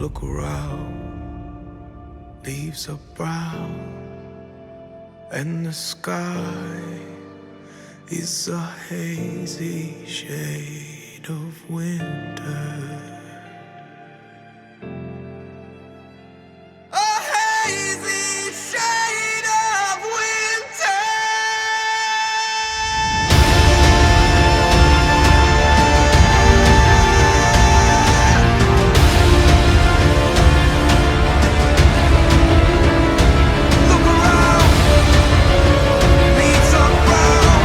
Look around, leaves are brown, and the sky is a hazy shade of winter. A hazy shade of winter. Look around, leaves are brown,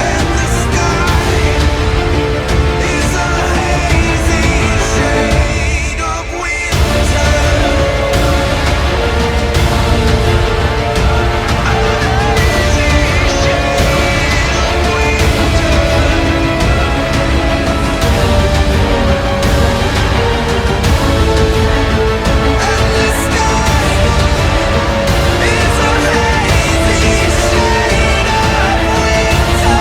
and the sky is a hazy shade of winter. A hazy shade of winter. And the sky is a hazy shade of winter.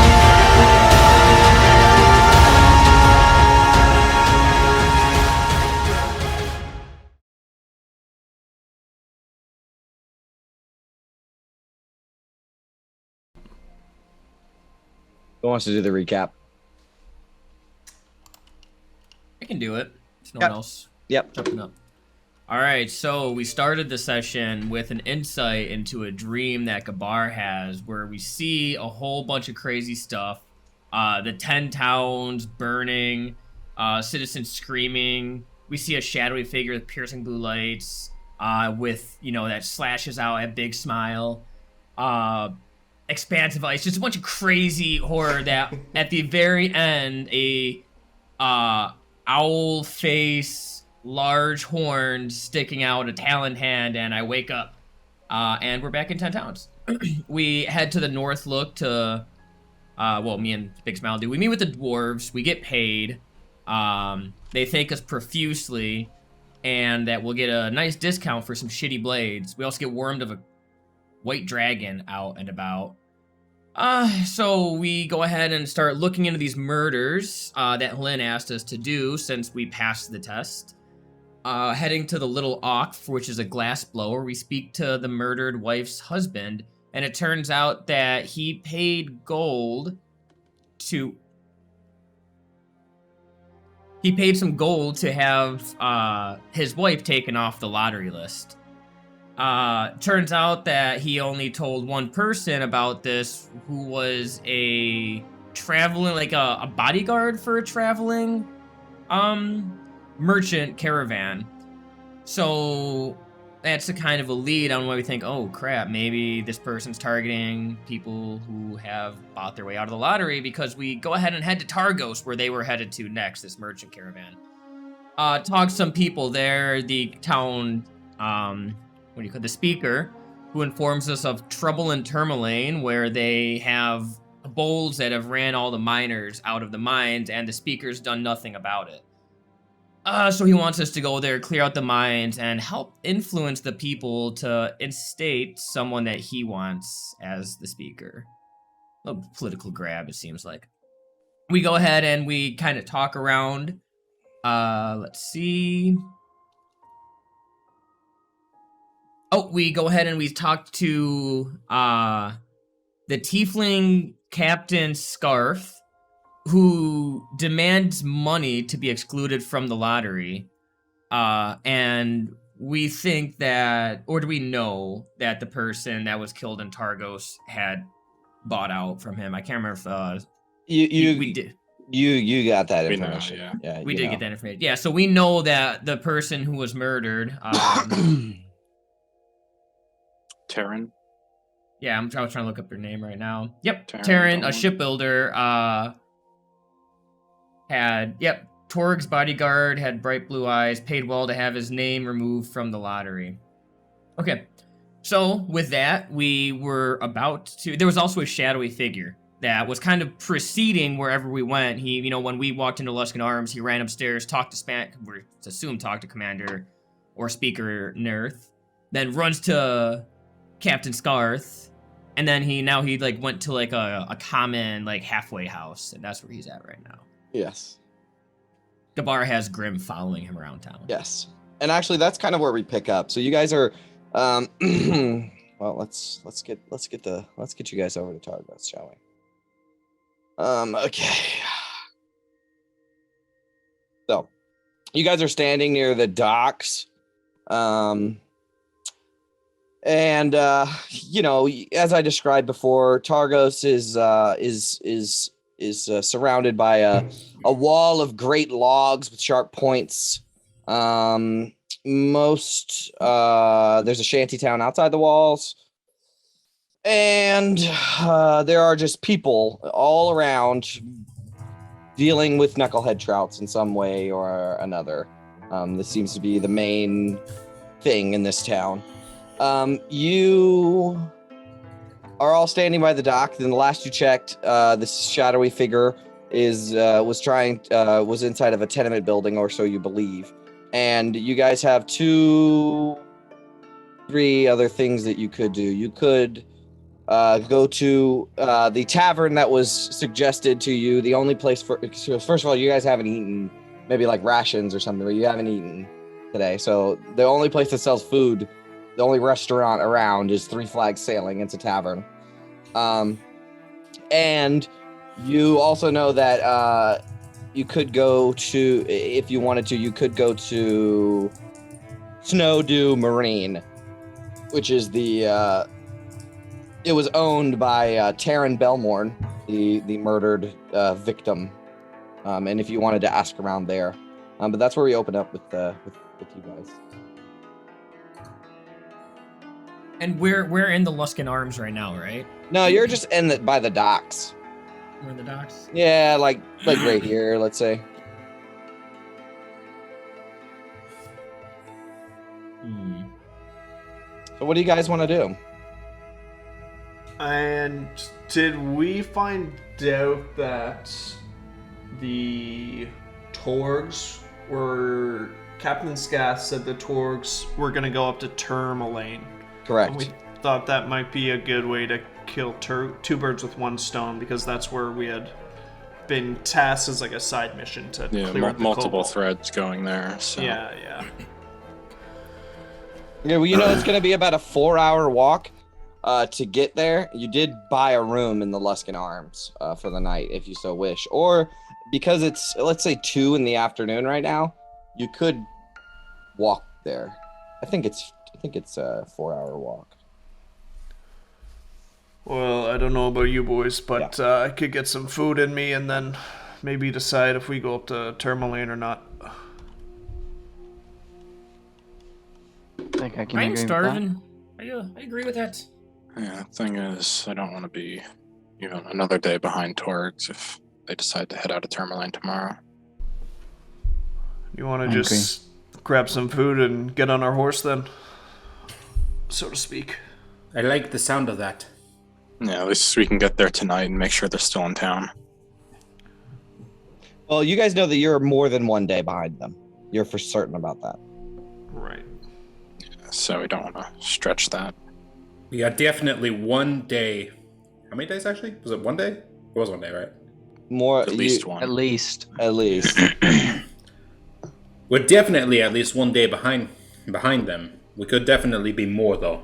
Who wants to do the recap? I can do it. There's no Yep. one else Yep. jumping up. All right, so we started the session with an insight into a dream that Gabar has, where we see a whole bunch of crazy stuff. The 10 towns burning, citizens screaming. We see a shadowy figure with piercing blue lights, with, that slashes out a big smile. Expansive ice, just a bunch of crazy horror that at the very end, a owl face, large horns sticking out, a taloned hand, and I wake up. And we're back in 10 towns. We head to the north look to, me and Big Smile do. We meet with the dwarves, we get paid. They thank us profusely, and that we'll get a nice discount for some shitty blades. We also get warned of a white dragon out and about. So we go ahead and start looking into these murders that Lynn asked us to do since we passed the test. Heading to the Little Auk, which is a glass blower, we speak to the murdered wife's husband, and it turns out that he paid gold to... He paid some gold to have his wife taken off the lottery list. Turns out that he only told one person about this, who was a traveling, like a bodyguard for a traveling, merchant caravan. So that's a kind of a lead on why we think, oh crap, maybe this person's targeting people who have bought their way out of the lottery, because we go ahead and head to Targos, where they were headed to next, this merchant caravan. Talk to some people there, the town, the speaker, who informs us of trouble in Tourmaline, where they have bulls that have ran all the miners out of the mines, and the speaker's done nothing about it. So he wants us to go there, clear out the mines, and help influence the people to instate someone that he wants as the speaker. A political grab, it seems like. We go ahead and we kind of talk around. Let's see. Oh, we go ahead and we talk to the tiefling Captain Scarf, who demands money to be excluded from the lottery. And we think that, or do we know that the person that was killed in Targos had bought out from him? I can't remember if we did. You got that We know, information. yeah. We did get that information. Yeah, so we know that the person who was murdered, Terran. yeah, I was trying to look up her name right now. Yep, Taryn, Taryn, a someone. shipbuilder, Torg's bodyguard, had bright blue eyes, paid well to have his name removed from the lottery. Okay, so with that, we were about to... There was also a shadowy figure that was kind of preceding wherever we went. He, when we walked into Luskan Arms, he ran upstairs, talked to Commander or Speaker Nerth, then runs to Captain Scarth, and then he went to like a common like halfway house, and that's where he's at right now. Yes. Gabar has Grim following him around town. Yes. And actually, that's kind of where we pick up. So you guys are, well, let's get you guys over to Targos, shall we? Okay. So, you guys are standing near the docks, and you know, as I described before, Targos is surrounded by a wall of great logs with sharp points. There's a shanty town outside the walls, and there are just people all around dealing with knucklehead trouts in some way or another. This seems to be the main thing in this town. You are all standing by the dock. Then the last you checked, this shadowy figure was inside of a tenement building, or so you believe. And you guys have 2-3 other things that you could do. You could go to the tavern that was suggested to you. The only place first of all, you guys haven't eaten, maybe like rations or something, but you haven't eaten today. So the only place that sells food, the only restaurant around is Three Flags Sailing. It's a tavern. And you also know that you could go to, if you wanted to, you could go to Snowdew Marine, which is it was owned by Taryn Belmorn, the murdered victim. And if you wanted to ask around there. But that's where we open up with you guys. And we're in the Luskan Arms right now, right? No, you're just by the docks. We're in the docks. Yeah, like right here, let's say. So what do you guys want to do? And did we find out that the Torgs were... Captain Scath said the Torgs were going to go up to Tourmaline. Correct. And we thought that might be a good way to kill two birds with one stone, because that's where we had been tasked as like a side mission to clear the multiple cobalt. threads going there. So. Yeah. Yeah, well, you know, it's going to be about a 4-hour walk to get there. You did buy a room in the Luskan Arms for the night, if you so wish. Or because it's, let's say, 2 in the afternoon right now, you could walk there. I think it's a 4-hour walk. Well, I don't know about you boys, but I could get some food in me and then maybe decide if we go up to Tourmaline or not. I think I can I'm agree starving. I agree with that. Yeah, the thing is, I don't want to be even another day behind Torgs if they decide to head out of Tourmaline tomorrow. You want to just grab some food and get on our horse then, so to speak? I like the sound of that. Yeah, at least we can get there tonight and make sure they're still in town. Well, you guys know that you're more than 1 day behind them. You're for certain about that. Right. So we don't want to stretch that. We are definitely 1 day. How many days actually? Was it 1 day? It was 1 day, right? More At least one. At least. At least. We're definitely at least 1 day behind them. We could definitely be more though.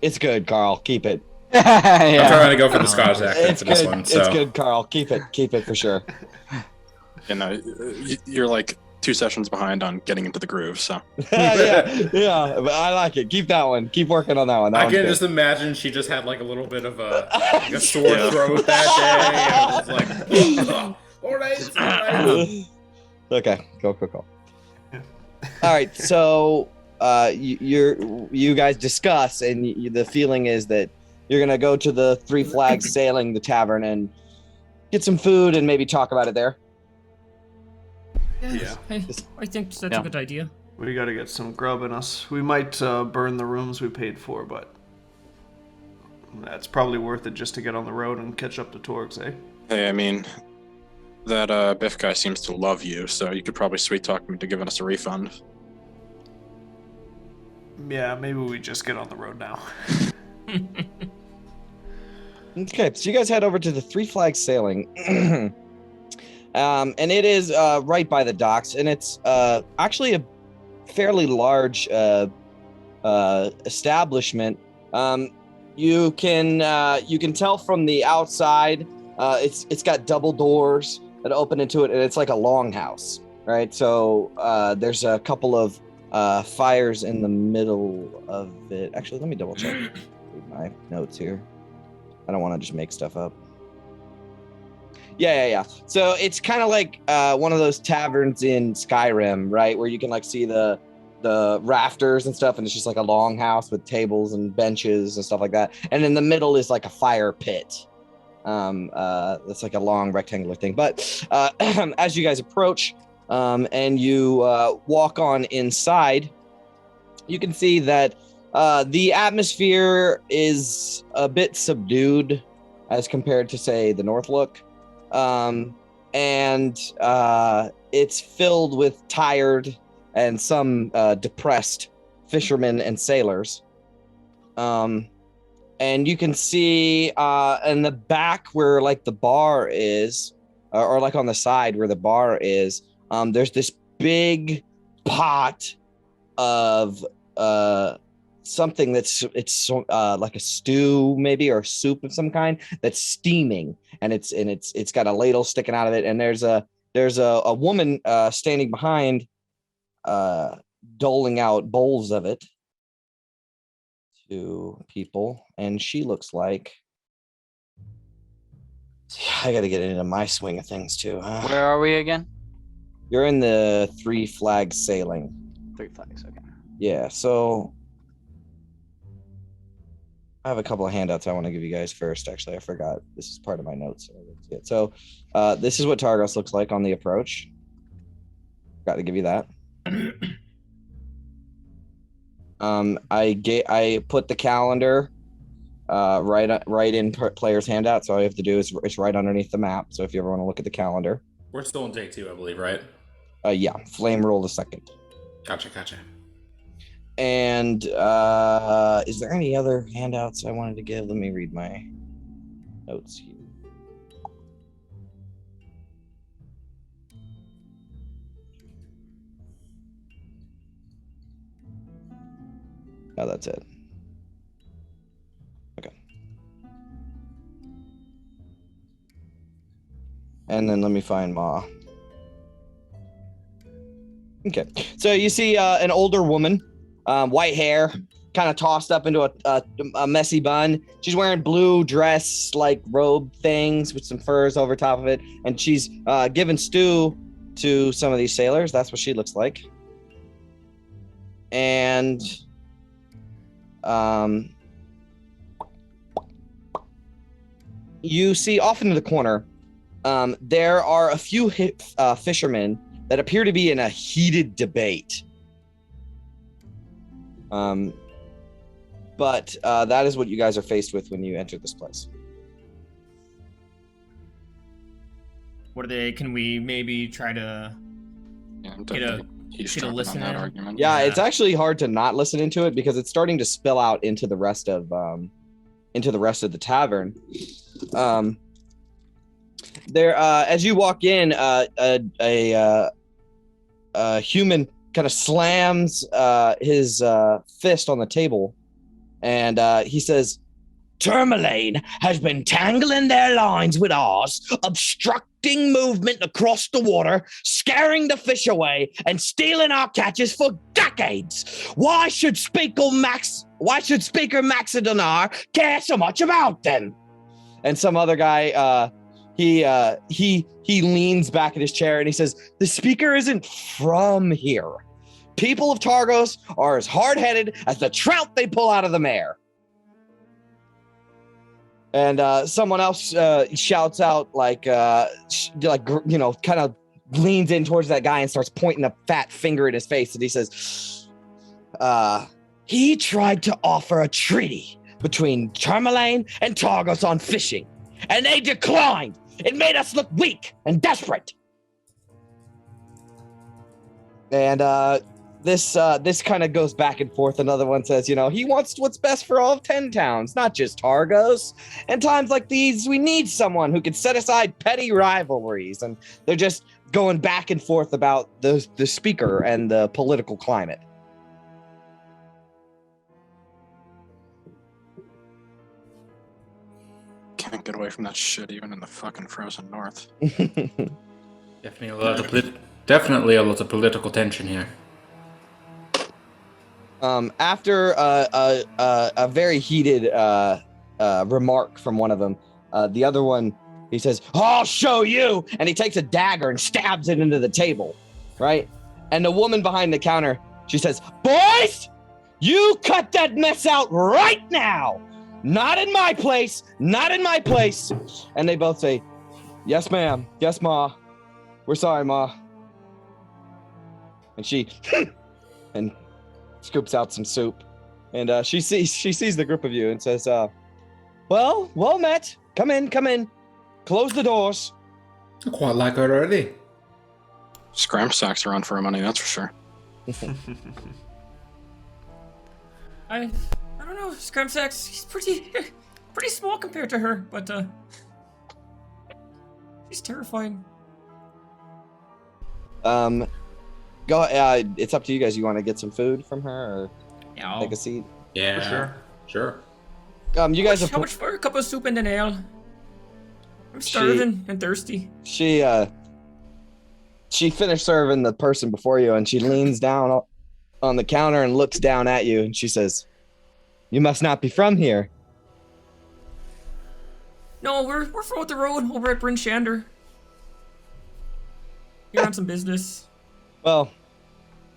It's good, Carl. Keep it. I'm trying to go for the Scottish accent It's for this good. one. So. It's good, Carl. Keep it for sure. You know, you're like 2 sessions behind on getting into the groove, so. yeah. But I like it. Keep that one. Keep working on that one. I can just imagine she just had like a little bit of a sore throat that day, and was like, all right. Okay, go. All right, so you guys discuss, and the feeling is that you're gonna go to the Three Flags Sailing, the tavern, and get some food and maybe talk about it there. Yeah. I think that's a good idea. We gotta get some grub in us. We might burn the rooms we paid for, but that's probably worth it just to get on the road and catch up to Torgs, eh? Hey, I mean, that Biff guy seems to love you, so you could probably sweet talk him into giving us a refund. Yeah, maybe we just get on the road now. Okay, so you guys head over to the Three Flags Sailing. And it is right by the docks, and it's actually a fairly large establishment. You can tell from the outside, it's got double doors that open into it, and it's like a longhouse, right? So there's a couple of fires in the middle of it. Actually, let me double check my notes here. I don't want to just make stuff up. Yeah. So it's kind of like one of those taverns in Skyrim, right? Where you can like see the rafters and stuff, and it's just like a longhouse with tables and benches and stuff like that. And in the middle is like a fire pit. That's like a long rectangular thing. But as you guys approach and you walk on inside, you can see that the atmosphere is a bit subdued as compared to, say, the Northlook. And it's filled with tired and some depressed fishermen and sailors. And you can see in the back where like the bar is, or like on the side where the bar is, there's this big pot of something that's like a stew maybe, or soup of some kind that's steaming, and it's got a ladle sticking out of it, and there's a woman standing behind doling out bowls of it to people, and she looks like, I gotta get into my swing of things too. Where are we again? You're in the Three Flags Sailing. Three Flags, okay. Yeah, so I have a couple of handouts I want to give you guys first. Actually, I forgot. This is part of my notes. So I didn't see it. So this is what Targos looks like on the approach. Got to give you that. I put the calendar right in player's handout. So all you have to do is it's right underneath the map. So if you ever want to look at the calendar. We're still in day 2, I believe, right? Yeah, flame roll the second. Gotcha. And is there any other handouts I wanted to give? Let me read my notes here. No, that's it. Okay. And then let me find Ma. Okay. So you see an older woman, white hair, kind of tossed up into a messy bun. She's wearing blue dress, like robe things with some furs over top of it. And she's giving stew to some of these sailors. That's what she looks like. And you see off into the corner, there are a few fishermen that appear to be in a heated debate. But that is what you guys are faced with when you enter this place. What are they? Can we maybe try to Yeah, I'm get a definitely eavesdropping listen on that in? argument. Yeah, Yeah. it's actually hard to not listen into it because it's starting to spill out into the rest of the tavern. There, as you walk in, a human kind of slams his fist on the table, and he says, "Tourmaline has been tangling their lines with ours, obstructing movement across the water, scaring the fish away, and stealing our catches for decades. Why should Speaker Maxidonar care so much about them?" And some other guy, he leans back in his chair and he says, "The speaker isn't from here. People of Targos are as hard-headed as the trout they pull out of the mare." And someone else shouts out, kind of leans in towards that guy and starts pointing a fat finger at his face. And he says, "He tried to offer a treaty between Tourmaline and Targos on fishing, and they declined. It made us look weak and desperate." And this kind of goes back and forth. Another one says, he wants what's best for all of 10 towns, not just Targos. In times like these, we need someone who can set aside petty rivalries. And they're just going back and forth about the speaker and the political climate. Can't get away from that shit even in the fucking frozen north. Definitely a lot of political tension here. After a very heated remark from one of them, the other one, he says, "I'll show you!" And he takes a dagger and stabs it into the table, right? And the woman behind the counter, she says, "Boys, you cut that mess out right now! Not in my place, not in my place!" And they both say, "Yes, ma'am. Yes, ma. We're sorry, ma." And she and scoops out some soup, and she sees the group of you and says, well met. Come in. Close the doors." I quite like her already. Scram sacks are on for her money, that's for sure. I don't know, Scrumsax, he's pretty small compared to her, but she's terrifying. Go. It's up to you guys. You want to get some food from her, or Yeah. take a seat? Yeah, For sure. You guys have. How much for a cup of soup and an ale? I'm starving and thirsty. She finished serving the person before you, and she leans down on the counter and looks down at you, and she says, "You must not be from here." No, we're from the road over at Bryn Shander. Here on some business. Well,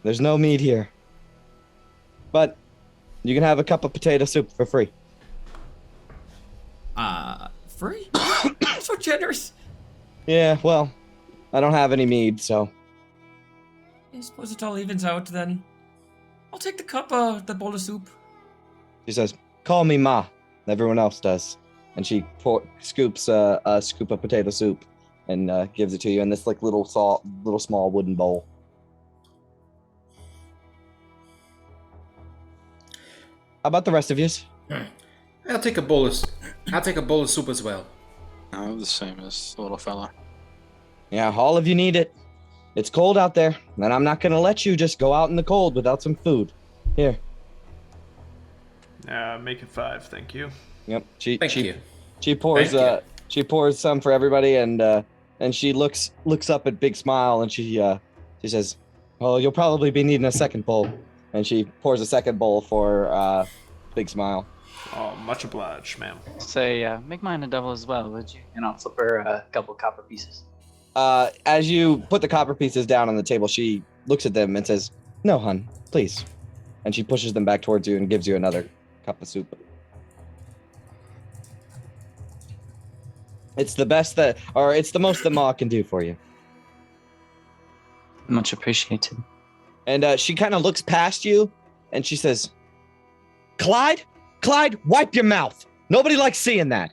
there's no meat here, but you can have a cup of potato soup for free. Free? So generous. Yeah, well, I don't have any mead, so. I suppose it all evens out then. I'll take the the bowl of soup. She says, "Call me Ma." Everyone else does. And she scoops a scoop of potato soup and gives it to you in this like little small wooden bowl. How about the rest of yous? I'll take a bowl of soup as well. No, the same as the little fella. Yeah, all of you need it. It's cold out there, and I'm not gonna let you just go out in the cold without some food. Here. Make it 5, thank you. Yep. Thank you. She pours Thank you. she pours some for everybody, and she looks up at Big Smile, and she says, "Well, you'll probably be needing a second bowl." And she pours a second bowl for Big Smile. Oh, much obliged, ma'am. Say, make mine a double as well, would you? And I'll flip her a couple copper pieces. As you put the copper pieces down on the table, she looks at them and says, "No, hun, please." And she pushes them back towards you and gives you another cup of soup. It's the best it's the most that Ma can do for you. Much appreciated. And she kind of looks past you and she says, Clyde, wipe your mouth. Nobody likes seeing that."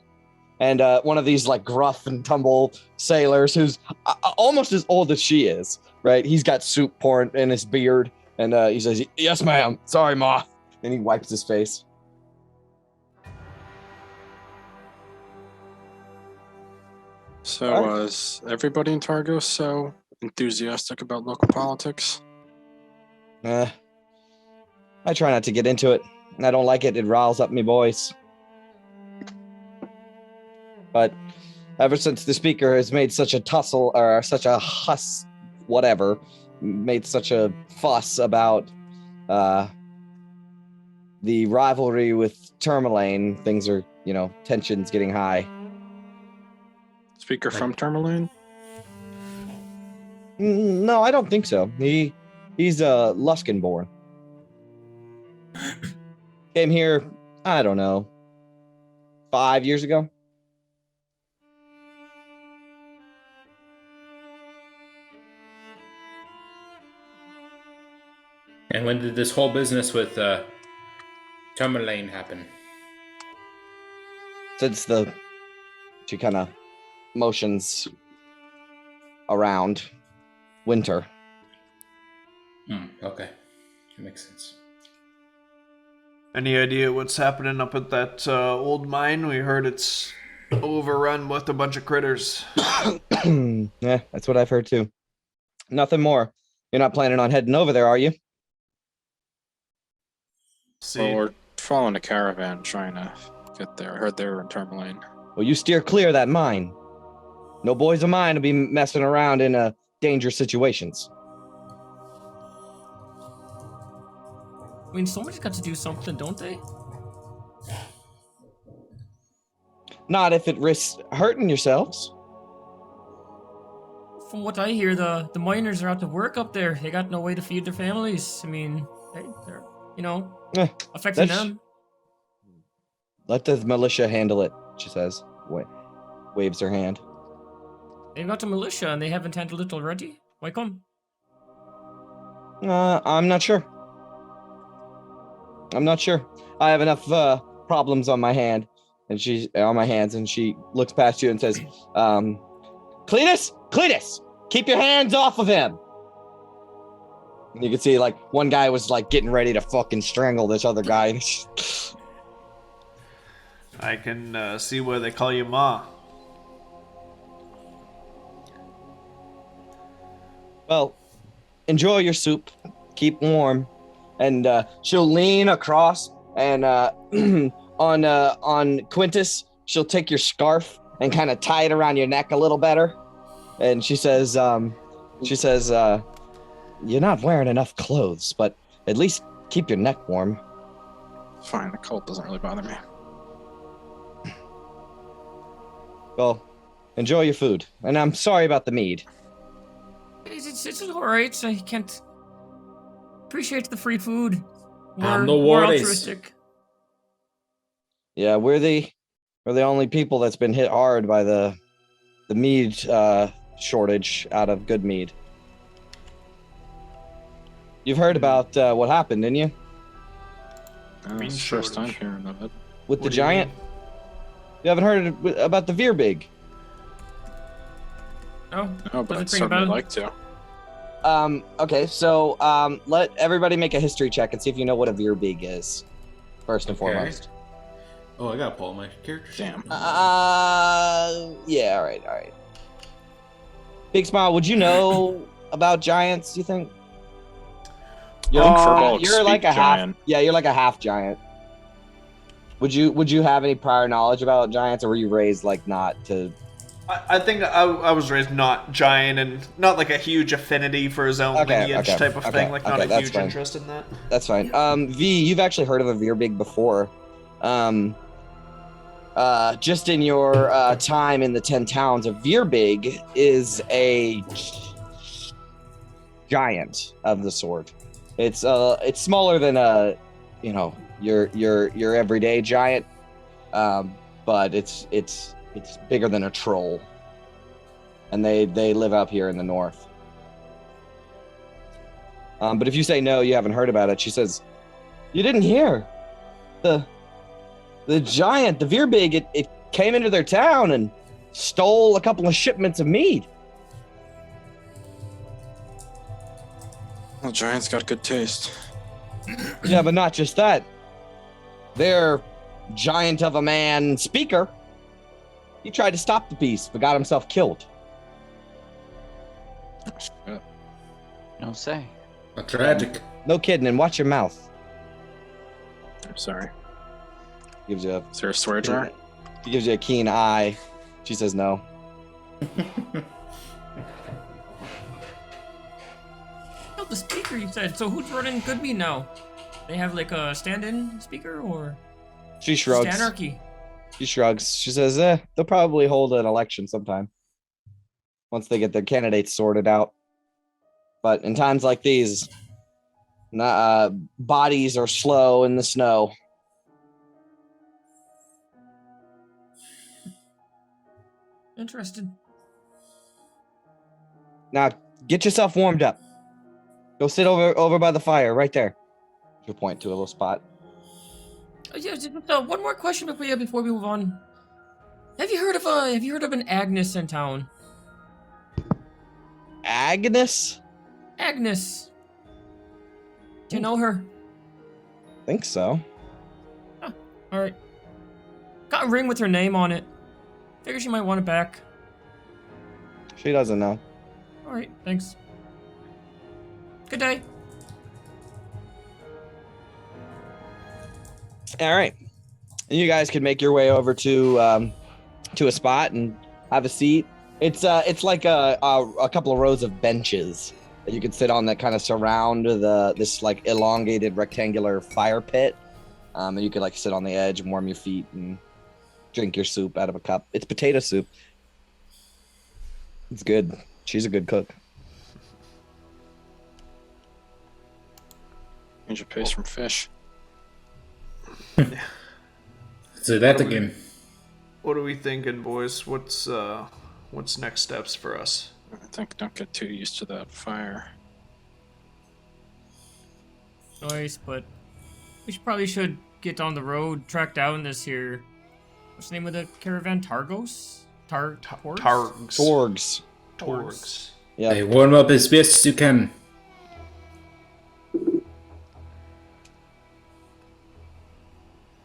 And one of these like gruff and tumble sailors who's almost as old as she is, right? He's got soup pouring in his beard. And he says, "Yes, ma'am. Sorry, Ma." And he wipes his face. So, is everybody in Targos so enthusiastic about local politics? I try not to get into it. I don't like it. It riles up me boys. But ever since the speaker has made such a tussle, or such a made such a fuss about the rivalry with Tourmaline, things are, tensions getting high. Speaker from Tourmaline? No, I don't think so. He's Luskin born. Came here, I don't know, 5 years ago. And when did this whole business with Tourmaline happen? Since she kind of motions around winter. Okay. That makes sense. Any idea what's happening up at that old mine? We heard it's overrun with a bunch of critters. Yeah, that's what I've heard too. Nothing more. You're not planning on heading over there, are you? See, Well, we're following a caravan trying to get there. I heard they were in Tourmaline. Well, you steer clear of that mine. No boys of mine will be messing around in dangerous situations. I mean, somebody's got to do something, don't they? Not if it risks hurting yourselves. From what I hear, the miners are out to work up there. They got no way to feed their families. I mean, they're Eh, affecting that's- them. Let the militia handle it, she says. Waves her hand. They've got the militia and they haven't handled it already. Why come? I'm not sure. I have enough problems on my hands, and she looks past you and says, Cletus, keep your hands off of him. And you can see like one guy was like getting ready to fucking strangle this other guy. I can see why they call you Ma. Well, enjoy your soup. Keep warm. And she'll lean across and on Quintus, she'll take your scarf and kind of tie it around your neck a little better. And she says, you're not wearing enough clothes, but at least keep your neck warm. Fine, the cold doesn't really bother me. Well, enjoy your food. And I'm sorry about the mead. It's alright. I can't appreciate the free food. No We're worries. altruistic. Yeah, we're the only people that's been hit hard by the mead shortage out of good mead. You've heard about what happened, didn't you? It's the first time hearing of it. With the What do you giant? mean? You haven't heard about the Veerbig? No, No, but doesn't I'd ring a certainly bell. like to. Okay, so let everybody make a history check and see if you know what a Veerbig is. First and Okay. foremost. Oh, I gotta pull my character sheet. Damn. Yeah, all right. Big Smile, would you know about giants, you think? You're like a giant. half. Yeah, you're like a half giant. Would you have any prior knowledge about giants, or were you raised like not to? I think I was raised not giant and not like a huge affinity for his own lineage type of thing. Like not a that's huge fine. interest in that. That's fine. V, you've actually heard of a Veerbig before. Just in your time in the 10 towns, a Veerbig is a giant of the sort. It's smaller than your everyday giant, but it's bigger than a troll, and they live up here in the north. But if you say no, you haven't heard about it, she says, you didn't hear. The giant, the Veerbig, it came into their town and stole a couple of shipments of mead. Well, giants got good taste. Yeah, but not just that. Their giant of a man speaker, he tried to stop the beast, but got himself killed. Oh, shit. No say. A tragic. No kidding, and watch your mouth. I'm sorry. Gives you Is there a swear jar? he gives you a keen eye. She says no. Oh, the speaker you said. So who's running Good Me now? They have like a stand-in speaker or She just shrugs. anarchy? She shrugs. She says, they'll probably hold an election sometime. Once they get their candidates sorted out. But in times like these, bodies are slow in the snow. Interesting. Now, get yourself warmed up. Go sit over by the fire, right there. She'll point to a little spot. Yeah, just, one more question before we move on. Have you heard of an Agnes in town? Agnes? Agnes. Do you know her? Think so. All right. Got a ring with her name on it. Figure she might want it back. She doesn't know. All right, thanks. Good day. All right. You guys can make your way over to a spot and have a seat. It's like a couple of rows of benches that you can sit on that kind of surround this like elongated rectangular fire pit. And you could like sit on the edge and warm your feet and drink your soup out of a cup. It's potato soup. It's good. She's a good cook. Change of pace from fish. So that again. What are we thinking, boys? What's next steps for us? I think don't get too used to that fire. Nice, but we probably should get on the road, track down this here. What's the name of the caravan? Targos? Torgs? Targs. Torgs. Yeah. Hey, warm up as best as you can.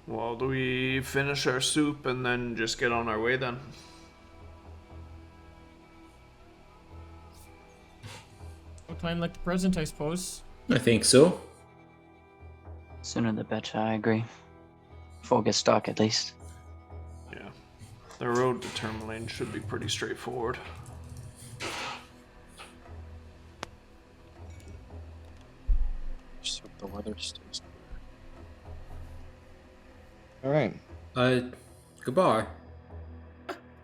Well, do we finish our soup and then just get on our way then? A plan like the present, I suppose. I think so. Sooner the better, I agree. Before we get stuck, at least. Yeah. The road to Tourmaline should be pretty straightforward. Just hope the weather stays. All right. Goodbye.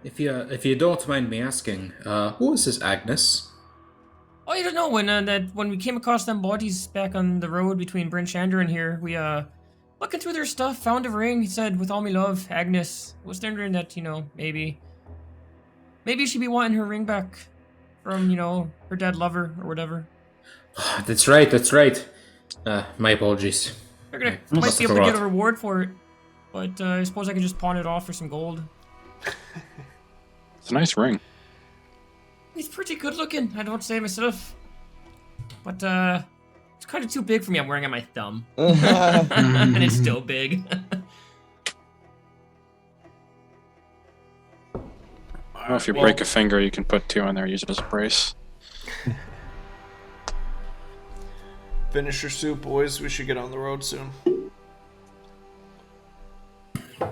If you don't mind me asking, who is this Agnes? Oh, you don't know when we came across them bodies back on the road between Bryn Shander and here, we looking through their stuff, found a ring. He said, "With all my love, Agnes." Was wondering that maybe she'd be wanting her ring back from her dead lover or whatever. That's right. My apologies. Figured I I might must be have able to get a forgot. reward for it, but I suppose I could just pawn it off for some gold. It's a nice ring. He's pretty good looking, I don't say myself. But it's kind of too big for me. I'm wearing it on my thumb. And it's still big. Well, if you break a finger, you can put 2 in there, use it as a brace. Finish your soup, boys. We should get on the road soon. All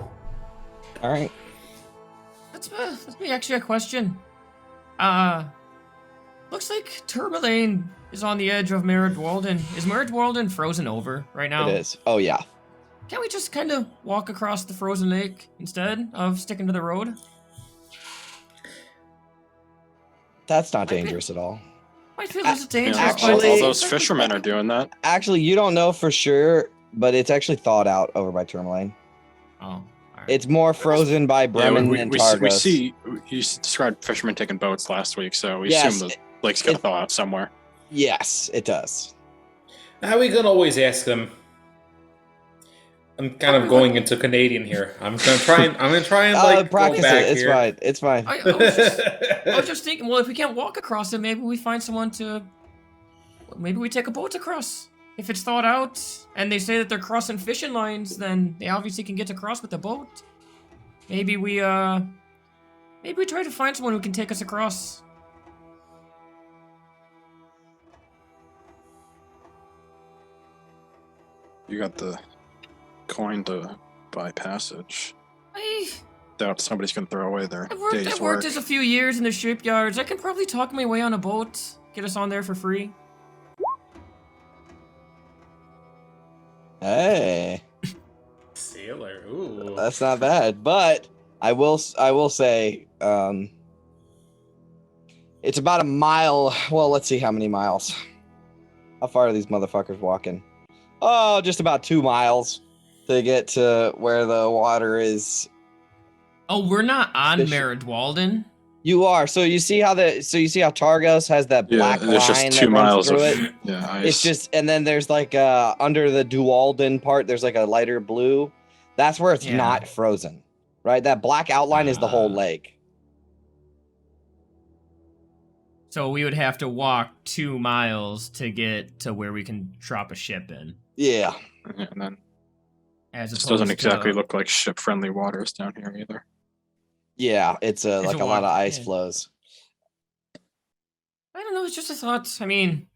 right. That's me actually a question. Looks like Tourmaline is on the edge of Mare Dwalden. Is Mare Dwalden frozen over right now? It is. Oh yeah. Can't we just kind of walk across the frozen lake instead of sticking to the road? That's not dangerous at all. Might feel a little dangerous. Yeah, but actually- all it's those like- fishermen are doing that. Actually, you don't know for sure, but it's actually thawed out over by Tourmaline. Oh, all right. It's more frozen by Bremen we and Targos. see. You described fishermen taking boats last week, so we Yes, assume the lake's gonna it- thaw out somewhere. Yes, it does. We can always ask them. I'm kind of going into Canadian here. I'm gonna try and like Practice go back it. It's here. fine. It's fine. I was just thinking, well, if we can't walk across it, maybe we find someone to. Maybe we take a boat across. If it's thawed out and they say that they're crossing fishing lines, then they obviously can get across with the boat. Maybe we try to find someone who can take us across. You got the coin to buy passage. I Doubt somebody's gonna throw away their I've day's worked work. this a few years in the shipyards. I can probably talk my way on a boat, get us on there for free. Hey, Sailor. Ooh. that's not bad. But I will say, it's about a mile. Well, let's see how many miles. How far are these motherfuckers walking? Oh, just about 2 miles to get to where the water is. Oh, we're not on Fish- Mare Dwalden. You are. So you see how Targos has that black it's just line 2 that runs miles through of it? ice. It's just, and then there's like under the Dualden part, there's like a lighter blue. That's where it's Yeah. not frozen, right? That black outline is the whole lake. So we would have to walk 2 miles to get to where we can drop a ship in. Yeah. Yeah, and then As this opposed doesn't exactly to, look like ship-friendly waters down here either. Yeah, it's like a lot of ice yeah. flows. I don't know, it's just a thought. I mean,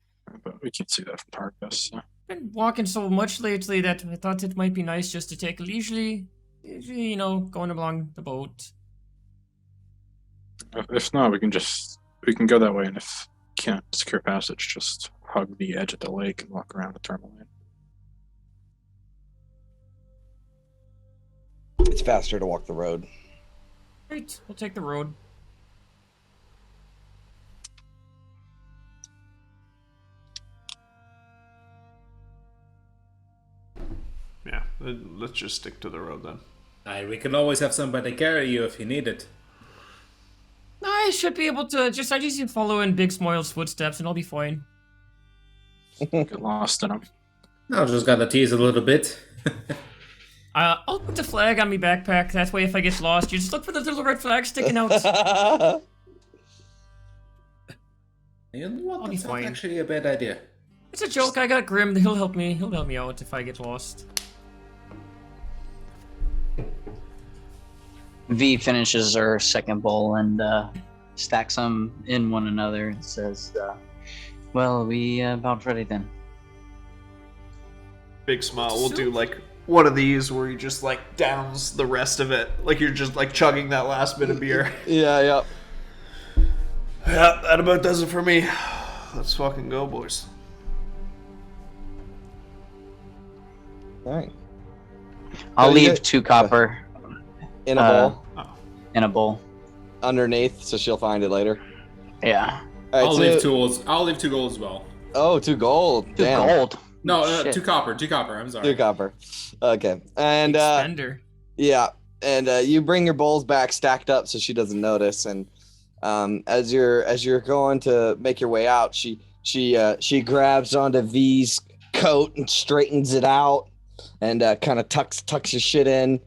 But we can't see that from Tarkus. So. been walking so much lately that I thought it might be nice just to take a leisurely, you know, going along the boat. If not, we can go that way, and if can't secure passage, just hug the edge of the lake and walk around the tourmaline. It's faster to walk the road. Right, we'll take the road. Yeah, let's just stick to the road then. Aye, we can always have somebody carry you if you need it. I should be able to I just need to follow in Big Smoil's footsteps and I'll be fine. Get lost in them. I just gotta tease a little bit. I'll put the flag on my backpack. That way, if I get lost, you just look for the little red flag sticking out. You know what? I'll be That's not fine. actually a bad idea. It's a joke. I got Grim. He'll help me. He'll help me out if I get lost. V finishes her second bowl and stacks them in one another and says, well, we about ready then. Big smile. We'll do like one of these where he just like downs the rest of it, like you're just like chugging that last bit of beer. Yeah. Yeah, that about does it for me. Let's fucking go, boys. All right. I'll So you leave get- 2 copper In a bowl in a bowl. underneath, so she'll find it later. Yeah. All right, I'll so- leave 2 gold. I'll leave 2 gold as well. Oh, 2 gold. 2 Damn. gold. No, Shit. 2 copper. 2 copper. I'm sorry. 2 copper. Okay. And Spender. yeah, and you bring your bowls back stacked up so she doesn't notice. And as you're going to make your way out, she grabs onto V's coat and straightens it out, and kind of tucks your shit in,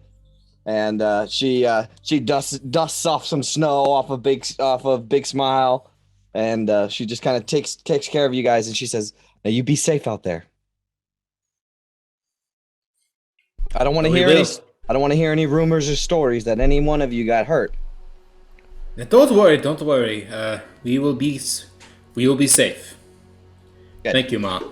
and she dusts off some snow off of Big Smile, and she just kind of takes care of you guys, and she says, "Now you be safe out there. I don't want to We hear will. any. I don't want to hear any rumors or stories that any one of you got hurt." Don't worry. Don't worry. We will be safe. Good. Thank you, Ma.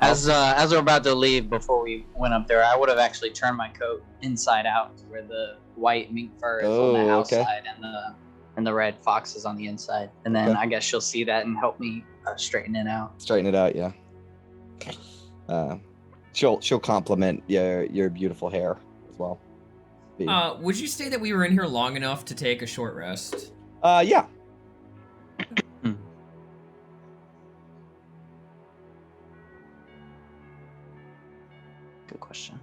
As we're about to leave, before we went up there, I would have actually turned my coat inside out to where the white mink fur is on Oh, the okay. outside and the red fox is on the inside. And then Okay. I guess she'll see that and help me straighten it out. Straighten it out, yeah. She'll compliment your beautiful hair as well. Would you say that we were in here long enough to take a short rest? Yeah. Good question.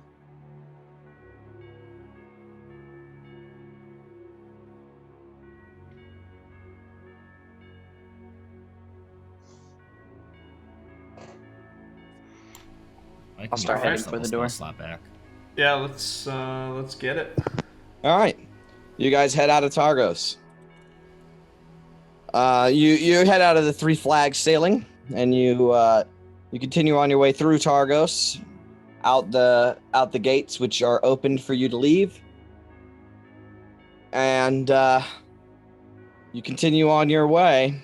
I'll start heading for the door. Slap back. Yeah, let's get it. All right. You guys head out of Targos. You head out of the Three Flags sailing, and you continue on your way through Targos, out the gates, which are opened for you to leave, and you continue on your way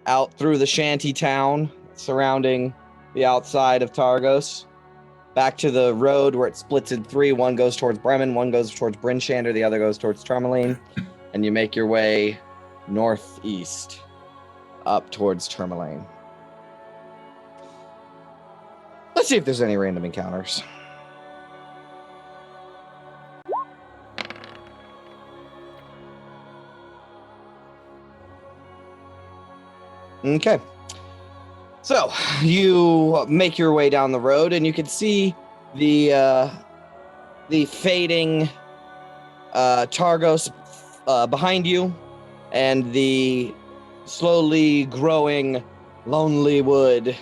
out through the shanty town surrounding the outside of Targos, back to the road where it splits in 3. One goes towards Bremen, one goes towards Bryn Shander, the other goes towards Tourmaline, and you make your way northeast up towards Tourmaline. Let's see if there's any random encounters. Okay. So, you make your way down the road, and you can see the fading Targos behind you, and the slowly growing lonely wood,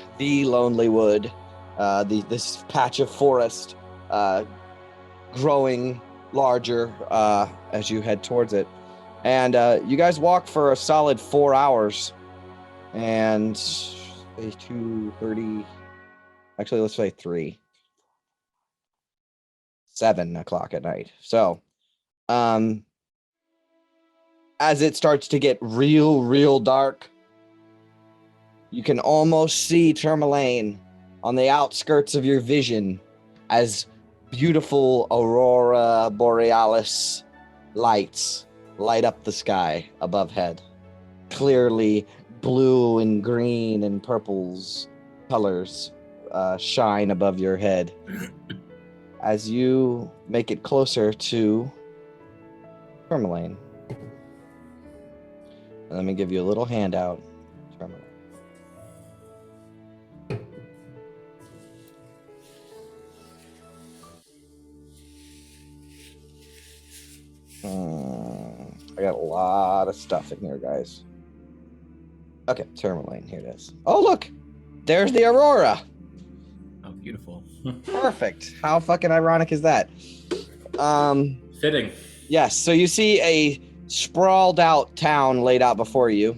this patch of forest growing larger as you head towards it. And you guys walk for a solid 4 hours and say 2:30. Actually, let's say 3. 7 o'clock at night. So, as it starts to get real dark, you can almost see Tourmaline on the outskirts of your vision as beautiful aurora borealis lights light up the sky above head. Clearly blue and green and purples colors shine above your head. As you make it closer to Tourmaline. Let me give you a little handout. Tourmaline. I got a lot of stuff in here, guys. Okay, Tourmaline, here it is. Oh, look! There's the Aurora! Oh, beautiful. Perfect. How fucking ironic is that? Fitting. Yes, so you see a sprawled out town laid out before you.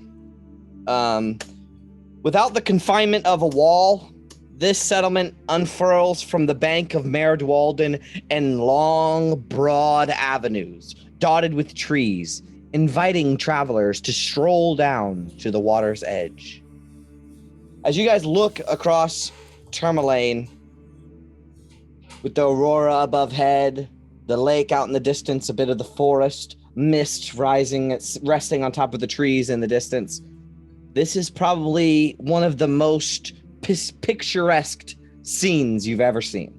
Without the confinement of a wall, this settlement unfurls from the bank of Mare Dualden and long, broad avenues, dotted with trees, inviting travelers to stroll down to the water's edge. As you guys look across Tourmaline, with the aurora above head, the lake out in the distance, a bit of the forest, mist rising, resting on top of the trees in the distance. This is probably one of the most picturesque scenes you've ever seen.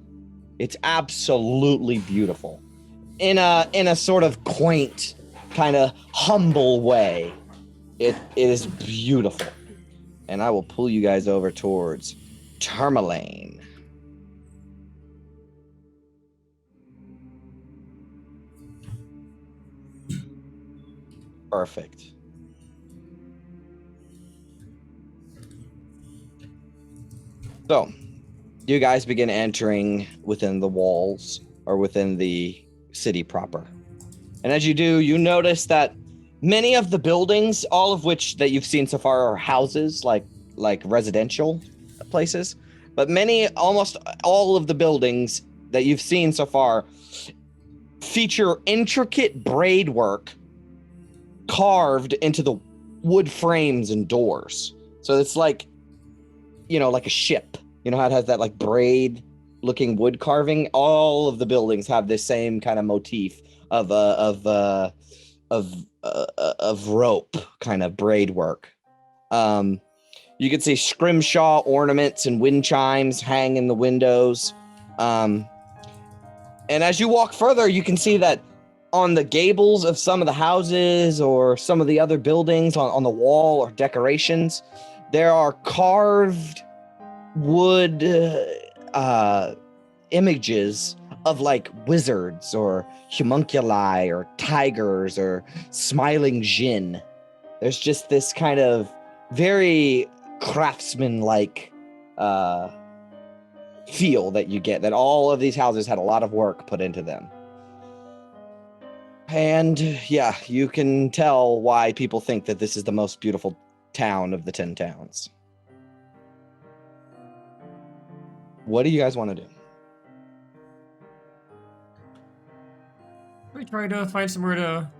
It's absolutely beautiful. In a sort of quaint, kind of humble way. It is beautiful. And I will pull you guys over towards Tourmaline. Perfect. So, you guys begin entering within the walls or within the city proper. And as you do, you notice that many of the buildings, all of which that you've seen so far are houses, like residential places, but almost all of the buildings that you've seen so far feature intricate braid work carved into the wood frames and doors. So it's like, like a ship. You know how it has that like braid looking wood carving? All of the buildings have this same kind of motif of rope kind of braid work. You can see scrimshaw ornaments and wind chimes hang in the windows. And as you walk further, you can see that on the gables of some of the houses or some of the other buildings on the wall or decorations, there are carved wood images of like wizards or homunculi or tigers or smiling djinn. There's just this kind of very craftsman-like feel that you get, that all of these houses had a lot of work put into them. And yeah, you can tell why people think that this is the most beautiful town of the 10 towns. What do you guys want to do? We try to find somewhere to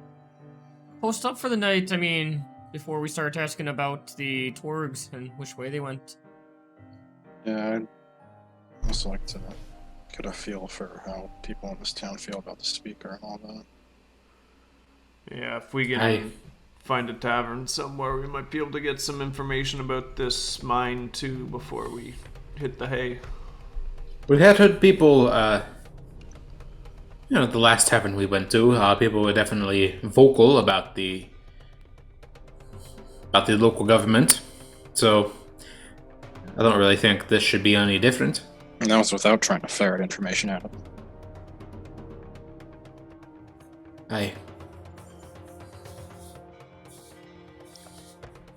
post up for the night. I mean, before we start asking about the Torgs and which way they went. Yeah, I'd also like to get a feel for how people in this town feel about the speaker and all that. Yeah, if we can find a tavern somewhere, we might be able to get some information about this mine too before we hit the hay. We had heard people, the last tavern we went to, people were definitely vocal about the local government. So I don't really think this should be any different. And that was without trying to ferret information out of them. Aye.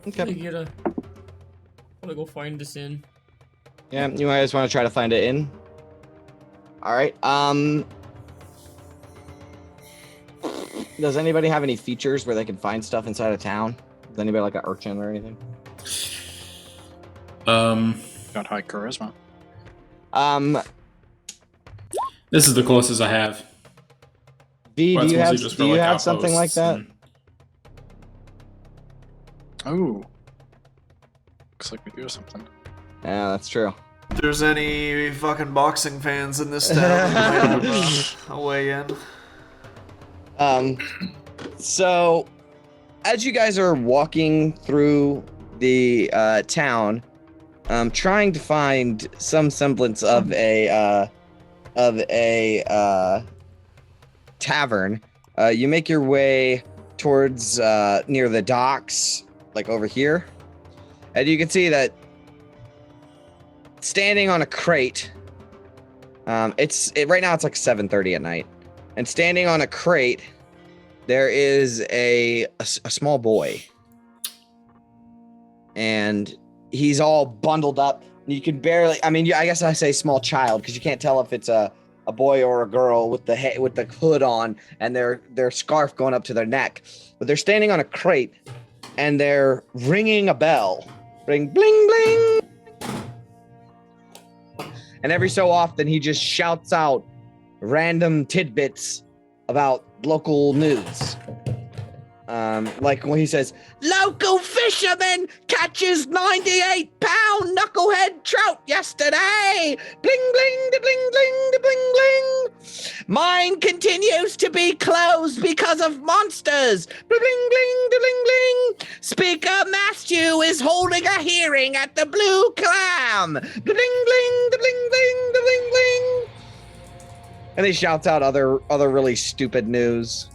Okay. Gotta go find this inn. Yeah, you guys want to try to find it in? All right. Does anybody have any features where they can find stuff inside of town? Is anybody like an urchin or anything? Got high charisma. This is the closest I have. V, Well, do it's you mostly have just do for, you like, have something like outposts that? and- Ooh. Looks like we do something. Yeah, that's true. If there's any fucking boxing fans in this town, we might have a way in. So, as you guys are walking through the town, trying to find some semblance of a tavern, you make your way towards near the docks, like over here, and you can see that standing on a crate. Right now it's like 7:30 at night, and standing on a crate, there is a small boy, and he's all bundled up. You can barely. I mean, I guess I say small child because you can't tell if it's a boy or a girl with the hood on and their scarf going up to their neck. But they're standing on a crate, and they're ringing a bell. Ring, bling, bling. And every so often, he just shouts out random tidbits about local news. Like when he says, local fisherman catches 98-pound knucklehead trout yesterday. Bling, bling, da bling, bling, da bling, bling. Mine continues to be closed because of monsters. Bling, bling, da bling, bling. Speaker Matthew is holding a hearing at the Blue Clam. Bling, bling, da bling, bling, da bling, bling. And he shouts out other really stupid news.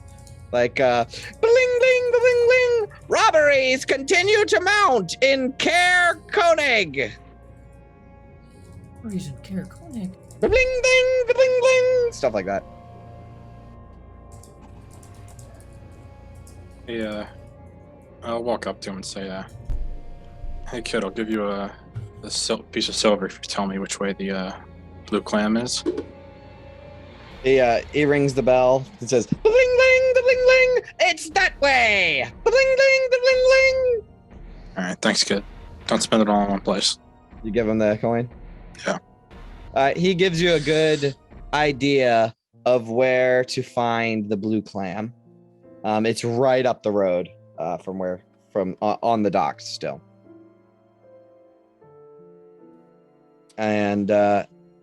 Like, bling, bling, bling, bling, robberies continue to mount in Care Koenig. Reason Care Koenig. Bling, bling, bling, bling, stuff like that. Yeah. I'll walk up to him and say, hey kid, I'll give you a piece of silver if you tell me which way the blue clam is. He rings the bell and says, bling, bling, bling, bling, it's that way. Bling, bling, bling, bling. Alright, thanks kid. Don't spend it all in one place. You give him the coin? Yeah. He gives you a good idea of where to find the blue clam. It's right up the road from on the docks still. And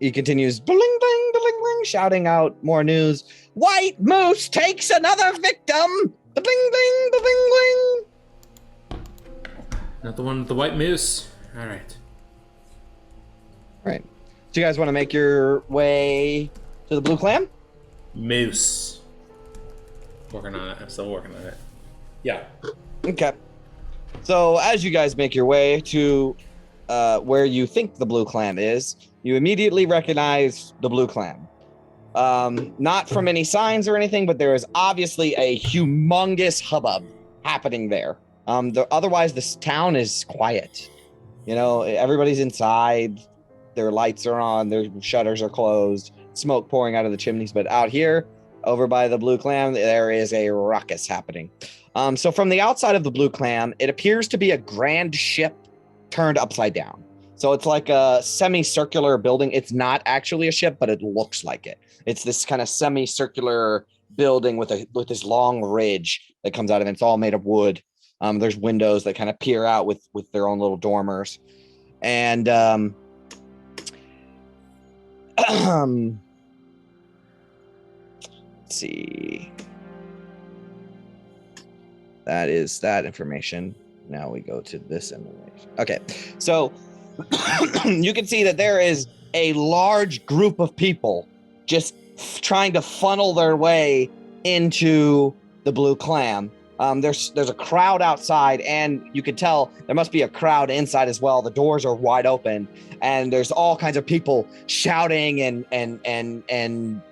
he continues, bling, bling, bling, bling, shouting out more news. White Moose takes another victim. Bling, bling, bling, bling. Not the one with the white moose. All right. All right. Do you guys want to make your way to the blue clam? Moose. Working on it. I'm still working on it. Yeah. Okay. So as you guys make your way to where you think the blue clam is, you immediately recognize the blue clam. Not from any signs or anything, but there is obviously a humongous hubbub happening there. Otherwise, this town is quiet. You know, everybody's inside. Their lights are on. Their shutters are closed. Smoke pouring out of the chimneys. But out here, over by the blue clam, there is a ruckus happening. So from the outside of the blue clam, it appears to be a grand ship turned upside down. So it's like a semicircular building. It's not actually a ship, but it looks like it. It's this kind of semicircular building with this long ridge that comes out of it. It's all made of wood. There's windows that kind of peer out with their own little dormers. And let's see. That is that information. Now we go to this information. Okay, so you can see that there is a large group of people just trying to funnel their way into the blue clam. There's a crowd outside, and you can tell there must be a crowd inside as well. The doors are wide open, and there's all kinds of people shouting and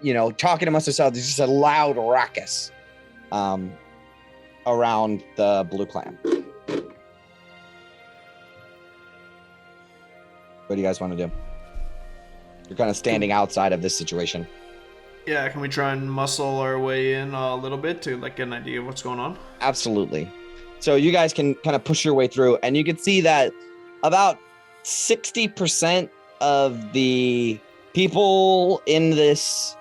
you know, talking amongst themselves. There's just a loud ruckus around the blue clam. What do you guys want to do? You're kind of standing outside of this situation. Yeah, can we try and muscle our way in a little bit to like get an idea of what's going on? Absolutely. So you guys can kind of push your way through, and you can see that about 60% of the people in this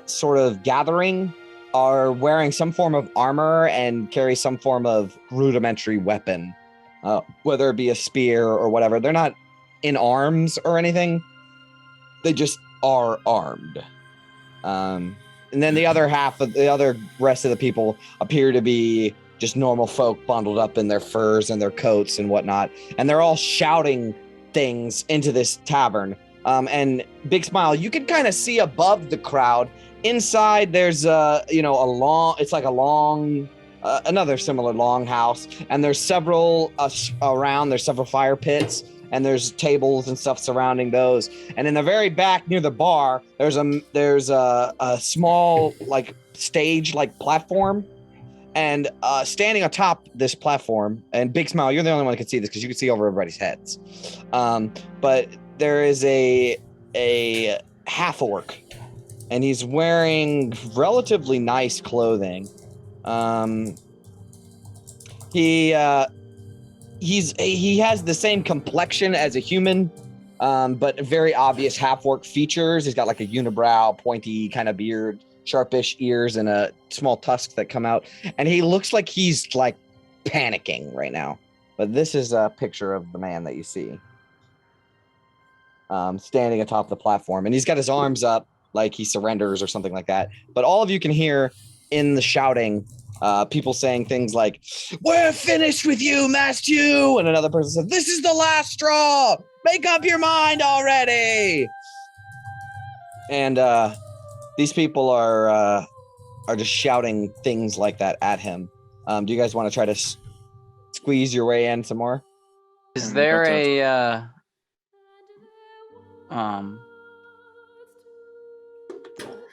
sort of gathering are wearing some form of armor and carry some form of rudimentary weapon, whether it be a spear or whatever. They're not in arms or anything. They just are armed. And then the other rest of the people appear to be just normal folk bundled up in their furs and their coats and whatnot. And they're all shouting things into this tavern. And Big Smile, you can kind of see above the crowd. Inside, there's another similar long house, and there's several around. There's several fire pits, and there's tables and stuff surrounding those. And in the very back near the bar, there's a small like stage like platform, and standing atop this platform. And Big Smile, you're the only one that can see this because you can see over everybody's heads. But there is a half orc. And he's wearing relatively nice clothing. He has the same complexion as a human, but very obvious half-orc features. He's got like a unibrow, pointy kind of beard, sharpish ears, and a small tusks that come out. And he looks like he's like panicking right now. But this is a picture of the man that you see standing atop the platform, and he's got his arms up like he surrenders or something like that. But all of you can hear in the shouting, people saying things like, "We're finished with you, Matthew," and another person says, "This is the last straw. Make up your mind already." And these people are just shouting things like that at him. Do you guys want to try to squeeze your way in some more? Is there a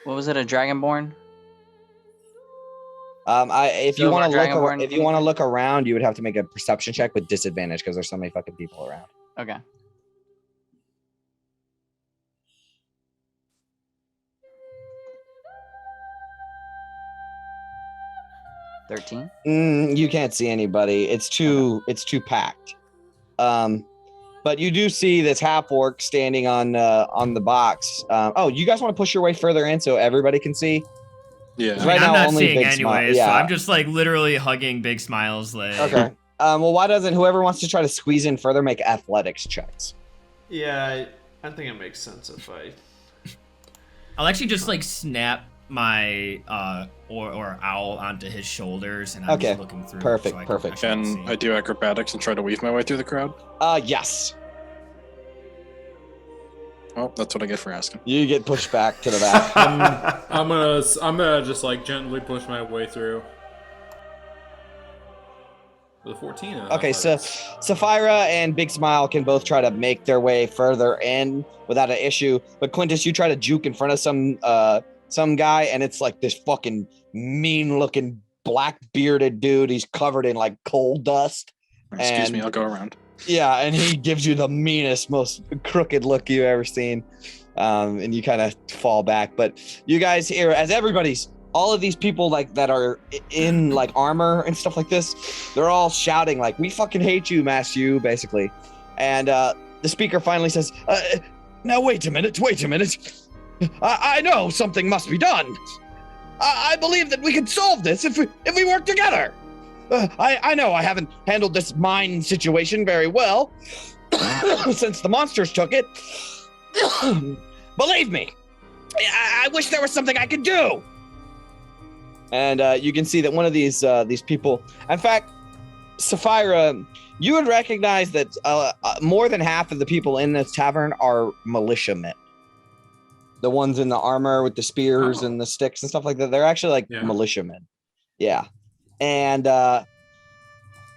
what was it? A Dragonborn? If you want Dragonborn to look around, you would have to make a perception check with disadvantage because there's so many fucking people around. Okay. $13. You can't see anybody. It's too packed. But you do see this half orc standing on the box. You guys want to push your way further in so everybody can see? Yeah. I Right mean, now, I'm not only seeing Big anyways, Smile. so Yeah. I'm just like literally hugging Big Smile's leg. Okay. Well, why doesn't whoever wants to try to squeeze in further make athletics checks? Yeah, I think it makes sense if I. I'll actually just like snap my or owl onto his shoulders, and I'm Okay. just looking through. Perfect, so I perfect. can Can I do acrobatics and try to weave my way through the crowd? Yes. Oh, that's what I get for asking. You get pushed back to the back. I'm gonna just like gently push my way through. With a 14. Okay, so Sapphira and Big Smile can both try to make their way further in without an issue. But Quintus, you try to juke in front of some guy, and it's like this fucking mean-looking black bearded dude. He's covered in like coal dust. Excuse me, And- I'll go around. Yeah, and he gives you the meanest, most crooked look you've ever seen. And you kind of fall back. But you guys here, as all of these people like that are in like armor and stuff like this, they're all shouting like, "We fucking hate you, Matthew," basically. And the speaker finally says, "Now wait a minute. I know something must be done. I believe that we can solve this if we work together. I know I haven't handled this mine situation very well since the monsters took it. Believe me, I wish there was something I could do." And you can see that one of these people, in fact, Sapphira, you would recognize that more than half of the people in this tavern are militiamen. The ones in the armor with the spears and the sticks and stuff like that, they're actually like militiamen. Yeah. And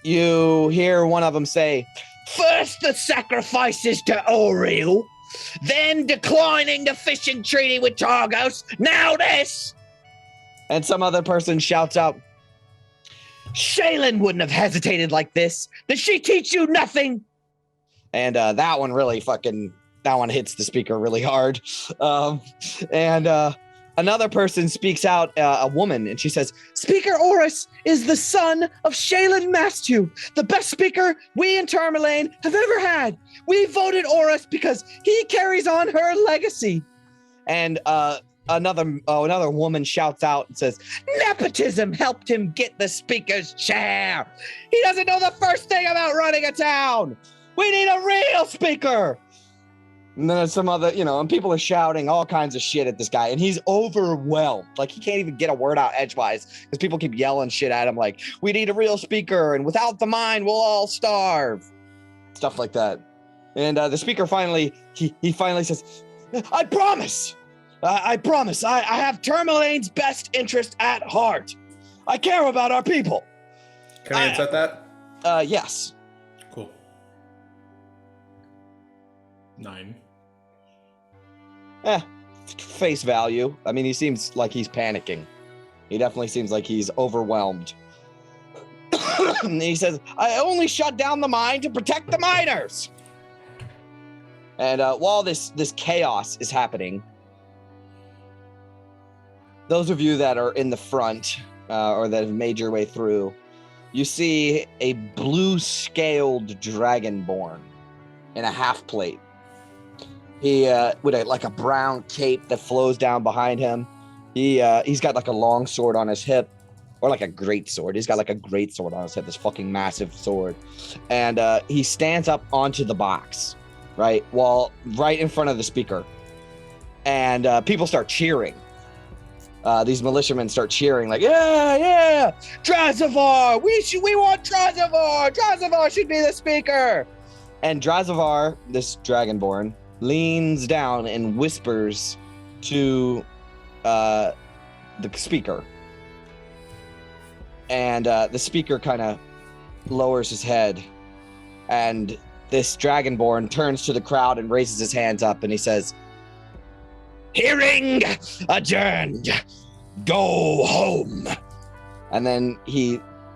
you hear one of them say, "First the sacrifices to Oriel, then declining the fishing treaty with Targos, now this!" And some other person shouts out, "Shaylin wouldn't have hesitated like this. Did she teach you nothing?" And that one hits the speaker really hard. Another person speaks out, a woman, and she says, Speaker Oris is the son of Shaylin Mastu, the best speaker we in Tourmaline have ever had. We voted Oris because he carries on her legacy. And another woman shouts out and says, Nepotism helped him get the speaker's chair. He doesn't know the first thing about running a town. We need a real speaker. And then there's some other, and people are shouting all kinds of shit at this guy, and he's overwhelmed. Like, he can't even get a word out edgewise because people keep yelling shit at him like, we need a real speaker, and without the mind, we'll all starve. Stuff like that. And the speaker finally, he finally says, I promise. I promise. I have Tourmaline's best interest at heart. I care about our people. Can I insert that? Yes. Cool. 9. Face value. I mean, he seems like he's panicking. He definitely seems like he's overwhelmed. And he says, I only shut down the mine to protect the miners. And while this chaos is happening, those of you that are in the front or that have made your way through, you see a blue-scaled dragonborn in a half plate. He with a brown cape that flows down behind him. He's got like a long sword on his hip, or like a great sword. He's got like a great sword on his hip, this fucking massive sword. And he stands up onto the box, right in front of the speaker. And people start cheering. These militiamen start cheering like, yeah, Drazavar, we want Drazavar. Drazavar should be the speaker. And Drazavar, this dragonborn, leans down and whispers to the speaker. And the speaker kind of lowers his head. And this dragonborn turns to the crowd and raises his hands up and he says, Hearing adjourned. Go home. And then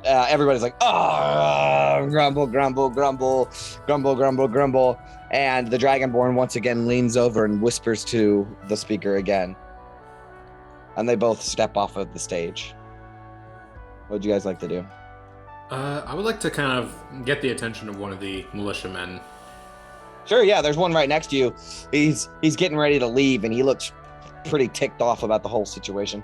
everybody's like, grumble, grumble, grumble, grumble, grumble, grumble. And the dragonborn once again leans over and whispers to the speaker again. And they both step off of the stage. What would you guys like to do? I would like to kind of get the attention of one of the militiamen. Sure, yeah, there's one right next to you. He's getting ready to leave, and he looks pretty ticked off about the whole situation.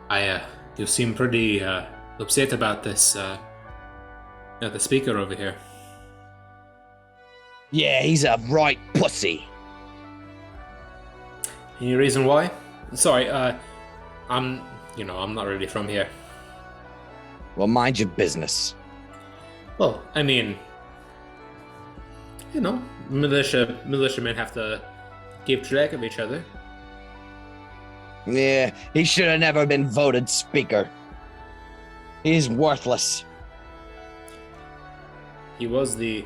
You seem pretty upset about this, the speaker over here. Yeah, he's a right pussy. Any reason why? Sorry, I'm not really from here. Well, mind your business. Well, I mean, militiamen have to keep track of each other. Yeah, he should have never been voted speaker. He's worthless. He was the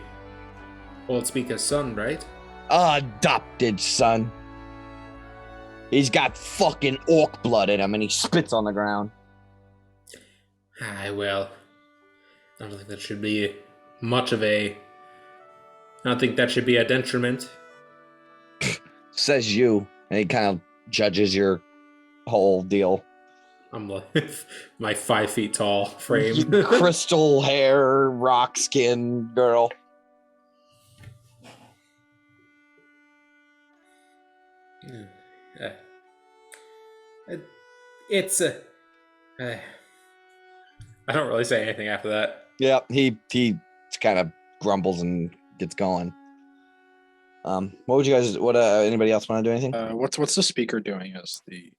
old speaker's son, right? Adopted son. He's got fucking orc blood in him and he spits on the ground. Well, I don't think that should be much of a... I don't think that should be a detriment. Says you. And he kind of judges your whole deal. I'm like, my 5 feet tall frame. Crystal hair, rock skin girl. I don't really say anything after that. Yeah, he kind of grumbles and gets going. Anybody else want to do anything? What's the speaker doing as the...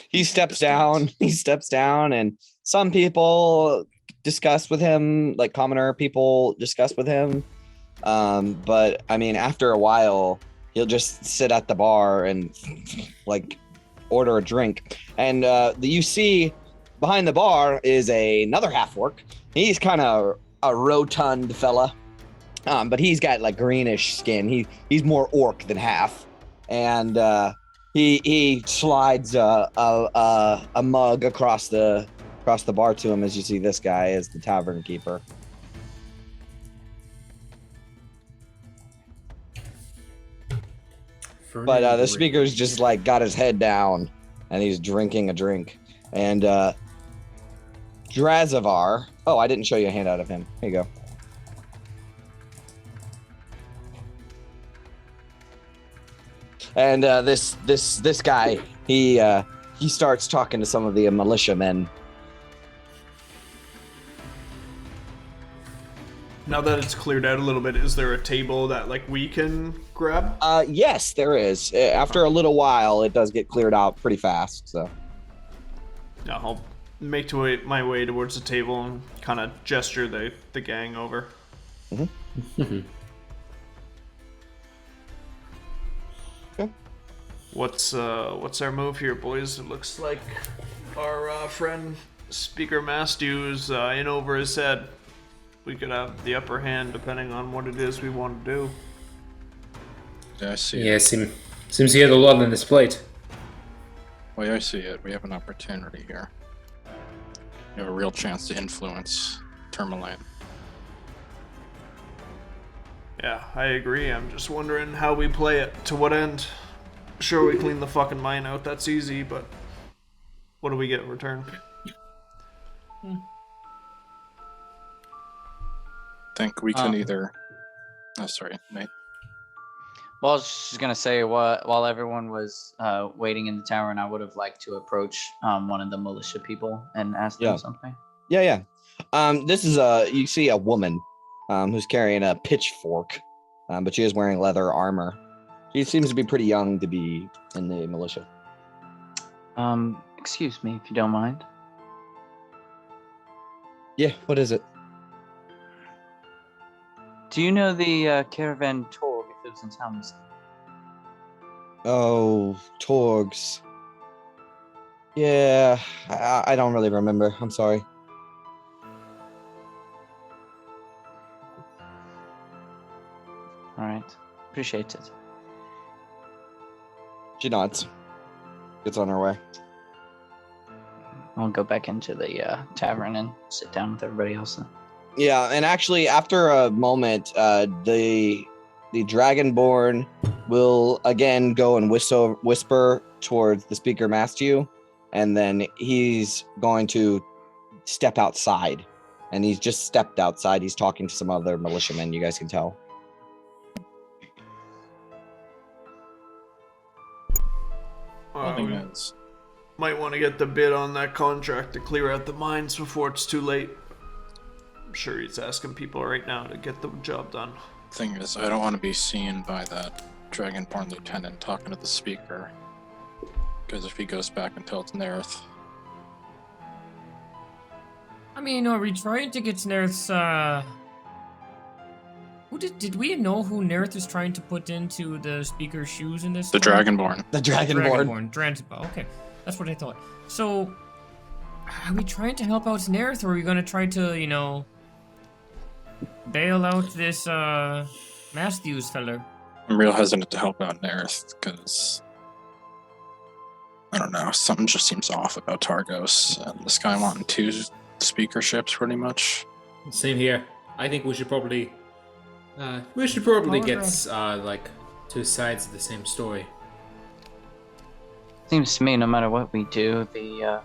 He steps down, and some people discuss with him, like commoner people discuss with him. But I mean, after a while, he'll just sit at the bar and like order a drink. And you see behind the bar is another half orc. He's kind of a rotund fella, but he's got like greenish skin. He's more orc than half, and he slides a mug across the bar to him as you see this guy as the tavern keeper. But the speaker's just like got his head down and he's drinking a drink. And Drazavar. Oh, I didn't show you a handout of him. Here you go. And this guy, he starts talking to some of the militiamen. Now that it's cleared out a little bit, is there a table that like we can grab? Yes, there is. After a little while, it does get cleared out pretty fast. So. Yeah, I'll make my way towards the table and kind of gesture the gang over. Mm-hmm. Okay. What's our move here, boys? It looks like our friend Speaker Mastew is in over his head. We could have the upper hand depending on what it is we want to do. Yeah, I see Yeah, it. seems he had a lot on his plate. Well, I see it. We have an opportunity here. We have a real chance to influence Tourmaline. Yeah, I agree. I'm just wondering how we play it. To what end? Sure, we clean the fucking mine out. That's easy, but what do we get in return? Think we can either. Oh, sorry, Nate. Well, I was just gonna say, while everyone was waiting in the tower, and I would have liked to approach one of the militia people and ask them something. Yeah. This is you see a woman who's carrying a pitchfork, but she is wearing leather armor. She seems to be pretty young to be in the militia. Excuse me, if you don't mind. Yeah, what is it? Do you know the caravan Torg if it was in town? Oh, Torgs. Yeah, I don't really remember. I'm sorry. All right, appreciate it. She nods. Gets on her way. I'll go back into the tavern and sit down with everybody else then. Yeah, and actually, after a moment, the Dragonborn will again go and whisper towards the speaker Mastew, and then he's going to step outside. And he's just stepped outside. He's talking to some other militiamen, you guys can tell. Nothing is. Might want to get the bid on that contract to clear out the mines before it's too late. I'm sure he's asking people right now to get the job done. Thing is, I don't want to be seen by that Dragonborn lieutenant talking to the speaker. Because if he goes back and tells Nerith, I mean, are we trying to get Nerith's, Who did we know who Nerith is trying to put into the speaker's shoes in this? the story? Dragonborn. The Dragonborn. Dragonborn. Okay, that's what I thought. So, are we trying to help out Nerith, or are we gonna try to, bail out this Mathews feller? I'm real hesitant to help out Nerith because I don't know, something just seems off about Targos and this guy wanting 2 speaker ships pretty much. Same here. I think we should probably get like 2 sides of the same story. Seems to me, no matter what we do, the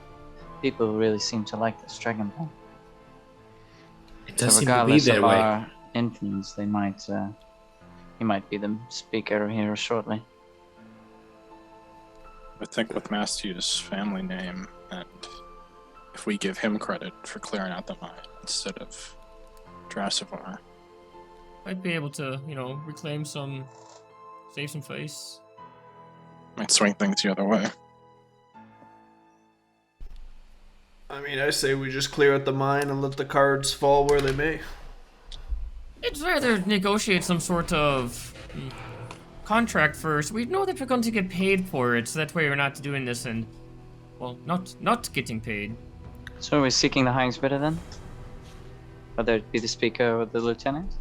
people really seem to like this Dragonborn. It So does seem to be regardless that of way. our influence, they might he might be the speaker here shortly. I think with Mastew's family name, and if we give him credit for clearing out the mine instead of Drasavar, Might be able to, reclaim save some face. might swing things the other way. I mean, I say we just clear out the mine and let the cards fall where they may. I'd rather negotiate some sort of contract first. We know that we're going to get paid for it, so that way we're not doing this and, well, not getting paid. So are we seeking the highest bidder then? Whether it be the speaker or the lieutenant?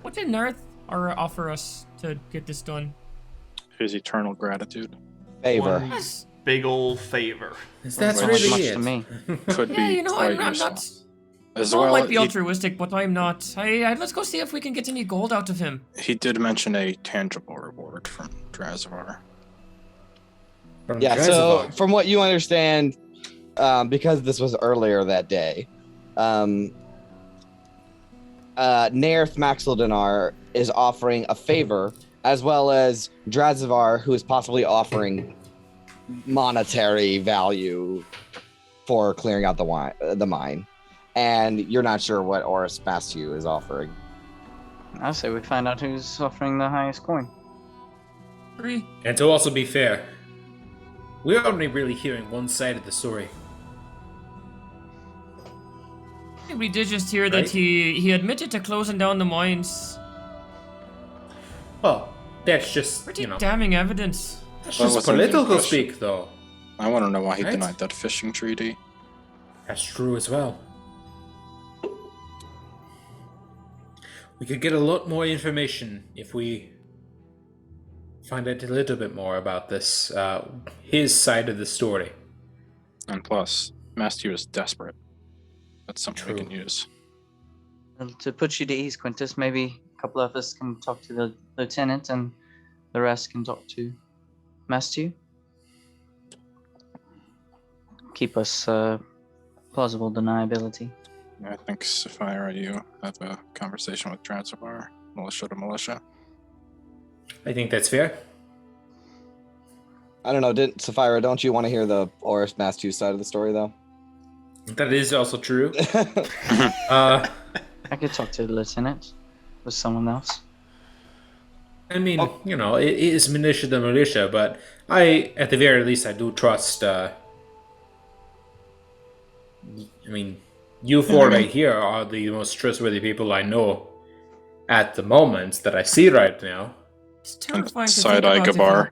What did Nerith offer us to get this done? His eternal gratitude Favor. One Yes. big ole favor. That's Well, Not really much it. to me. could Yeah, be quite I'm useful. not. As Paul well, might be altruistic, but I'm not. Let's go see if we can get any gold out of him. he did mention a tangible reward from Drazavar. From Yeah, so Drazavon. from what you understand, because this was earlier that day, Nairth Maxildinar is offering a favor, as well as Drazavar, who is possibly offering monetary value for clearing out the mine. And you're not sure what Oris Mastiu is offering. I say we find out who's offering the highest coin. Agree. And to also be fair, we're only really hearing one side of the story. We did just hear that Right. he admitted to closing down the mines. Well, that's just, Pretty you know, damning evidence. that's That just wasn't the political impression. speak, though. I want to know why he Right. denied that fishing treaty. That's true as well. We could get a lot more information if we find out a little bit more about this, his side of the story. And plus, Mastiu is desperate. That's something we True. can use. Well, to put you to ease, Quintus, maybe a couple of us can talk to the lieutenant and the rest can talk to Mastiu. Keep us plausible deniability. I think, Sapphira, you have a conversation with Drazavar, militia to militia. I think that's fair. I don't know, Sapphira, don't you want to hear the Oris Mastiu side of the story, though? That is also true. I could talk to the lieutenant with someone else. I mean, you know, it is militia to militia, but at the very least, I do trust, I mean, you four right here are the most trustworthy people I know at the moment that I see right now. It's terrifying to think Side-eye about. Gabar.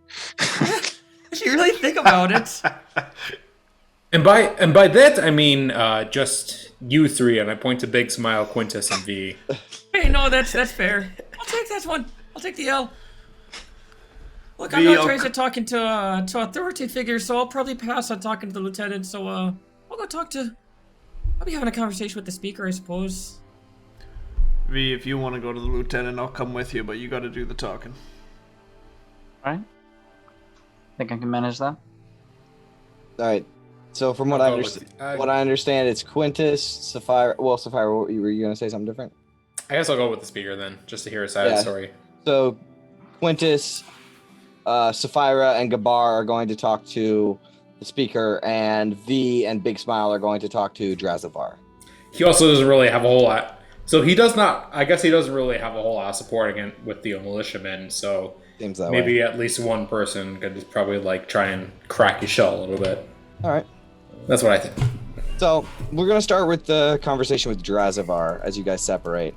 If you really think about it. And by that I mean just you three, and I point to Big Smile, Quintus, and V. Hey, no, that's fair. I'll take that one. I'll take the L. Look, I'm The not trained at talking to authority figures, so I'll probably pass on talking to the lieutenant. So I'll go talk to. I'll be having a conversation with the speaker, I suppose. V, if you want to go to the lieutenant, I'll come with you, but you got to do the talking. Right? Think I can manage that? All right. So from what I'll I go with understand, the- what I understand, it's Quintus, Sapphira. Well, Sapphira, were you gonna say something different? I guess I'll go with the speaker then, just to hear his side of the Yeah. story. So Quintus, Sapphira, and Gabar are going to talk to the speaker, and V and Big Smile are going to talk to Drazavar. He also doesn't really have a whole lot. So he does not. I guess he doesn't really have a whole lot of support against with the militiamen. So Seems that maybe way. at least one person could just probably like try and crack his shell a little bit. All right. That's what I think. So we're gonna start with the conversation with Drazavar as you guys separate.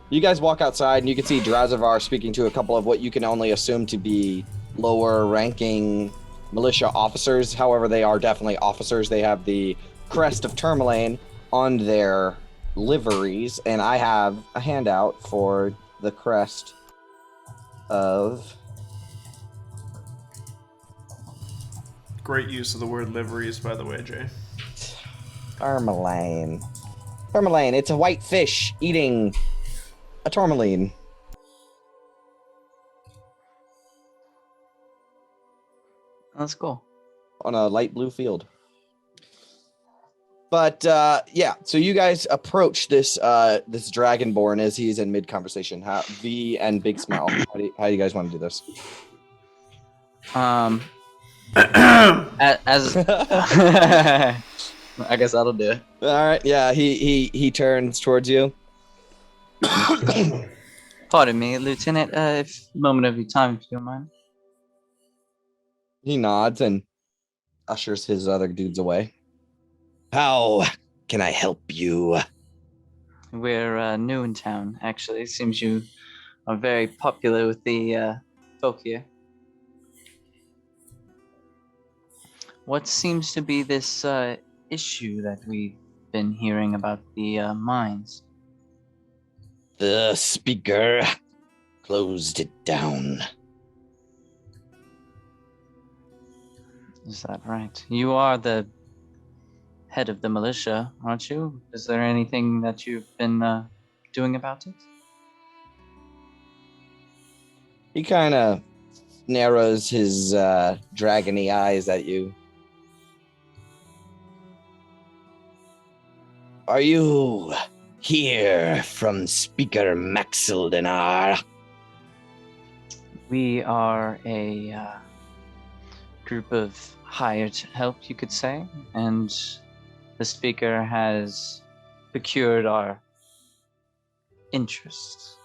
You guys walk outside and you can see Drazavar speaking to a couple of what you can only assume to be lower-ranking militia officers. However, they are definitely officers. They have the crest of Tourmaline on their liveries, and I have a handout for the crest of. Great use of the word liveries, by the way, Jay. Tourmaline. Tourmaline, it's a white fish eating a tourmaline. That's cool. On a light blue field. But yeah, so you guys approach this this dragonborn as he's in mid conversation. V and Big Smell. How do you guys want to do this? As I guess that'll do it. All right, yeah, he turns towards you. Pardon me, Lieutenant. If a moment of your time, if you don't mind. He nods and ushers his other dudes away. How can I help you? We're new in town, actually. It seems you are very popular with the folk here. What seems to be this issue that we've been hearing about the mines? The speaker closed it down. Is that right? You are the head of the militia, aren't you? Is there anything that you've been doing about it? He kind of narrows his dragony eyes at you. Are you here from Speaker Maxildenar? We are a group of hired help, you could say, and the speaker has procured our interest.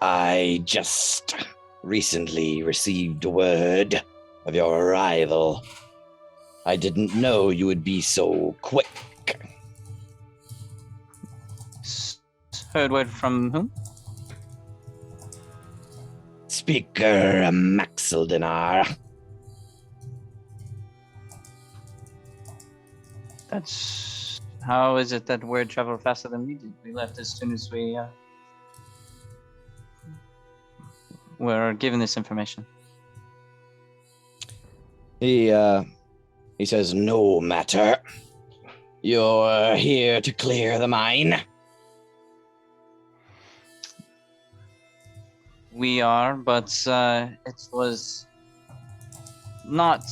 I just recently received word of your arrival. I didn't know you would be so quick. Heard word from whom? Speaker Maxildenar. That's... How is it that word traveled faster than we did? We left as soon as we were given this information. He says, no matter. You're here to clear the mine. We are, but it was not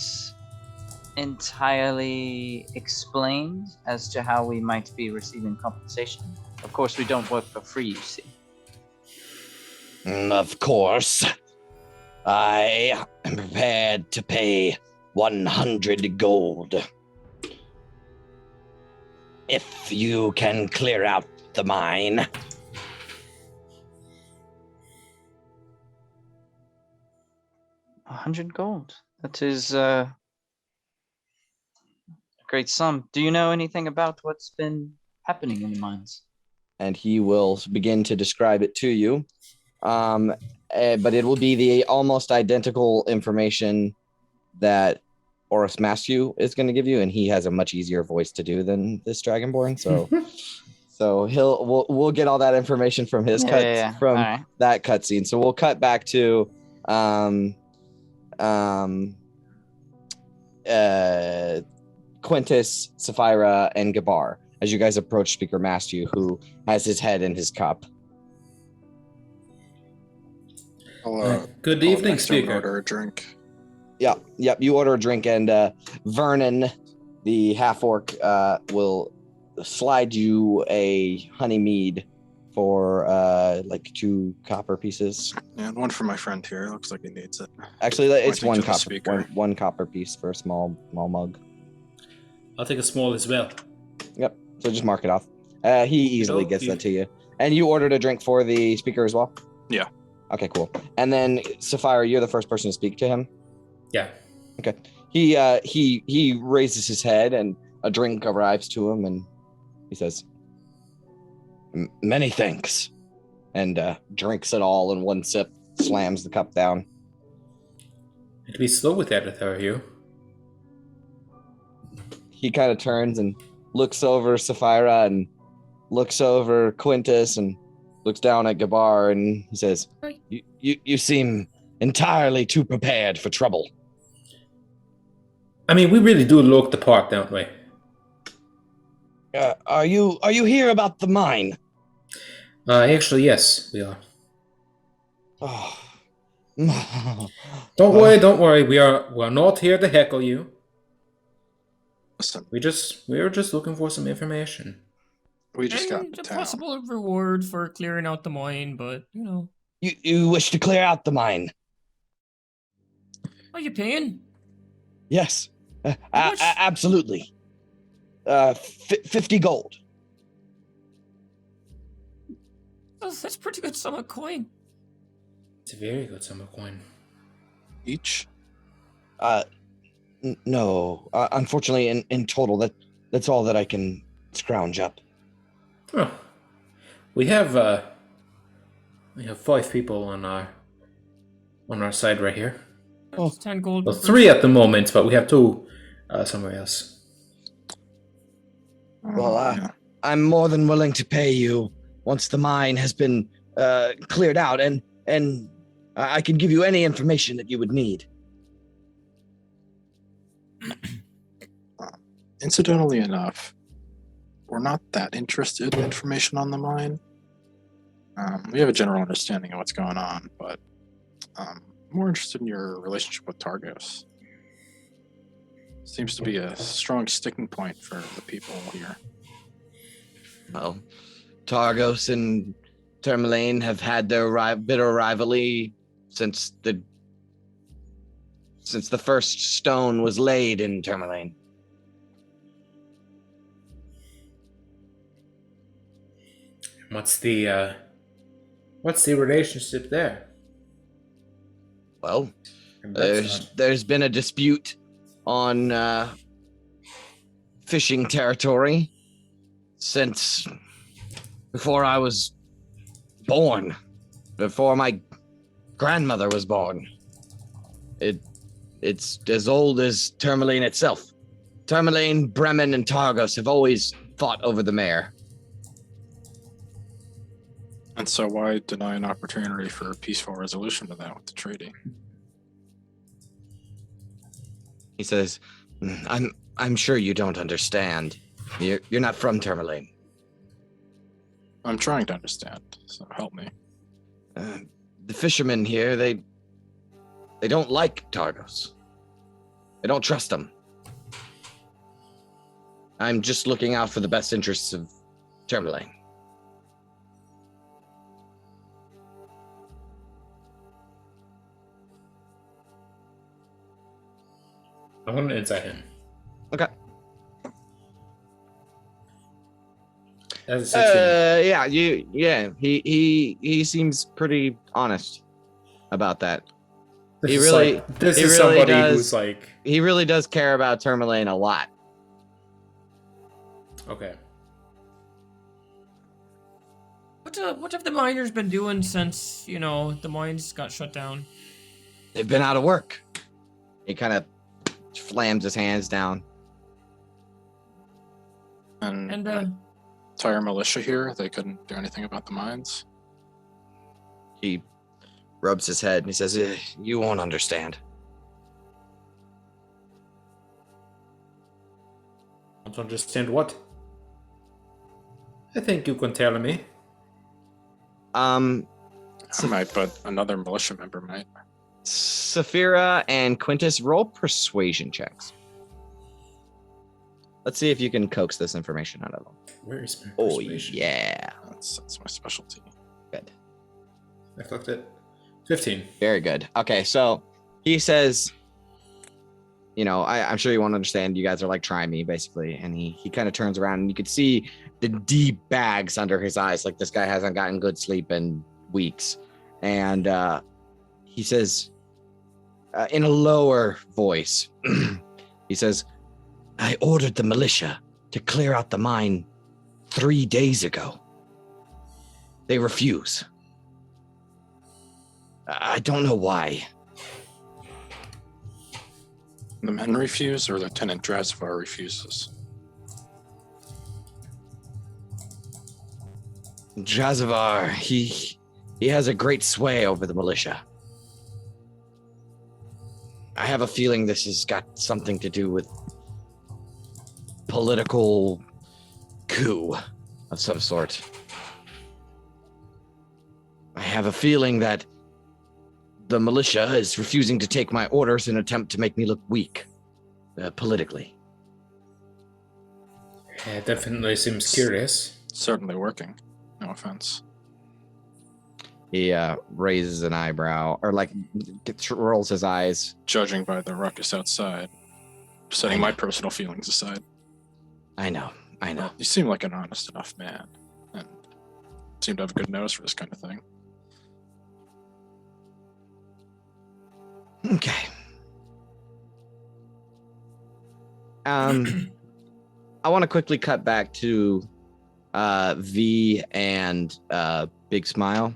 entirely explained as to how we might be receiving compensation. Of course, we don't work for free, you see. Of course. I am prepared to pay 100 gold. If you can clear out the mine. 100 gold. That is a great sum. Do you know anything about what's been happening in the mines? And he will begin to describe it to you. But it will be the almost identical information that Oris Matthew is going to give you, and he has a much easier voice to do than this Dragonborn. So we'll get all that information from his from right. that cutscene. So we'll cut back to Quintus, Sapphira, and Gabar as you guys approach Speaker Matthew, who has his head in his cup. Good I'll evening, next time Speaker. order a drink. Yep. You order a drink, and Vernon, the half-orc, will slide you a honey mead for like 2 copper pieces. Yeah, and one for my friend here. Looks like he needs it. Actually, it's Pointing one to the copper, speaker. one copper piece for a small mug. I'll take a small as well. Yep. So just mark it off. He easily gets Okey-dokey. that to you. And you ordered a drink for the speaker as well? Yeah. Okay, cool. And then Sapphira, you're the first person to speak to him. Yeah. Okay. He raises his head, and a drink arrives to him, and he says, "Many thanks," and drinks it all in one sip, slams the cup down. It'd be slow with that, are you? He kind of turns and looks over Sapphira and looks over Quintus and looks down at Gabar, and he says, You seem entirely too prepared for trouble. I mean, we really do look the part, don't we? Are you here about the mine? Actually, yes, we are. Oh. Don't worry. We're not here to heckle you. Listen, We were just looking for some information. we just got And to a town. possible reward for clearing out the mine, but you know. You wish to clear out the mine? Are you paying? Yes, How much? absolutely. 50 gold. Oh, that's a pretty good sum of coin. It's a very good sum of coin. Each? No, unfortunately, in total, that's all that I can scrounge up. Oh, we have 5 people on our side right here. That's 10 gold. Well, per 3 at the moment, but we have 2 somewhere else. Well, Yeah. I'm more than willing to pay you once the mine has been cleared out, and I can give you any information that you would need. Incidentally enough, we're not that interested in information on the mine. We have a general understanding of what's going on, but more interested in your relationship with Targos. Seems to be a strong sticking point for the people here. Well, Targos and Tourmaline have had their bitter rivalry since the first stone was laid in Tourmaline. What's the relationship there? Well, there's been a dispute on fishing territory since before I was born, before my grandmother was born. It's as old as Tourmaline itself. Tourmaline, Bremen, and Targos have always fought over the mare. And so why deny an opportunity for a peaceful resolution to that with the treaty? He says, I'm sure you don't understand. You're not from Tourmaline. I'm trying to understand, so help me. The fishermen here, they don't like Targos. They don't trust them. I'm just looking out for the best interests of Tourmaline. I want to insight him. Okay. That's a 16. He seems pretty honest about that. This he is really- like, this he is really somebody does- who's like, He really does care about Tourmaline a lot. okay. What have the miners been doing since, the mines got shut down? They've been out of work. He kind of slams his hands down. And And, entire militia here, they couldn't do anything about the mines? He rubs his head and he says, you won't understand. I don't understand what. I think you can tell me. I might, but another militia member might. Saphira and Quintus, roll persuasion checks. Let's see if you can coax this information out of them. Where is my Oh, persuasion? yeah. That's my specialty. Good. I clicked it. 15. Very good. Okay, so he says, I'm sure you won't understand. You guys are like trying me, basically. And he kind of turns around and you could see the deep bags under his eyes. Like this guy hasn't gotten good sleep in weeks. And he says, in a lower voice, he says, I ordered the militia to clear out the mine 3 days ago. They refuse. I don't know why. The men refuse, or Lieutenant Drazivar refuses? Drazivar, he has a great sway over the militia. I have a feeling this has got something to do with political coup of some sort. I have a feeling that the militia is refusing to take my orders in an attempt to make me look weak, politically. It definitely seems curious. Certainly working. No offense. He raises an eyebrow, or rolls his eyes. Judging by the ruckus outside, setting my personal feelings aside. I know. You seem like an honest enough man, and seem to have a good nose for this kind of thing. Okay. I want to quickly cut back to V and Big Smile.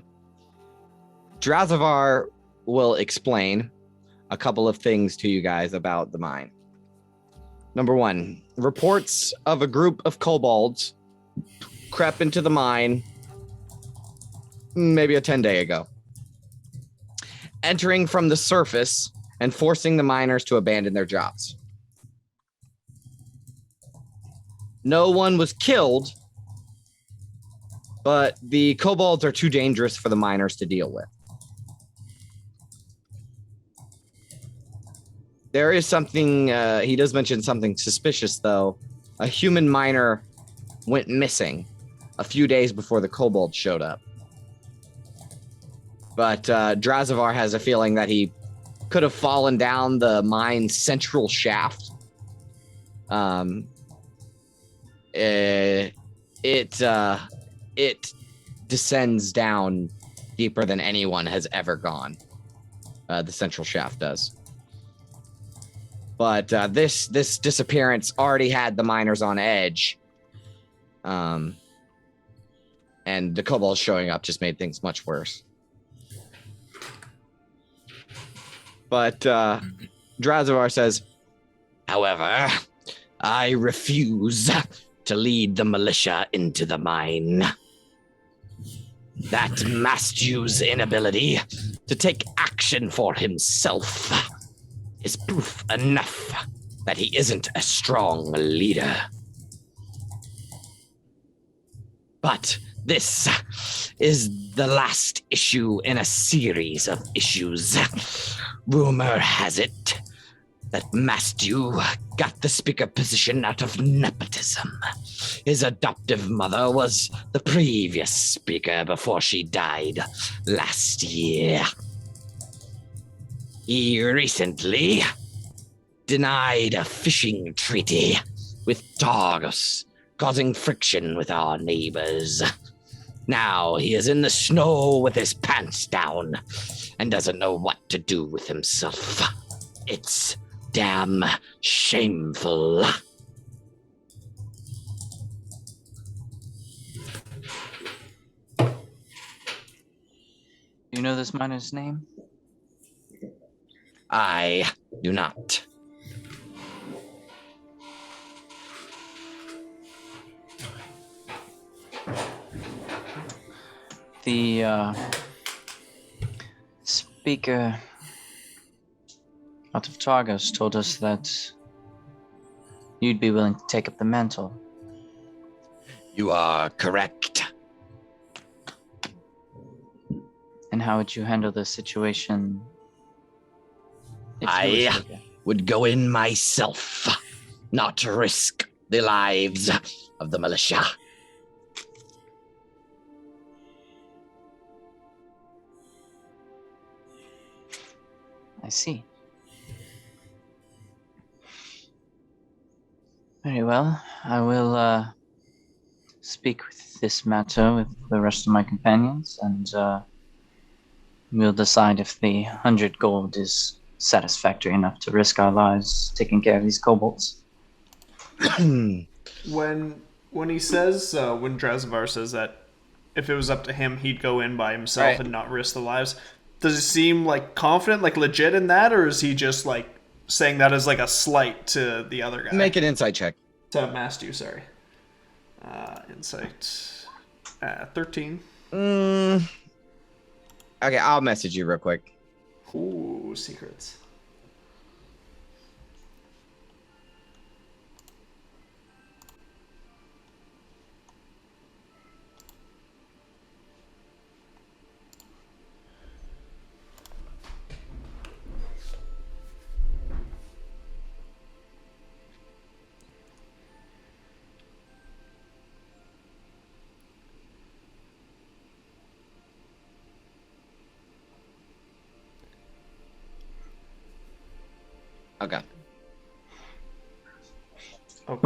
Drazivar will explain a couple of things to you guys about the mine. Number one, reports of a group of kobolds crept into the mine maybe a 10-day ago, entering from the surface and forcing the miners to abandon their jobs. No one was killed, but the kobolds are too dangerous for the miners to deal with. There is something, he does mention something suspicious, though. A human miner went missing a few days before the kobolds showed up. But Drazavar has a feeling that he could have fallen down the mine's central shaft. It descends down deeper than anyone has ever gone. The central shaft does. But this disappearance already had the miners on edge. And the kobolds showing up just made things much worse. But Drazavar says, however, I refuse to lead the militia into the mine. That Mastew's inability to take action for himself is proof enough that he isn't a strong leader. But this is the last issue in a series of issues. Rumor has it that Mastew got the speaker position out of nepotism. His adoptive mother was the previous speaker before she died last year. He recently denied a fishing treaty with Targus, causing friction with our neighbors. Now he is in the snow with his pants down and doesn't know what to do with himself. It's damn shameful. You know this miner's name? I do not. The speaker out of Targos told us that you'd be willing to take up the mantle. You are correct. And how would you handle the situation if you were I speaker? would go in myself, not risk the lives of the militia. I see. Very well. I will speak with this matter with the rest of my companions, and we'll decide if the 100 gold is satisfactory enough to risk our lives taking care of these kobolds. When he says, when Drazavar says that if it was up to him, he'd go in by himself Right. and not risk the lives, does he seem like confident, like legit in that, or is he just like saying that as like a slight to the other guy? Make an insight check. To Mastew, sorry. Insight 13. Okay, I'll message you real quick. Ooh, secrets. Okay. Okay.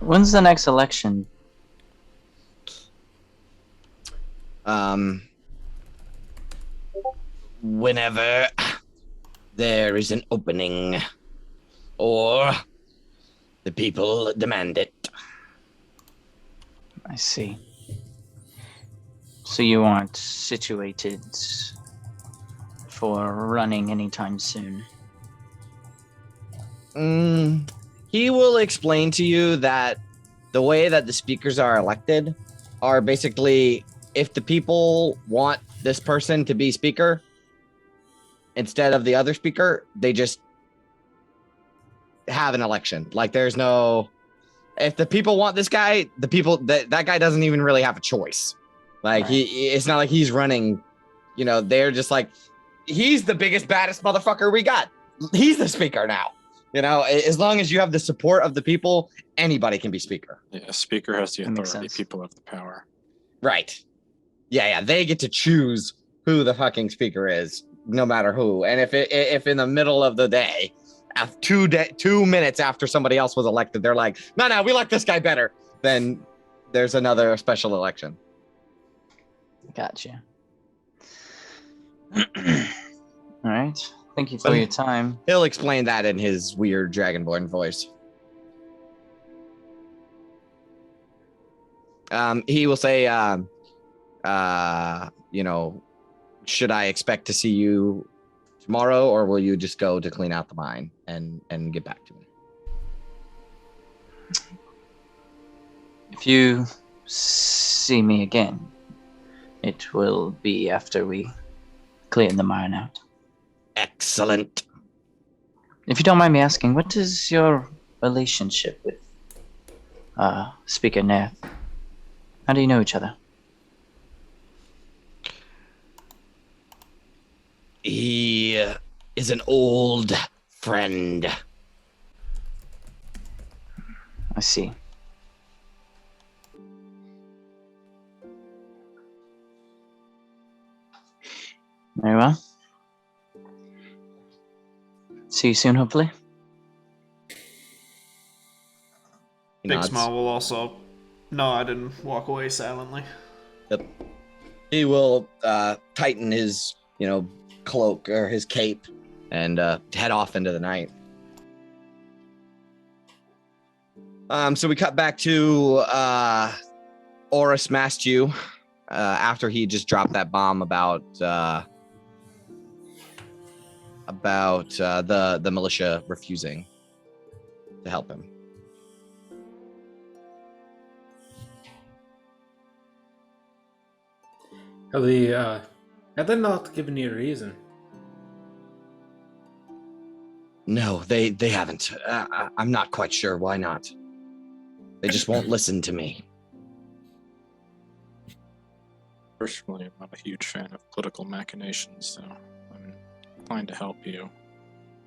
When's the next election? Whenever there is an opening or the people demand it. I see. So you aren't situated for running anytime soon? He will explain to you that the way that the speakers are elected are basically, if the people want this person to be speaker instead of the other speaker, they just have an election. Like there's no, if the people want this guy, the people that guy doesn't even really have a choice. Like Right. it's not like he's running, you know, they're just like, he's the biggest, baddest motherfucker we got. He's the speaker now. You know, as long as you have the support of the people, anybody can be speaker. Yeah, speaker has the That makes authority. sense. People have the power. Right. Yeah, they get to choose who the fucking speaker is, no matter who. And if in the middle of the day, 2 minutes after somebody else was elected, they're like, no, we like this guy better, then there's another special election. Gotcha. All right. Thank you for your time. He'll explain that in his weird dragonborn voice. He will say, you know, should I expect to see you tomorrow, or will you just go to clean out the mine and get back to me? If you see me again, it will be after we clear the mine out. Excellent. If you don't mind me asking, what is your relationship with Speaker Nath? How do you know each other? He is an old friend. I see. Very well. See you soon, hopefully. He Big nods. Smile will also nod and walk away silently. Yep. He will tighten his, you know, cloak or his cape and head off into the night. So we cut back to Oris Mastu after he just dropped that bomb about the militia refusing to help him. Have they not given you a reason? No, they haven't. I'm not quite sure why not. They just won't listen to me. Personally, I'm not a huge fan of political machinations, so I'm inclined to help you.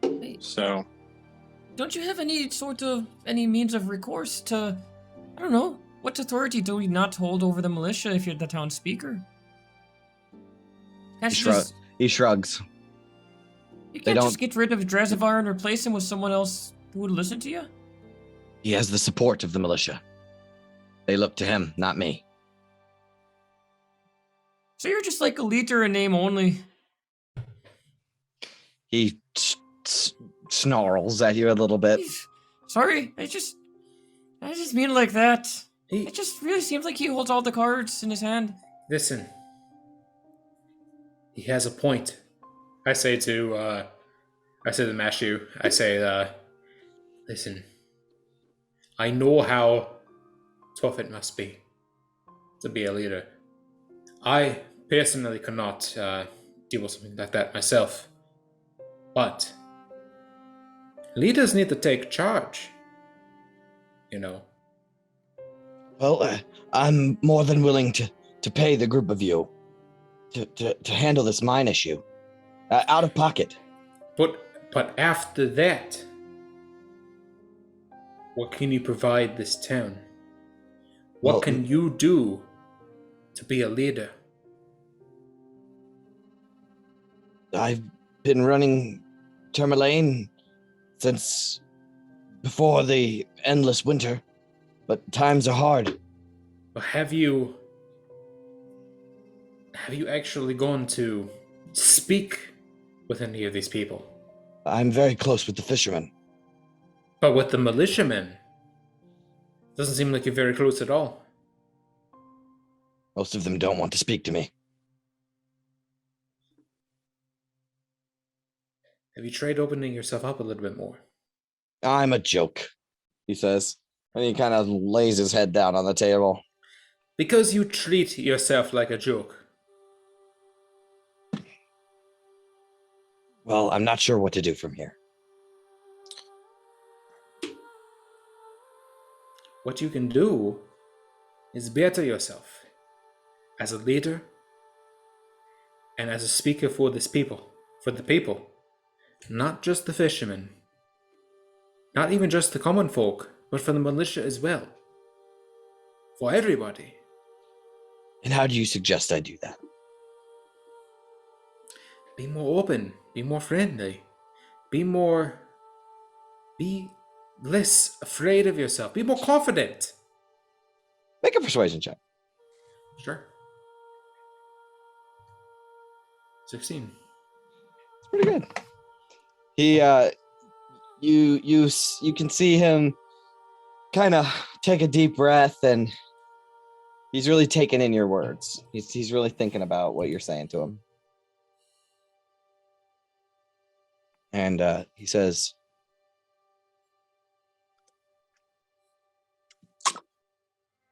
Wait, So, don't you have any means of recourse to, I don't know, what authority do we not hold over the militia if you're the town speaker? Can't He shrugs. you they can't don't- just get rid of Drezivar and replace him with someone else who would listen to you? He has the support of the militia. They look to him, not me. So you're just like a leader in name only. He snarls at you a little bit. Sorry, I just mean it like that. He- It just really seems like he holds all the cards in his hand. Listen. He has a point. I say to Mashu, I say, listen. I know how tough it must be to be a leader. I personally cannot deal with something like that myself. But leaders need to take charge. You know. Well, I'm more than willing to pay the group of you to handle this mine issue. Out of pocket. But after that, what can you provide this town? What Well, can you do to be a leader? I've been running Tourmaline since before the endless winter, but times are hard. But have you actually gone to speak with any of these people? I'm very close with the fishermen. But with the militiamen, doesn't seem like you're very close at all. Most of them don't want to speak to me. Have you tried opening yourself up a little bit more? I'm a joke, he says. And he kind of lays his head down on the table. Because you treat yourself like a joke. Well, I'm not sure what to do from here. what you can do is better yourself as a leader and as a speaker for this people, for the people, not just the fishermen, not even just the common folk, but for the militia as well, for everybody. And how do you suggest I do that? Be more open, be more friendly, be less afraid of yourself, be more confident. Make a persuasion check. Sure. 16. It's pretty good. He, you can see him kind of take a deep breath, and he's really taking in your words. He's really thinking about what you're saying to him. And he says,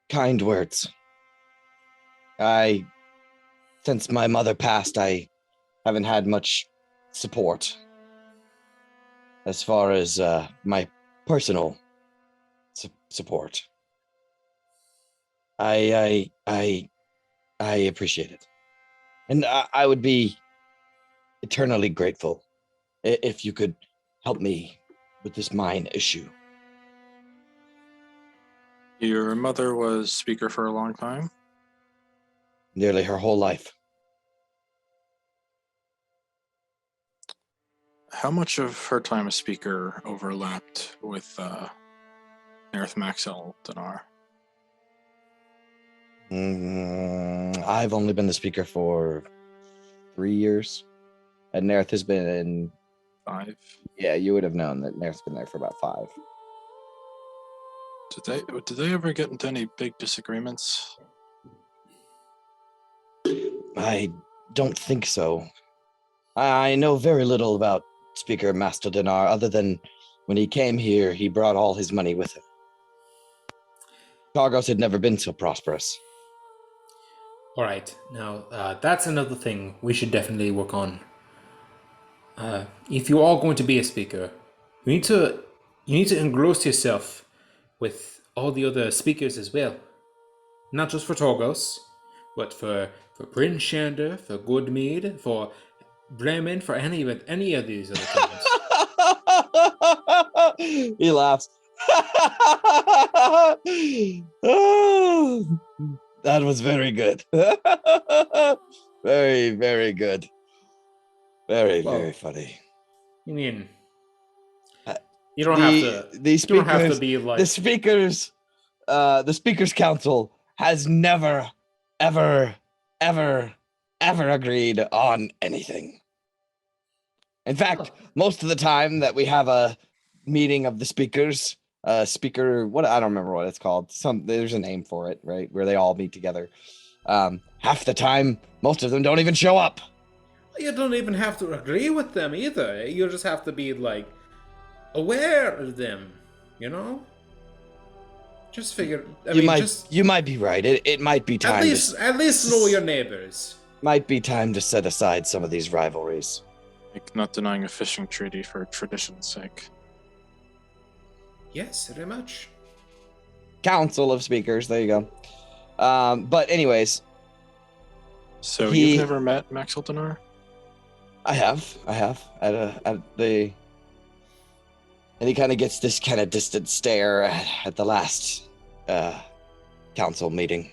kind words. Since my mother passed, I haven't had much support as far as my personal support. I appreciate it, and I would be eternally grateful if you could help me with this mine issue. Your mother was speaker for a long time? Nearly her whole life. How much of her time as speaker overlapped with Nerith Maxel Dinar? I've only been the speaker for 3 years, and Nerith has been in 5? Yeah, you would have known that Nerith's been there for about 5. Did they ever get into any big disagreements? I don't think so. I know very little about Speaker Master Dinar, other than when he came here, he brought all his money with him. Targos had never been so prosperous. All right, now that's another thing we should definitely work on. If you are going to be a speaker, you need to engross yourself with all the other speakers as well. Not just for Torgos, but for Prince Shander, for Goodmead, for Bremen, for any of these other things. He laughs. Oh, that was very good. Very, very good. Very, Well, very funny. You mean Uh, you don't have to? The You don't have to speakers, be like the speakers council has never, ever, ever, ever agreed on anything. In fact, most of the time that we have a meeting of the speakers, what I don't remember what it's called. There's a name for it, right? Where they all meet together. Half the time, most of them don't even show up. You don't even have to agree with them either. You just have to be like aware of them, you know? Just figure. You might be right. It might be time. At least know your neighbors. Might be time to set aside some of these rivalries. Like not denying a fishing treaty for tradition's sake. Yes, very much. Council of speakers. There you go. But anyways. So you've never met Maxel Dinar? I have and he kind of gets this kind of distant stare at the last council meeting.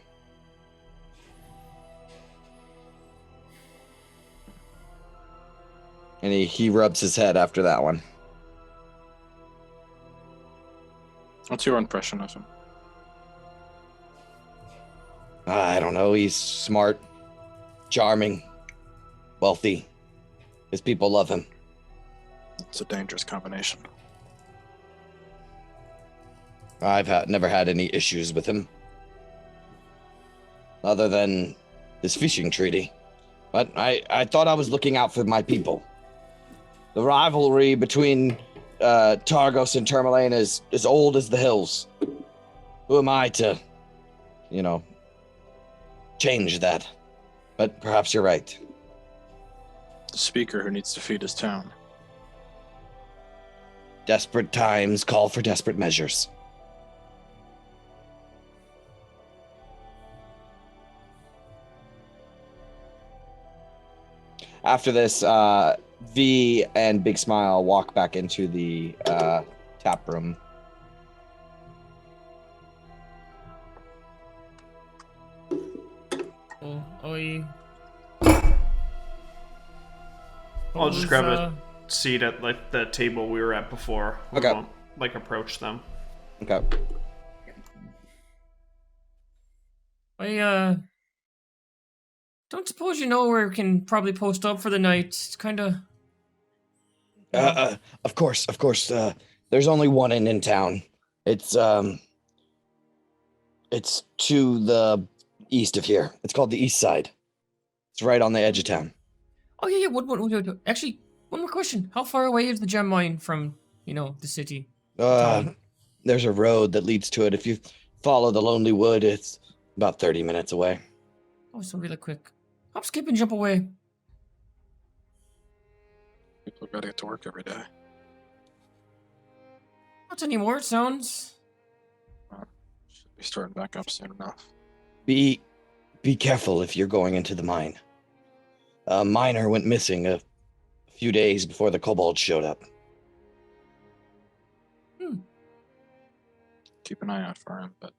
And he rubs his head after that one. What's your impression of him? I don't know. He's smart, charming, wealthy. His people love him. It's a dangerous combination. I've never had any issues with him, other than this fishing treaty. But I thought I was looking out for my people. The rivalry between Targos and Tourmaline is as old as the hills. Who am I to, change that? But perhaps you're right. The speaker who needs to feed his town. Desperate times call for desperate measures. After this, V and Big Smile walk back into the tap room. I'll just grab a seat at like the table we were at before. We Okay. won't like approach them. Okay. I don't suppose you know where we can probably post up for the night. It's kind of. Of course. There's only one inn in town. It's to the east of here. It's called the East Side. It's right on the edge of town. Oh yeah. What? Actually, one more question. How far away is the gem mine from the city? There's a road that leads to it. If you follow the Lonely Wood, it's about 30 minutes away. Oh, so really quick. Hop, skip, and jump away. People gotta get to work every day. Not anymore. It sounds. Should be starting back up soon enough. Be careful if you're going into the mine. A miner went missing a few days before the kobolds showed up. Keep an eye out for him, but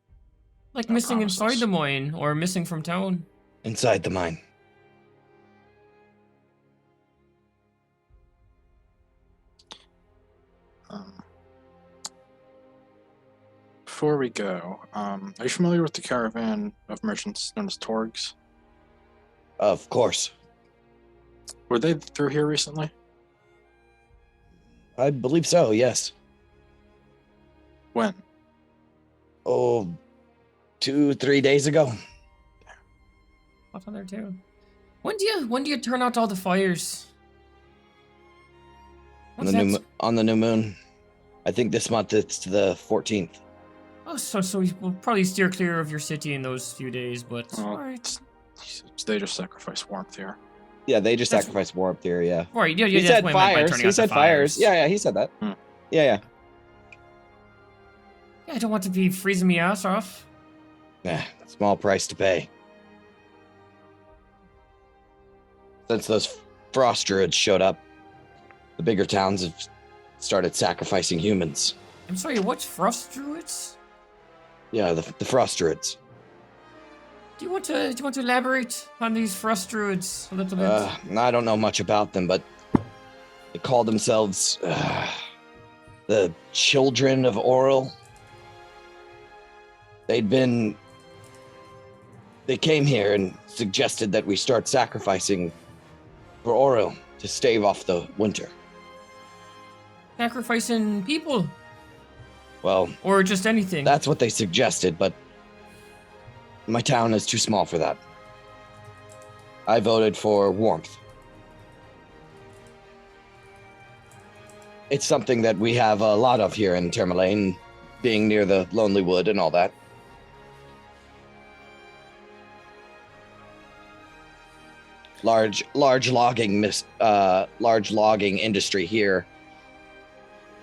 Like No missing promises. inside the mine or missing from town. Inside the mine. before we go, are you familiar with the caravan of merchants known as Torgs? Of course. Were they through here recently? I believe so, yes. When? Oh, 2-3 days ago. What's on there too? When do you turn out all the fires? What's that? On the new moon. I think this month it's the 14th. Oh, so we'll probably steer clear of your city in those few days, but Well, alright. They just sacrifice warmth here. Yeah, they just That's- sacrifice warmth here, yeah. Right, yeah, He that's said what I meant by fires. turning He out the said fires. fires. Yeah, he said that. Hmm. Yeah. Yeah, I don't want to be freezing me ass off. Nah, small price to pay. Since those frost druids showed up, the bigger towns have started sacrificing humans. I'm sorry, what's frost druids? Yeah, the frost druids. Do you want to elaborate on these frost druids a little bit? I don't know much about them, but they call themselves the Children of Oral. They came here and suggested that we start sacrificing for Oral to stave off the winter. Sacrificing people Well, or just anything? that's what they suggested, but my town is too small for that. I voted for warmth. It's something that we have a lot of here in Tourmaline, being near the Lonely Wood and all that. Large logging industry here.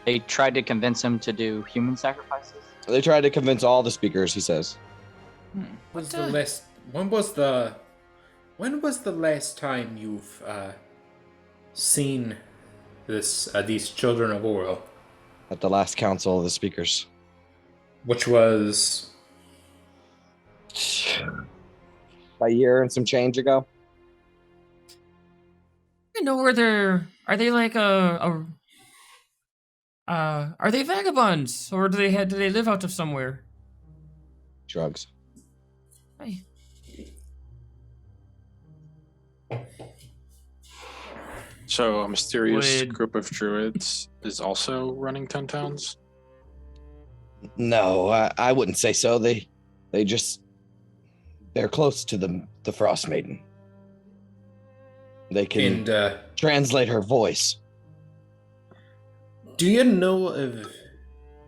They tried to convince him to do human sacrifices. They tried to convince all the speakers, he says. When was the last time you've seen these children of Oral? At the last council of the speakers. Which was A year and some change ago. I know where they're. Are they like are they vagabonds or do they live out of somewhere? Drugs. Hey. So a mysterious Would- group of druids is also running 10 towns? No, I wouldn't say so. They're close to the Frostmaiden. They can and translate her voice. do you know of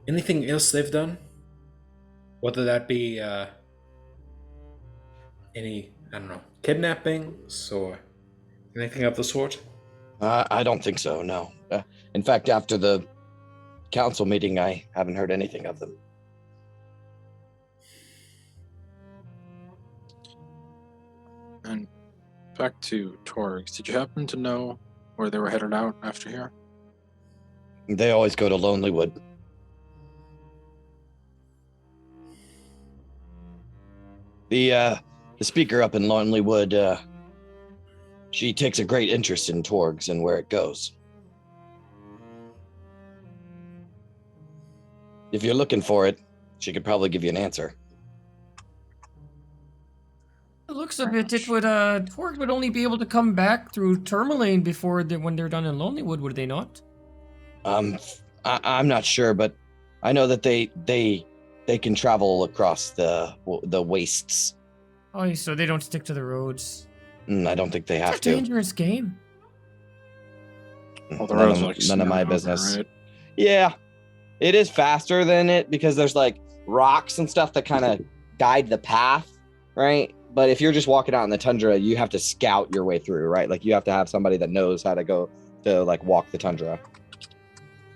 anything else they've done? Whether that be any, I don't know, kidnappings or anything of the sort? I don't think so, no. In fact, after the council meeting, I haven't heard anything of them. And back to Torgs. Did you happen to know where they were headed out after here? They always go to Lonelywood. The speaker up in Lonelywood, she takes a great interest in Torgs and where it goes. If you're looking for it, she could probably give you an answer. It looks of it, it would, Torg would only be able to come back through Tourmaline before when they're done in Lonelywood, would they not? I'm not sure, but I know that they can travel across the wastes. Oh, so they don't stick to the roads. I don't think they have It's a to. dangerous game. Well, the roads are like None of my snowed over, business. right? Yeah, it is faster than it because there's like rocks and stuff that kind of guide the path, right? But if you're just walking out in the tundra, you have to scout your way through, right? Like you have to have somebody that knows how to go to like walk the tundra.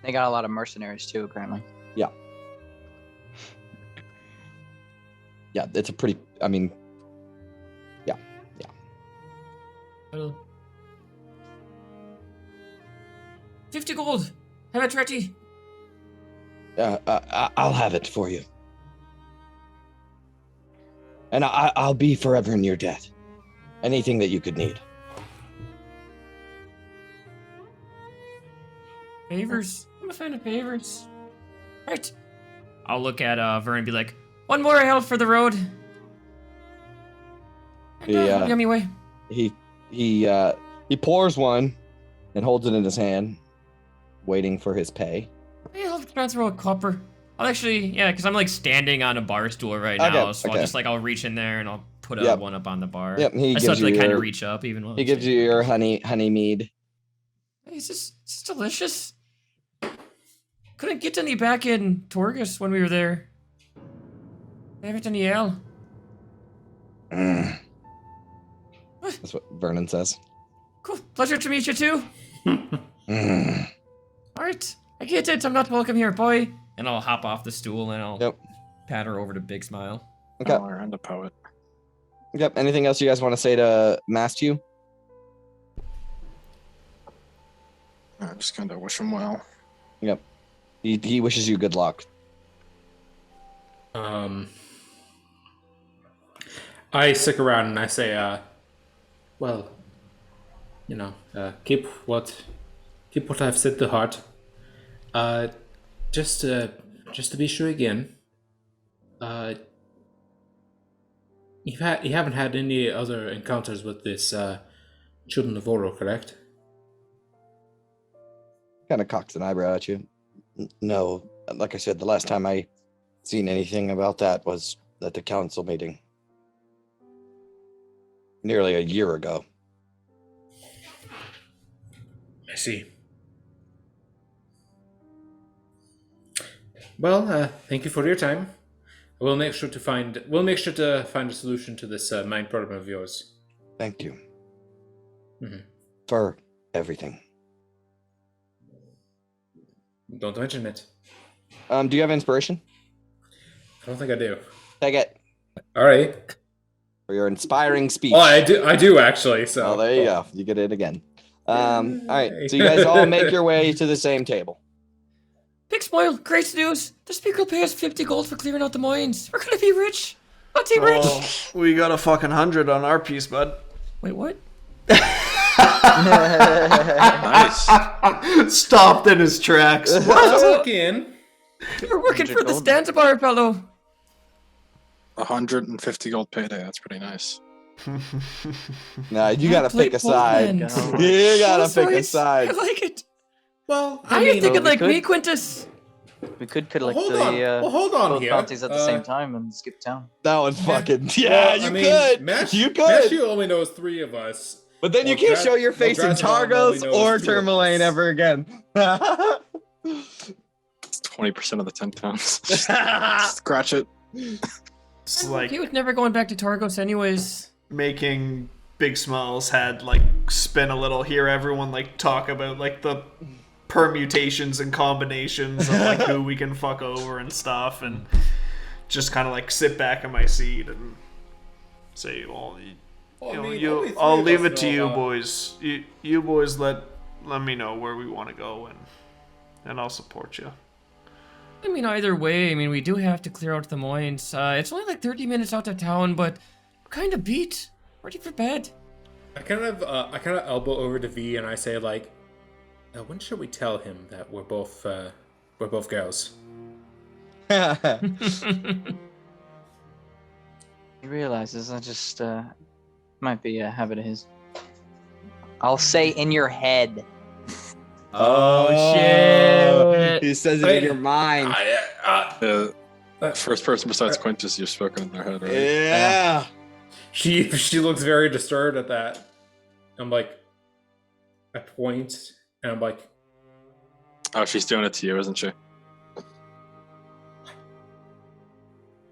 They got a lot of mercenaries too, apparently. Yeah, it's a pretty. I mean, Well, 50 gold. Have it ready. I'll have it for you, and I'll be forever in your debt. Anything that you could need. Favors. I'm a fan of favors. Right. I'll look at Vern and be like, one more help for the road. Yeah. Yummy way. He pours one and holds it in his hand, waiting for his pay. Hey, I'll transfer a copper. I'll actually, yeah, because I'm like standing on a bar stool right now, so I'll reach in there and I'll put one up on the bar. Yep, he I gives still have to you like, kind your- of reach up even while He I'm gives you your honey mead. Hey, is this delicious? Couldn't get any back in Torgus when we were there. They have it in Yale. That's what Vernon says. Cool. Pleasure to meet you too. Mm. Alright. I get it. I'm not welcome here, boy. And I'll hop off the stool and I'll Yep. pat her over to Big Smile. Okay. Scholar and a poet. Yep. Anything else you guys want to say to Mastiu? I just kind of wish him well. Yep. He wishes you good luck. I stick around and I say, well, you know, keep what I've said to heart. Just to be sure again, you haven't had any other encounters with this children of Oro, correct? Kind of cocks an eyebrow at you. No, like I said, the last time I seen anything about that was at the council meeting. Nearly a year ago. I see. Well, thank you for your time. We'll make sure to find a solution to this mind problem of yours. Thank you. Mhm. For everything. Don't mention it. Do you have inspiration? I don't think I do. Take it All right. for your inspiring speech. Oh, I do actually. So. Oh, there you go. You get it again. All right. So you guys all make your way to the same table. Big Smile, great news. The speaker will pay us 50 gold for clearing out the mines. We're gonna be rich. Auntie rich. Oh, we got a fucking 100 on our piece, bud. Wait, what? Nice. Stopped in his tracks. Again. We're working 100 for the gold. Stanzabar fellow. 150 gold payday. That's pretty nice. Nah, you gotta Play pick a side. Portland. You gotta Oh, pick sorry. a side. I like it. Well, How are you thinking we like me, could- Quintus? We could collect hold the on. Hold on both here. bounties at the same time and skip town. That was fucking. Yeah, you could. You could. Mashu only knows 3 of us. But then you Well, can't Dra- show your well, face in Drazahn only Targos knows or 2 of Tourmaline us. ever again. It's 20% of the 10 pounds. Scratch it. It's I'm like okay with never going back to Targos anyways. making Big Smiles head like spin a little, hear everyone like talk about like the permutations and combinations of like who we can fuck over and stuff, and just kind of like sit back in my seat and say, well, I'll leave it to you boys. You boys let me know where we want to go, and I'll support you. I mean, either way, I mean, we do have to clear out the mines. It's only like 30 minutes out of town, but we're kind of beat. Ready for bed. I kind of elbow over to V and I say like, when should we tell him that we're both girls? He realizes I just might be a habit of his. I'll say in your head. Oh, shit. He says it in your mind. First person besides Quintus, you've spoken in their head, right? Yeah. She looks very disturbed at that. I'm like, I point and I'm like, Oh, she's doing it to you, isn't she?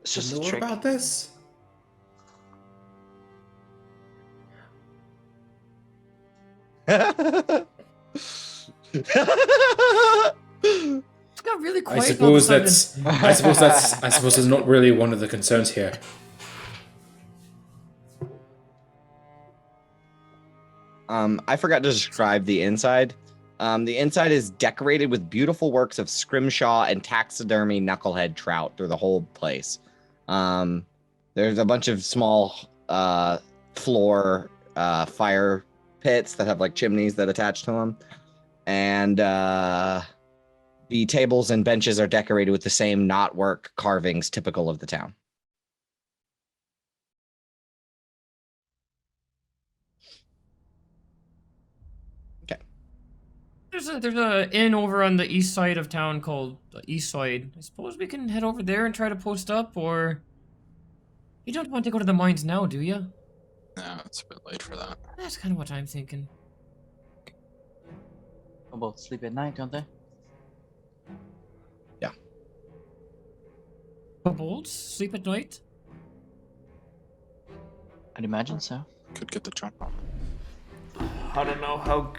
It's just you a know trick. about this? It's got really I quiet all of a suppose sudden. I suppose that's not really one of the concerns here. I forgot to describe the inside. The inside is decorated with beautiful works of scrimshaw and taxidermy knucklehead trout through the whole place. There's a bunch of small floor fire pits that have like chimneys that attach to them. And the tables and benches are decorated with the same knotwork carvings typical of the town. There's a inn over on the east side of town called Eastside. I suppose we can head over there and try to post up, or you don't want to go to the mines now, do you? No, it's a bit late for that. That's kind of what I'm thinking. Kobolds sleep at night, don't they? Kobolds sleep at night? I'd imagine so. Could get the jump on. I don't know how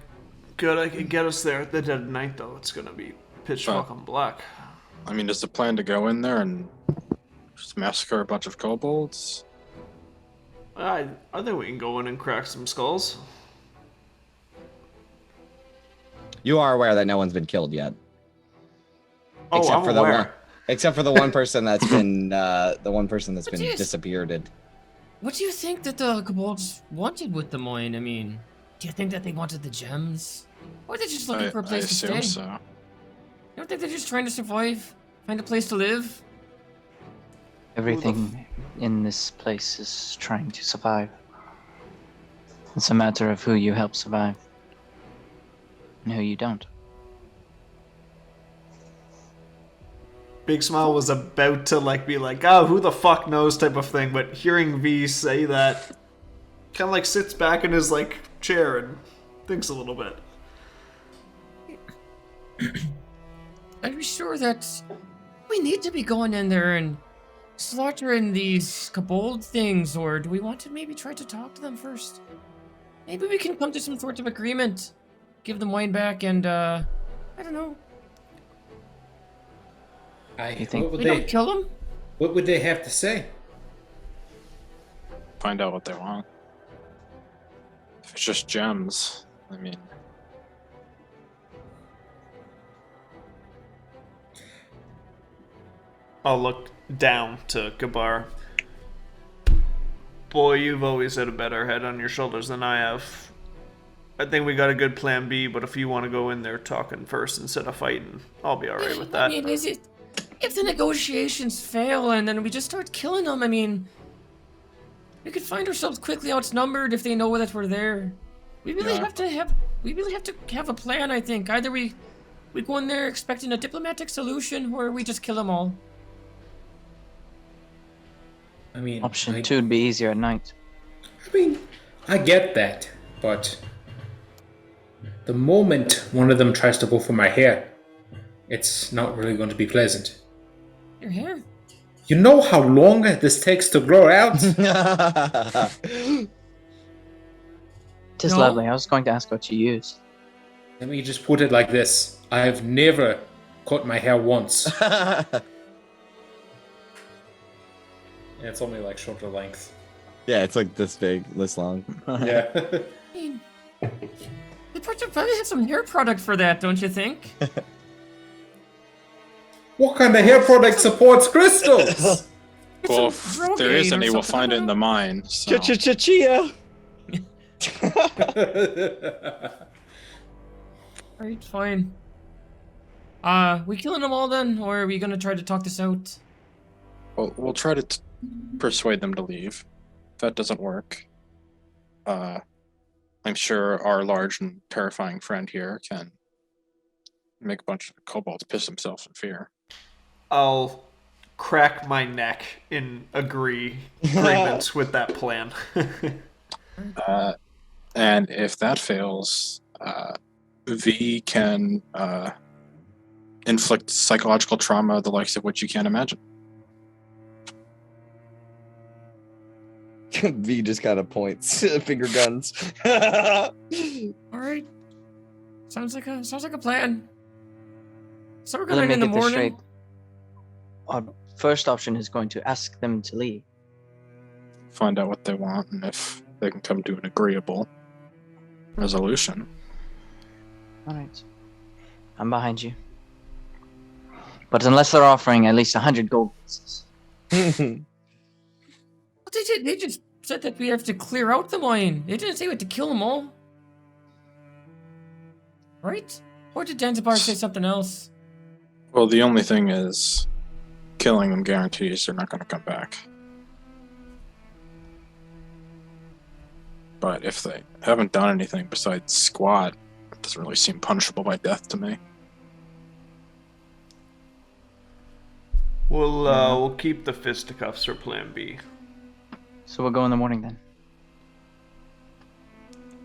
good I can get us there at the dead of night, though. It's gonna be pitch fucking black. I mean, is the plan to go in there and just massacre a bunch of kobolds? I think we can go in and crack some skulls. You are aware that no one's been killed yet. Oh, Except I'm for the aware. one, except for the one person that's been But yes. disappeared. What do you think that the kobolds wanted with the mine? I mean, do you think that they wanted the gems? Or are they just looking for a place to I stay? assume so. You don't think they're just trying to survive? Find a place to live? Everything in this place is trying to survive. It's a matter of who you help survive and who you don't. Big Smile was about to be like, oh, who the fuck knows type of thing, but hearing V say that, kind of sits back in his chair and thinks a little bit. Are you sure that we need to be going in there and slaughtering these kobold things, or do we want to maybe try to talk to them first? Maybe we can come to some sort of agreement, give them wine back, and I don't know. You think We don't kill them? What would they have to say? Find out what they want. If it's just gems, I mean... I'll look down to Gabar. Boy, you've always had a better head on your shoulders than I have. I think we got a good plan B, but if you want to go in there talking first instead of fighting, I'll be alright with that. I mean, if the negotiations fail and then we just start killing them, I mean, we could find ourselves quickly outnumbered if they know that we're there. We really have to have a plan, I think. Either we go in there expecting a diplomatic solution, or we just kill them all. I mean, option 2 would be easier at night. I mean, I get that, but the moment one of them tries to go for my hair, it's not really going to be pleasant. Your hair? You know how long this takes to grow out? Tis No. lovely. I was going to ask what you use. Let me just put it like this. I have never cut my hair once. It's only shoulder length. Yeah, it's like this big, this long. Yeah. I mean, they probably have some hair product for that, don't you think? What kind of hair product supports crystals? Get Well, some if there is Rogaine or any, we'll something, find I it in don't the know. mine. So. Chia. Alright, fine. We killing them all then, or are we gonna try to talk this out? We'll try to persuade them to leave. If that doesn't work, I'm sure our large and terrifying friend here can make a bunch of kobolds piss themselves in fear. I'll crack my neck in agreement with that plan. And if that fails, V can inflict psychological trauma the likes of which you can't imagine. V just kind of points finger guns. Alright. Sounds like a plan. So we're Let going me in the get this morning. straight. Our first option is going to ask them to leave. Find out what they want and if they can come to an agreeable resolution. Alright. I'm behind you. But unless they're offering at least 100 gold pieces. They just said that we have to clear out the mine. They didn't say we had to kill them all. Right? Or did Zanzibar say something else? Well, the only thing is, killing them guarantees they're not going to come back. But if they haven't done anything besides squat, it doesn't really seem punishable by death to me. We'll keep the fisticuffs for Plan B. So we'll go in the morning then.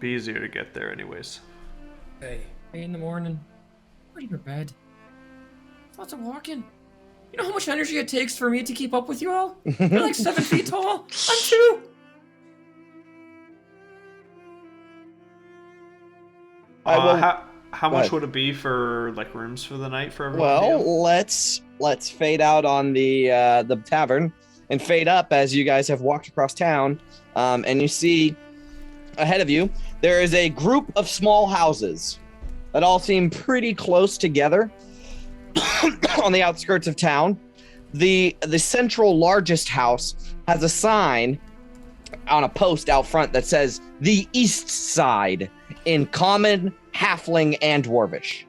Be easier to get there, anyways. Hey. 8 in the morning. Ready for bed. Lots of walking. You know how much energy it takes for me to keep up with you all? You're like 7 feet tall. I'm 2. How much ahead. would it be for like rooms for the night for everyone? Well, let's fade out on the tavern and fade up as you guys have walked across town, and you see ahead of you there is a group of small houses that all seem pretty close together on the outskirts of town. The central largest house has a sign on a post out front that says "The East Side" in Common, Halfling, and Dwarvish.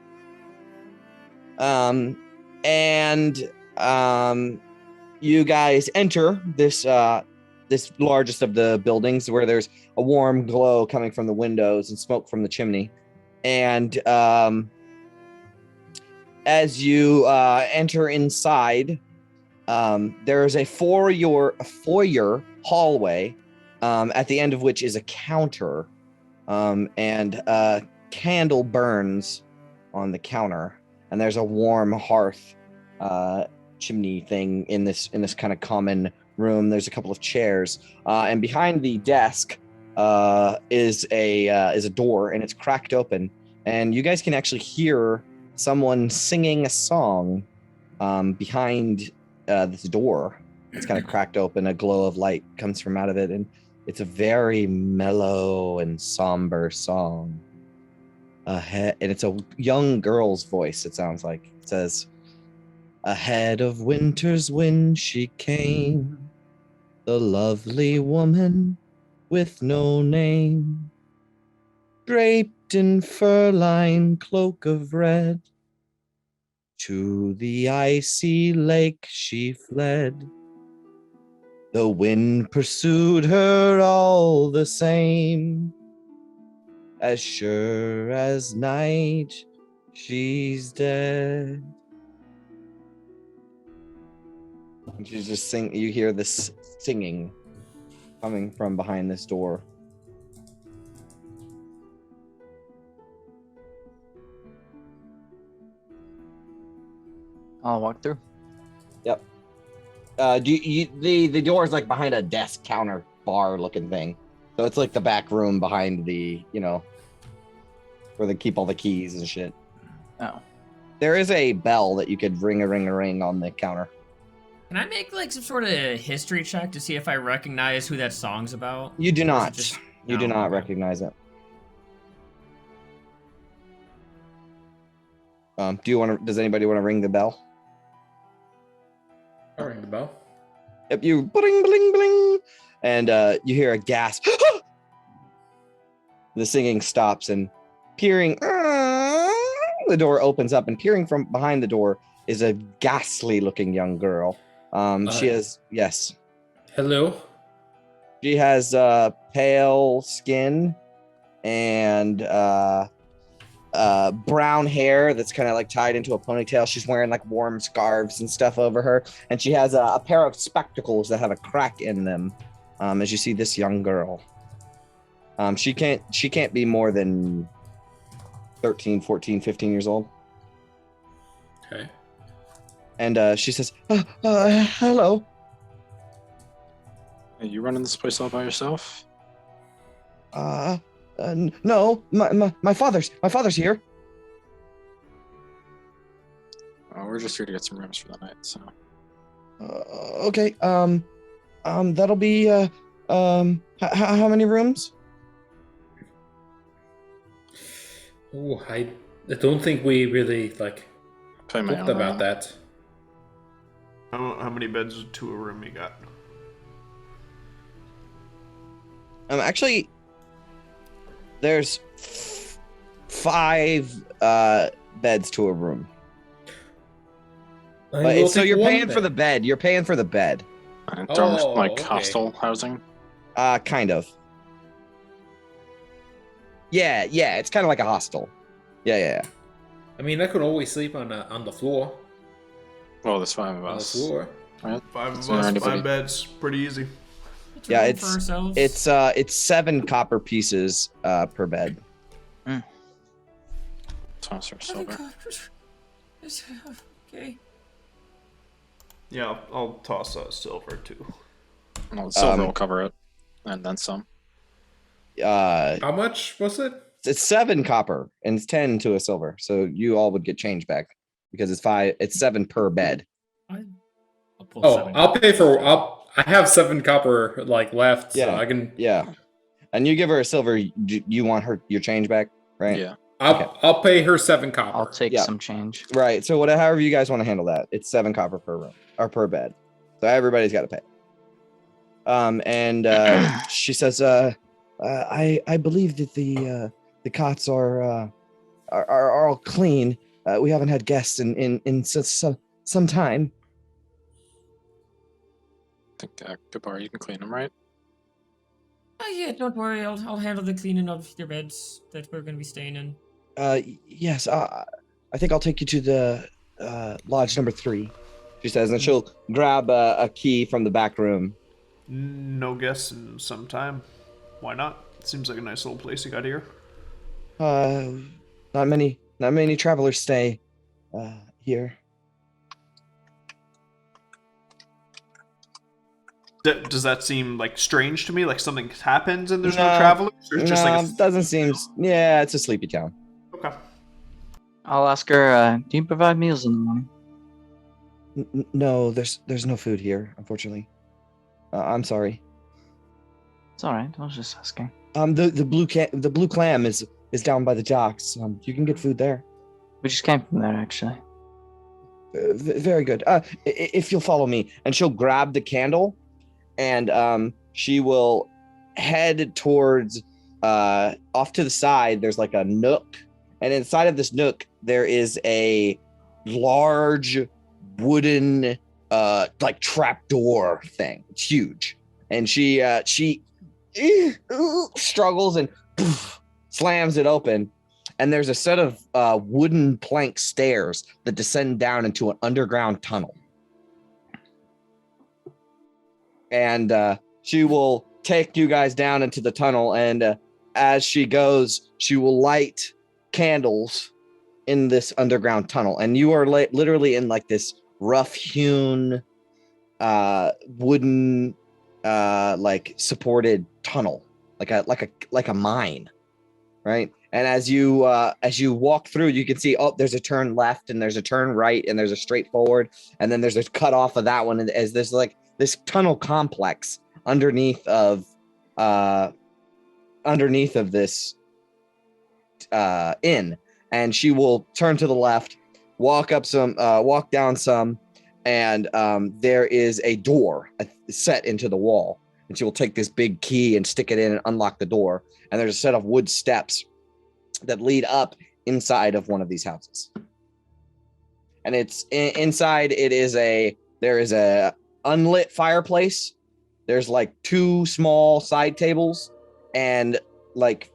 You guys enter this largest of the buildings where there's a warm glow coming from the windows and smoke from the chimney. And as you enter inside, there is a foyer hallway, at the end of which is a counter, and a candle burns on the counter, and there's a warm hearth chimney thing in this kind of common room. There's a couple of chairs, and behind the desk is a door, and it's cracked open, and you guys can actually hear someone singing a song behind this door. It's kind of cracked open. A glow of light comes from out of it, and it's a very mellow and somber song. And it's a young girl's voice, it sounds like. It says, "Ahead of winter's wind she came, the lovely woman with no name, draped in fur-lined cloak of red. To the icy lake she fled. The wind pursued her all the same. As sure as night, she's dead." And she's just you hear this singing coming from behind this door. I'll walk through. Yep. The door is like behind a desk counter bar looking thing. So it's like the back room behind the, where they keep all the keys and shit. Oh. There is a bell that you could ring on the counter. Can I make like some sort of history check to see if I recognize who that song's about? You do Or is it not. just- You do No, not okay. recognize it. Do you want to? Does anybody want to ring the bell? I'll ring the bell. Yep. You bling bling bling, and you hear a gasp. The singing stops, and peering, the door opens up, and peering from behind the door is a ghastly-looking young girl. She has Hello. She has pale skin and brown hair that's kind of like tied into a ponytail. She's wearing like warm scarves and stuff over her, and she has a pair of spectacles that have a crack in them. As you see this young girl, she can't be more than 13, 14, 15 years old. Okay. And she says, "Hello." Are you running this place all by yourself? No, my father's here. We're just here to get some rooms for the night, so. Okay. That'll be how many rooms? Oh, I don't think we really Play my talked own about room. that. How many beds to a room you got? Actually, there's 5 beds to a room. I But will so take you're one paying for then. the bed. You're paying for the bed. In terms of, okay. hostel housing? Kind of. Yeah, it's kind of like a hostel. Yeah. I mean, I could always sleep on the floor. Well, there's 5 of On the us. floor. Right? Five of Is there us, anybody- 5 beds, pretty easy. It's a Yeah, room for ourselves. it's 7 copper pieces per bed. Toss her silver. Okay. Yeah, I'll toss silver too. Well, silver will cover it, and then some. How much was it? It's 7 copper and it's 10 to a silver. So you all would get change back because it's 7 per bed. I'll pull Oh, 7. I'll pay for. I have 7 copper left, so Yeah. I can. Yeah. And you give her a silver, you want your change back, right? Yeah. I'll pay her 7 copper. I'll take Yeah. some change. Right. So however you guys want to handle that, it's 7 copper per room or per bed. So everybody's got to pay. And she says, I believe that the cots are all clean. We haven't had guests in some time. I think, Gabar, you can clean them, right? Yeah, don't worry. I'll handle the cleaning of your beds that we're gonna be staying in. Yes. I think I'll take you to the lodge number 3. She says, and she'll grab a key from the back room. No guests in some time. Why not? Seems like a nice little place you got here. Not many travelers stay here. Does that seem strange to me? Like something happens and there's no travelers? Or it's just doesn't seem. Yeah, it's a sleepy town. Okay. I'll ask her, do you provide meals in the morning? No, there's no food here, unfortunately. I'm sorry. It's alright, I was just asking. The blue clam is down by the docks. You can get food there. We just came from there, actually. Very good. If you'll follow me, and she'll grab the candle, and she will head towards off to the side. There's like a nook, and inside of this nook there is a large wooden trapdoor thing. It's huge, and she struggles and slams it open, and there's a set of wooden plank stairs that descend down into an underground tunnel. And she will take you guys down into the tunnel, and as she goes, she will light candles in this underground tunnel, and you are literally in this rough-hewn wooden supported tunnel, like a mine, right? And as you walk through, you can see, oh, there's a turn left and there's a turn right and there's a straight forward, and then there's a cut off of that one, and as there's like this tunnel complex underneath of this inn. And she will turn to the left, walk down some, and there is a door set into the wall. And she will take this big key and stick it in and unlock the door. And there's a set of wood steps that lead up inside of one of these houses. And it's inside. There is a unlit fireplace. There's like 2 small side tables and like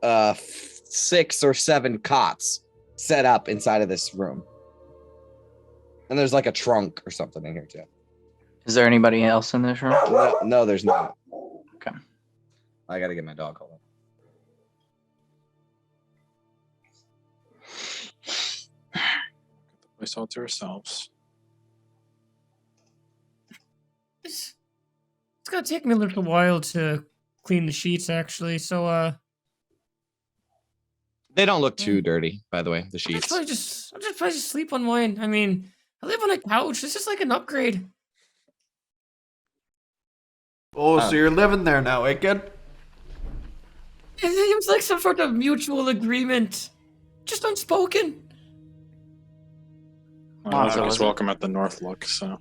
6 or 7 cots set up inside of this room. And there's like a trunk or something in here too. Is there anybody else in this room? No, there's not. Okay. I gotta get my dog. Hold on. The place all to ourselves. It's gonna take me a little while to clean the sheets, actually. So, They don't look too dirty, by the way, the sheets. I'll just probably just sleep on mine. I mean, I live on a couch. It's just like an upgrade. Oh, so you're living there now, Aiken? It seems like some sort of mutual agreement, just unspoken. Martha, He's was it? welcome at the North Look, so.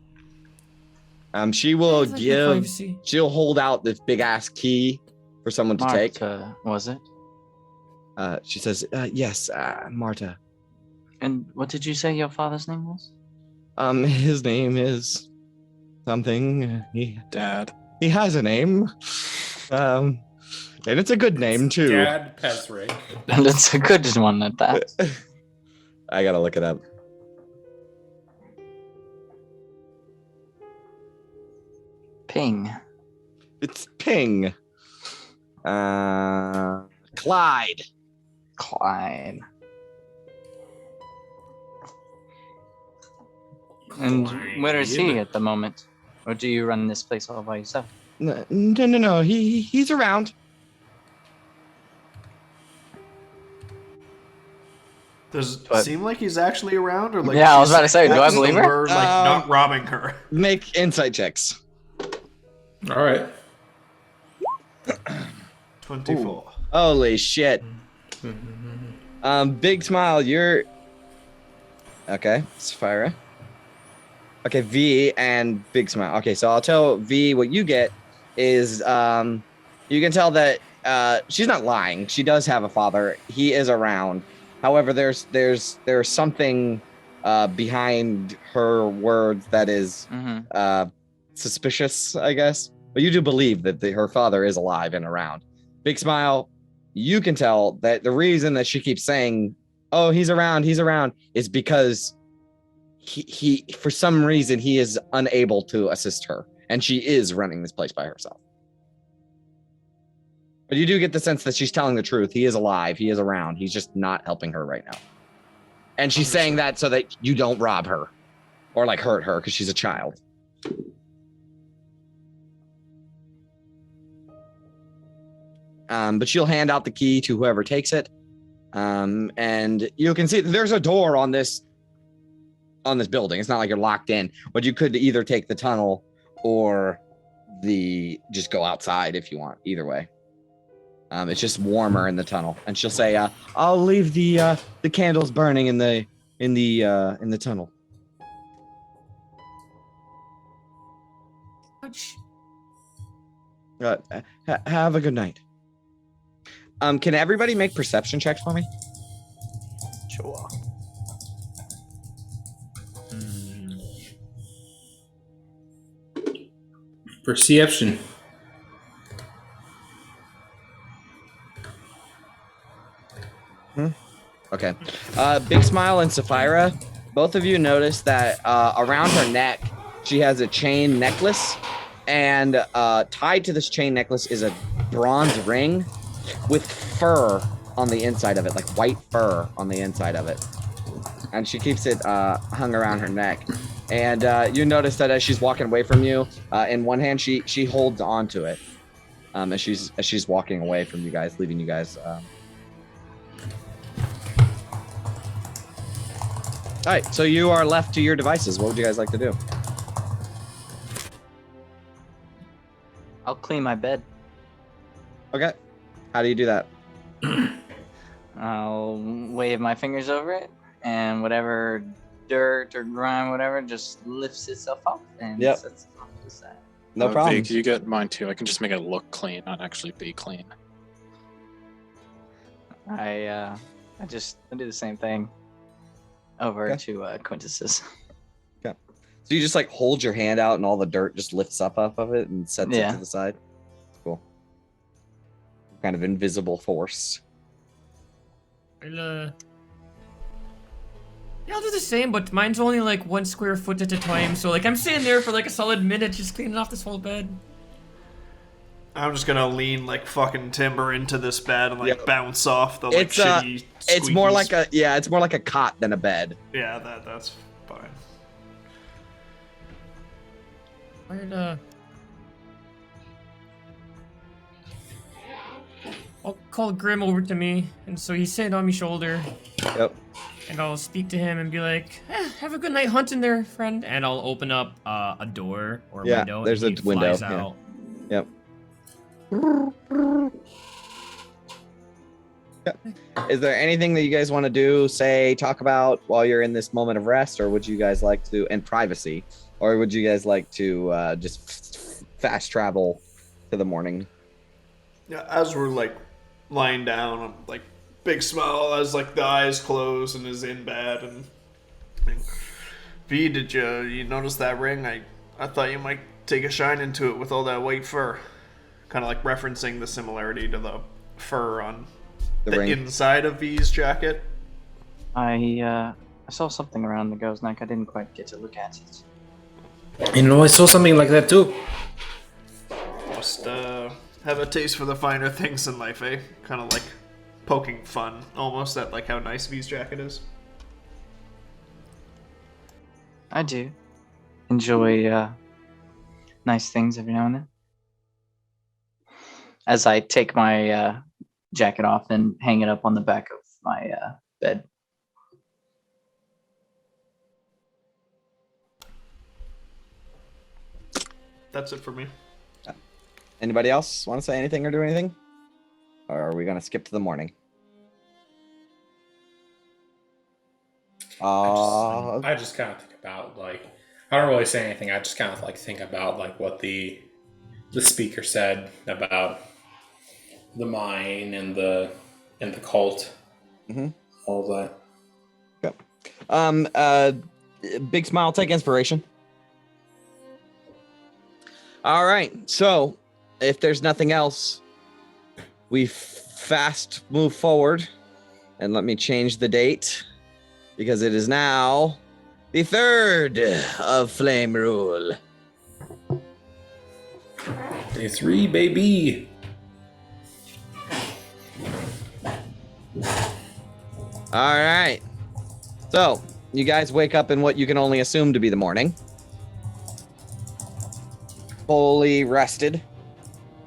She will It's like your privacy. she'll hold out this big ass key for someone to take. Marta, was it? She says, yes, Marta. And what did you say your father's name was? His name is something. Dad. He has a name. And it's a good name too. Dad Pesrick. And it's a good one at that. I gotta look it up. Ping. It's Ping. Clyde. Clyde. And where is he at the moment? Or do you run this place all by yourself? No. He's around. Does it But- seem like he's actually around, or like? Yeah, I was she's about to say, do I actually believe her? Like not robbing her. Make insight checks. All right. 24. Holy shit. Big smile, you're okay, Sapphira. Okay, V and big smile. Okay, so I'll tell V what you get is you can tell that she's not lying. She does have a father. He is around. However, there's something behind her words that is suspicious, I guess. But you do believe that her father is alive and around. Big smile. You can tell that the reason that she keeps saying, "Oh, he's around," is because he for some reason he is unable to assist her, and she is running this place by herself. But you do get the sense that she's telling the truth. He is alive. He is around. He's just not helping her right now. And she's saying that so that you don't rob her or like hurt her because she's a child. But she'll hand out the key to whoever takes it. And you can see there's a door on this building. It's not like you're locked in, but you could either take the tunnel or just go outside if you want. Either way. It's just warmer in the tunnel. And she'll say, "I'll leave the candles burning in the tunnel." Have a good night. Can everybody make perception checks for me? Sure. Perception. Okay. Big Smile and Sapphira, both of you notice that around her neck, she has a chain necklace, and tied to this chain necklace is a bronze ring with fur on the inside of it, like white fur on the inside of it. And she keeps it hung around her neck. And you notice that as she's walking away from you, in one hand she holds onto it as she's walking away from you guys, leaving you guys right, so you are left to your devices. What would you guys like to do? I'll clean my bed. Okay. How do you do that? I'll wave my fingers over it, and whatever dirt or grime, whatever, just lifts itself up and Yep. sets it off to the side. No problem. Could you get mine too? I can just make it look clean, not actually be clean. I do the same thing over Okay. to Quintus's. So you just like hold your hand out and all the dirt just lifts up off of it and sets it Yeah. to the side. Cool. Kind of invisible force. Yeah, I'll do the same, but mine's only like 1 square foot at a time. So like I'm sitting there for like a solid minute just cleaning off this whole bed. I'm just gonna lean like fucking timber into this bed and like Yep. bounce off the like It's, shitty. It's more squeakies. it's more like a cot than a bed. Yeah, that's fine. I'll call Grim over to me, and so he's sitting on my shoulder, Yep. and I'll speak to him and be like, "Have a good night hunting there, friend." And I'll open up a door or a Yeah, window. there's and a he window, flies yeah. out. Yep. Is there anything that you guys want to do, say, talk about while you're in this moment of rest, or would you guys like to, and privacy, or would you guys like to just fast travel to the morning? Yeah, as we're like lying down, I'm like big smile as like the eyes close and is in bed and V, did you notice that ring? I thought you might take a shine into it with all that white fur. Kind of like referencing the similarity to the fur on the ring. inside of V's jacket. I saw something around the girl's neck. I didn't quite get to look at it. You know, I saw something like that too. Must have a taste for the finer things in life, eh? Kind of like poking fun almost at like how nice V's jacket is. I do enjoy nice things every now and then. As I take my jacket off and hang it up on the back of my bed. That's it for me. Anybody else want to say anything or do anything? Or are we going to skip to the morning? I just kind of think about like, I don't really say anything. I just kind of like think about like what the speaker said about the mine and the cult, all of that. Big smile, take inspiration. All right, so if there's nothing else, we fast move forward, and let me change the date because it is now the 3rd of Flame Rule. Day 3, baby. All right, so you guys wake up in what you can only assume to be the morning. Fully rested.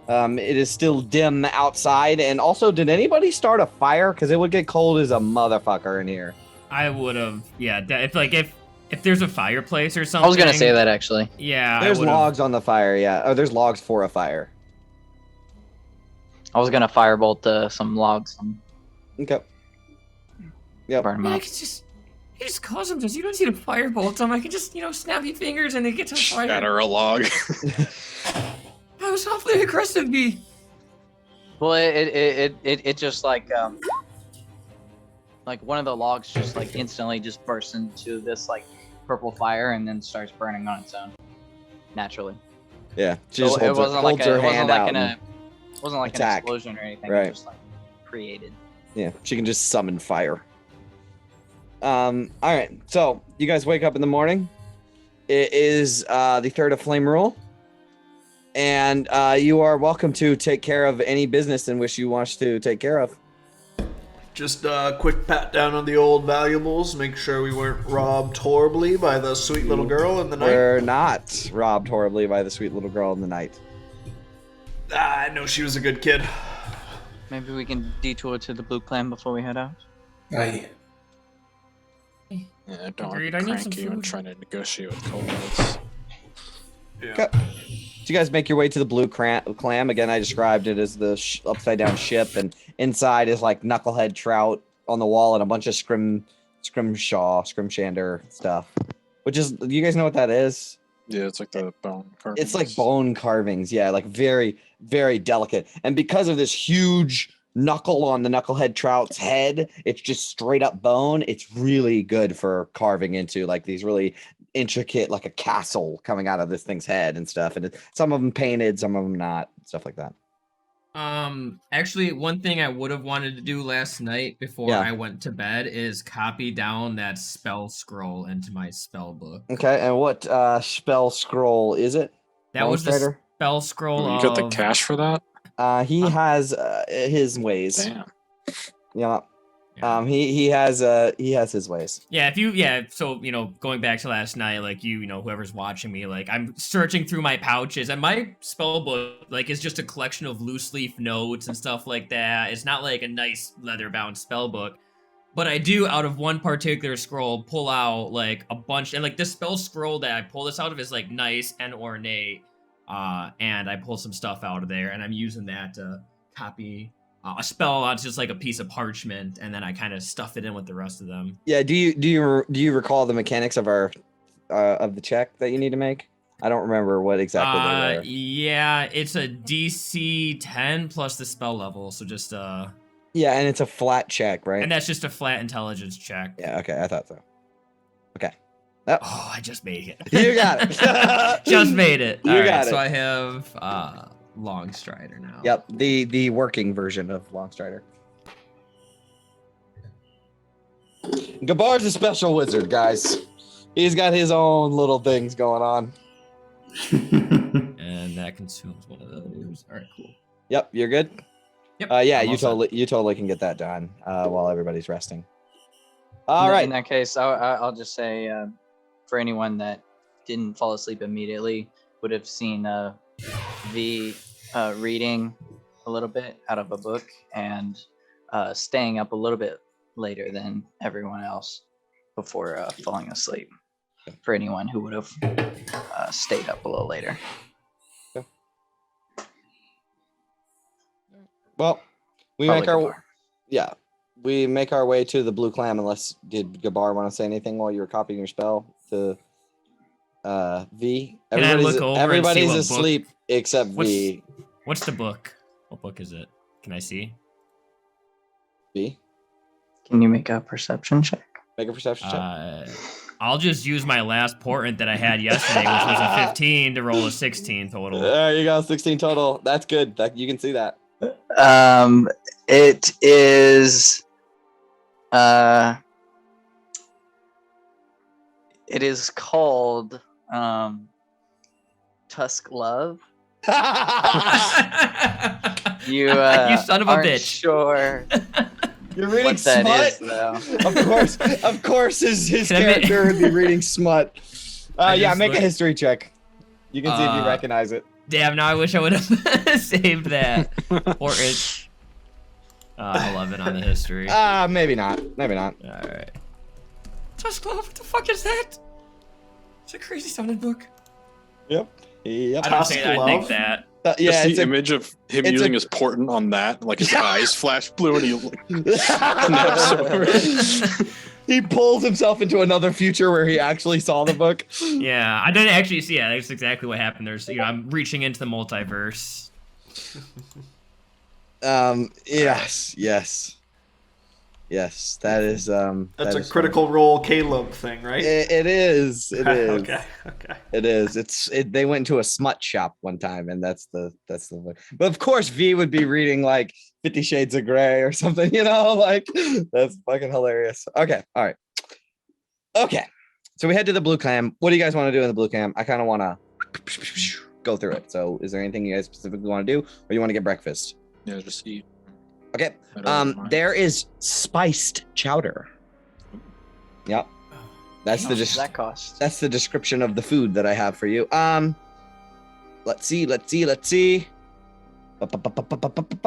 It is still dim outside, and also, did anybody start a fire? Because it would get cold as a motherfucker in here. I would have, yeah. If there's a fireplace or something. I was gonna say that actually. Yeah, There's I would've- logs on the fire, yeah. Oh, there's logs for a fire. I was gonna firebolt some logs and Okay. Yep. burn them Man, I up. could just, you just cause them. You don't need to firebolt them. I can just, snap your fingers and they get to fire. Shatter a log. I was awfully aggressive, B. Well, it just like one of the logs just like instantly just bursts into this like purple fire and then starts burning on its own naturally. Yeah. She So just it holds, wasn't her, like holds her it wasn't hand like out. an and- it wasn't like attack. an explosion or anything. Right. It just like created. Yeah, she can just summon fire. All right, so you guys wake up in the morning. It is the 3rd of Flame Rule. And you are welcome to take care of any business in which you want to take care of. Just a quick pat down on the old valuables, make sure we weren't robbed horribly by the sweet little girl in the night. We're not robbed horribly by the sweet little girl in the night. I know she was a good kid. Maybe we can detour to the Blue Clan before we head out. Aye. Yeah, don't Agreed, want I to need some cranky when food. trying to negotiate with kobolds. Yeah. Okay. So you guys make your way to the blue clam. Again, I described it as the upside down ship, and inside is like knucklehead trout on the wall and a bunch of scrimshander stuff. Which is, you guys know what that is? Yeah, it's like the bone carvings. It's like bone carvings, yeah, like very, very delicate. And because of this huge knuckle on the knucklehead trout's head, it's just straight up bone. It's really good for carving into like these really intricate, like a castle coming out of this thing's head and stuff. And some of them painted, some of them not, stuff like that. Actually, one thing I would have wanted to do last night before I went to bed is copy down that spell scroll into my spell book. Okay, and what spell scroll is it? That was the Longstrider? spell scroll You of... got the cash for that? He has his ways. Damn. Yeah. Yeah. He has his ways. Yeah, so, going back to last night, like, whoever's watching me, like, I'm searching through my pouches, and my spell book, like, is just a collection of loose leaf notes and stuff like that. It's not, like, a nice leather-bound spell book. But I do, out of one particular scroll, pull out, like, a bunch, and, like, this spell scroll that I pull this out of is, like, nice and ornate, and I pull some stuff out of there, and I'm using that to copy a spell on just like a piece of parchment, and then I kind of stuff it in with the rest of them. Yeah. Do you recall the mechanics of our of the check that you need to make? I don't remember what exactly they were. Yeah, it's a DC 10 plus the spell level, so just Yeah, and it's a flat check, right? and that's just a flat intelligence check. Yeah. Okay, I thought so. Okay. Oh, I just made it. You got it. Just made it. You All right, got so it. I have Long Strider now. Yep, the working version of Longstrider. Gabar's a special wizard, guys. He's got his own little things going on. And that consumes one of those. All right, cool. Yep, you're good. Yep. Yeah, I'm all set. you totally can get that done while everybody's resting. All In right. that case, I'll just say, for anyone that didn't fall asleep immediately, would have seen V reading a little bit out of a book and staying up a little bit later than everyone else before falling asleep. For anyone who would have stayed up a little later. Well, we Probably make our Gabar. we make our way to the blue clam. Unless did Gabar want to say anything while you were copying your spell to V? Can I look over and see Everybody's what book- asleep except V. What's the book? What book is it? Can I see? V. Can you make a perception check? Make a perception check. I'll just use my last portent that I had yesterday, which was a 15, to roll a 16 total. There you go, 16 total. That's good. You can see that. It is. It is called Tusk Love. You You son of a aren't bitch. Sure You're reading what that is, smut? though. Of course, his Can I make- character would be reading smut. I Yeah, just make a looked- history check. You can see if you recognize it. Damn, now I wish I would have saved that. Or it. 11 on the history. Maybe not. Maybe not. Alright. Tusk Love, what the fuck is that? It's a crazy sounding book. Yep. I don't say that, I think Love? that. Yeah, Just it's the a, image of him it's using a- his portent on that, like his eyes flash blue, and he like, snaps over. he pulls himself into another future where he actually saw the book. Yeah, I didn't actually see it. That's exactly what happened. There's, I'm reaching into the multiverse. Yes, that is That's that a is critical role Caleb thing, right? It is. It is. Okay. It is. They went into a smut shop one time, and that's the book. But of course, V would be reading like 50 Shades of Grey or something. Like that's fucking hilarious. Okay. All right. Okay. So we head to the blue clam. What do you guys want to do in the blue clam? I kind of want to go through it. So is there anything you guys specifically want to do, or you want to get breakfast? Yeah, just eat. Okay. I don't mind. There is spiced chowder. Yep. That's How the much does that cost? that's the description of the food that I have for you. Let's see. Just having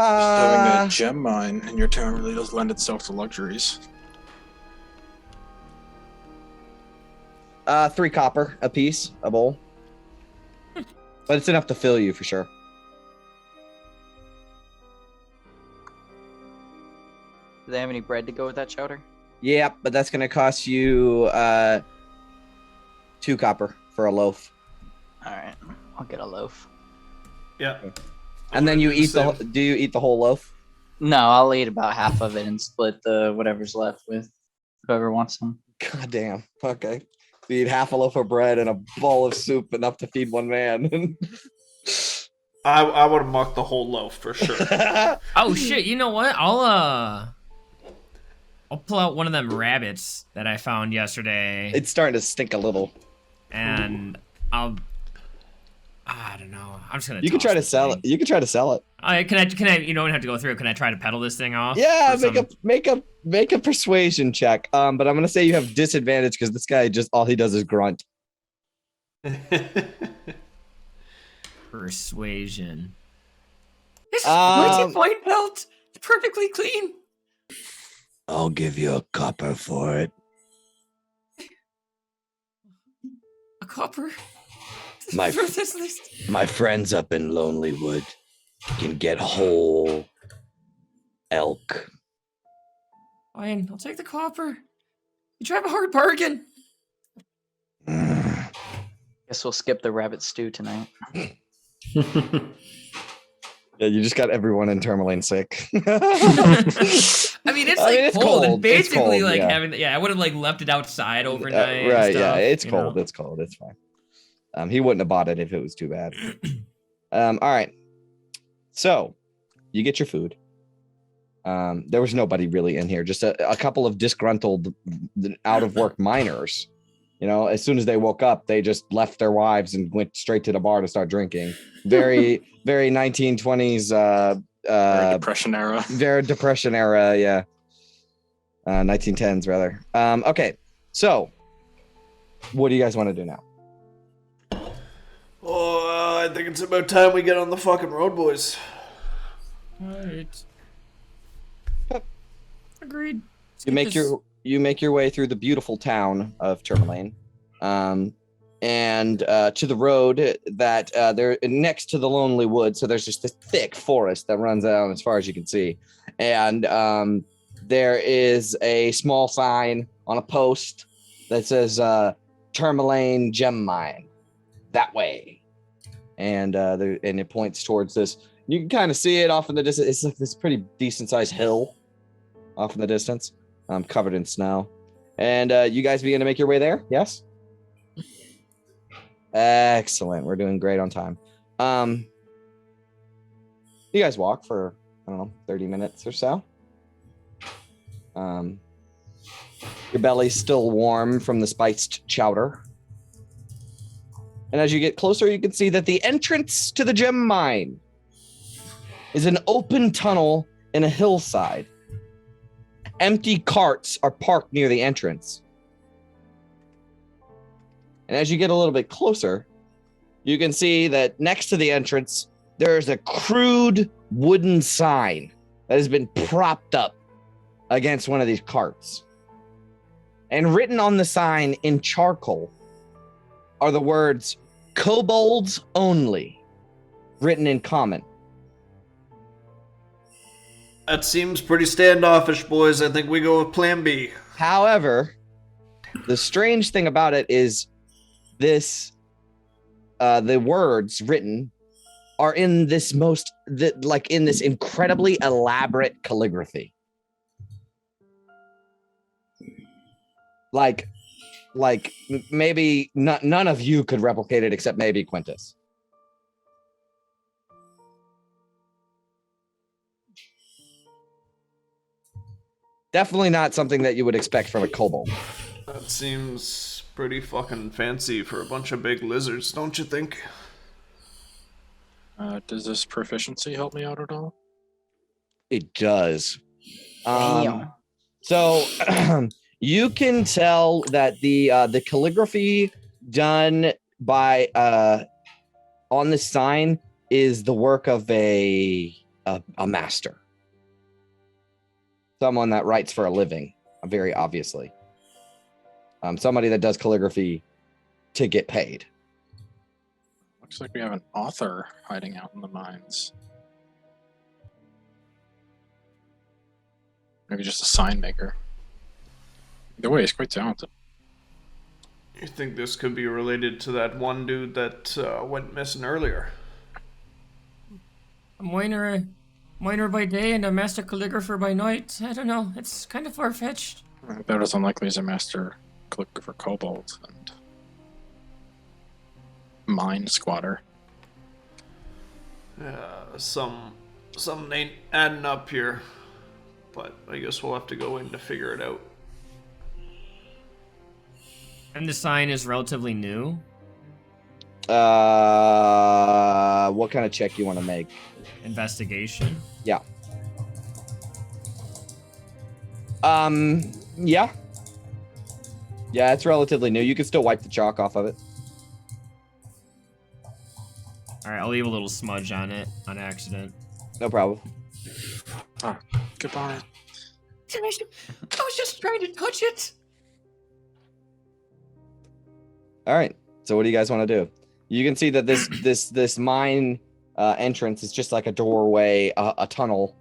a gem mine in your town really does lend itself to luxuries. 3 copper a piece, a bowl. But it's enough to fill you for sure. Do they have any bread to go with that chowder? Yeah, but that's gonna cost you 2 copper for a loaf. All right, I'll get a loaf. Yeah. And then you eat Same. do you eat the whole loaf? No, I'll eat about half of it and split the whatever's left with whoever wants some. God damn. Okay. You eat half a loaf of bread and a bowl of soup, enough to feed one man. I would have mucked the whole loaf for sure. Oh shit! You know what? I'll pull out one of them rabbits that I found yesterday, It's starting to stink a little. and I don't know. I'm just gonna. You can try to sell it. You can try to sell it. Can I? You don't have to go through. Can I try to peddle this thing off? Yeah, for make a persuasion check. But I'm gonna say you have disadvantage because this guy just all he does is grunt. Persuasion. It's Um, 20 point belt. It's perfectly clean. I'll give you a copper for it. A copper. My For this list. My friends up in Lonely Wood can get whole elk. Fine, I'll take the copper. You drive a hard bargain. Guess we'll skip the rabbit stew tonight. Yeah, you just got everyone in Tourmaline sick. I mean, it's cold. And It's basically, cold, like yeah. having, I would have like left it outside overnight. and Right, yeah, stuff, it's you cold. know? It's cold. It's fine. He wouldn't have bought it if it was too bad. All right. So, you get your food. There was nobody really in here. Just a couple of disgruntled, out of work miners. You know, as soon as they woke up, they just left their wives and went straight to the bar to start drinking. Very, very 1920s. Very Depression era. Very Depression era, yeah. 1910s rather. Okay, so what do you guys want to do now? Oh, I think it's about time we get on the fucking road, boys. Right. Agreed. Let's You get make this- you make your way through the beautiful town of Tourmaline, and to the road that they're next to the Lonely Wood. So there's just this thick forest that runs down as far as you can see, and there is a small sign on a post that says Tourmaline Gem Mine, that way, and it points towards this. You can kind of see it off in the distance. It's like this pretty decent sized hill off in the distance, covered in snow. And you guys begin to make your way there? Yes? Excellent. We're doing great on time. You guys walk for, I don't know, 30 minutes or so. Your belly's still warm from the spiced chowder. And as you get closer, you can see that the entrance to the gem mine is an open tunnel in a hillside. Empty carts are parked near the entrance. And as you get a little bit closer, you can see that next to the entrance, there's a crude wooden sign that has been propped up against one of these carts. And written on the sign in charcoal are the words, "Kobolds only," written in common. That seems pretty standoffish, boys. I think we go with Plan B. However, the strange thing about it is this, the words written are in this in this incredibly elaborate calligraphy. Like maybe none of you could replicate it except maybe Quintus. Definitely not something that you would expect from a kobold. That seems pretty fucking fancy for a bunch of big lizards, don't you think? Does this proficiency help me out at all? It does. Damn. So you can tell that the calligraphy done by on the sign is the work of a master, someone that writes for a living, very obviously. Somebody that does calligraphy to get paid. Looks like we have an author hiding out in the mines. Maybe just a sign maker. Either way, he's quite talented. You think this could be related to that one dude that went missing earlier? A miner by day and a master calligrapher by night. I don't know. It's kind of far-fetched. About as unlikely as a master calligrapher kobold and mine squatter. Something ain't adding up here, but I guess we'll have to go in to figure it out. And the sign is relatively new. What kind of check you want to make? Investigation. Yeah. Yeah. Yeah, it's relatively new. You can still wipe the chalk off of it. All right, I'll leave a little smudge on it on accident. No problem. Goodbye. I was just trying to touch it. All right. So what do you guys want to do? You can see that this mine entrance is just like a doorway, a tunnel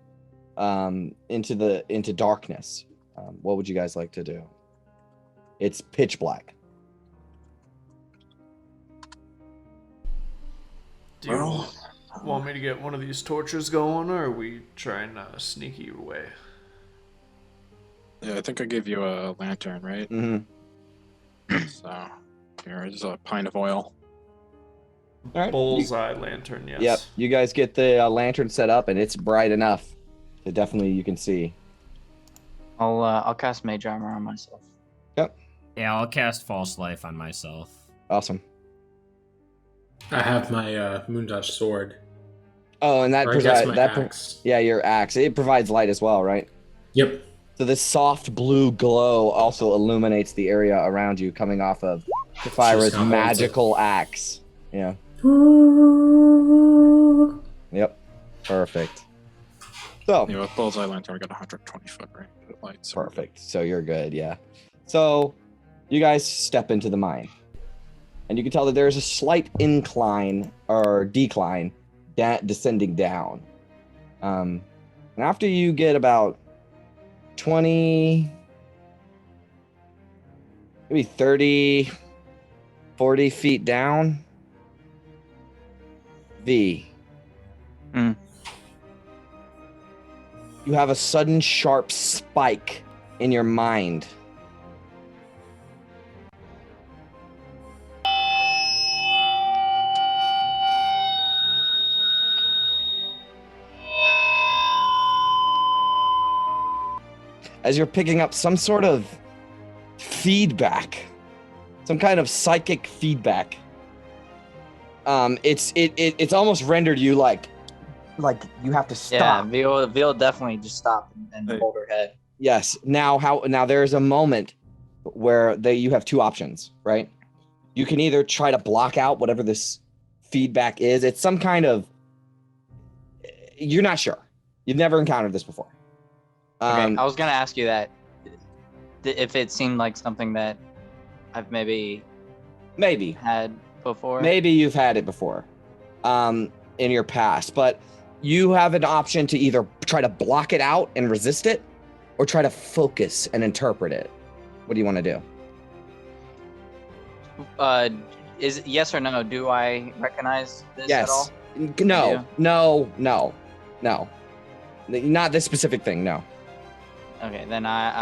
into darkness. What would you guys like to do? It's pitch black. Do you want me to get one of these torches going, or are we trying to sneak you away? Yeah, I think I gave you a lantern, right? Mm-hmm. So here is a pint of oil. All right. Bullseye lantern, yes. Yep. You guys get the lantern set up, and it's bright enough that definitely you can see. I'll cast Mage Armor on myself. Yep. Yeah, I'll cast False Life on myself. Awesome. I have my Moondodge sword. Oh, and that Or I guess provides my axe. yeah, your axe. It provides light as well, right? Yep. So this soft blue glow also illuminates the area around you, coming off of Sapphira's Just how magical axe. Yeah. Yep. Perfect. So Yeah, with bullseye lantern, we got 120 foot range of light. So perfect. So you're good, yeah. So you guys step into the mine. And you can tell that there's a slight incline or decline descending down. And after you get about 20, maybe 30, 40 feet down, you have a sudden sharp spike in your mind. As you're picking up some sort of feedback, some kind of psychic feedback. It's almost rendered you like you have to stop. Yeah, Veal definitely just stopped and hold her head. Yes. Now there's a moment where you have two options, right? You can either try to block out whatever this feedback is. It's some kind of, you're not sure. You've never encountered this before. Okay, I was gonna ask you that if it seemed like something that I've maybe had before. Maybe you've had it before, in your past, but you have an option to either try to block it out and resist it, or try to focus and interpret it. What do you want to do? Is it yes or no? Do I recognize this Yes. at all? No. Not this specific thing. No. Okay, then I'll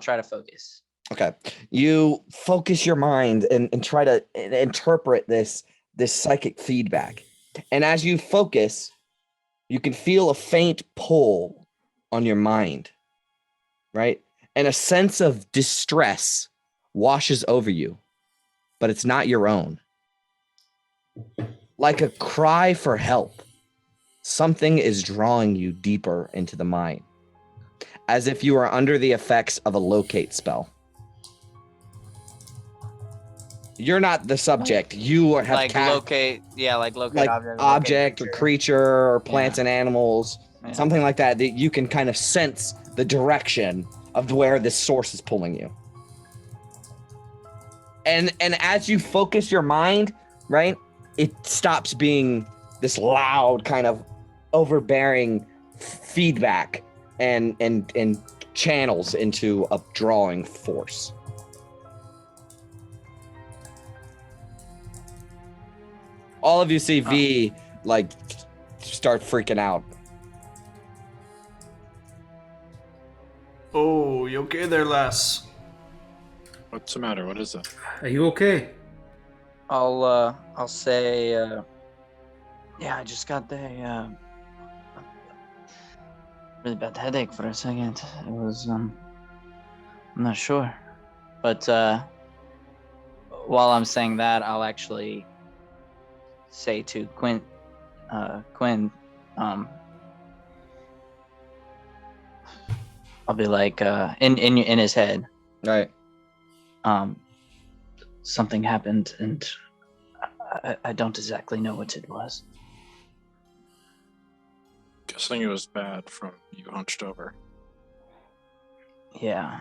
try to focus. Okay. You focus your mind and try to interpret this psychic feedback. And as you focus, you can feel a faint pull on your mind, right? And a sense of distress washes over you, but it's not your own. Like a cry for help, something is drawing you deeper into the mine, as if you are under the effects of a locate spell. You're not the subject. You have like locate object or creature or plants and animals, something like that you can kind of sense the direction of where this source is pulling you. And as you focus your mind, right, it stops being this loud kind of overbearing feedback and channels into a drawing force. All of you see V like start freaking out. Oh, you okay there, lass? What's the matter? What is it? Are you okay? I'll say, yeah, I just got a really bad headache for a second. It was, I'm not sure. But, while I'm saying that, I'll actually say to Quinn, I'll be like, in his head, Right. something happened and I don't exactly know what it was. Guessing it was bad from you hunched over. Yeah.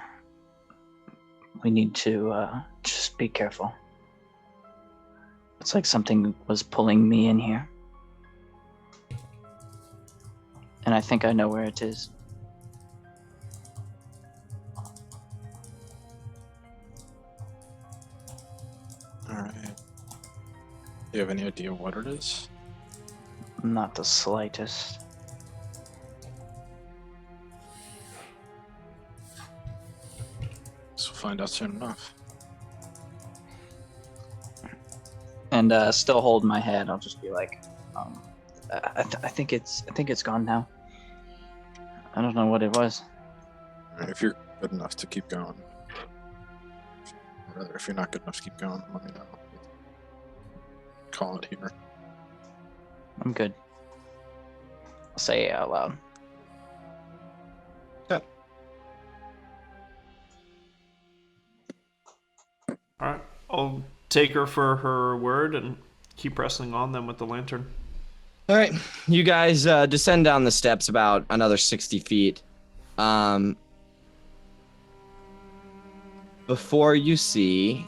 We need to just be careful. It's like something was pulling me in here. And I think I know where it is. Alright. Do you have any idea what it is? Not the slightest. So we'll find out soon enough. And still hold my head. I'll just be like, I think it's gone now. I don't know what it was. Alright, if you're good enough to keep going. Or rather, if you're not good enough to keep going, let me know. Call it here. I'm good. I'll say it out loud. Alright, I'll take her for her word and keep pressing on them with the lantern. All right, you guys descend down the steps about another 60 feet. Before you see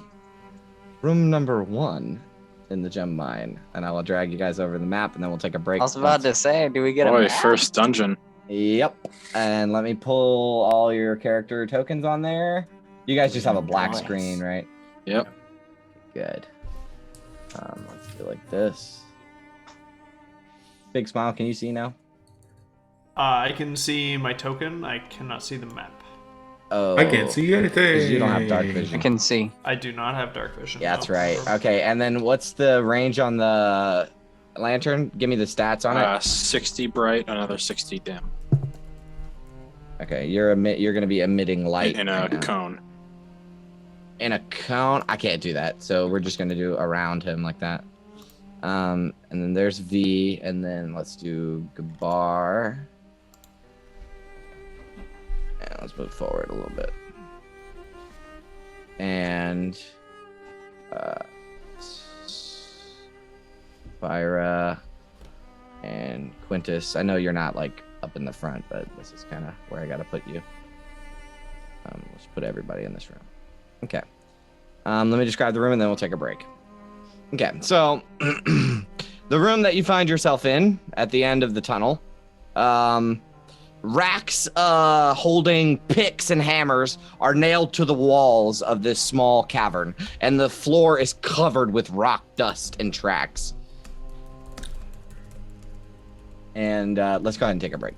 room number 1 in the gem mine, and I will drag you guys over the map, and then we'll take a break. I was about to say, do we get a Boy, map? first dungeon. Yep, and let me pull all your character tokens on there. You guys just have a black Nice. screen, right? Yep. Good. Let's do like this. Big smile. Can you see now? I can see my token. I cannot see the map. Oh, I can't see anything. 'cause you don't have dark I vision. can see. I do not have dark vision. Yeah, that's no. right. Okay, and then what's the range on the lantern? Give me the stats on it. 60 bright, another 60 dim. Okay, you're gonna be emitting light In a right now. cone. In a cone. I can't do that, so we're just gonna do around him like that. And then there's V, and then let's do Gabar. And let's move forward a little bit. And Spyra and Quintus. I know you're not like up in the front, but this is kind of where I gotta put you. Let's put everybody in this room. Okay. Let me describe the room and then we'll take a break. Okay, so the room that you find yourself in at the end of the tunnel, racks holding picks and hammers are nailed to the walls of this small cavern, and the floor is covered with rock dust and tracks. And let's go ahead and take a break.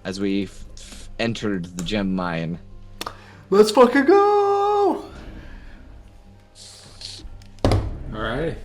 As we entered the gem mine. Let's fucking go! All right.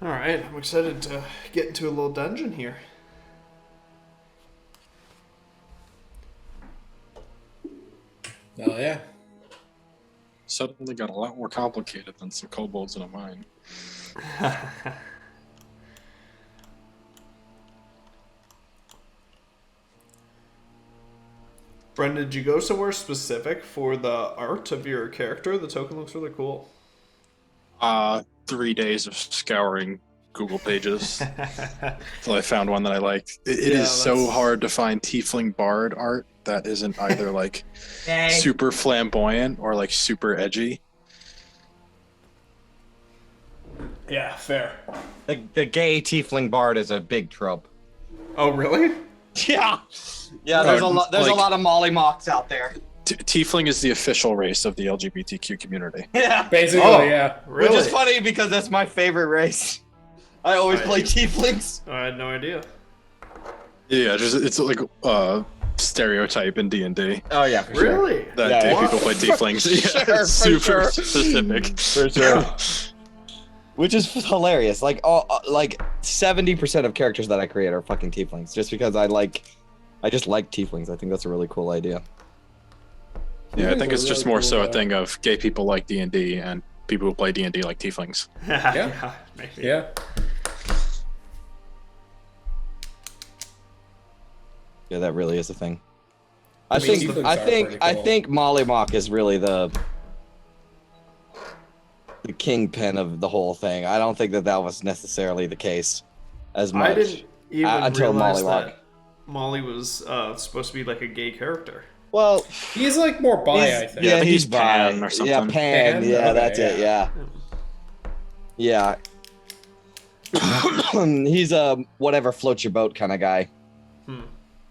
All right, I'm excited to get into a little dungeon here. Oh yeah. Suddenly got a lot more complicated than some kobolds in a mine. Brendan, did you go somewhere specific for the art of your character? The token looks really cool. 3 days of scouring Google pages until I found one that I liked. It Yeah, is so that's- hard to find tiefling bard art that isn't either like super flamboyant or like super edgy. Yeah, fair. The gay tiefling bard is a big trope. Oh, really? Yeah. Yeah, there's a Oh, lot. There's like- a lot of mollymocks out there. Tiefling is the official race of the LGBTQ community. Yeah. Basically, Oh. yeah. Really? Which is funny because that's my favorite race. I always Right. play tieflings. I had no idea. Yeah, just it's like stereotype in D&D Oh yeah, for sure. Really? that Yeah. gay Wow. people play tieflings. Yeah, Sure, it's for super sure. specific. For sure. Which is hilarious. Like, like 70% of characters that I create are fucking tieflings, just because I just like tieflings. I think that's a really cool idea. Yeah, I think Tieflings it's are just really more cool, so a though. thing of gay people like D&D and people who play D&D like tieflings. Yeah, maybe. Yeah. Yeah, that really is a thing. I I mean, think tieflings I are think pretty I cool. think Mollymock is really the kingpin of the whole thing. I don't think that was necessarily the case as much. I didn't even until realize Mollywog. that Molly was supposed to be like a gay character. Well, He's like more bi, he's- I think. Yeah, I think he's he's Pan bi. or something. Yeah, Pan. Pan? Yeah, Okay, that's it. Yeah. Yeah. He's a whatever floats your boat kind of guy.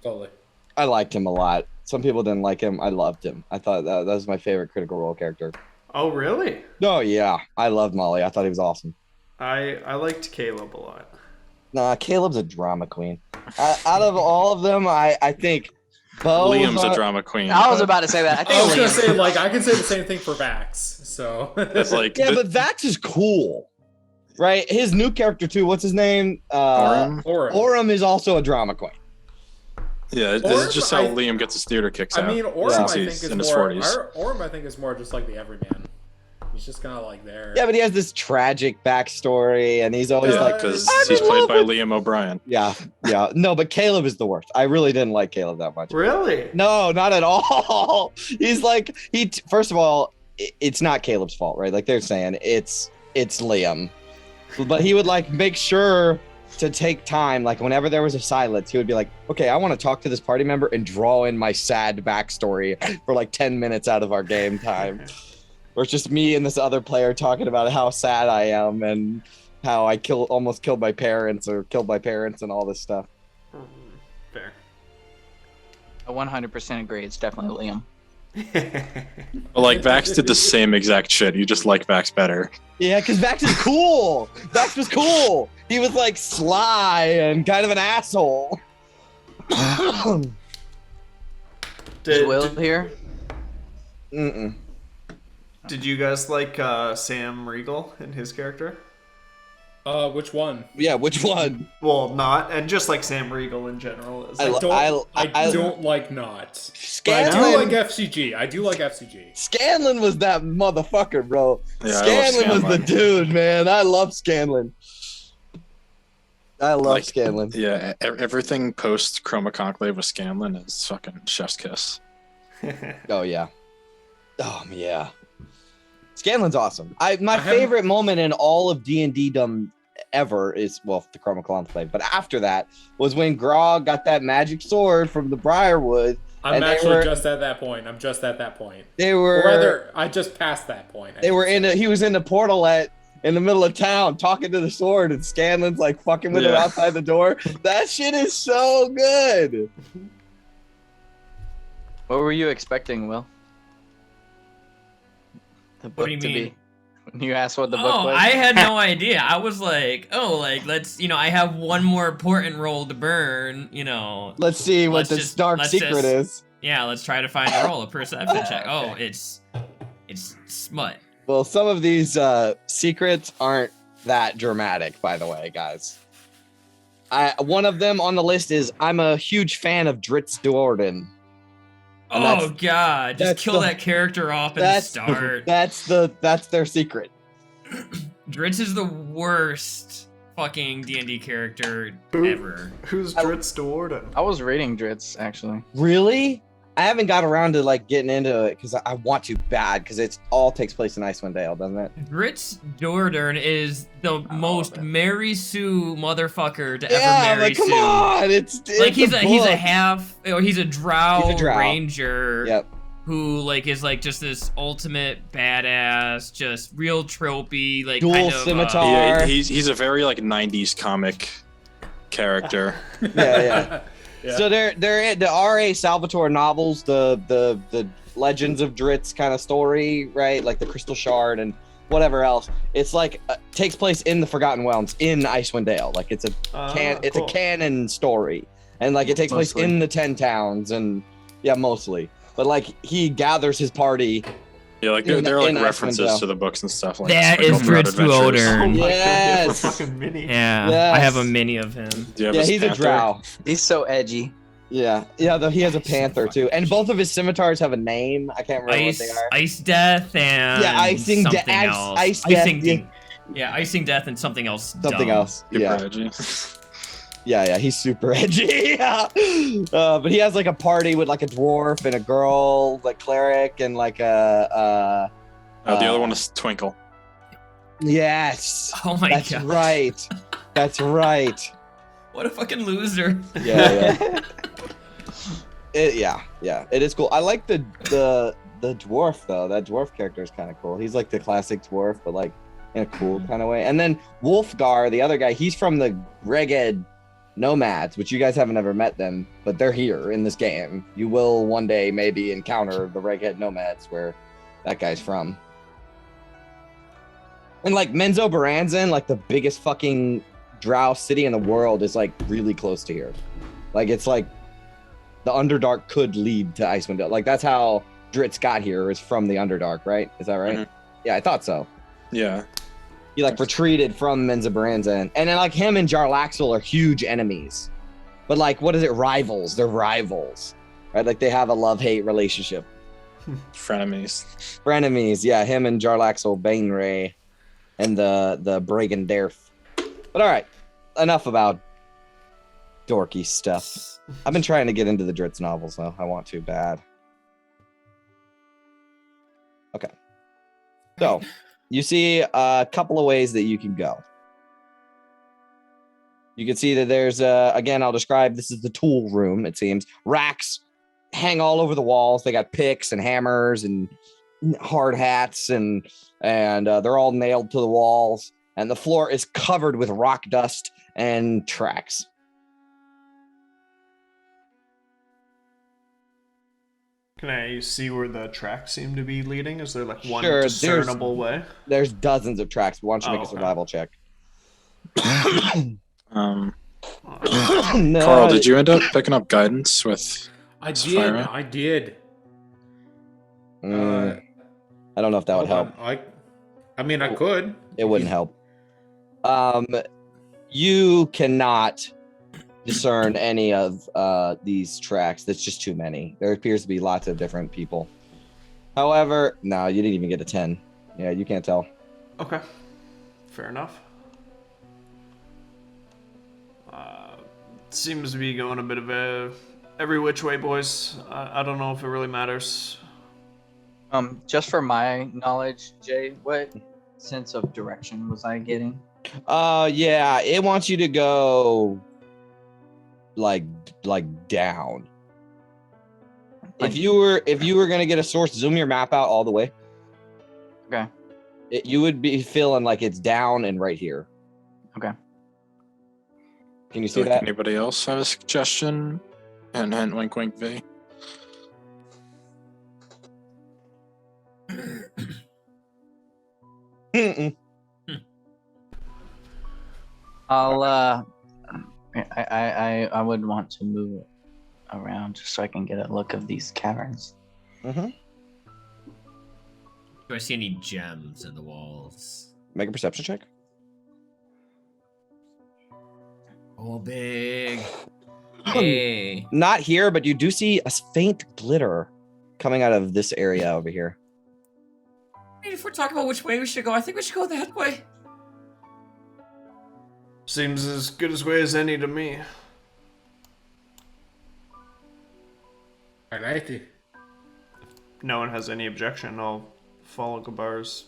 Totally. I liked him a lot. Some people didn't like him. I loved him. I thought that was my favorite Critical Role character. Oh, really? Oh yeah, I loved Molly. I thought he was awesome. I liked Caleb a lot. Nah, Caleb's a drama queen. Out of all of them, I think Bo. Liam's a drama queen. I was but about to say that. I think I was gonna Liam- say, like, I can say the same thing for Vax. So It's like Yeah, but Vax is cool, right? His new character too. What's his name? Orem. Orem is also a drama queen. Yeah, this is Orem, just how I- Liam gets his theater kicks I out. mean, Orm, Yeah. I think He's is in his more. 40s. Orm, I think is more just like the everyman. He's just kind of like there. Yeah, but he has this tragic backstory, and he's always Yeah, like, because I'm he's in played love by with- Liam O'Brien. yeah. No, but Caleb is the worst. I really didn't like Caleb that much. Really? No, not at all. He's like first of all, it's not Caleb's fault, right? Like they're saying it's Liam. But he would like make sure to take time, like whenever there was a silence, he would be like, okay, I want to talk to this party member and draw in my sad backstory for like 10 minutes out of our game time. Or it's just me and this other player talking about how sad I am and how I almost killed my parents or killed my parents and all this stuff. Fair. I 100% agree. It's definitely Liam. But like Vax did the same exact shit. You just like Vax better. Yeah, because Vax is cool. Vax was cool. He was like sly and kind of an asshole. Is Did, Will did, here? Mm-mm. did you guys like Sam Riegel and his character? Which one? Yeah, which one? Well, not, and just like Sam Riegel in general. Is I like, I don't like not. But I do Scanlan, like FCG. I do like FCG. Scanlan was that motherfucker, bro. Yeah, I love Scanlan was the Scanlan. dude, man. I love Scanlan. I love Like, Scanlan. Yeah, everything post Chroma Conclave with Scanlan is fucking chef's kiss. Oh yeah. Oh yeah. Scanlan's awesome. My haven't- favorite moment in all of D&D dumb ever is the Chroma Conclave, but after that was when Grog got that magic sword from the Briarwood. I'm And they actually were- just at that point. I'm just at that point. They Or were rather, I just passed that point. They were he was in the portalet in the middle of town talking to the sword, and Scanlan's like fucking with him Yeah. outside the door. That shit is so good. What were you expecting, Will? The book do you to mean? be. When you asked what the book Oh, was? I had no idea. I was like, let's, I have one more important role to burn, Let's see what Let's the just- dark let's secret just- is. Yeah, let's try to find a roll, a perception check. Oh, it's smut. Well, some of these secrets aren't that dramatic, by the way, guys. One of them on the list is I'm a huge fan of Dritz Duorden. And Oh god, just that's kill the- that character off at the That's start. that's their secret. Dritz is the worst fucking D&D character Who- ever. Who's Dritz Duorden? I was reading Dritz actually. Really? I haven't got around to like getting into it because I want to bad because it's all takes place in Icewind Dale, doesn't it? Dritz Duorden is the most that. Mary Sue motherfucker to Yeah, ever marry like come Sue. on, it's Like he's a book. half or he's a drow, He's a drow. ranger Yep. who like is like just this ultimate badass, just real tropey, like Dual kind of scimitar. Yeah, he's a very like '90s comic character. Yeah. Yeah. So they're the R.A. Salvatore novels, the Legends of Dritz kind of story, right? Like the Crystal Shard and whatever else. It's like takes place in the Forgotten Realms in Icewind Dale. Like it's a Cool. a canon story, and like it takes place Mostly. in the 10 towns, and yeah, mostly. But like he gathers his party. Yeah, like In- there are in like Icewind references Dale. to the books and stuff. Like That Speckled is Road Dritz Adventures. Duorden. Oh my Yes. god, the fucking mini. Yeah, Yes. I have a mini of him. Do you have Yeah, his he's a panther? drow. He's so edgy. Yeah, though he has a panther too, and both of his scimitars have a name. I can't remember what they are. Ice Death and Yeah, Icing something Death- else. Ice Death, Icing, yeah, Icing Death and something else. Something dumb. else. Super Yeah. edgy. Yeah, he's super edgy. Yeah. But he has like a party with like a dwarf and a girl, like cleric, and like a. Oh, the other one is Twinkle. Yes, Oh my that's god! right. That's right. What a fucking loser! Yeah. Yeah. It is cool. I like the dwarf though. That dwarf character is kind of cool. He's like the classic dwarf, but like in a cool kind of way. And then Wolfgar, the other guy, he's from the Reged Nomads, which you guys haven't ever met them, but they're here in this game. You will one day maybe encounter the Reged Nomads where that guy's from. And like Menzo Baranzan, like the biggest fucking drow city in the world, is like really close to here. Like it's like the Underdark could lead to Icewind Dale. Like that's how Dritz got here, is from the Underdark, right? Is that right? Mhm. Yeah, I thought so. Yeah. He like retreated from Menza Baranzan. And then like him and Jarlaxle are huge enemies. But like, what is it? Rivals. They're rivals. Right? Like they have a love-hate relationship. Frenemies. Frenemies, yeah, him and Jarlaxle Bainray and the Bragan Derf. But all right, enough about dorky stuff. I've been trying to get into the Dritz novels, though. I want to bad. Okay. So, you see a couple of ways that you can go. You can see that there's, again, I'll describe, this is the tool room, it seems. Racks hang all over the walls. They got picks and hammers and hard hats, and they're all nailed to the walls. And the floor is covered with rock dust and tracks. Can I see where the tracks seem to be leading? Is there like one Sure, there's- discernible way? There's dozens of tracks, but why don't you make a Oh, okay. survival check? Um, No, Carl, did you end up picking up guidance with? I did. Fire. I did. I don't know if that would hold help. on. I mean, I could. It wouldn't help. You cannot discern any of these tracks. That's just too many. There appears to be lots of different people. However, no, you didn't even get a 10. Yeah, you can't tell. Okay, fair enough. Seems to be going a bit of a every which way, boys. I don't know if it really matters. Just for my knowledge, Jay, what sense of direction was I getting? Yeah, it wants you to go like down. If you were gonna get a source, zoom your map out all the way. Okay. You would be feeling like it's down and right here. Okay. Can you see Like, that? anybody else have a suggestion? And wink, wink, V. Mm-mm. I would want to move around just so I can get a look of these caverns. Mm-hmm. Do I see any gems in the walls? Make a perception check. Oh, big. Hey. Not here, but you do see a faint glitter coming out of this area over here. I mean, if we're talking about which way we should go, I think we should go that way. Seems as good as way as any to me. I like it. No one has any objection. I'll follow Gabar's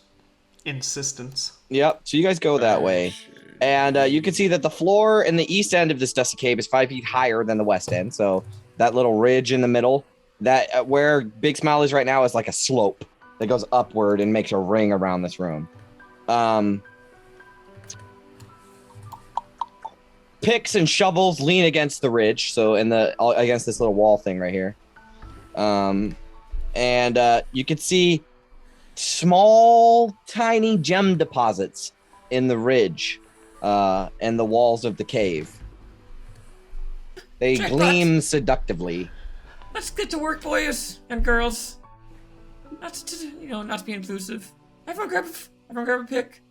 insistence. Yep. So you guys go that way. And you can see that the floor in the east end of this dusty cave is 5 feet higher than the west end. So that little ridge in the middle, that where Big Smile is right now is like a slope that goes upward and makes a ring around this room. Picks and shovels lean against the ridge, so against this little wall thing right here. And you can see small, tiny gem deposits in the ridge and the walls of the cave. They gleam seductively. Let's get to work, boys and girls. Not to be inclusive. Everyone grab a pick.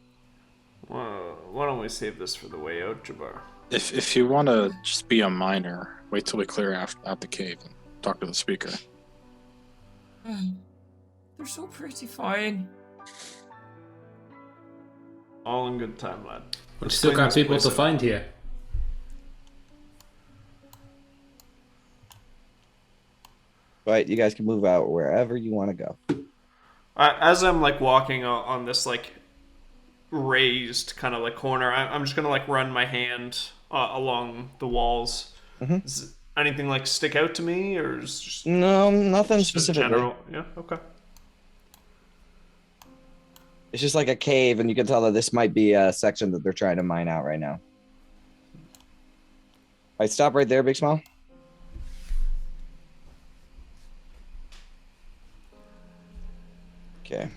Well, why don't we save this for the way out, Jabbar? If you want to just be a miner, wait till we clear out the cave and talk to the speaker. They're so pretty fine. All in good time, lad. We still got people to find here. But you guys can move out wherever you want to go. As I'm like walking on this like raised kind of like corner, I'm just gonna like run my hand along the walls. Mm-hmm. Does anything like stick out to me, or is just No, nothing just specifically. general? Yeah, okay. It's just like a cave, and you can tell that this might be a section that they're trying to mine out right now. All right, stop right there, Big Smile. Okay.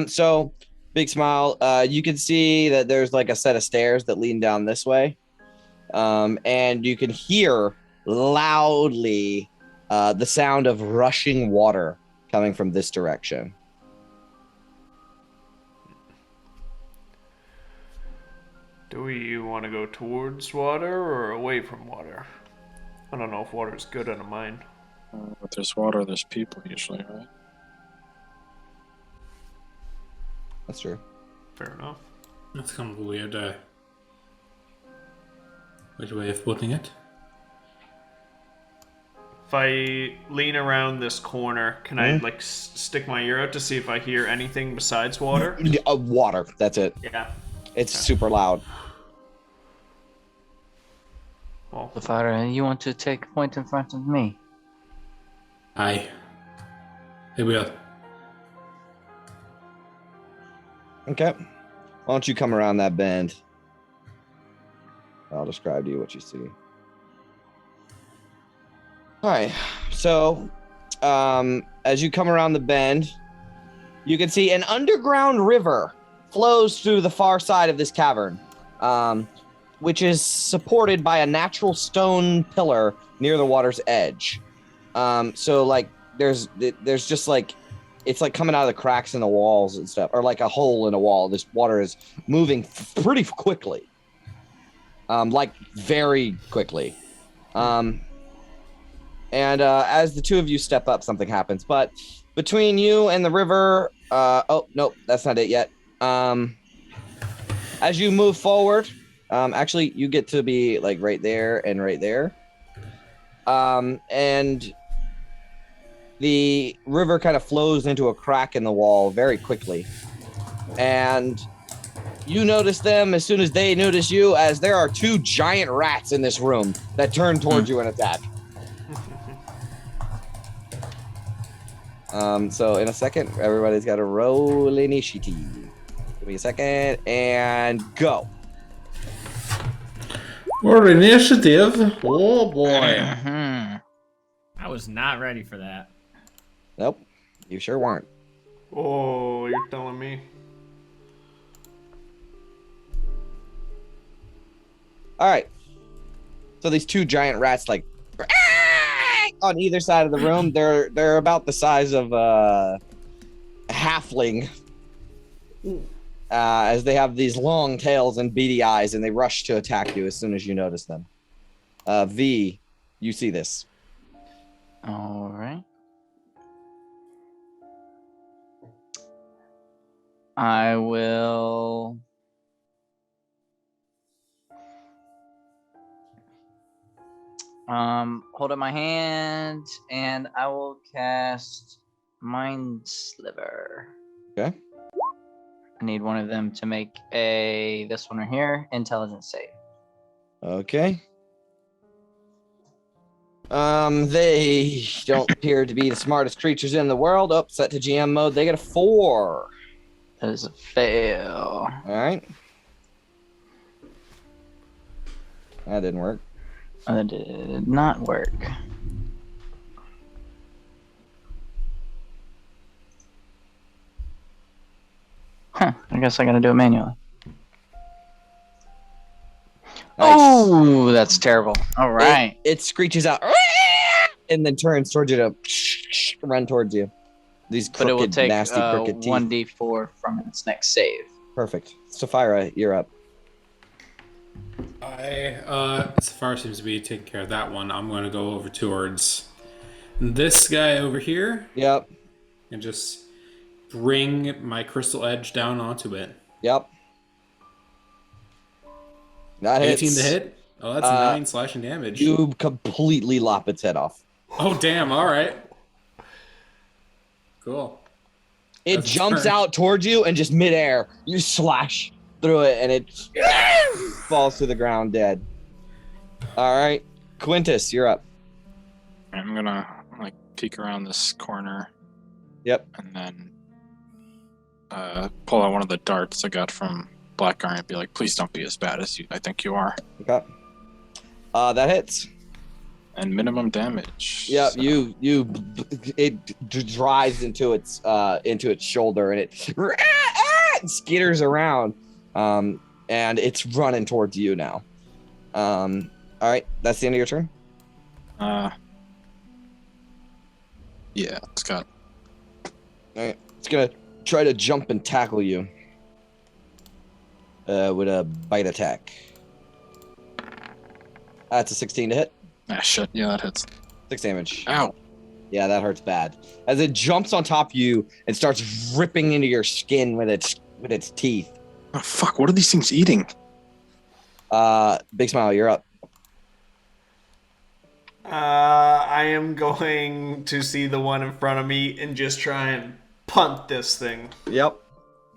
So Big Smile, you can see that there's like a set of stairs that lead down this way. And you can hear loudly the sound of rushing water coming from this direction. Do we want to go towards water or away from water? I don't know if water is good in a mine. If there's water, there's people usually, right? That's true. Fair enough. That's kind of a weird way of putting it. If I lean around this corner, can I like stick my ear out to see if I hear anything besides water? Water. That's it. Yeah. It's super loud. Well, Lafara, you want to take a point in front of me? Aye. I will. Okay. Why don't you come around that bend? I'll describe to you what you see. All right. So, as you come around the bend, you can see an underground river flows through the far side of this cavern, which is supported by a natural stone pillar near the water's edge. So, like, there's just like, it's like coming out of the cracks in the walls and stuff, or like a hole in a wall. This water is moving pretty quickly. Like very quickly. And as the two of you step up, something happens. But between you and the river, oh, nope, that's not it yet. As you move forward, actually, you get to be like right there and right there. And the river kind of flows into a crack in the wall very quickly. And you notice them as soon as they notice you, as there are two giant rats in this room that turn towards you and attack. So in a second, everybody's got to roll initiative. Give me a second and go. Or initiative. Oh boy. I was not ready for that. Nope, you sure weren't. oh, you're telling me. All right. So these two giant rats like on either side of the room. They're about the size of a halfling. As they have these long tails and beady eyes, and they rush to attack you as soon as you notice them. V, you see this. All right. I will. Hold up my hand, and I will cast Mind Sliver. Okay. I need one of them to make this one right here, intelligence save. Okay. They don't appear to be the smartest creatures in the world. Oh, set to GM mode. They get a 4. That is a fail. All right. That didn't work. That did not work. Huh, I guess I gotta do it manually. Nice. Oh, that's terrible. All right. It screeches out and then turns towards you to run towards you. These But it will crooked, take nasty, crooked teeth. 1d4 from its next save. Perfect. Sapphira, you're up. Safari seems to be taking care of that one. I'm going to go over towards this guy over here Yep. and just bring my crystal edge down onto it. Yep. That 18 hits. to hit? Oh, that's 9 slashing damage. You completely lop its head off. Oh, damn. All right. Cool. It That's jumps turn. out towards you and just midair, you slash through it and it falls to the ground dead. All right. Quintus, you're up. I'm gonna like peek around this corner Yep. and then pull out one of the darts I got from Blackguard and be like, please don't be as bad as I think you are. Okay. That hits. And minimum damage. Yep, so- it drives into its shoulder and it skitters around, and it's running towards you now. All right, that's the end of your turn. Yeah, Scott. All right, it's gonna try to jump and tackle you with a bite attack. That's a 16 to hit. Ah, shit. Yeah, that hits. 6 damage. Ow. Yeah, that hurts bad. As it jumps on top of you and starts ripping into your skin with its teeth. Oh, fuck. What are these things eating? Big Smile, you're up. I am going to see the one in front of me and just try and punt this thing Yep.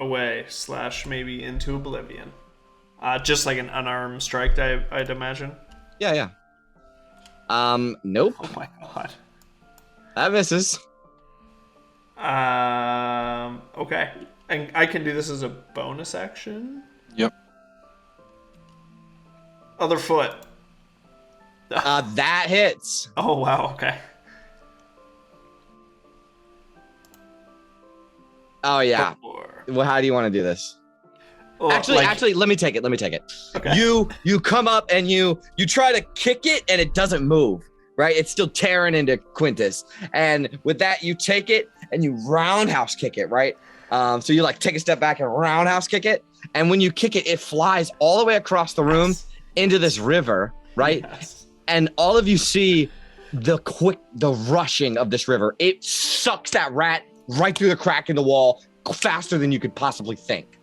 away / maybe into oblivion. Just like an unarmed strike, I'd imagine. Yeah. Nope. Oh my god. That misses. Okay. And I can do this as a bonus action? Yep. Other foot. That hits. Oh, wow, okay. Oh yeah. Four. Well, how do you want to do this? Oh, Actually, let me take it. Okay. You come up and you try to kick it and it doesn't move. Right? It's still tearing into Quintus. And with that, you take it and you roundhouse kick it, right? So you like take a step back and roundhouse kick it. And when you kick it, it flies all the way across the room into this river, right? Yes. And all of you see the rushing of this river. It sucks that rat right through the crack in the wall faster than you could possibly think.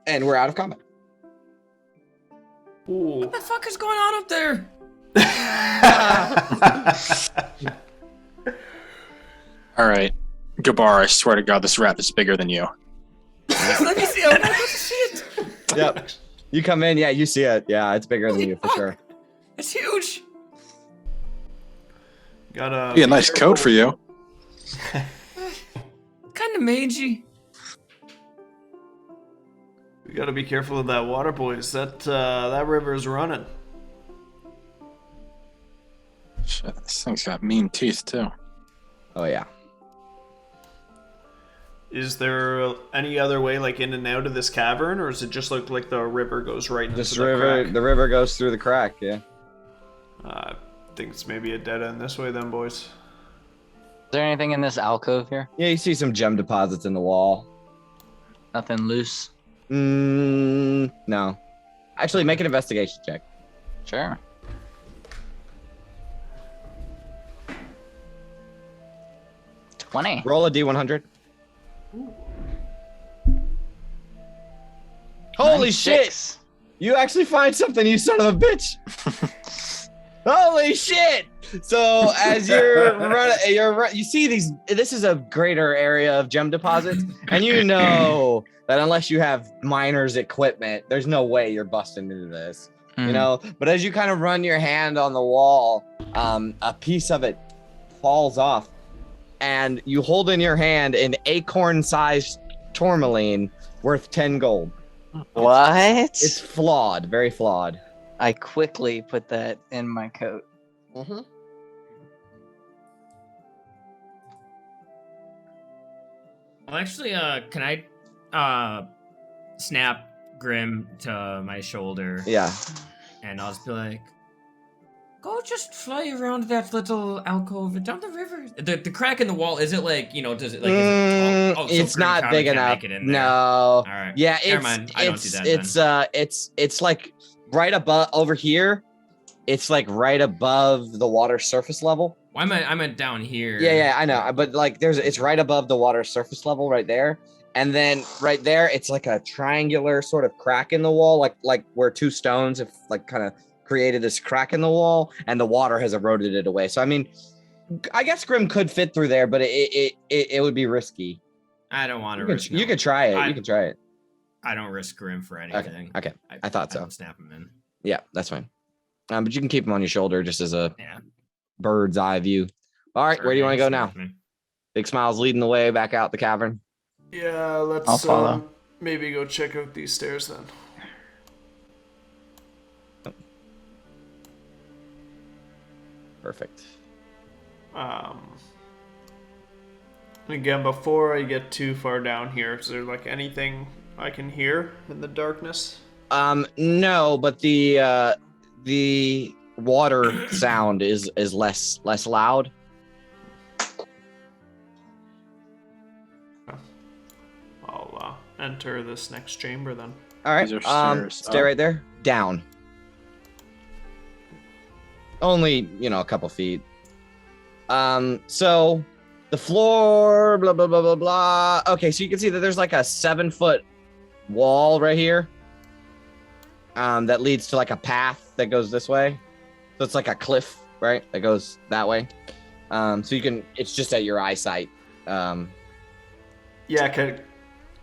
And we're out of combat. Ooh. What the fuck is going on up there? All right. Gabar, I swear to God, this rat is bigger than you. Let me see. I want to see it. Yep. You come in, yeah, you see it. Yeah, it's bigger than you for sure. It's huge. Gotta Be a nice coat for you. Kind of mangy. We gotta be careful of that water, boys. That river is running. Shit, this thing's got mean teeth too. Oh yeah. Is there any other way, like in and out of this cavern, or does it just look like the river goes right into This the river, crack? the river goes through the crack, yeah. I think it's maybe a dead end this way then, boys. Is there anything in this alcove here? Yeah, you see some gem deposits in the wall. Nothing loose? No. Actually, make an investigation check. Sure. $20. Roll a D100. Holy shit! 96. You actually find something, you son of a bitch! Holy shit! So as you're running, you see these. This is a greater area of gem deposits, and you know that unless you have miners' equipment, there's no way you're busting into this. You know. But as you kind of run your hand on the wall, a piece of it falls off, and you hold in your hand an acorn-sized tourmaline worth 10 gold. What? It's flawed, very flawed. I quickly put that in my coat. Mm-hmm. Well, actually, can I snap Grim to my shoulder? Yeah. And I'll just be like, go just fly around that little alcove down the river. The crack in the wall, is it like, does it like, so it's Grim not probably big can't enough. make it in there. No. All right. Yeah, Never mind. I don't do that then. It's like right above over here. It's like right above the water surface level. Well, I meant down here. Yeah, I know. But like it's right above the water surface level right there. And then right there, it's like a triangular sort of crack in the wall, like where two stones have like kind of created this crack in the wall, and the water has eroded it away. So I mean, I guess Grim could fit through there, but it would be risky. I don't want to risk. You could try it. You could try it. I don't risk Grim for anything. Okay. I thought so. Don't snap him in. Yeah, that's fine. But you can keep him on your shoulder just as a Yeah. bird's eye view. All right, where do you want to go now? Snap me. Big Smile's leading the way back out the cavern. Yeah, I'll let's follow. maybe go check out these stairs then. Perfect. Again, before I get too far down here, is there like anything I can hear in the darkness? No, but the water sound is less loud. I'll enter this next chamber then. All right. These are stairs Stay up. right there. Down. Only, a couple feet. So the floor, blah blah blah blah blah. Okay, so you can see that there's like a 7-foot wall right here. That leads to like a path that goes this way. So it's like a cliff, right? That goes that way. So it's just at your eyesight. Yeah,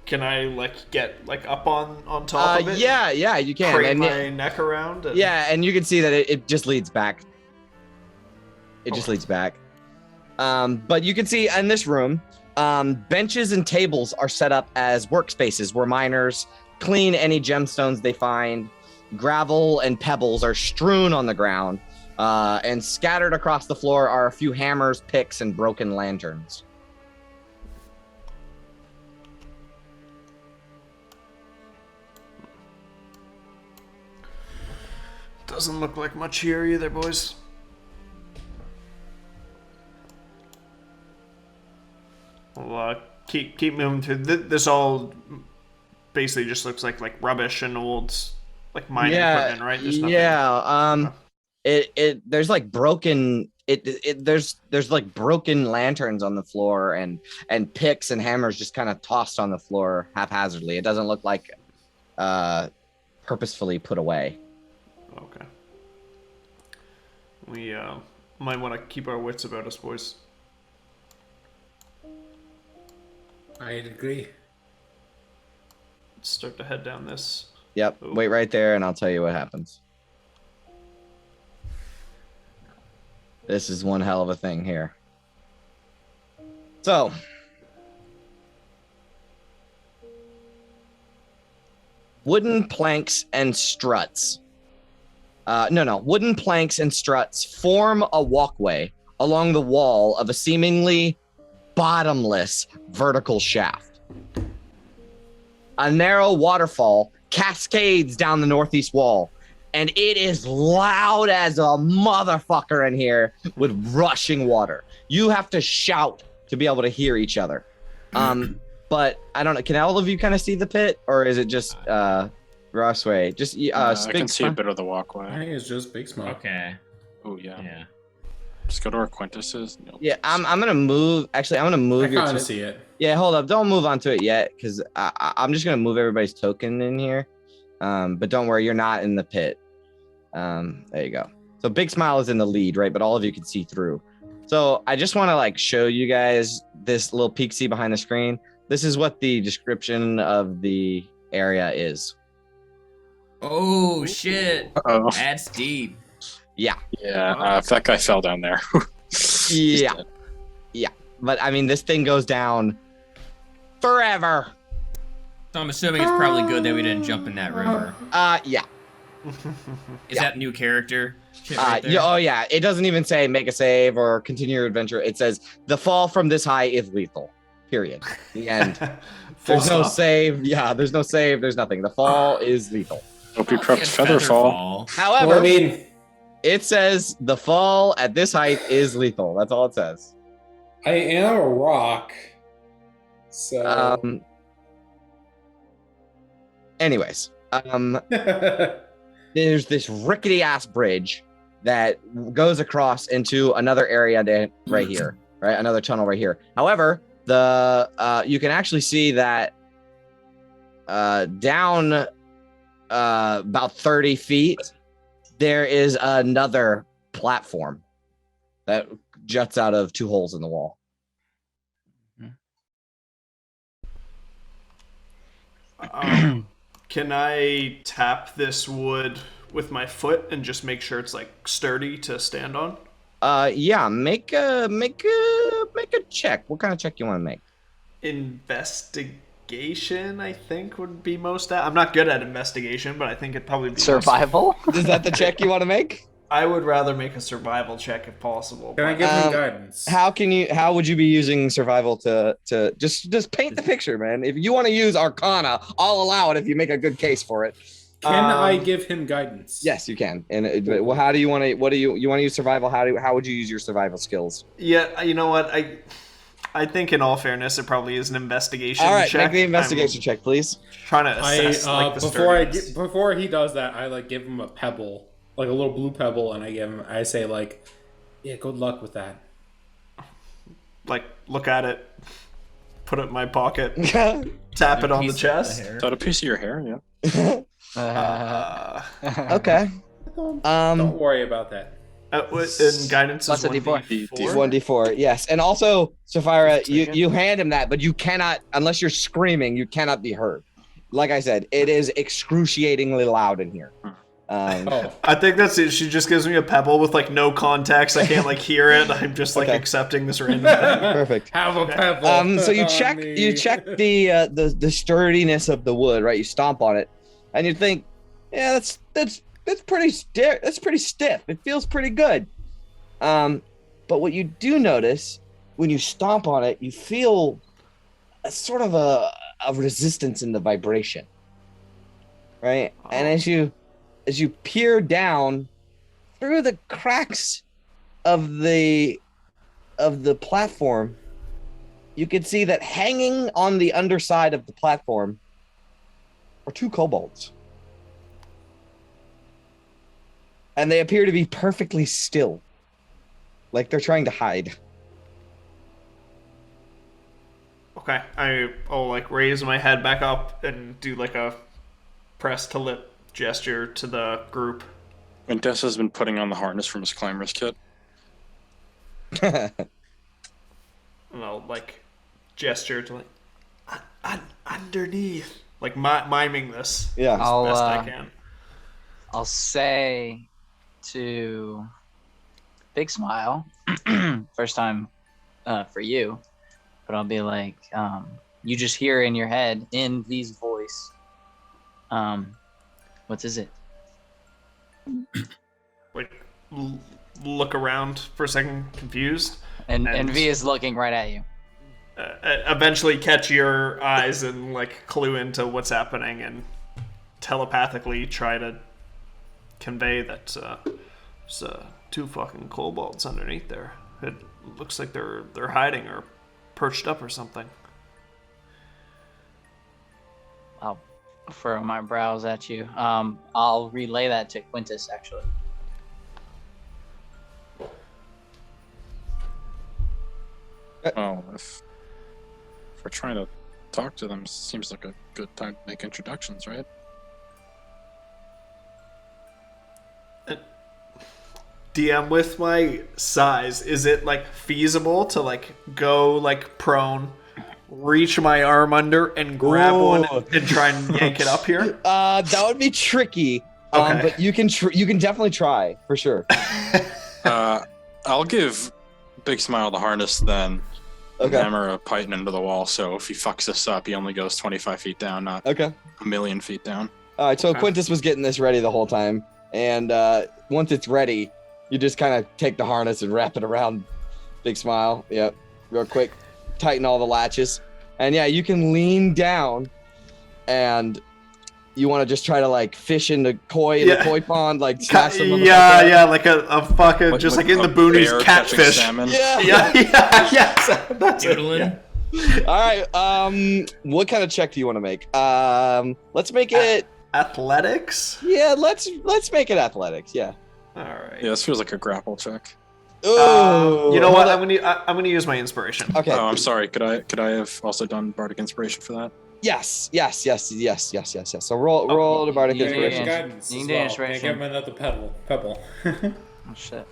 can I like get like up on top of it? Yeah, you can. Crane And my neck around. And... yeah, and you can see that it just leads back. It just leads back. But you can see in this room, benches and tables are set up as workspaces where miners clean any gemstones they find. Gravel and pebbles are strewn on the ground, and scattered across the floor are a few hammers, picks, and broken lanterns. Doesn't look like much here either, boys. We'll keep moving through. This all basically just looks like rubbish and old like mining equipment, right? There's nothing. Yeah. There's like broken. There's like broken lanterns on the floor and picks and hammers just kind of tossed on the floor haphazardly. It doesn't look like purposefully put away. Okay. We might want to keep our wits about us, boys. I'd agree. Let's start to head down this. Yep. Ooh. Wait right there, and I'll tell you what happens. This is one hell of a thing here. So, wooden planks and struts. Wooden planks and struts form a walkway along the wall of a seemingly bottomless vertical shaft. A narrow waterfall cascades down the northeast wall, and it is loud as a motherfucker in here with rushing water. You have to shout to be able to hear each other. But I don't know. Can all of you kind of see the pit, or is it just Rossway? Just I can see a bit of the I walkway. think it's just big smoke. Okay. Oh yeah. Yeah. Just go to our Quintus's. Nope. Yeah, I'm gonna move. Actually, I'm gonna move I your. kind of see it. Yeah, hold up. Don't move onto it yet, because I'm just gonna move everybody's token in here. But don't worry, you're not in the pit. There you go. So Big Smile is in the lead, right? But all of you can see through. So I just want to like show you guys this little peek-see behind the screen. This is what the description of the area is. Oh shit. Oh. That's deep. Yeah. Yeah. If that guy fell down there. He's Yeah. dead. But I mean, this thing goes down forever. So I'm assuming it's probably good that we didn't jump in that river. Yeah. Is that new character? Shit right there? Yeah. Oh yeah. It doesn't even say make a save or continue your adventure. It says the fall from this high is lethal. Period. The end. There's no save. Yeah. There's no save. There's nothing. The fall is lethal. Hope you I'll crept get featherfall. However, Well, I mean, it says the fall at this height is lethal. That's all it says. I am a rock. So. Anyways, there's this rickety ass bridge that goes across into another area right here, right? Another tunnel right here. However, you can actually see that down about 30 feet, there is another platform that juts out of 2 holes in the wall. Can I tap this wood with my foot and just make sure it's like sturdy to stand on? Yeah, make a check. What kind of check you want to make? Investigation, I think, would be most. I'm not good at investigation, but I think it'd probably be Survival? Is that the check you want to make? I would rather make a survival check if possible. Can I give him guidance? How would you be using survival to just paint the picture, man? If you want to use Arcana, I'll allow it if you make a good case for it. Can I give him guidance? Yes, you can. And well, how do you want to? What do you want to use survival? How would you use your survival skills? Yeah, you know what? I think in all fairness, it probably is an investigation. All right, check. make the investigation check, please. Trying to assess like the sturdiness. before he does that, I like give him a pebble, like a little blue pebble, and I say like, yeah, good luck with that. Like, look at it, put it in my pocket, Okay. tap it on the Piece of chest. hair. Is that a piece of your hair? Yeah. Don't worry about that. And guidance Plus is a D4. 1d4, yes. And also, Sapphira, you hand him that, but you cannot, unless you're screaming, you cannot be heard. Like I said, it is excruciatingly loud in here. I think that's it. She just gives me a pebble with like no context. I can't like hear it. I'm just like Okay. accepting this random thing. Perfect. Have a pebble. So you on check me. the sturdiness of the wood, right? You stomp on it, and you think, yeah, that's pretty stiff. That's pretty stiff. It feels pretty good. But what you do notice when you stomp on it, you feel a sort of a resistance in the vibration, right? And as you peer down through the cracks of the platform, you can see that hanging on the underside of the platform are 2 kobolds. And they appear to be perfectly still, like they're trying to hide. Okay, I'll like raise my head back up and do like a press to lip gesture to the group. And Des has been putting on the harness from his climber's kit. And I'll like gesture to like underneath, like miming this Yeah. as best I can. I'll say to Big Smile, first time for you, but I'll be like, you just hear in your head, in V's voice, what is it? Like look around for a second, confused. And V is looking right at you. Eventually catch your eyes and like clue into what's happening and telepathically try to convey that there's 2 fucking kobolds underneath there. It looks like they're hiding or perched up or something. I'll furrow my brows at you. I'll relay that to Quintus, actually. Well, if we're trying to talk to them, seems like a good time to make introductions, right? DM, with my size, is it like feasible to like go like prone, reach my arm under and grab one and try and yank it up here? That would be tricky. Okay. But you can definitely try for sure. I'll give Big Smile the harness then. Okay. Hammer a python into the wall, so if he fucks this up, he only goes 25 feet down, not Okay. a million feet down. All right. So Quintus was getting this ready the whole time, and once it's ready, you just kind of take the harness and wrap it around Big Smile. Yep. Real quick, tighten all the latches, and yeah, you can lean down, and you want to just try to like fish in the koi pond, like smash them. Yeah, like a fucking just like in the boonies catfish. Yeah. Yes, that's it. Doodling. Yeah. All right. What kind of check do you want to make? Let's make it Athletics. Yeah, let's make it athletics. Yeah. All right. Yeah, this feels like a grapple check. Oh. You know what? I'm gonna use my inspiration. Okay. Oh, I'm sorry. Could I have also done bardic inspiration for that? Yes. So roll the bardic yeah, inspiration. yeah. Guidance You as need well. inspiration. Can't give him another pebble. Oh shit.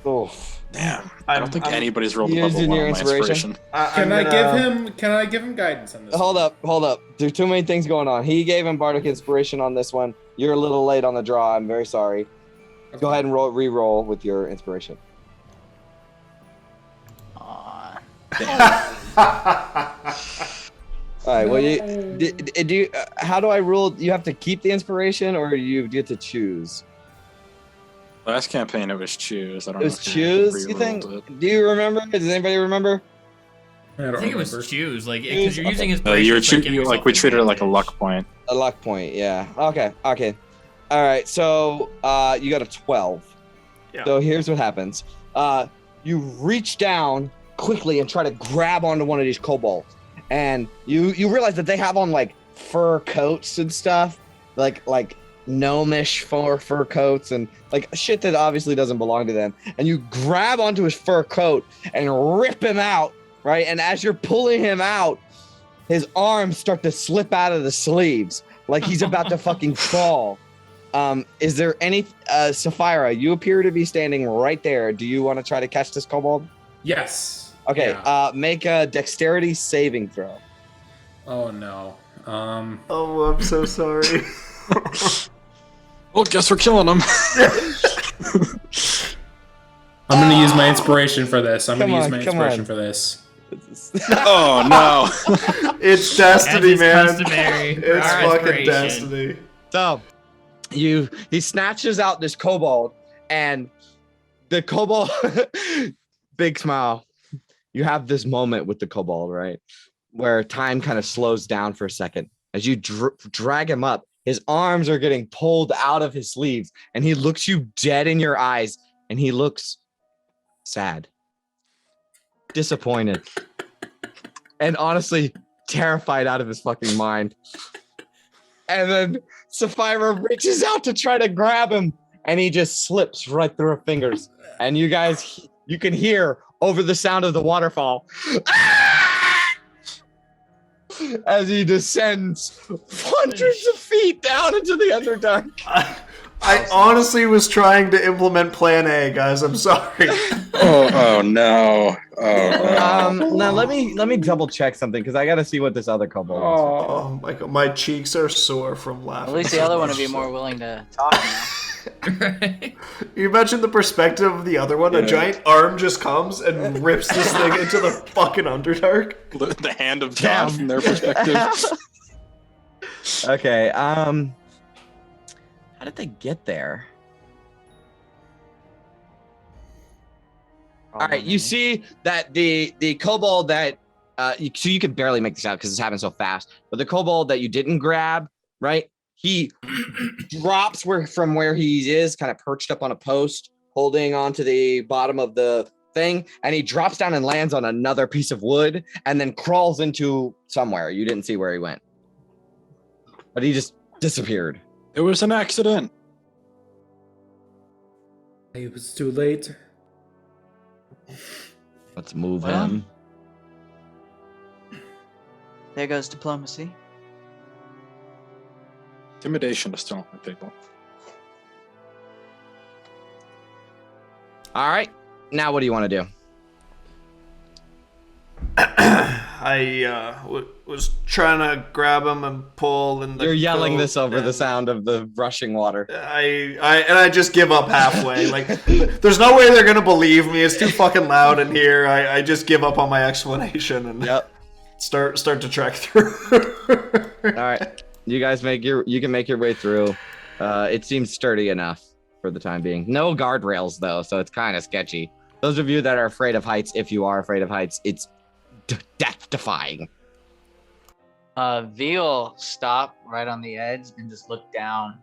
Oof. Damn. I don't think anybody's rolled a Yours level in 1 your on my inspiration? inspiration. Can I give him guidance on this? Hold up. There's too many things going on. He gave him bardic inspiration on this one. You're a little late on the draw. I'm very sorry. Go ahead and re-roll with your inspiration. Aw. All right. Well, do you, how do I rule? You have to keep the inspiration, or you get to choose? Last campaign it was choose. I don't It know. was if choose. You think? re-rolled Do you remember? Does anybody remember? I think it was choose, like because you're using his. we treated it like a luck point. A luck point. Yeah. Okay. All right. So you got a 12. Yeah. So here's what happens. You reach down quickly and try to grab onto one of these kobolds, and you realize that they have on like fur coats and stuff, like gnomish fur coats and like shit that obviously doesn't belong to them. And you grab onto his fur coat and rip him out, right? And as you're pulling him out, his arms start to slip out of the sleeves, like he's about to fucking fall. Is there any Sapphira, you appear to be standing right there. Do you want to try to catch this kobold? Yes. Okay, Yeah. make a dexterity saving throw. Oh no. Oh, I'm so sorry. Well, guess we're killing him. I'm gonna use my inspiration for this. Come on. For this. Oh no. It's destiny, As is man. customary for It's our fucking inspiration. destiny. So he snatches out this kobold, and the kobold big smile. You have this moment with the kobold, right? Where time kind of slows down for a second. As you drag him up, his arms are getting pulled out of his sleeves, and he looks you dead in your eyes, and he looks sad, disappointed, and honestly terrified out of his fucking mind. And then Sapphira reaches out to try to grab him, and he just slips right through her fingers. And you can hear over the sound of the waterfall as he descends hundreds of feet down into the Underdark. I honestly was trying to implement Plan A, guys. I'm sorry. Oh no. Oh no. Now let me double check something because I gotta see what this other kobold is. Oh my god, my cheeks are sore from laughing. At least the other one would be more willing to talk now. You imagine the perspective of the other one. A giant arm just comes and rips this thing into the fucking Underdark. The hand of God from their perspective. Okay, how did they get there? All right, you see that the kobold that so you can barely make this out because it's happening so fast. But the kobold that you didn't grab, right? He drops from where he is, kind of perched up on a post, holding onto the bottom of the thing, and he drops down and lands on another piece of wood and then crawls into somewhere. You didn't see where he went. But he just disappeared. It was an accident. It was too late. Let's move Well, him. There goes diplomacy. Intimidation is still on the table. All right. Now what do you want to do? I was trying to grab him and pull, and You're yelling coat, this over the and sound of the rushing water. I just give up halfway. Like, there's no way they're gonna believe me. It's too fucking loud in here. I just give up on my explanation and start to trek through. All right. You guys you can make your way through. It seems sturdy enough for the time being. No guardrails though, so it's kind of sketchy. Those of you that are afraid of heights, if you are afraid of heights, it's death defying. V will stop right on the edge and just look down.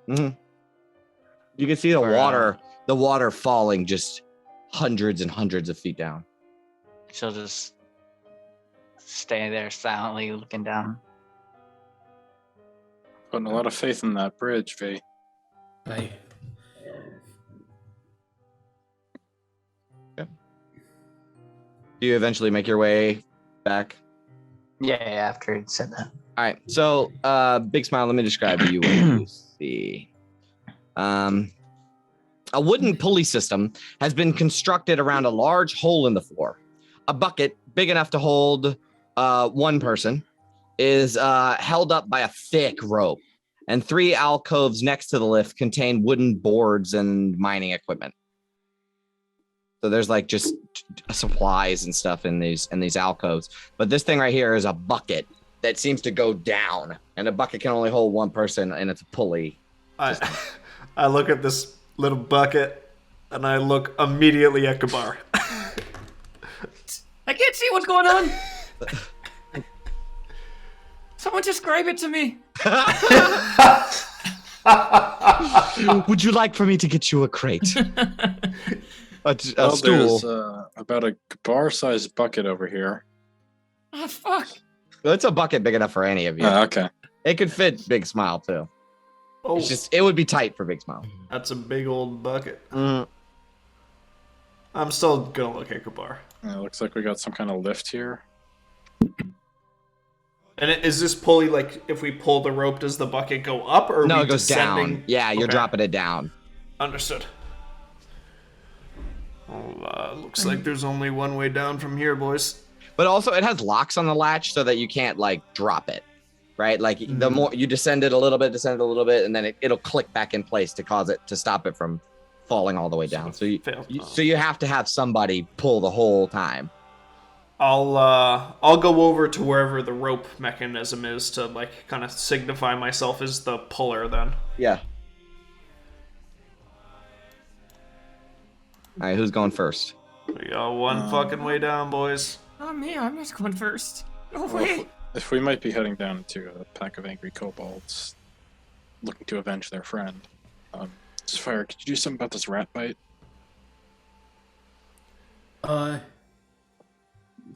Mm-hmm. You can see the water falling just hundreds and hundreds of feet down. She'll just stay there silently looking down. Putting a lot of faith in that bridge, V. I Do you eventually make your way back? Yeah, after he said that. All right. So, big smile. Let me describe to you what you see. A wooden pulley system has been constructed around a large hole in the floor. A bucket big enough to hold one person is held up by a thick rope, and 3 alcoves next to the lift contain wooden boards and mining equipment. So there's like just supplies and stuff in these alcoves. But this thing right here is a bucket that seems to go down, and a bucket can only hold one person, and it's a pulley. I look at this little bucket, and I look immediately at Kabar. I can't see what's going on. Someone describe it to me. Would you like for me to get you a crate? A Well, stool. there's about a bar-sized bucket over here. Oh, fuck. It's a bucket big enough for any of you. Okay. It could fit Big Smile too. Oh, It's just it would be tight for Big Smile. that's a big old bucket. Mm. I'm still gonna look at Kabar. It looks like we got some kind of lift here. And is this pulley, like, if we pull the rope, does the bucket go up, or are No, we it goes descending? down. Yeah, you're Okay. dropping it down. Understood. Well, looks like there's only one way down from here, boys. But also, it has locks on the latch so that you can't like drop it, right? Like the more you descend it a little bit, and then it'll click back in place to cause it to stop it from falling all the way down. So you have to have somebody pull the whole time. I'll go over to wherever the rope mechanism is to, like, kind of signify myself as the puller then. Yeah. All right, who's going first? We got one fucking way down, boys. Not me. I'm not going first. No Well, way. if we might be heading down to a pack of angry kobolds looking to avenge their friend. Sapphire, could you do something about this rat bite?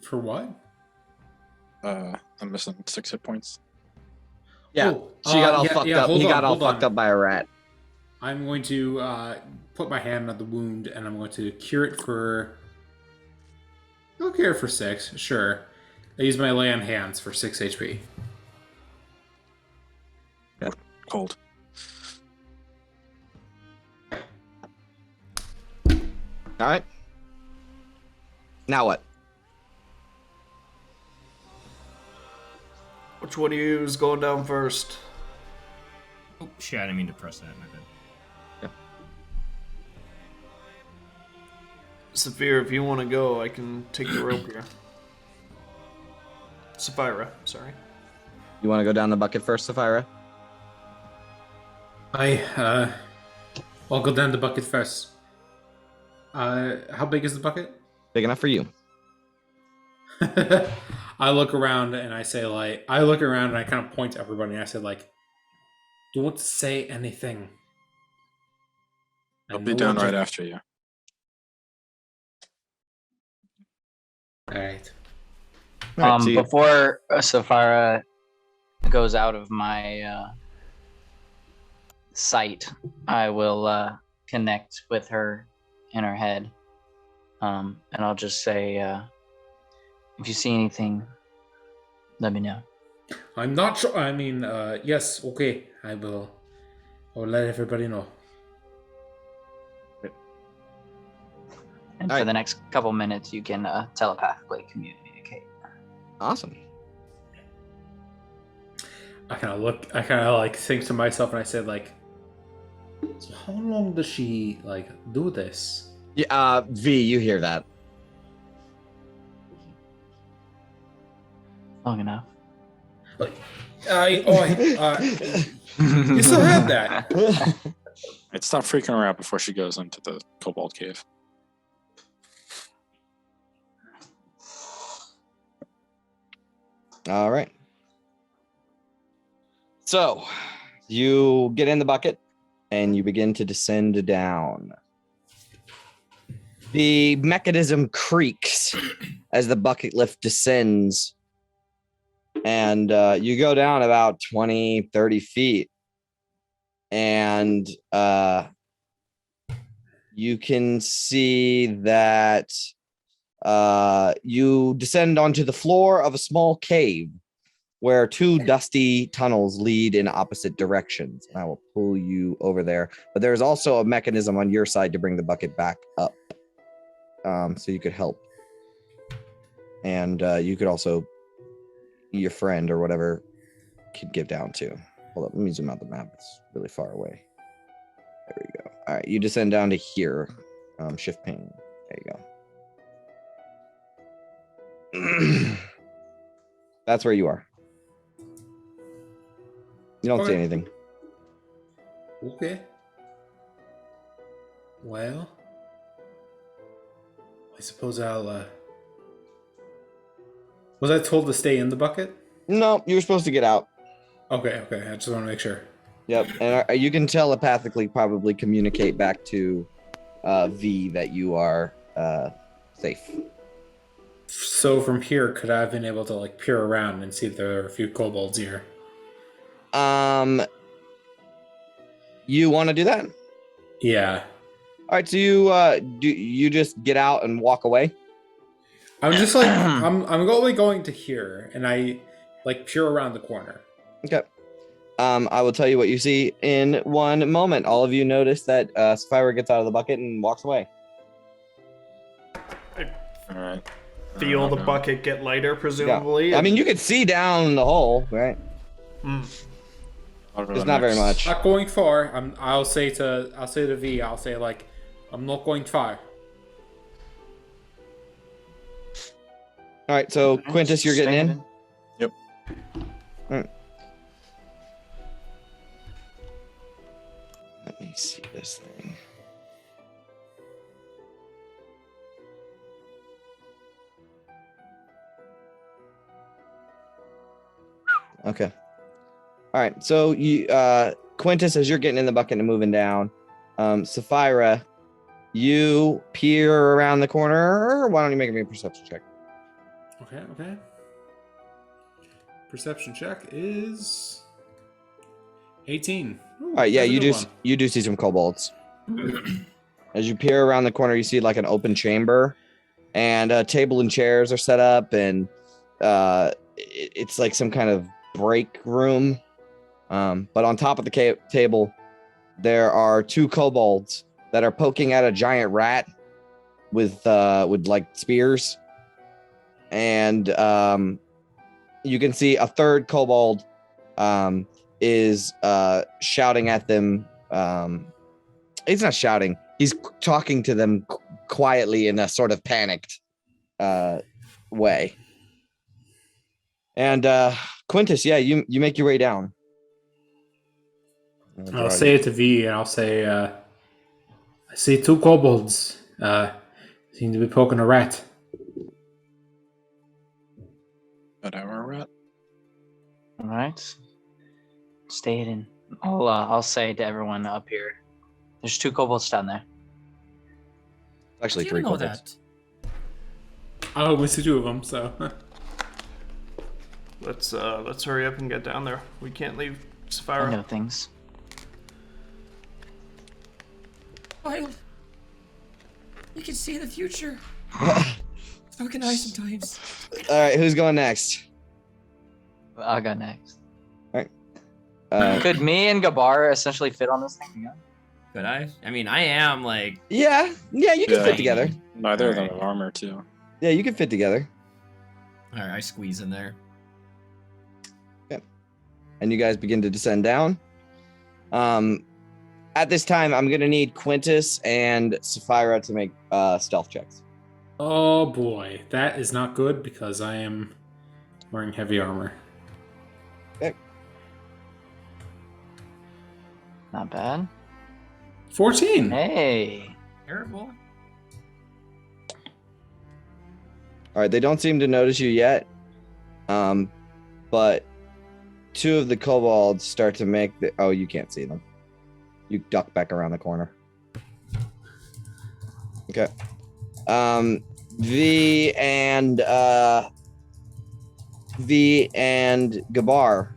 For what? I'm missing 6 hit points. Yeah, Oh, she got all yeah, fucked yeah, up. hold He on, got all hold on. fucked up by a rat. I'm going to put my hand on the wound, and I'm going to cure it for... I'll cure it for 6, sure. I use my lay on hands for 6 HP. Cold. All right. Now what? Which one of you is going down first? Oh, shit. I didn't mean to press that. My bad. Saphira, if you want to go, I can take the rope here. Sapphira, sorry. You want to go down the bucket first, Sapphira? I'll go down the bucket first. How big is the bucket? Big enough for you. I look around and I say, like, I kind of point to everybody and I said, like, Don't say anything. I'll be down right after you. Alright. Alright, so you- Before Sapphira goes out of my sight, I will connect with her in her head, and I'll just say, if you see anything, let me know. I'm not sure. I mean, yes, okay. I will let everybody know. And All for right. the next couple minutes, you can telepathically communicate. Awesome. I kind of like think to myself, and I said, like, so how long does she like do this? Yeah, V, you hear that? Long enough. You still have that? Right, stop freaking her out before she goes into the Kobold Cave. All right. So you get in the bucket and you begin to descend down. The mechanism creaks as the bucket lift descends, and you go down about 20, 30 feet. And you can see that you descend onto the floor of a small cave where two dusty tunnels lead in opposite directions. And I will pull you over there. But there's also a mechanism on your side to bring the bucket back up. So you could help. And you could also, your friend or whatever, could give down too. Hold up, let me zoom out the map. It's really far away. There we go. All right, you descend down to here. Shift ping. There you go. That's where you are. You don't see Okay. anything. Okay. Well, I suppose I'll. Was I told to stay in the bucket? No, you were supposed to get out. Okay. I just want to make sure. Yep, and you can telepathically probably communicate back to V that you are safe. So from here, could I have been able to like peer around and see if there are a few kobolds here? You want to do that? Yeah. All right, so you just get out and walk away? I'm just like I'm only going to here, and I like peer around the corner. Okay. I will tell you what you see in one moment. All of you notice that Sapphira gets out of the bucket and walks away. All right. Feel the bucket get lighter, presumably. Yeah. I mean, you could see down the hole, right? I'll go It's not very next. much. Not going far. I'll say to V. I'll say like, I'm not going far. All right, so Quintus, you're getting in? Yep. All right. Let me see this thing. Okay. All right. So you, Quintus, as you're getting in the bucket and moving down, Sapphira, you peer around the corner. Why don't you make me a perception check? Okay. Perception check is 18. Ooh, All right. Yeah, that's a you good do. one. You do see some kobolds. As you peer around the corner, you see like an open chamber, and a table and chairs are set up, and it's like some kind of break room. But on top of the table, there are two kobolds that are poking at a giant rat with like spears, and you can see a third kobold is shouting at them. He's not shouting. He's talking to them quietly in a sort of panicked way. And Quintus, yeah, you make your way down. I'll say it to V, and I'll say, I see two kobolds. Seem to be poking a rat. But our rat. All right. Stay hidden. I'll say to everyone up here, there's 2 kobolds down there. Actually, How do 3 you know kobolds. that? Oh, we see 2 of them, so. Let's hurry up and get down there. We can't leave I Sapphira. know things. Wild. You can see the future. So can I sometimes. All right, who's going next? I'll go next. Uh, Could me and Gabar essentially fit on this thing together? Could I? I mean, I am like. yeah, you can Yeah. fit together. Neither of them Alright. have armor, too. Yeah, you can fit together. All right, I squeeze in there. And you guys begin to descend down. At this time, I'm gonna need Quintus and Sapphira to make stealth checks. Oh boy, that is not good because I am wearing heavy armor. Not bad. 14. Hey. Terrible. All right, they don't seem to notice you yet, but 2 of the kobolds start to make the. Oh, you can't see them. You duck back around the corner. Okay. V and Gabar,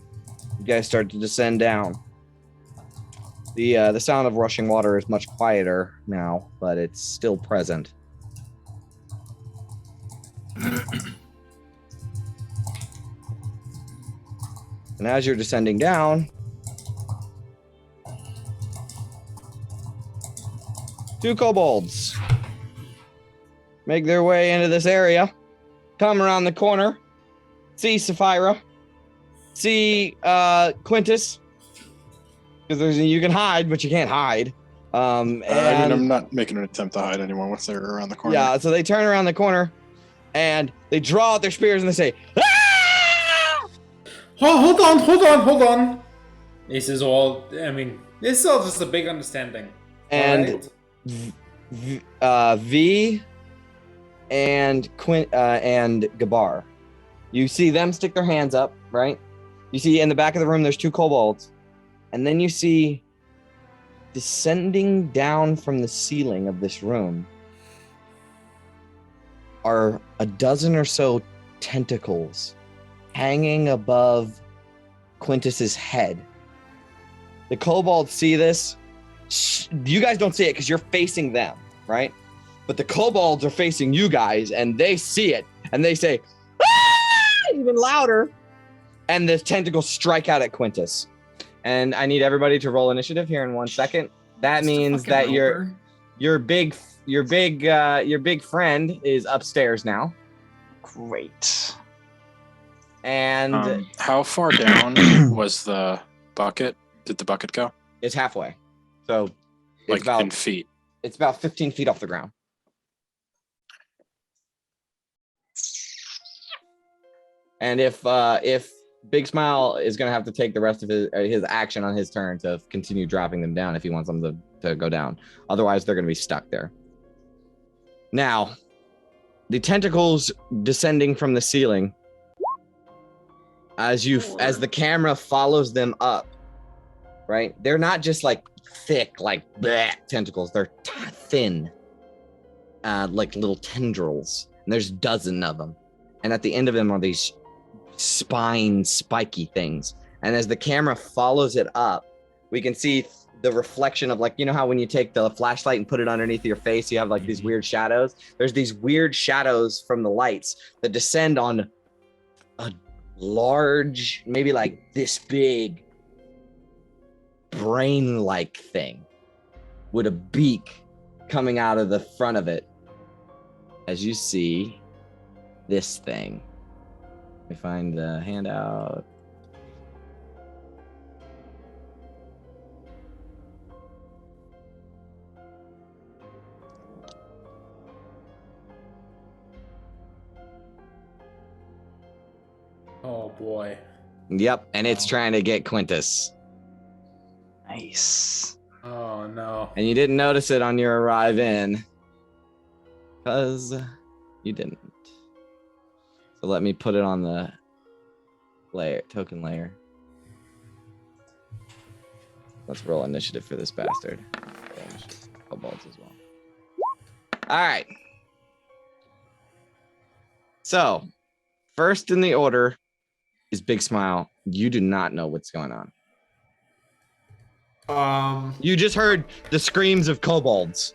you guys start to descend down. The sound of rushing water is much quieter now, but it's still present. And as you're descending down, 2 kobolds make their way into this area, come around the corner, see Sapphira, see Quintus, because you can hide, but you can't hide. And I'm not making an attempt to hide anymore once they're around the corner. yeah, so they turn around the corner, and they draw out their spears and they say, "Ah!" Oh, hold on. This is all, I mean, this is all just a big understanding. And Alright? V and Gabar, you see them stick their hands up, right? You see in the back of the room there's 2 kobolds, and then you see descending down from the ceiling of this room are a dozen or so tentacles hanging above Quintus's head. The kobolds see this. You guys don't see it because you're facing them, right? But the kobolds are facing you guys, and they see it, and they say, "Ah!" even louder, and the tentacles strike out at Quintus. And I need everybody to roll initiative here in 1 second. That Just a means fucking that roper. your big friend is upstairs now, Great. and How far down was the bucket? Did the bucket go? it's halfway. So it's Like about in feet. it's about 15 feet off the ground. And if Big Smile is gonna have to take the rest of his action on his turn to continue dropping them down if he wants them to go down. Otherwise, they're gonna be stuck there. Now, the tentacles descending from the ceiling, as the camera follows them up, right? They're not just like thick, like bleh, tentacles. They're thin, like little tendrils. And there's a dozen of them. And at the end of them are these spiky things. And as the camera follows it up, we can see the reflection of, like, you know how when you take the flashlight and put it underneath your face, you have like these weird shadows. There's these weird shadows from the lights that descend on a large, maybe like this big, brain-like thing with a beak coming out of the front of it. As you see this thing. Let me find the handout. Oh boy. Yep, and it's trying to get Quintus. Nice. Oh no. And you didn't notice it on your arrive in, because you didn't. So let me put it on the layer, token layer. Let's roll initiative for this bastard. Kobolds as well. All right. So, first in the order is Big Smile. You do not know what's going on. You just heard the screams of kobolds.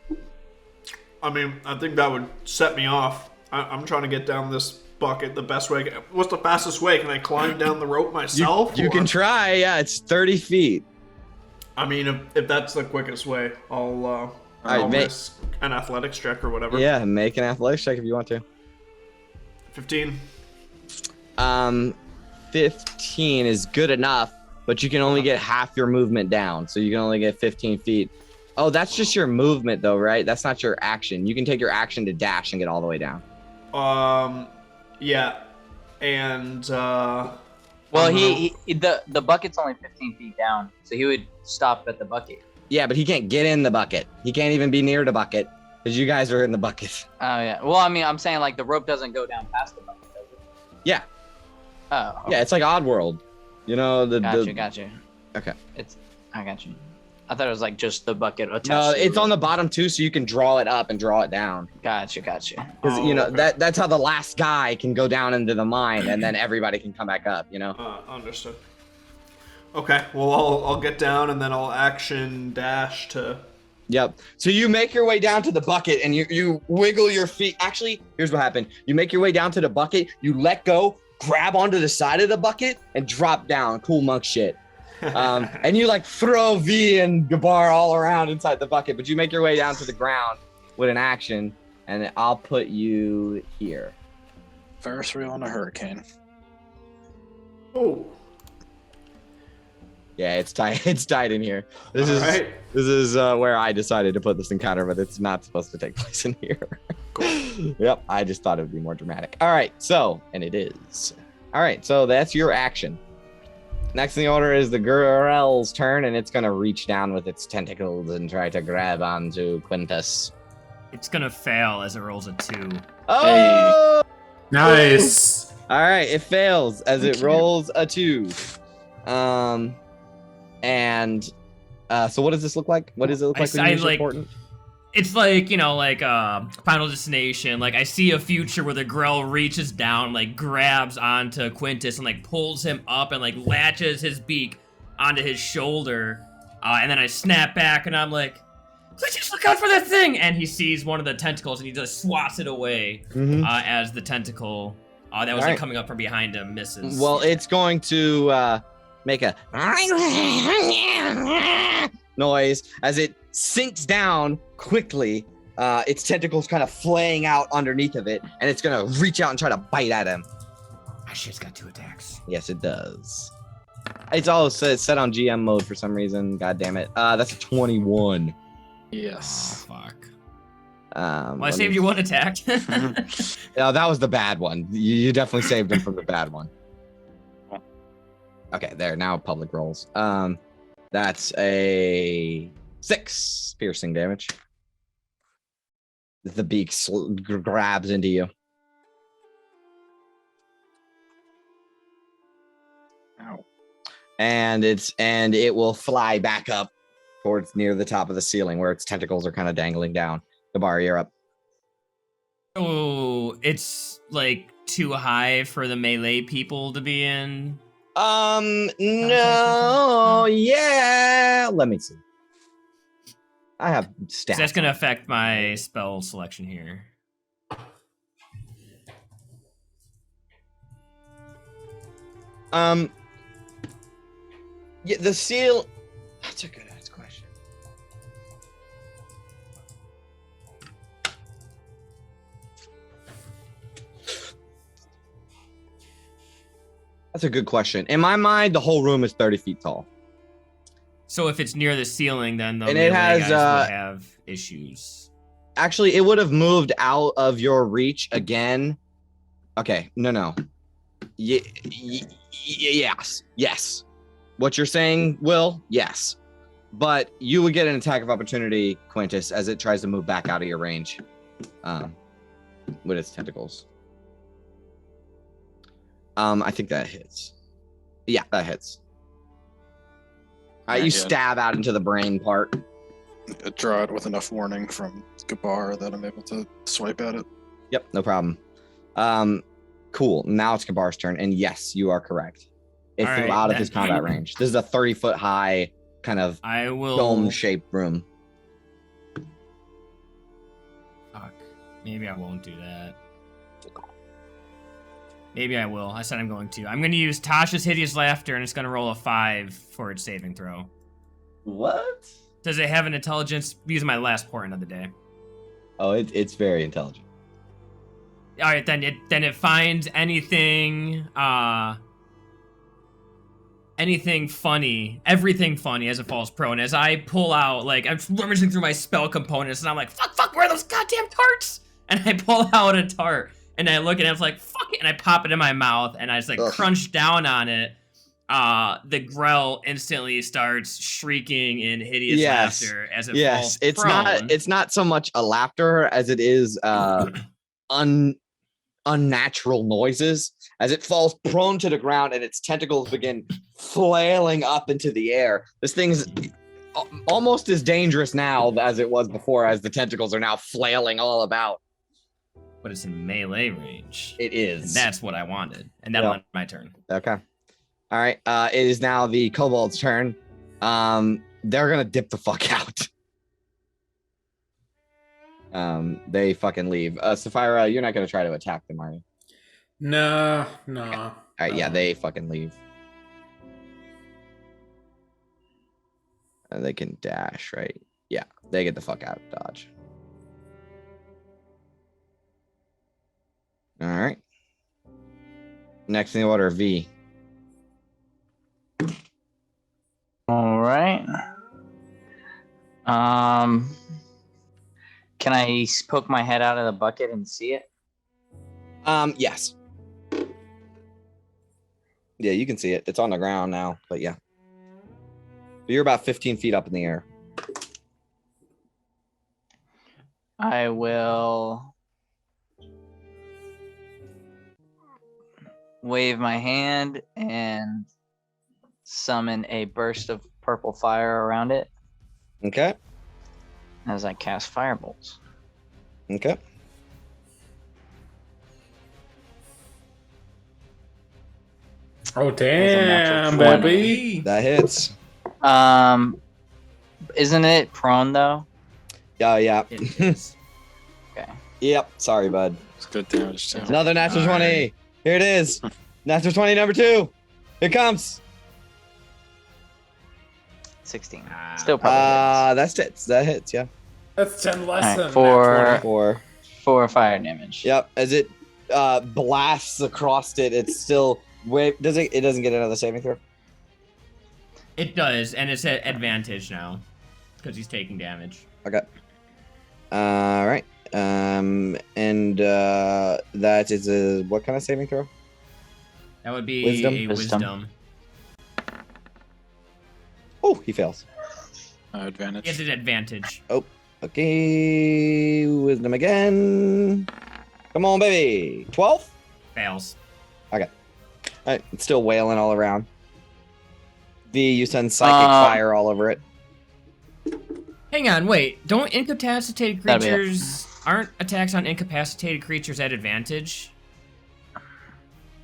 I mean, I think that would set me off. I'm trying to get down this bucket the best way. What's the fastest way? Can I climb down the rope myself? You can try. Yeah, it's 30 feet. I mean, if that's the quickest way, I'll risk an athletics check or whatever. Yeah, make an athletics check if you want to. 15. 15 is good enough, but you can only get half your movement down, so you can only get 15 feet. Oh, that's just your movement, though, right? That's not your action. You can take your action to dash and get all the way down. Yeah, and Well, the bucket's only 15 feet down, so he would stop at the bucket. Yeah, but he can't get in the bucket. He can't even be near the bucket because you guys are in the bucket. Oh yeah. Well, I mean, I'm saying like the rope doesn't go down past the bucket, does it? Yeah. Oh. Okay. Yeah, it's like Oddworld. You know Gotcha. Okay. I got you. I thought it was like just the bucket attached. No, to it's the on rope. the bottom too, so you can draw it up and draw it down. Gotcha. Because okay. that's how the last guy can go down into the mine, and then everybody can come back up. Understood. Okay, well, I'll get down and then I'll action dash to... Yep. So you make your way down to the bucket, and you wiggle your feet. Actually, here's what happened. You make your way down to the bucket, you let go, grab onto the side of the bucket, and drop down. Cool monk shit. And you like throw V and Gabar all around inside the bucket, but you make your way down to the ground with an action, and I'll put you here. Ferris wheel and a hurricane. Oh. Yeah, it's tight. It's tight in here. This Alright. is where I decided to put this encounter, but it's not supposed to take place in here. Cool. Yep, I just thought it would be more dramatic. All right, and it is. All right, so that's your action. Next in the order is the Gurrel's turn, and it's gonna reach down with its tentacles and try to grab onto Quintus. It's gonna fail as it rolls a 2. Oh! Nice. All right, it fails as Thank it you. rolls a 2. So what does this look like? What does it look like when you use important? It's like, Final Destination. Like, I see a future where the Grell reaches down, like, grabs onto Quintus and, like, pulls him up and, like, latches his beak onto his shoulder. And then I snap back and I'm like, Quintus, look out for that thing! And he sees one of the tentacles and he just swats it away as the tentacle that was, like, coming up from behind him misses. Well, it's going to make a noise as it sinks down quickly, its tentacles kind of flaying out underneath of it, and it's gonna reach out and try to bite at him. My shit's got 2 attacks. Yes, it does. It's all set on GM mode for some reason. God damn it. That's a 21. Yes. Oh, fuck. Well, I saved you 1 attack. No, that was the bad one. You definitely saved him from the bad one. Okay, there. Now public rolls. That's a 6 piercing damage. The beak grabs into you. Ow. And it will fly back up towards near the top of the ceiling where its tentacles are kind of dangling down. Gabar, you're up. Oh, it's like too high for the melee people to be in. No, yeah. Let me see. I have stats. 'Cause that's gonna affect my spell selection here. Yeah, the seal. That's a good ass question. That's a good question. In my mind, the whole room is 30 feet tall. So if it's near the ceiling, then the And melee it has, guys will have issues. Actually, it would have moved out of your reach again. Okay, no. Yes. What you're saying, Will, yes. But you would get an attack of opportunity, Quintus, as it tries to move back out of your range with its tentacles. I think that hits. Yeah, that hits. You Yeah. stab out into the brain part. Draw it with enough warning from Gabar that I'm able to swipe at it. Yep, no problem. Cool. Now it's Gabar's turn, and yes, you are correct. It All flew right, out of then- his combat range. This is a 30-foot high kind of I will. dome-shaped room. Fuck. Maybe I won't do that. Maybe I will. I said I'm going to. I'm going to use Tasha's Hideous Laughter, and it's going to roll a 5 for its saving throw. What? Does it have an intelligence? Using my last point of the day. Oh, it's very intelligent. All right, then it finds anything funny, everything funny as it falls prone. As I pull out, like, I'm rummaging through my spell components, and I'm like, fuck, where are those goddamn tarts? And I pull out a tart, and I look at it, and it's like, fuck it, and I pop it in my mouth, and I just, like, crunch down on it. The Grell instantly starts shrieking in hideous laughter as it falls prone. It's not so much a laughter as it is unnatural noises as it falls prone to the ground and its tentacles begin flailing up into the air. This thing's almost as dangerous now as it was before, as the tentacles are now flailing all about. But it's in melee range. It is. And that's what I wanted. And that'll end my turn. Okay. All right. It is now the kobold's turn. They're gonna dip the fuck out. They fucking leave. Sapphira, you're not gonna try to attack them, are you? No. All right. Yeah, they fucking leave. They can dash, right? Yeah, they get the fuck out. Dodge. All right. Next in the order, V. All right. Can I poke my head out of the bucket and see it? Yes. Yeah, you can see it. It's on the ground now, but yeah. You're about 15 feet up in the air. I will wave my hand and summon a burst of purple fire around it Okay. as I cast firebolts. Okay. Oh With a damn, natural 20. baby! That hits. Isn't it prone though? Oh, yeah. It is. Okay. Yep. Sorry, bud. It's good damage too. Another natural 20. Alright. Here it is. Natural 20 number 2. Here it comes. 16. Still probably hits. That hits. That hits, yeah. That's 10 less Alright, than for- that 20. 4. 4 fire damage. Yep. As it blasts across it, it's still. It doesn't get another saving throw? It does, and it's at advantage now. Because he's taking damage. Okay. All right. And that is a what kind of saving throw? That would be Wisdom? a Wisdom. wisdom. Oh, he fails. Advantage. It's an advantage. Okay, wisdom again. Come on, baby. 12? Fails. All right, it's still wailing all around. V, you send psychic fire all over it. Hang on, wait. Don't incapacitated That'd be it. creatures... Aren't attacks on incapacitated creatures at advantage?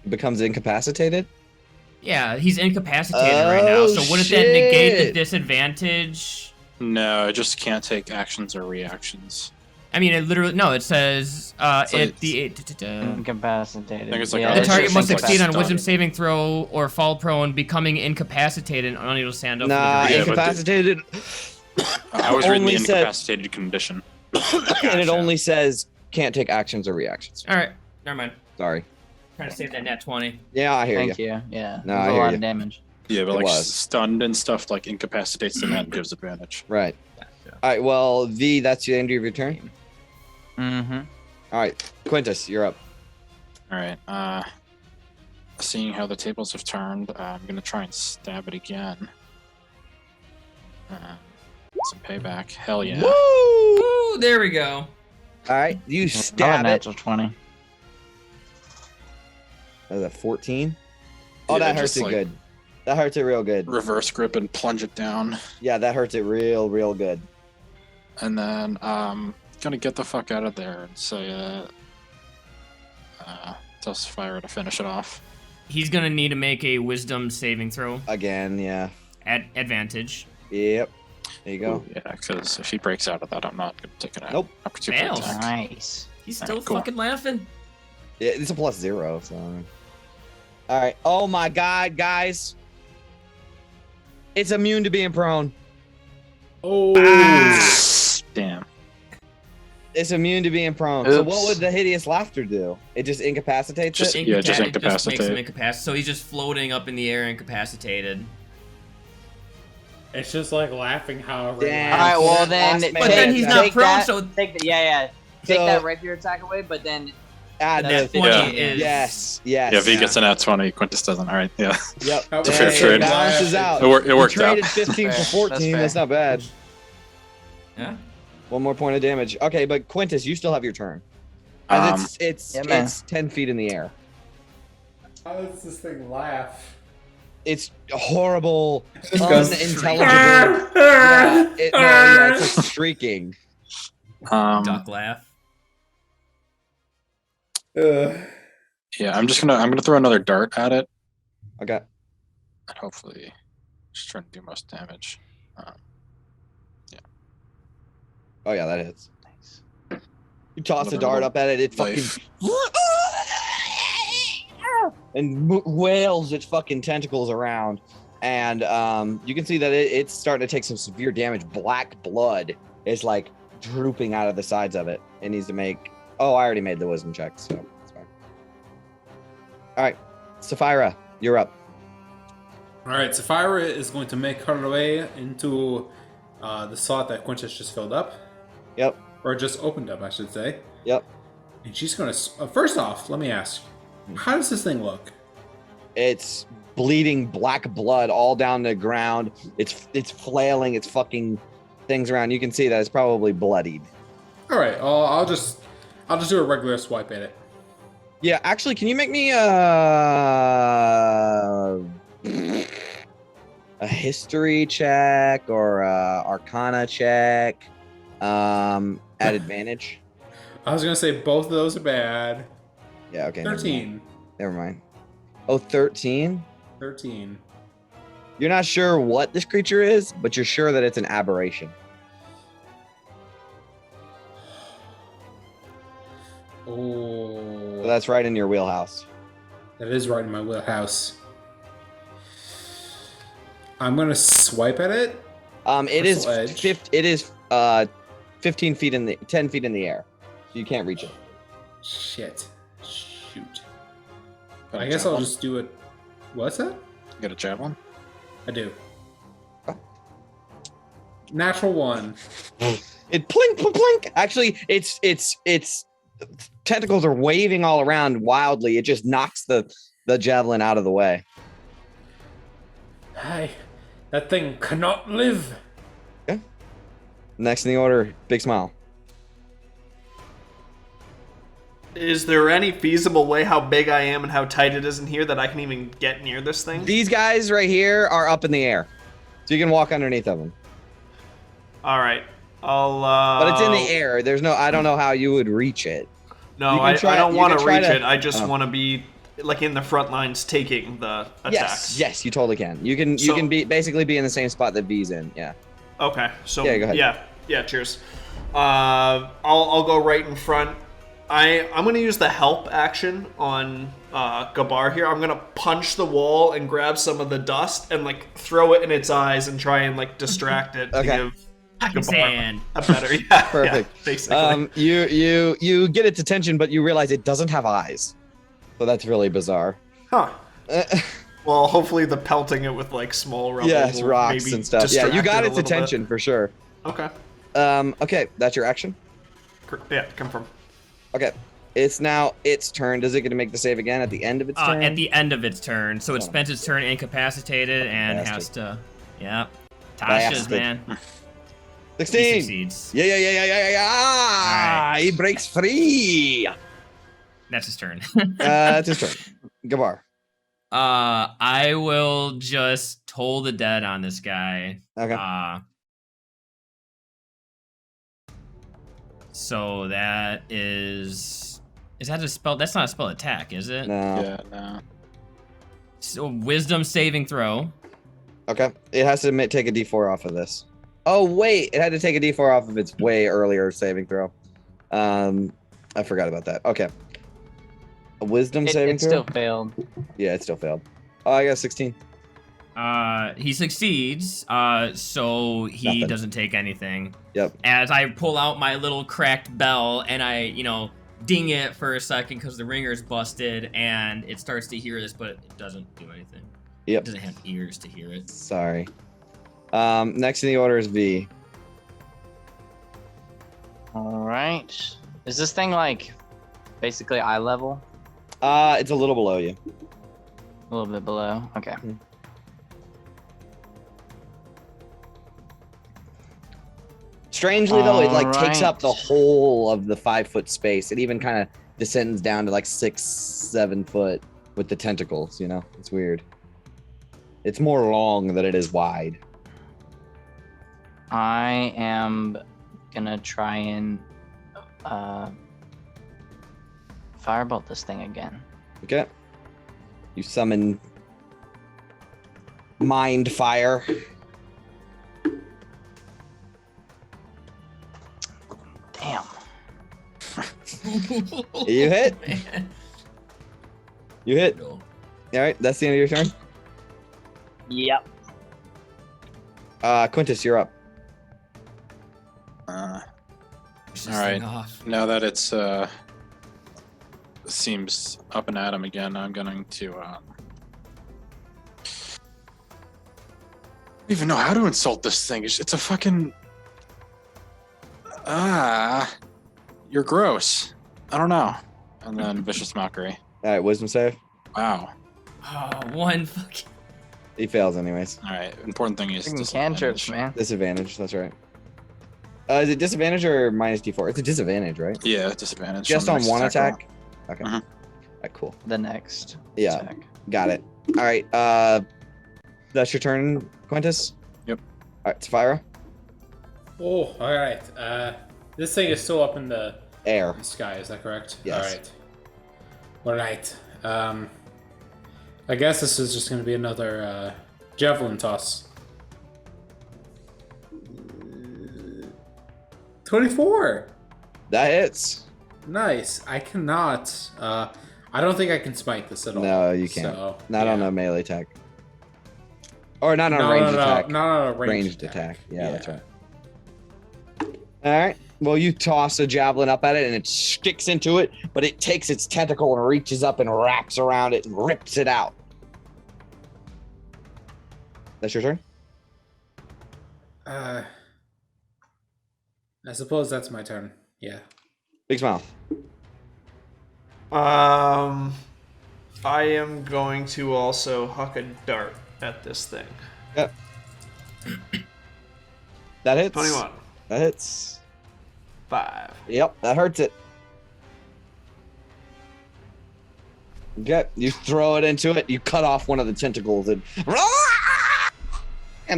It becomes incapacitated. Yeah, he's incapacitated right now, so wouldn't that negate the disadvantage? No, it just can't take actions or reactions. I mean, it literally... No, it says... Incapacitated. I think it's like Yeah, a- The it's target just must succeed on incapacitated. wisdom saving throw or fall prone, becoming incapacitated and unable to stand up. for the Nah, duration. Yeah, but incapacitated. I was reading the Only said- incapacitated condition. And it only says can't take actions or reactions. All right, never mind. Sorry. Trying to save that nat 20. Yeah, I hear you. Thank you. Yeah. No, It was I a hear lot you. of damage. Yeah, but It like was. stunned and stuff like incapacitates them and gives advantage. Right. All right. Well, V, that's the end of your turn. Mm-hmm. All right, Quintus, you're up. All right. Seeing how the tables have turned, I'm gonna try and stab it again. Some payback. Hell yeah. Ooh, there we go. All right, you Another stab it. natural 20. That was a 14. Oh, Yeah, that hurts just it like- good. That hurts it real good. reverse grip and plunge it down. Yeah, that hurts it real good. And then gonna get the fuck out of there and say tell Sapphira to finish it off. He's gonna need to make a wisdom saving throw Again, yeah. at advantage. Yep. There you go. Ooh, yeah, because if he breaks out of that, I'm not gonna take an Nope. opportunity Fails. attack. Nice. He's Alright, still cool. fucking laughing. Yeah, it's a +0, so. All right. Oh my God, guys! It's immune to being prone. Oh. Damn. It's immune to being prone. So what Oops. would the hideous laughter do? It just incapacitates Just- it. Yeah, just It makes him incapacitate. incapacitated. So he's just floating up in the air, incapacitated. It's just like laughing however. Damn. All right, so well that then. last man- But then he's not take prone, that- so take the, yeah. Take So- that rapier attack away, but then Add that the 20 Yeah. is yes. Yeah, if he gets an at 20, Quintus doesn't. All right, yeah. Yep. How It's a fair Hey, trade. it balances out. It worked You out. traded 15 for That's 14. fair. That's not bad. Yeah. One more point of damage. Okay, but Quintus, you still have your turn. And it's yeah, man. 10 feet in the air. How does this thing laugh? It's horrible, goes unintelligible. Yeah, it's like shrieking. Duck laugh. Yeah, I'm gonna throw another dart at it, Okay. and hopefully, just trying to do most damage. Oh yeah, that hits. Nice. You toss a Another dart little up at it, it fucking life. and wails its fucking tentacles around, and you can see that it's starting to take some severe damage. Black blood is like drooping out of the sides of it. It needs to make. Oh, I already made the wisdom check, so it's fine. All right, Sapphira, you're up. All right, Sapphira is going to make her way into the slot that Quintus just filled up, Yep. or just opened up, I should say. Yep. And she's going to. First off, let me ask, how does this thing look? It's bleeding black blood all down the ground. It's flailing its fucking things around. You can see that it's probably bloodied. All right, I'll just do a regular swipe at it. Yeah, actually, can you make me a history check or a arcana check at advantage? I was gonna say both of those are bad. Yeah, okay. 13. Never mind. Oh, 13? 13. You're not sure what this creature is, but you're sure that it's an aberration. Oh, So that's right in your wheelhouse. that is right in my wheelhouse. I'm gonna swipe at it. It is Crystal edge. 15 feet 10 feet in the air. So you can't reach it. Shit. Shoot. Got a I guess I'll javelin? just do it. What's that? Get a javelin. I do. Natural 1. It plink plink plink. Actually, it's tentacles are waving all around wildly. It just knocks the javelin out of the way. Hey, that thing cannot live. Next in the order, big smile. Is there any feasible way how big I am and how tight it is in here that I can even get near this thing? These guys right here are up in the air, so you can walk underneath of them. All right, I'll. But it's in the air. There's no. I don't know how you would reach it. No, You can I try- don't you want can to try reach to- it. I just Oh. want to be like in the front lines taking the attacks. Yes, you totally can. You can So- be basically be in the same spot that V's in. Yeah. Okay. So Yeah, go ahead. yeah. Cheers. I'll go right in front. I'm gonna use the help action on Gabar here. I'm gonna punch the wall and grab some of the dust and like throw it in its eyes and try and like distract it Okay. to give Gabar Sand. a better. Yeah, Perfect. Yeah, basically. You get its attention, but you realize it doesn't have eyes. So that's really bizarre. Huh. Well, hopefully the pelting it with like small rubble. Yes, will rocks maybe and stuff. Yeah, you distract got it a its little bit. attention for sure. Okay. Okay, that's your action. Yeah, confirm. Okay, it's now its turn. Does it get to make the save again at the end of its turn? At the end of its turn, so it Oh. spent its turn incapacitated and bastard. has to. Yeah. Tasha's, Bastard. man. He 16. succeeds. Yeah. Alright. He breaks free. That's his turn. It's his turn. Gabar. I will just toll the dead on this guy. Okay. So that is that a spell? That's not a spell attack, is it? No. Yeah, no. So wisdom saving throw. Okay. It has to take a D4 off of this. Oh wait, it had to take a D4 off of its way earlier saving throw. I forgot about that. Okay. A wisdom saving It throw. still failed. Yeah, it still failed. Oh, I got 16. He succeeds. So he Nothing. doesn't take anything. Yep. As I pull out my little cracked bell and I, ding it for a second because the ringer's busted and it starts to hear this, but it doesn't do anything. Yep. It doesn't have ears to hear it. Sorry. Next in the order is V. All right. Is this thing like basically eye level? It's a little below you. A little bit below. Okay. Strangely though, it like takes up the Alright. whole of the 5-foot space. It even kind of descends down to like 6-7 foot with the tentacles. It's weird. It's more long than it is wide. I am gonna try and firebolt this thing again. Okay. You summon mind fire. Damn. You hit. Man. You hit. No. All right, that's the end of your turn. Yep. Quintus, you're up. Push this All right. thing off. Now that it's seems up and at him again, I'm going to I don't even know how to insult this thing. It's a fucking you're gross. I don't know. And then vicious mockery. All right, wisdom save. Wow. Oh, one fucking. He fails anyways. All right. Important thing is Freaking cantrips, disadvantage. man. Disadvantage. That's right. Is it disadvantage or minus D4? It's a disadvantage, right? Yeah, disadvantage. Just the on next one roll. attack. Okay. Mhm. All right, cool. The next. Yeah. attack. Got it. All right. That's your turn, Quintus. Yep. All right, Sapphira. Oh, all right. This thing is still up in the Air. sky. Is that correct? Yes. All right. All right. I guess this is just going to be another javelin toss. 24. That hits. Nice. I cannot. I don't think I can smite this at all. No, you can't. So, Not on yeah. a melee attack. Or not on No, a ranged no, attack. Not on a Ranged ranged attack. Yeah, that's right. All right. Well, you toss a javelin up at it, and it sticks into it, but it takes its tentacle and reaches up and wraps around it and rips it out. That's your turn? I suppose that's my turn. Yeah. Big smile. I am going to also huck a dart at this thing. Yep. That hits. 21. That hits. 5. Yep, that hurts it. Okay, you throw it into it. You cut off one of the tentacles and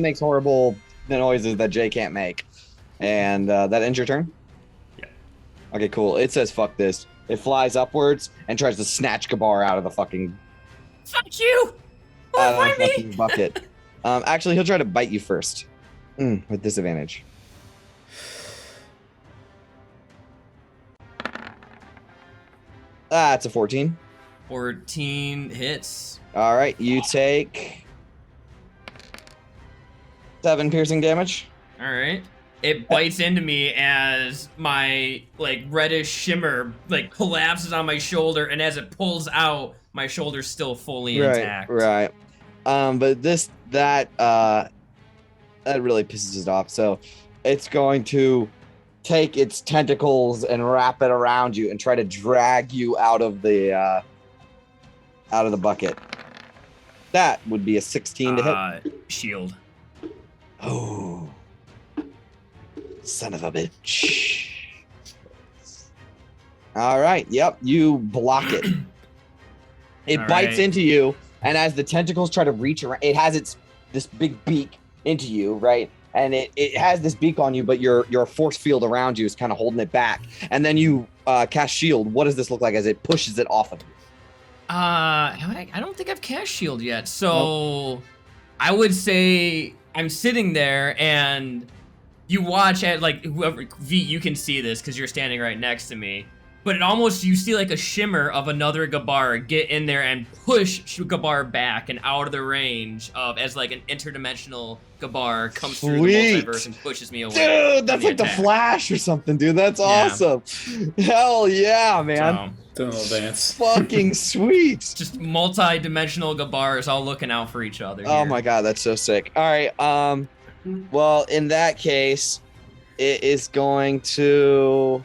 makes horrible noises that Jay can't make. And that ends your turn? Yeah. Okay, cool. It says fuck this. It flies upwards and tries to snatch Gabar out of the fucking Fuck you! out of Why the me? fucking bucket. Actually, he'll try to bite you first. With disadvantage. It's a 14. 14 hits. All right, you take 7 piercing damage. All right. It bites into me as my reddish shimmer collapses on my shoulder, and as it pulls out, my shoulder's still fully intact. Right. But that really pisses it off. So it's going to take its tentacles and wrap it around you and try to drag you out of the bucket. That would be a 16 to hit. Shield. Oh, son of a bitch. All right. Yep. You block it. It All bites right. into you, And as the tentacles try to reach around, it has this big beak into you, right? And it has this beak on you, but your force field around you is kind of holding it back. And then you cast shield. What does this look like as it pushes it off of you? I don't think I've cast shield yet. So I would say I'm sitting there and you watch at like whoever V, you can see this because you're standing right next to me. But it almost, you see like a shimmer of another Gabar get in there and push Gabar back and out of the range of, as like an interdimensional Gabar comes through the Sweet. multiverse and pushes me away. Dude, that's from like the attack. Flash or something, dude. That's Yeah. awesome. Hell yeah, man. So, Do a little dance. Fucking sweet. just multi-dimensional Gabars all looking out for each other. Oh here. my god, that's so sick. All right, well, in that case, it is going to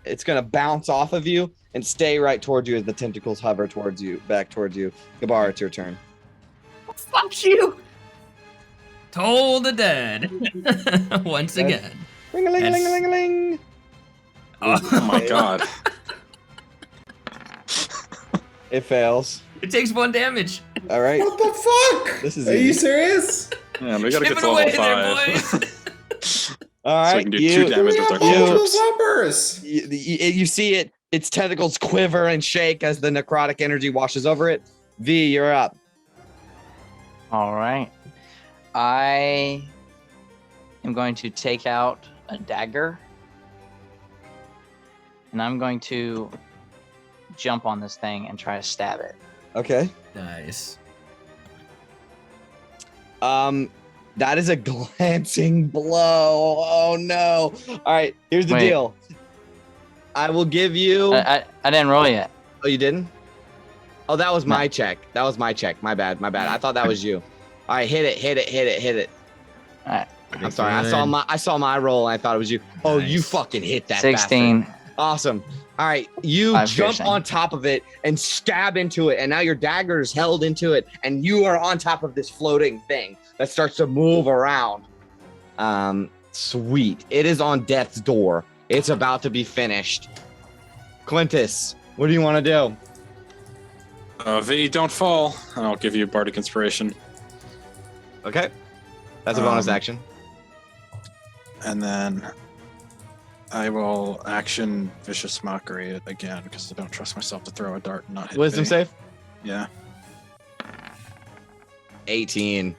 it's gonna bounce off of you and stay right towards you as the tentacles hover towards you, back towards you. Gabar, it's your turn. Fuck you! Toll the dead. Once again. Ring-a-ling-a-ling-a-ling-a-ling. Oh my god. It fails. It takes 1 damage. All right. What the fuck? This is Are you easy. serious? Yeah, we gotta Chip get it to away level there, 5. boys. All So we right. can do you, 2 damage with our All you- those cantrips. numbers. you see it, its tentacles quiver and shake as the necrotic energy washes over it. V, you're up. All right. I am going to take out a dagger. And I'm going to jump on this thing and try to stab it. Okay. Nice. That is a glancing blow. Oh no. All right, here's the Wait. deal. I will give you. I didn't roll yet. Oh, you didn't? Oh, that was No. my check. That was my check. My bad. My bad. I thought that was you. All right, hit it. All right. I'm sorry. I saw my roll and I thought it was you. Oh, you Nice. fucking hit that. 16. bastard. Awesome. All right, you 5 jump piercing. on top of it and stab into it, and now your dagger is held into it, and you are on top of this floating thing that starts to move around. Sweet. It is on death's door. It's about to be finished. Clintus, what do you want to do? V, don't fall, and I'll give you Bardic Inspiration. Okay. That's a bonus action. And then I will action Vicious Mockery it again, because I don't trust myself to throw a dart and not hit Wisdom V. save? Yeah. 18.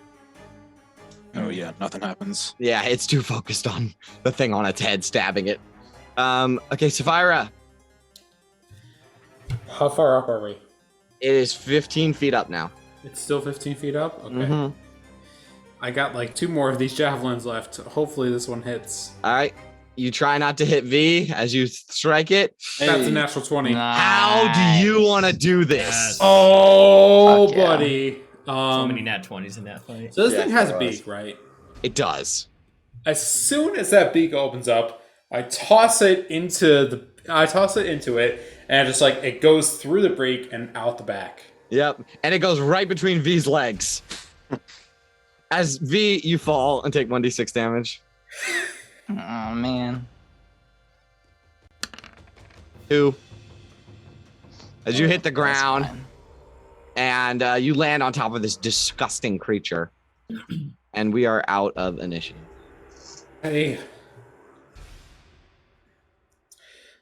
Oh yeah, nothing happens. Yeah, it's too focused on the thing on its head stabbing it. Okay, Sapphira. How far up are we? It is 15 feet up now. It's still 15 feet up? Okay. Mhm. I got like 2 more of these javelins left. Hopefully this one hits. All right. You try not to hit V as you strike it. That's a natural 20. How do you want to do this? Yes. Oh, Fuck yeah. buddy. So many nat 20s in that fight. So this Yeah, thing has it a was. beak, right? It does. As soon as that beak opens up, I toss it into it, and just like it goes through the beak and out the back. Yep. And it goes right between V's legs. As V, you fall and take 1d6 damage. Oh, man. 2. As you hit the That's ground fine. and you land on top of this disgusting creature. And we are out of initiative. Hey.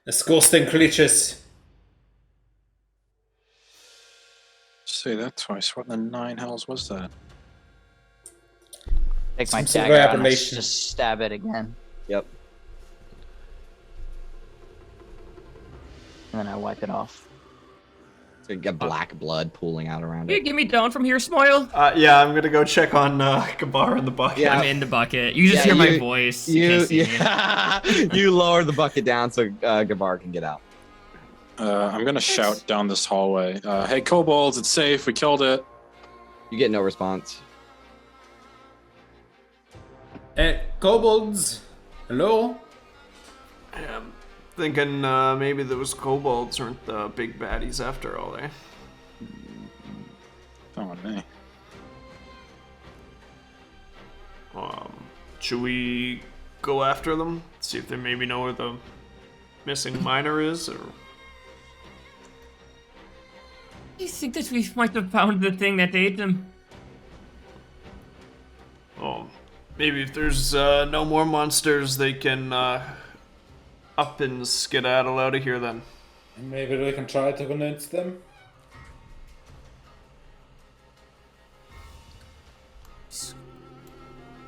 Disgusting creatures. Say that twice. What in the 9 hells was that? Take my Some sort of dagger out and aberration. just stab it again. Yep. And then I wipe it off. So you get black blood pooling out around Can you it. get me down from here, Smoil? Yeah, I'm gonna go check on Gabar in the bucket. Yeah. I'm in the bucket. You just Yeah, hear my you- voice. You can't see me. You lower the bucket down so Gabar can get out. I'm gonna shout down this hallway. Hey, kobolds, it's safe. We killed it. You get no response. Kobolds. Hello? I'm thinking maybe those kobolds aren't the big baddies after all, eh? Fine with me. Should we go after them? See if they maybe know where the missing miner is, or I think that we might have found the thing that ate them. Oh, maybe if there's no more monsters, they can up and skedaddle out of here then. Maybe we can try to convince them.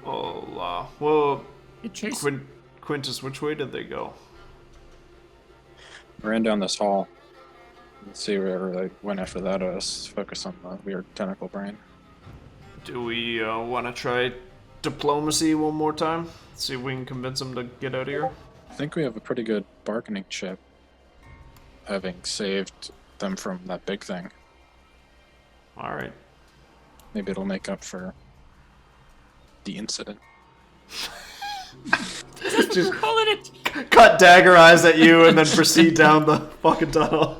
Oh, well, It chased. Quintus, which way did they go? We ran down this hall. Let's see wherever they went after that. Us focus on the weird tentacle brain. Do we want to try diplomacy one more time? See if we can convince them to get out of here? I think we have a pretty good bargaining chip, having saved them from that big thing. Alright. Maybe it'll make up for the incident. Just Calling it. cut dagger eyes at you and then proceed down the fucking tunnel.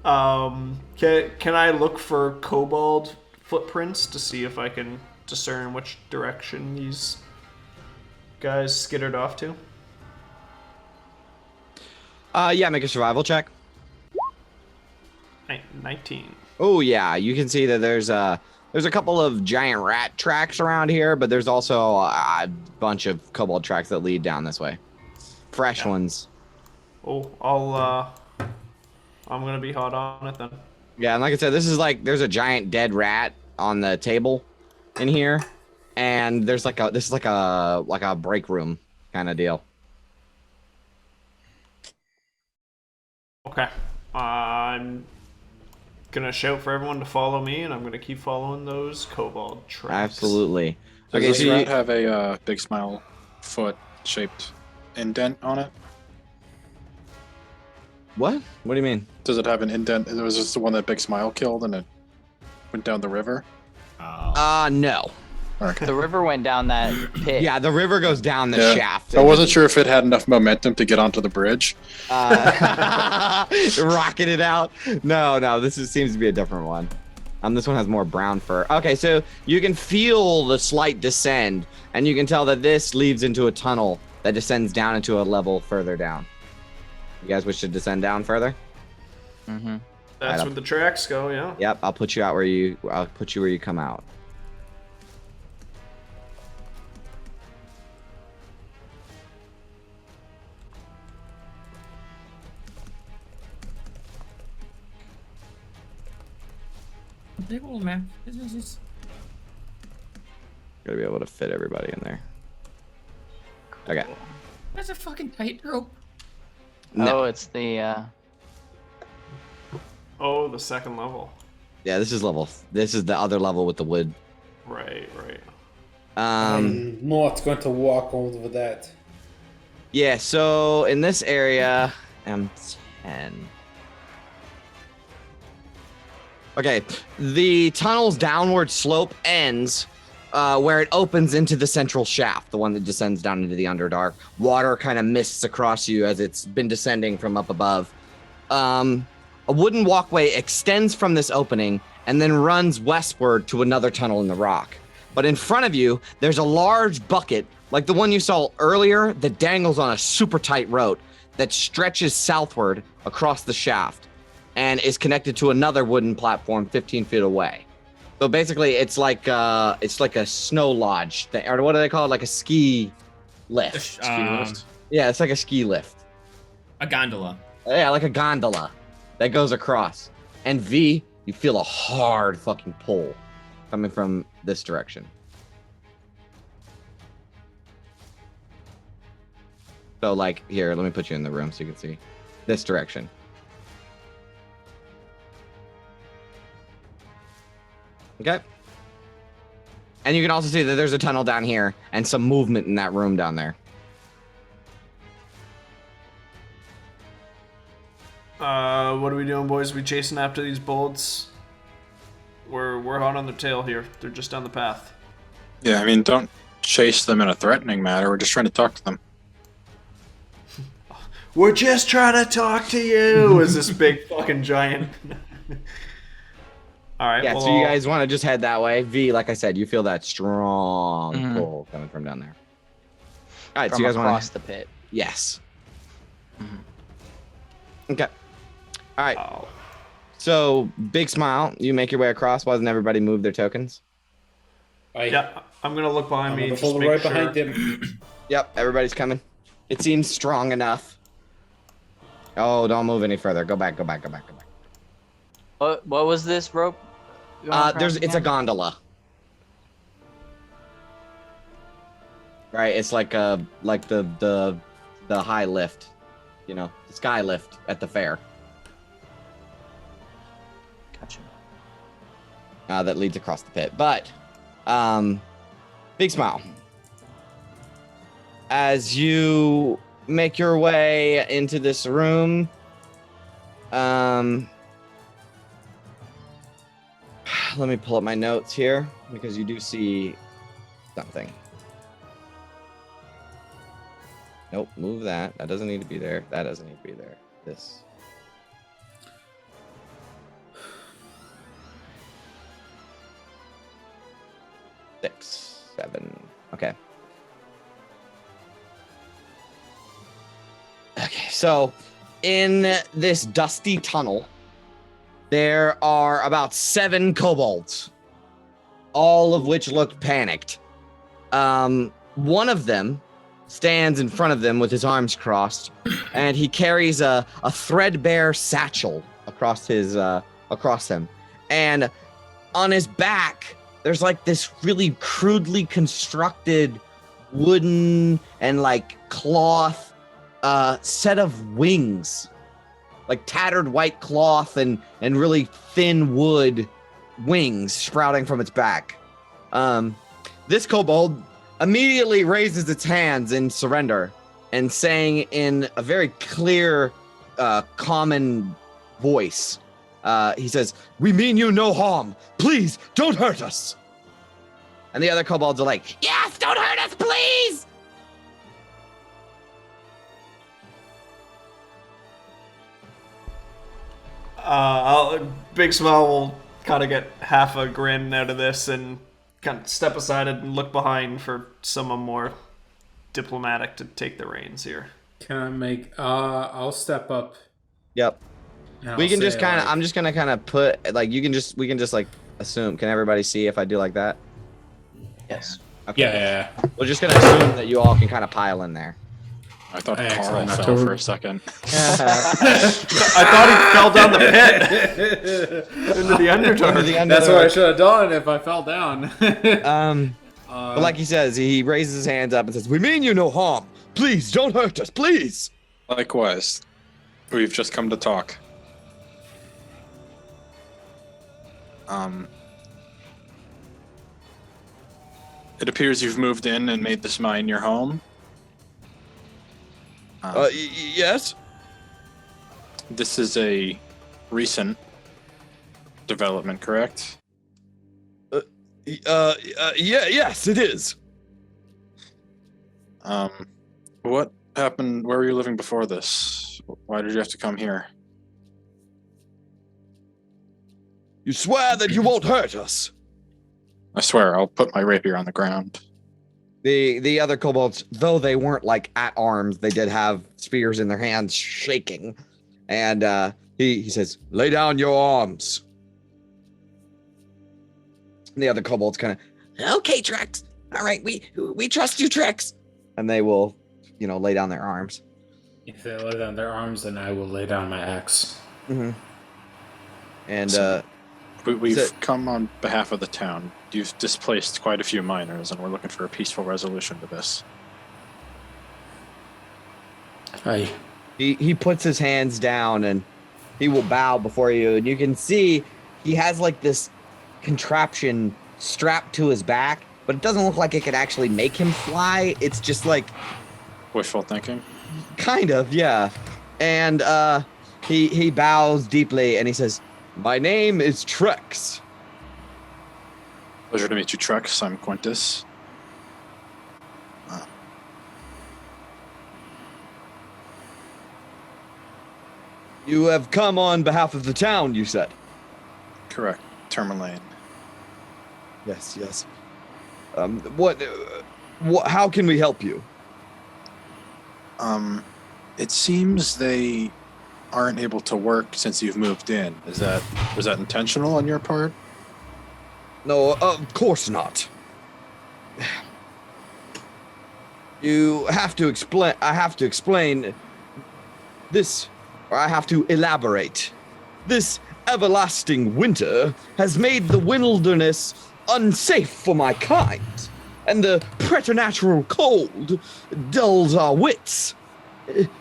Can I look for kobold footprints to see if I can discern which direction these guys skittered off to? Yeah, make a survival check. 19. Oh yeah, you can see that there's a couple of giant rat tracks around here, but there's also a bunch of kobold tracks that lead down this way. Fresh ones. Oh, I'm gonna be hot on it then. Yeah, and like I said, this is like there's a giant dead rat on the table in here, and there's like this is like a break room kind of deal. Okay. I'm gonna shout for everyone to follow me, and I'm gonna keep following those kobold tracks. Absolutely. Does Okay, this so rat have a big smile foot-shaped indent on it? what? What do you mean? Does it have an indent? It was just the one that Big Smile killed, and it went down the river. No. The river went down that pit. Yeah, the river goes down the shaft. I wasn't sure if it had enough momentum to get onto the bridge. Rocking it out. No, seems to be a different one. This one has more brown fur. Okay, so you can feel the slight descend, and you can tell that this leads into a tunnel that descends down into a level further down. You guys wish to descend down further? Mm-hmm. That's where the tracks go, yeah. Yep, I'll put you where you come out. Big old map. This is. Gotta be able to fit everybody in there. Okay. That's a fucking tightrope. No. Oh, it's the. Oh, the second level. Yeah, this is the other level with the wood. Right. I'm not going to walk over that. Yeah, so in this area, M10. Okay, the tunnel's downward slope ends where it opens into the central shaft, the one that descends down into the Underdark. Water kind of mists across you as it's been descending from up above. A wooden walkway extends from this opening and then runs westward to another tunnel in the rock. But in front of you, there's a large bucket, like the one you saw earlier, that dangles on a super tight rope that stretches southward across the shaft and is connected to another wooden platform 15 feet away. So basically, it's like a snow lodge thing, or what do they call it? Like a ski lift. Ski lift. Yeah, it's like a ski lift. A gondola. Yeah, like a gondola that goes across. And V, you feel a hard fucking pull coming from this direction. So like, here, let me put you in the room so you can see. This direction. Okay. And you can also see that there's a tunnel down here and some movement in that room down there. What are we doing, boys? We chasing after these bolts? We're hot on their tail here. They're just down the path. Yeah, I mean, don't chase them in a threatening manner. We're just trying to talk to them. We're just trying to talk to you. Is this big fucking giant? All right. Yeah, well, so you guys want to just head that way. V, like I said, you feel that strong pull coming from down there. All right, From so you guys want across to... the pit. Yes. Okay. All right. Oh. So, big smile. You make your way across. Why doesn't everybody move their tokens? Yeah, I'm gonna look behind I'm me. gonna Just follow make right sure. behind him. Yep, everybody's coming. It seems strong enough. Oh, don't move any further. Go back. What was this rope? going across It's a again? gondola. Right, it's like the high lift, the sky lift at the fair. Gotcha. That leads across the pit. But, big smile. As you make your way into this room, let me pull up my notes here because you do see something. Nope, move that. That doesn't need to be there. That doesn't need to be there. This. Six, 7. Okay. Okay, so in this dusty tunnel, there are about 7 kobolds, all of which look panicked. One of them stands in front of them with his arms crossed, and he carries a threadbare satchel across him. And on his back, there's like this really crudely constructed wooden and like cloth set of wings, like tattered white cloth and really thin wood wings sprouting from its back. This kobold immediately raises its hands in surrender and saying in a very clear, common voice, he says, "We mean you no harm. Please don't hurt us." And the other kobolds are like, "Yes, don't hurt us, please." Big Smile will kind of get half a grin out of this and kind of step aside and look behind for someone more diplomatic to take the reins here. Can I make? I'll step up. Yep. and We I'll can say, just kind of, like, I'm just going to kind of put, like, we can just like assume. Can everybody see if I do like that? Yes. Okay. Yeah. We're just going to assume that you all can kind of pile in there. I thought Excellent. Carl fell for a second. I thought he fell down the pit into the Underdark. That's what I should have done if I fell down. But like he says, he raises his hands up and says, "We mean you no harm. Please don't hurt us, please." Likewise, we've just come to talk. It appears you've moved in and made this mine your home. Yes. This is a recent development, correct? Yes, it is. What happened? Where were you living before this? Why did you have to come here? You swear that you won't hurt us. I swear, I'll put my rapier on the ground. The other kobolds, though they weren't like at arms, they did have spears in their hands, shaking. And he says, "Lay down your arms." And the other kobolds kind of, "Okay, Trex. All right, we trust you, Trex." And they will, lay down their arms. If they lay down their arms, then I will lay down my axe. Mm-hmm. And So, we've come on behalf of the town. You've displaced quite a few miners, and we're looking for a peaceful resolution to this. he puts his hands down and he will bow before you, and you can see he has like this contraption strapped to his back, but it doesn't look like it could actually make him fly. It's just like Wishful thinking? kind of, yeah. And he bows deeply and he says, "My name is Trex." Pleasure to meet you, Trex. I'm Quintus. You have come on behalf of the town, you said. Correct. Tourmaline. Yes. How can we help you? It seems they aren't able to work since you've moved in. Was that intentional on your part? No, of course not. You have to explain. I have to explain this, or I have to elaborate. This everlasting winter has made the wilderness unsafe for my kind, and the preternatural cold dulls our wits.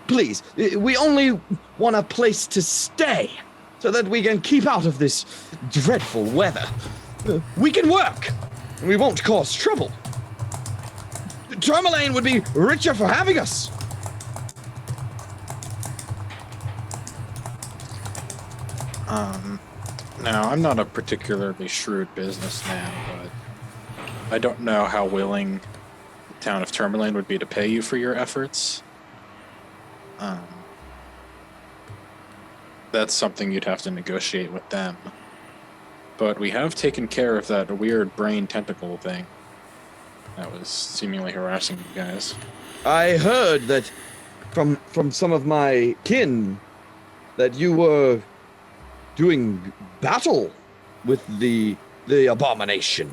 Please, we only want a place to stay, so that we can keep out of this dreadful weather. We can work, and we won't cause trouble. Tourmaline would be richer for having us. Now, I'm not a particularly shrewd businessman, but I don't know how willing the town of Tourmaline would be to pay you for your efforts. That's something you'd have to negotiate with them. But we have taken care of that weird brain tentacle thing that was seemingly harassing you guys. I heard that from some of my kin that you were doing battle with the abomination.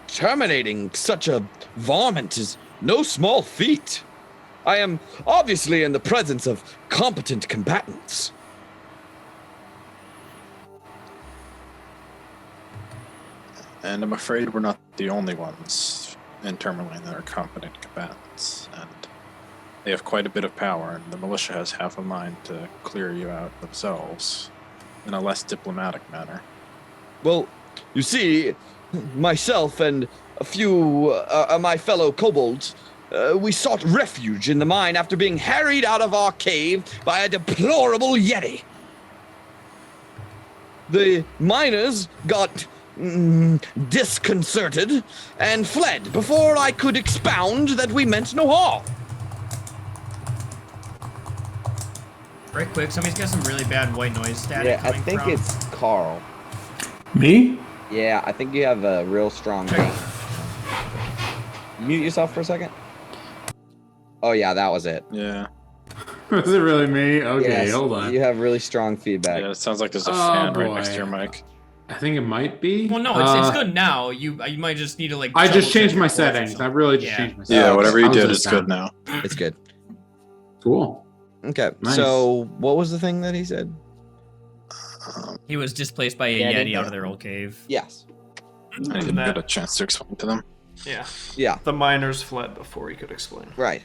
Terminating such a varmint is no small feat. I am obviously in the presence of competent combatants. And I'm afraid we're not the only ones in Tourmaline that are competent combatants, and they have quite a bit of power, and the militia has half a mind to clear you out themselves in a less diplomatic manner. Well, you see, myself and a few of my fellow kobolds, we sought refuge in the mine after being harried out of our cave by a deplorable yeti. The miners got disconcerted and fled before I could expound that we meant no harm. Right quick, somebody's got some really bad white noise static Yeah, I coming think from. it's Carl. Me? Yeah, I think you have a real strong gain. Mute yourself for a second. Oh yeah, that was it. Yeah. Was it really me? Okay, Yes, hold on. You have really strong feedback. Yeah, it sounds like there's a Oh, fan right boy. next to your mic. I think it might be. Well, no, it's good now. You might just need to like. I just double-check changed your my voice or settings. I something. really just Yeah. changed my Yeah, settings. whatever you How's did this is good sound? now. It's good. Cool. Okay, Nice. so what was the thing that he said? He was displaced by a Yeah, yeti yeah. out of their old cave. Yes. I didn't get a chance to explain to them. Yeah. Yeah, The miners fled before he could explain. right.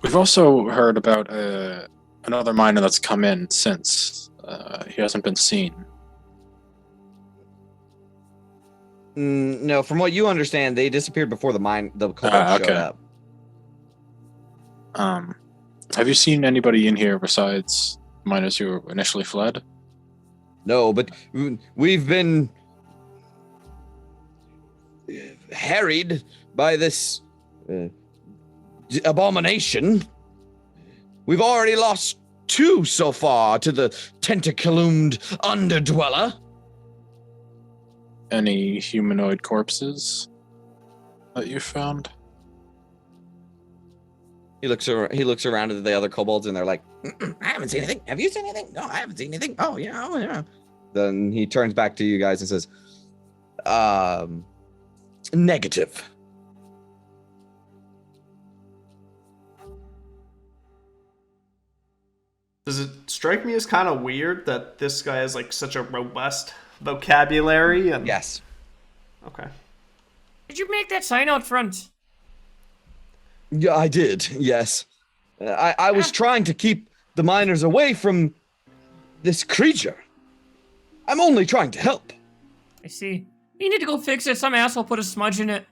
We've also heard about another miner that's come in since. He hasn't been seen. No, from what you understand, they disappeared before the kobold showed okay. up. Have you seen anybody in here besides miners who initially fled? No, but we've been harried by this abomination. We've already lost 2 so far to the tentaclumed underdweller. Any humanoid corpses that you found? He looks around at the other kobolds, and they're like, I haven't seen anything. Have you seen anything? No, I haven't seen anything. Oh, yeah. Then he turns back to you guys and says, negative. Does it strike me as kind of weird that this guy has like such a robust vocabulary? And Yes. Okay. Did you make that sign out front? Yeah, I did. Yes. I was trying to keep the miners away from this creature. I'm only trying to help. I see. You need to go fix it. Some asshole put a smudge in it.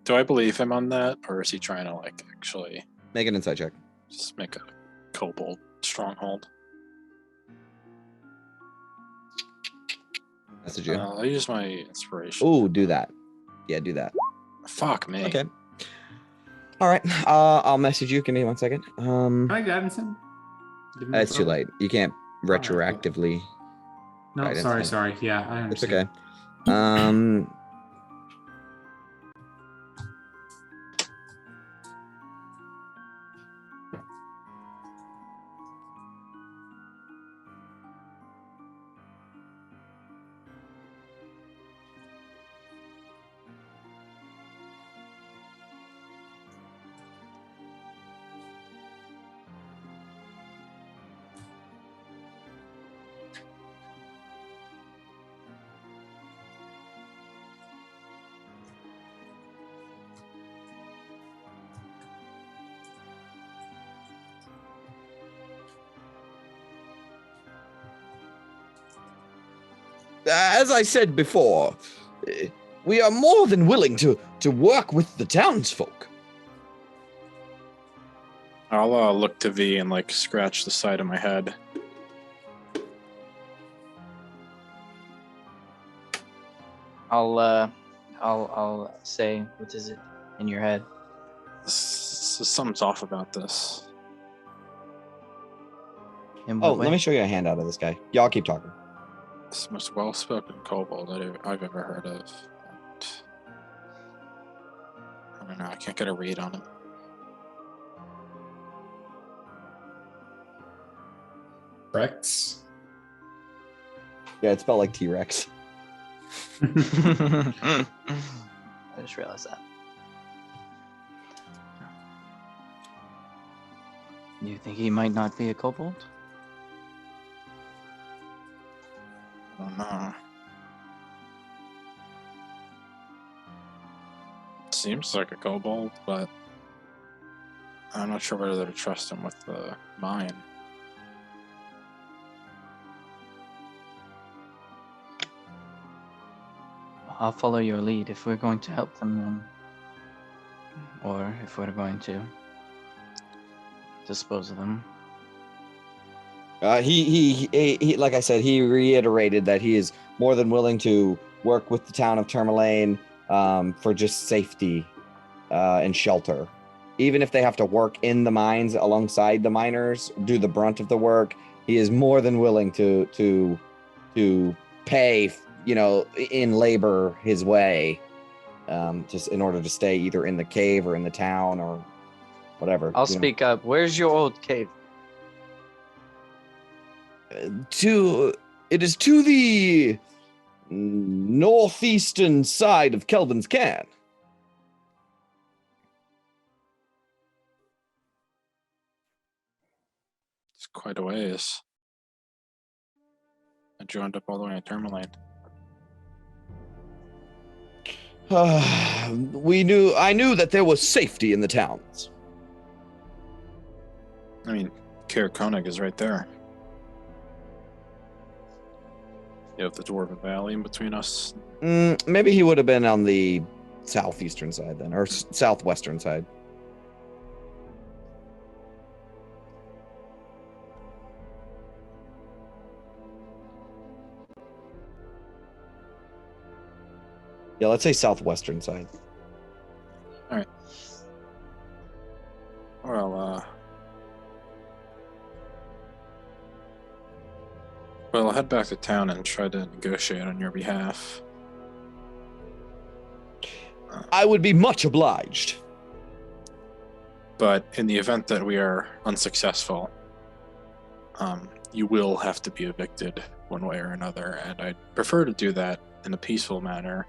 Do I believe him on that, or is he trying to like actually Make an insight check. just make a kobold stronghold? Message you. I'll use my inspiration. Ooh, do that. Yeah, do that. Fuck me. Okay. All right. I'll message you. Give me 1 second. Can I guidance him? Give him It's a too throw? late. You can't retroactively. No, Guidance. sorry. Yeah, I It's understand. okay. as I said before, we are more than willing to work with the townsfolk. I'll look to V and like scratch the side of my head. I'll say, what is it in your head? Something's off about this. In what way? Let me show you a handout of this guy. Y'all keep talking. It's the most well-spoken kobold that I've ever heard of. I don't know. I can't get a read on him. Rex. Yeah, it's spelled like T-Rex. I just realized that. You think he might not be a kobold? I don't know. Seems like a kobold, but I'm not sure whether to trust him with the mine. I'll follow your lead if we're going to help them, then. Or if we're going to dispose of them. He like I said, he reiterated that he is more than willing to work with the town of Tourmaline for just safety and shelter. Even if they have to work in the mines alongside the miners, do the brunt of the work, he is more than willing to pay, in labor his way, just in order to stay either in the cave or in the town or whatever. I'll speak up. Where's your old cave? It is to the northeastern side of Kelvin's Can. It's quite a ways. And you end up all the way in Tourmaline. I knew that there was safety in the towns. I mean, Caer Konig is right there. You have the Dwarven Valley in between us. Maybe he would have been on the southeastern side then, or southwestern side. Yeah, let's say southwestern side. All right. Well, I'll head back to town and try to negotiate on your behalf. I would be much obliged. But in the event that we are unsuccessful, you will have to be evicted one way or another, and I'd prefer to do that in a peaceful manner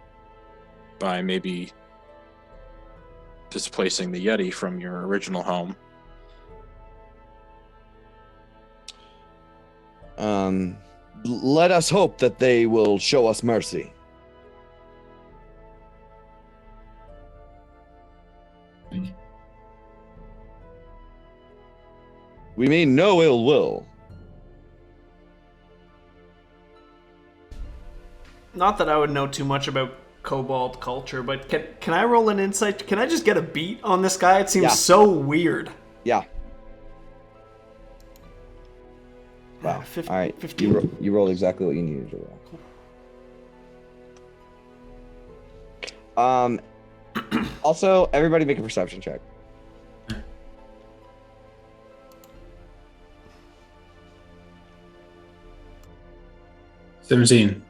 by maybe displacing the Yeti from your original home. Let us hope that they will show us mercy. We mean no ill will. Not that I would know too much about kobold culture, but can I roll an insight? Can I just get a beat on this guy? It seems so weird. Yeah. Wow. All right. 15. You rolled exactly what you needed to roll. Also, everybody make a perception check. $17.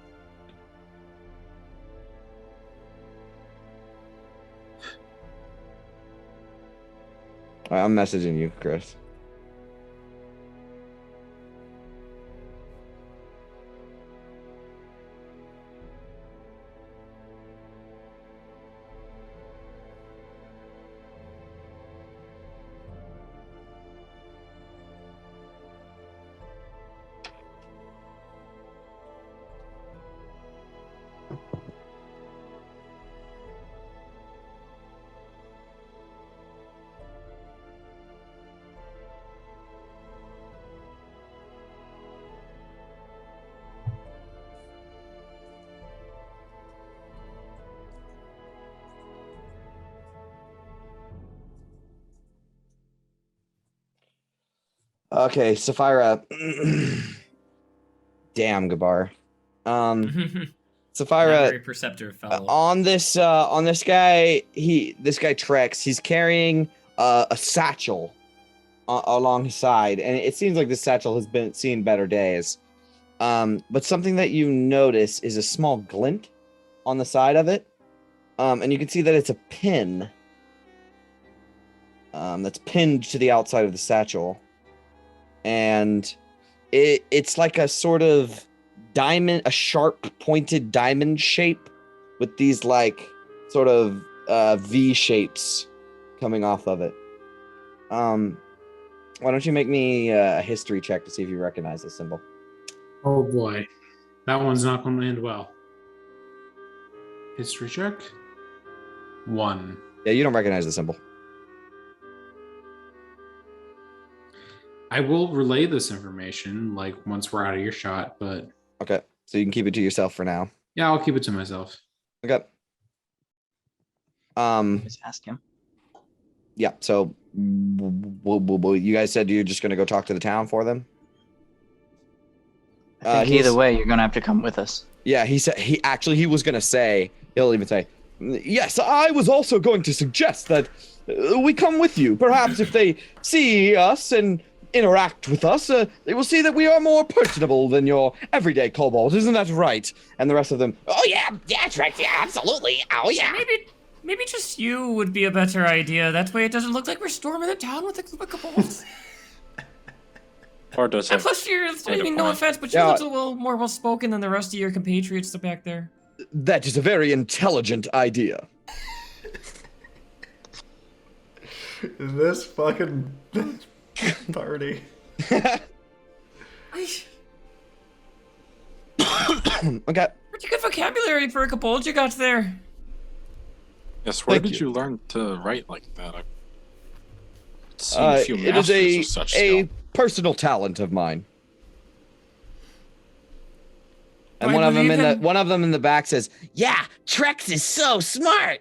All right, I'm messaging you, Chris. Okay, Sapphira. Damn, Gabar. Not Sapphira, very perceptive fellow. on this guy, this guy Trex, he's carrying a satchel along his side, and it seems like this satchel has been seen better days. But something that you notice is a small glint on the side of it, and you can see that it's a pin that's pinned to the outside of the satchel, and it's like a sort of diamond, a sharp pointed diamond shape with these like sort of V shapes coming off of it. Why don't you make me a history check to see if you recognize this symbol? Oh boy, that one's not going to end well. History check. 1. Yeah, you don't recognize the symbol. I will relay this information like once we're out of earshot, but Okay, so you can keep it to yourself for now. yeah, I'll keep it to myself. Okay. Just ask him. Yeah. So, you guys said you're just gonna go talk to the town for them. I think either way, you're gonna have to come with us. Yeah, he said he was gonna say. He'll even say, "Yes, I was also going to suggest that we come with you. Perhaps if they see us and interact with us, they will see that we are more personable than your everyday kobold. Isn't that right?" And the rest of them, "Oh yeah, Trex, yeah, absolutely. Oh yeah." Maybe just you would be a better idea. That way it doesn't look like we're storming the town with a group of kobolds. Or does And it? plus, I mean, no offense, but you're a little more well-spoken than the rest of your compatriots back there. That is a very intelligent idea. This fucking party. Okay. Pretty good vocabulary for a kobold you got there. Yes, where Thank did you. you learn to write like that? I've seen a few It is masters of such a skill. personal talent of mine. And I one of them in the back says, "Yeah, Trex is so smart."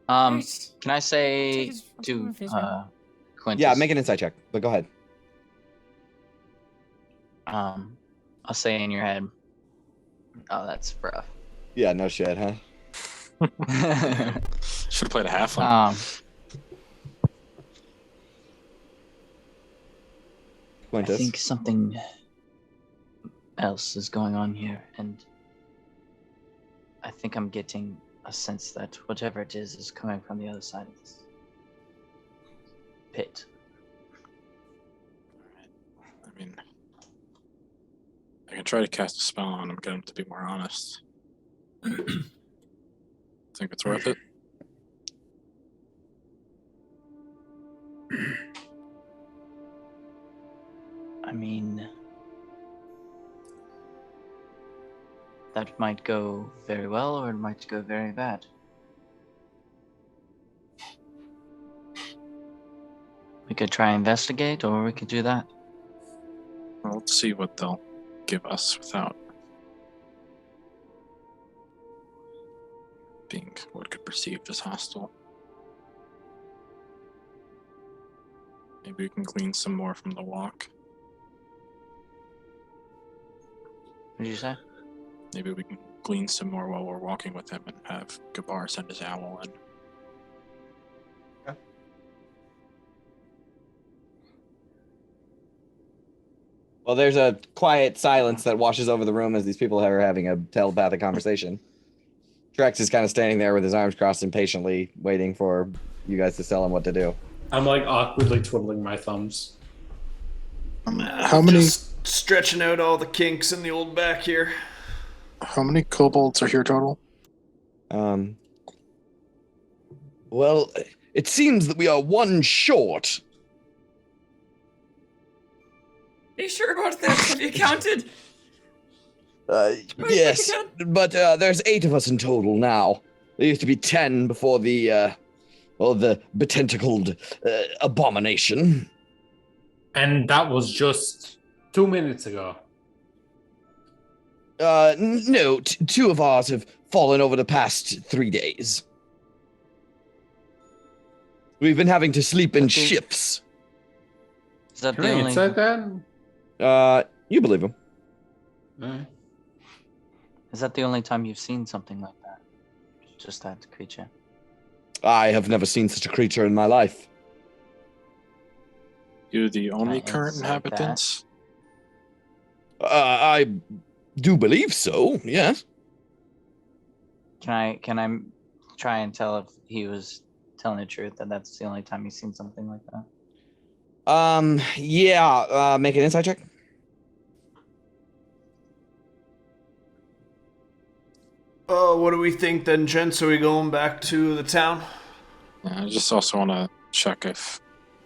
Nice. Can I say Take his- to his name. Quintus? Yeah, make an insight check, but go ahead. I'll say in your head. Oh, that's rough. Yeah, no shit, huh? Should have played a halfling. um, I Quintus. think something else is going on here, and I think I'm getting a sense that whatever it is coming from the other side of this pit. I mean, I can try to cast a spell on him, get him to be more honest. Think it's worth it? I mean, that might go very well, or it might go very bad. We could try investigate, or we could do that. Well, let's see what they'll give us without being what could be perceived as hostile. Maybe we can glean some more from the walk. What did you say? Maybe we can glean some more while we're walking with him and have Gabar send his owl in. Well, there's a quiet silence that washes over the room as these people are having a telepathic conversation. Trex is kind of standing there with his arms crossed impatiently, waiting for you guys to tell him what to do. I'm like awkwardly twiddling my thumbs. How many? Just stretching out all the kinks in the old back here. How many kobolds are here total? Well, it seems that we are one short. Are you sure about that? Have you counted? Yes, but there's 8 of us in total now. There used to be 10 before the betentacled abomination. And that was just 2 minutes ago. No, 2 of ours have fallen over the past 3 days. We've been having to sleep in shifts. Is that Can the I only? insight that? You believe him. Alright. Is that the only time you've seen something like that? Just that creature. I have never seen such a creature in my life. You the only Can I current insight that? inhabitants? I do believe so. Yes. Can I try and tell if he was telling the truth, that that's the only time he's seen something like that? Yeah. Make an insight check. What do we think then, gents? Are we going back to the town? Yeah, I just also want to check if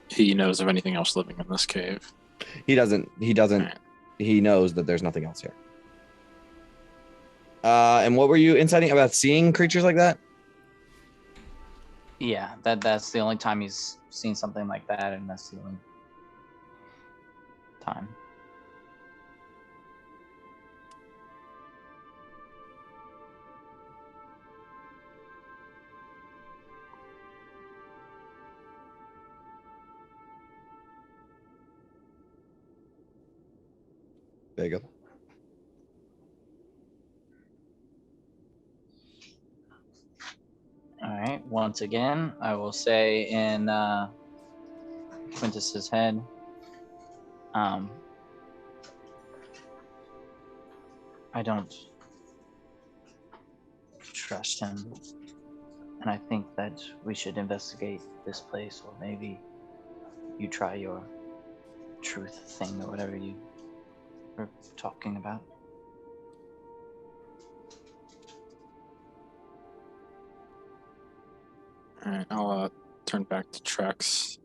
he knows of anything else living in this cave. He doesn't. Alright. He knows that there's nothing else here. And what were you inciting about seeing creatures like that? Yeah, that's the only time he's seen something like that, and that's the only time. There you go. All right. Once again, I will say in Quintus's head, I don't trust him, and I think that we should investigate this place, or maybe you try your truth thing or whatever you were talking about. Alright, I'll turn back to Trex.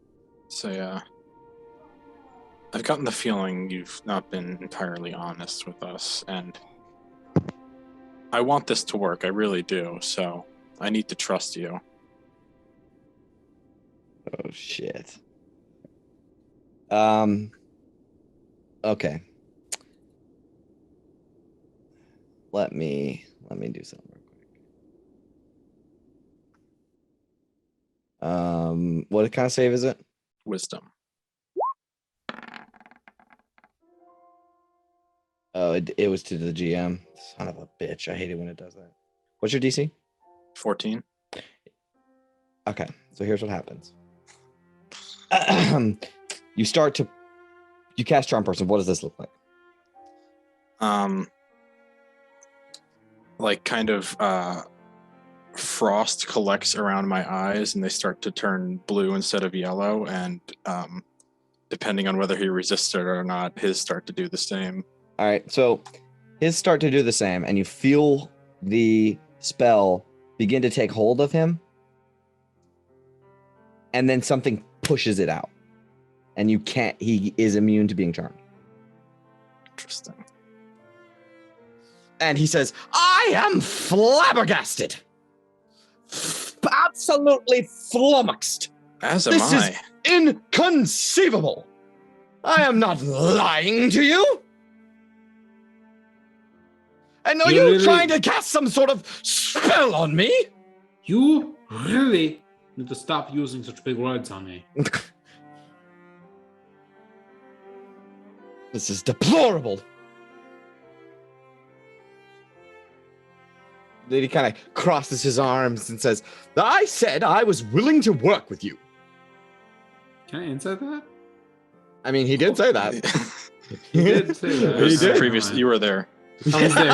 Say, I've gotten the feeling you've not been entirely honest with us, and I want this to work, I really do, so I need to trust you. Oh shit. Okay. Let me do something real quick. What kind of save is it? Wisdom. Oh, it was to the GM. Son of a bitch. I hate it when it does that. What's your DC? 14. Okay, so here's what happens. You cast Charm Person. What does this look like? Like kind of frost collects around my eyes and they start to turn blue instead of yellow, and depending on whether he resists it or not, his start to do the same. All right, so his start to do the same, and you feel the spell begin to take hold of him, and then something pushes it out, and he is immune to being charmed. Interesting. And he says, I am flabbergasted. Absolutely flummoxed. As am This I. is inconceivable. I am not lying to you. And are You you really- trying to cast some sort of spell on me? You really need to stop using such big words on me. This is deplorable. Then he kind of crosses his arms and says, I said I was willing to work with you. Can I insight that? I mean, he did say that. He did say that. He did. Previous, you were there. I was there.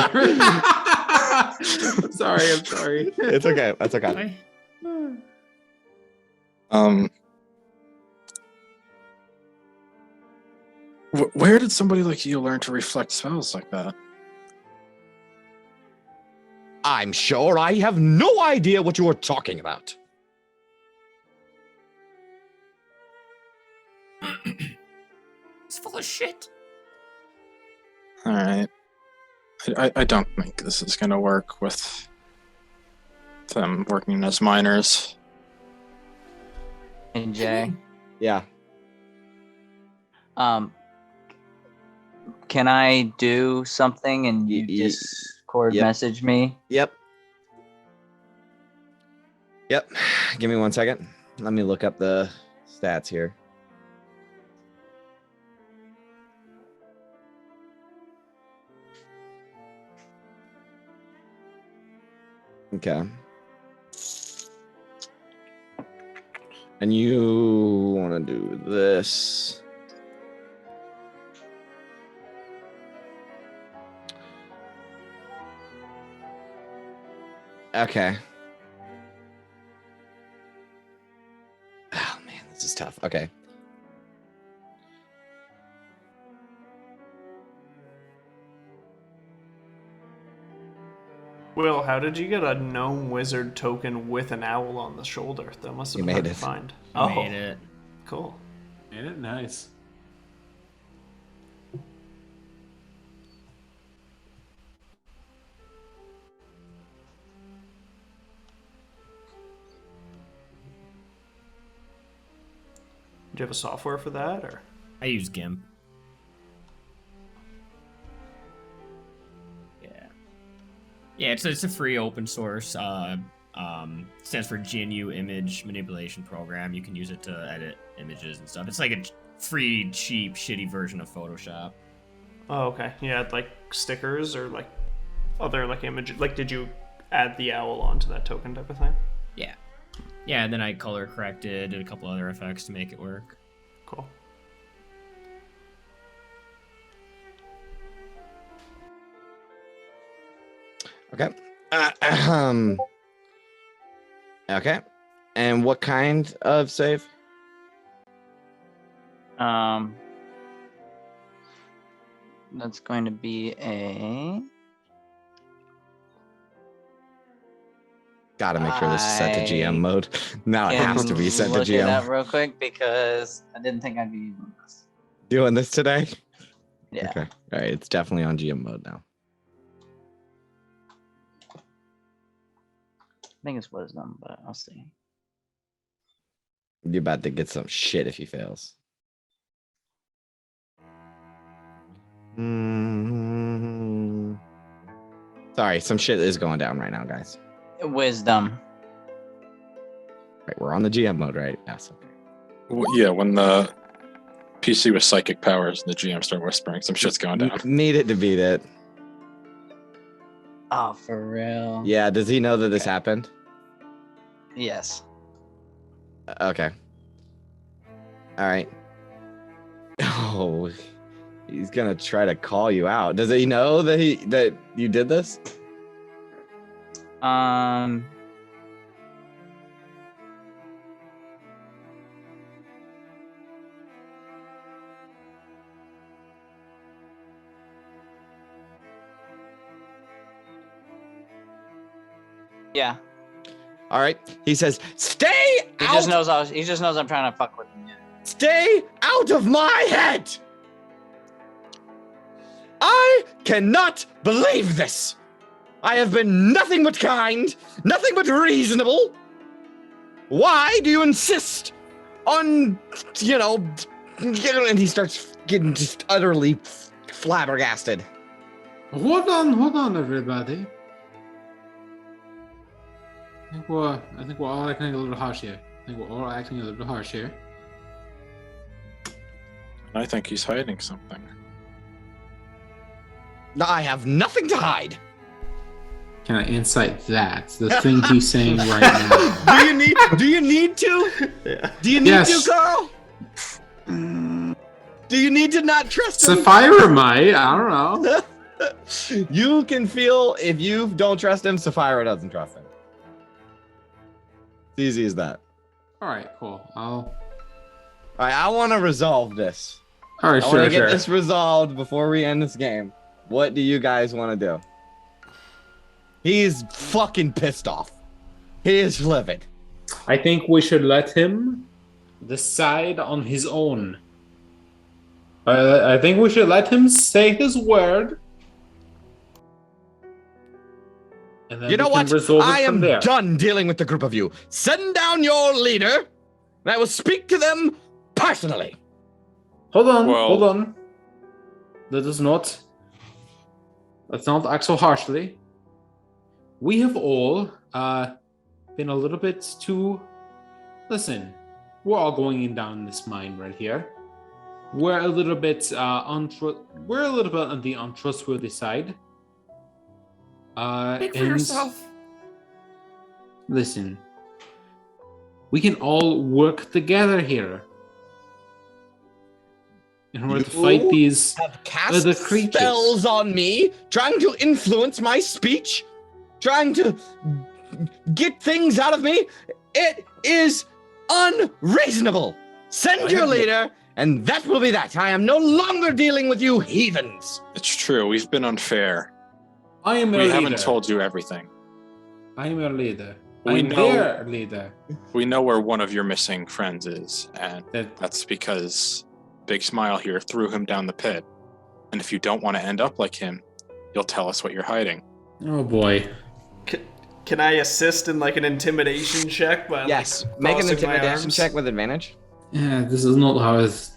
I'm sorry. It's okay. That's okay. Where did somebody like you learn to reflect spells like that? I'm sure I have no idea what you are talking about. It's full of shit. All right. I don't think this is going to work with them working as minors. And Jay, Yeah. can I do something and you Discord yep. message me? Yep. Give me 1 second. Let me look up the stats here. Okay. And you want to do this. Okay. Oh, man, this is tough. Okay. Will, how did you get a gnome wizard token with an owl on the shoulder? That must have You been hard made to it. find. I made it. Cool. Ain't it nice? Do you have a software for that, or? I use GIMP. Yeah, it's a free open source. Stands for GNU Image Manipulation Program. You can use it to edit images and stuff. It's like a free, cheap, shitty version of Photoshop. Oh, okay. Yeah, like stickers or like other like images. Like, did you add the owl onto that token type of thing? Yeah. Yeah, and then I color corrected, did a couple other effects to make it work. Cool. Okay. Okay. And what kind of save? That's going to be a. Gotta make sure this is set to GM mode. Now it has to be set to Look it up GM. real quick because I didn't think I'd be using this. Doing this today? Yeah. Okay. All right. It's definitely on GM mode now. I think it's wisdom, but I'll see. You're about to get some shit if he fails. Sorry, some shit is going down right now, guys. Wisdom. Right, we're on the GM mode, right? Yes. Okay. Well, yeah, when the PC with psychic powers, the GM start whispering, some shit's going down. Need it to beat it. Oh, for real? Yeah. Does he know that this happened? Yes. Okay. All right. Oh, he's gonna try to call you out. Does he know that you did this? Yeah. All right. He says, "Stay He out! just knows he just knows I'm trying to fuck with him. Yeah. Stay out of my head! I cannot believe this. I have been nothing but kind, nothing but reasonable. Why do you insist on, and he starts getting just utterly flabbergasted. Hold on, everybody. I think we're all acting a little harsh here. I think he's hiding something. I have nothing to hide. Can I insight that? The thing he's saying right now. Do you need to? Yeah. Do you need Yes. to, Carl? Do you need to not trust him? Sapphire might. I don't know. You can feel if you don't trust him, Sapphira doesn't trust him. It's easy as that. All right, cool. All right, I want to resolve this. All right, I want to sure. get this resolved before we end this game. What do you guys want to do? He's fucking pissed off. He is livid. I think we should let him decide on his own. I think we should let him say his word. And then You know we can what? resolve it I from am there. done dealing with the group of you. Send down your leader, and I will speak to them personally. Hold on, Well- hold on. Let's not act so harshly. We have all been a little bit too. Listen, we're all going in down this mine right here. We're a little bit we're a little bit on the untrustworthy side. Speak for and yourself. Listen. We can all work together here. In order to fight these have cast other creatures. spells on me, trying to influence my speech, trying to get things out of me. It is unreasonable. Send your leader, and that will be that. I am no longer dealing with you heathens. It's true. We've been unfair. I am your We leader. haven't told you everything. I am your leader. We I'm know- their leader. We know where one of your missing friends is, and That- that's because Big Smile here threw him down the pit. And if you don't want to end up like him, you'll tell us what you're hiding. Oh boy. Can I assist in like an intimidation check? By, Yes, like, make an crossing my intimidation arms? check with advantage. Yeah, this is not how this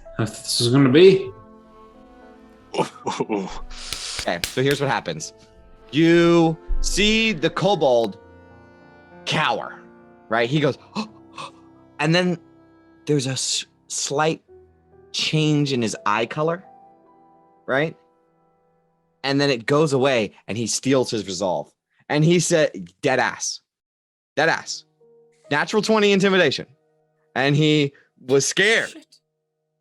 is gonna be. Okay, so here's what happens. You see the kobold cower, right? He goes, and then there's a slight change in his eye color, right? And then it goes away and he steals his resolve. And he said, dead ass. Natural 20 intimidation. And he was scared. Shit.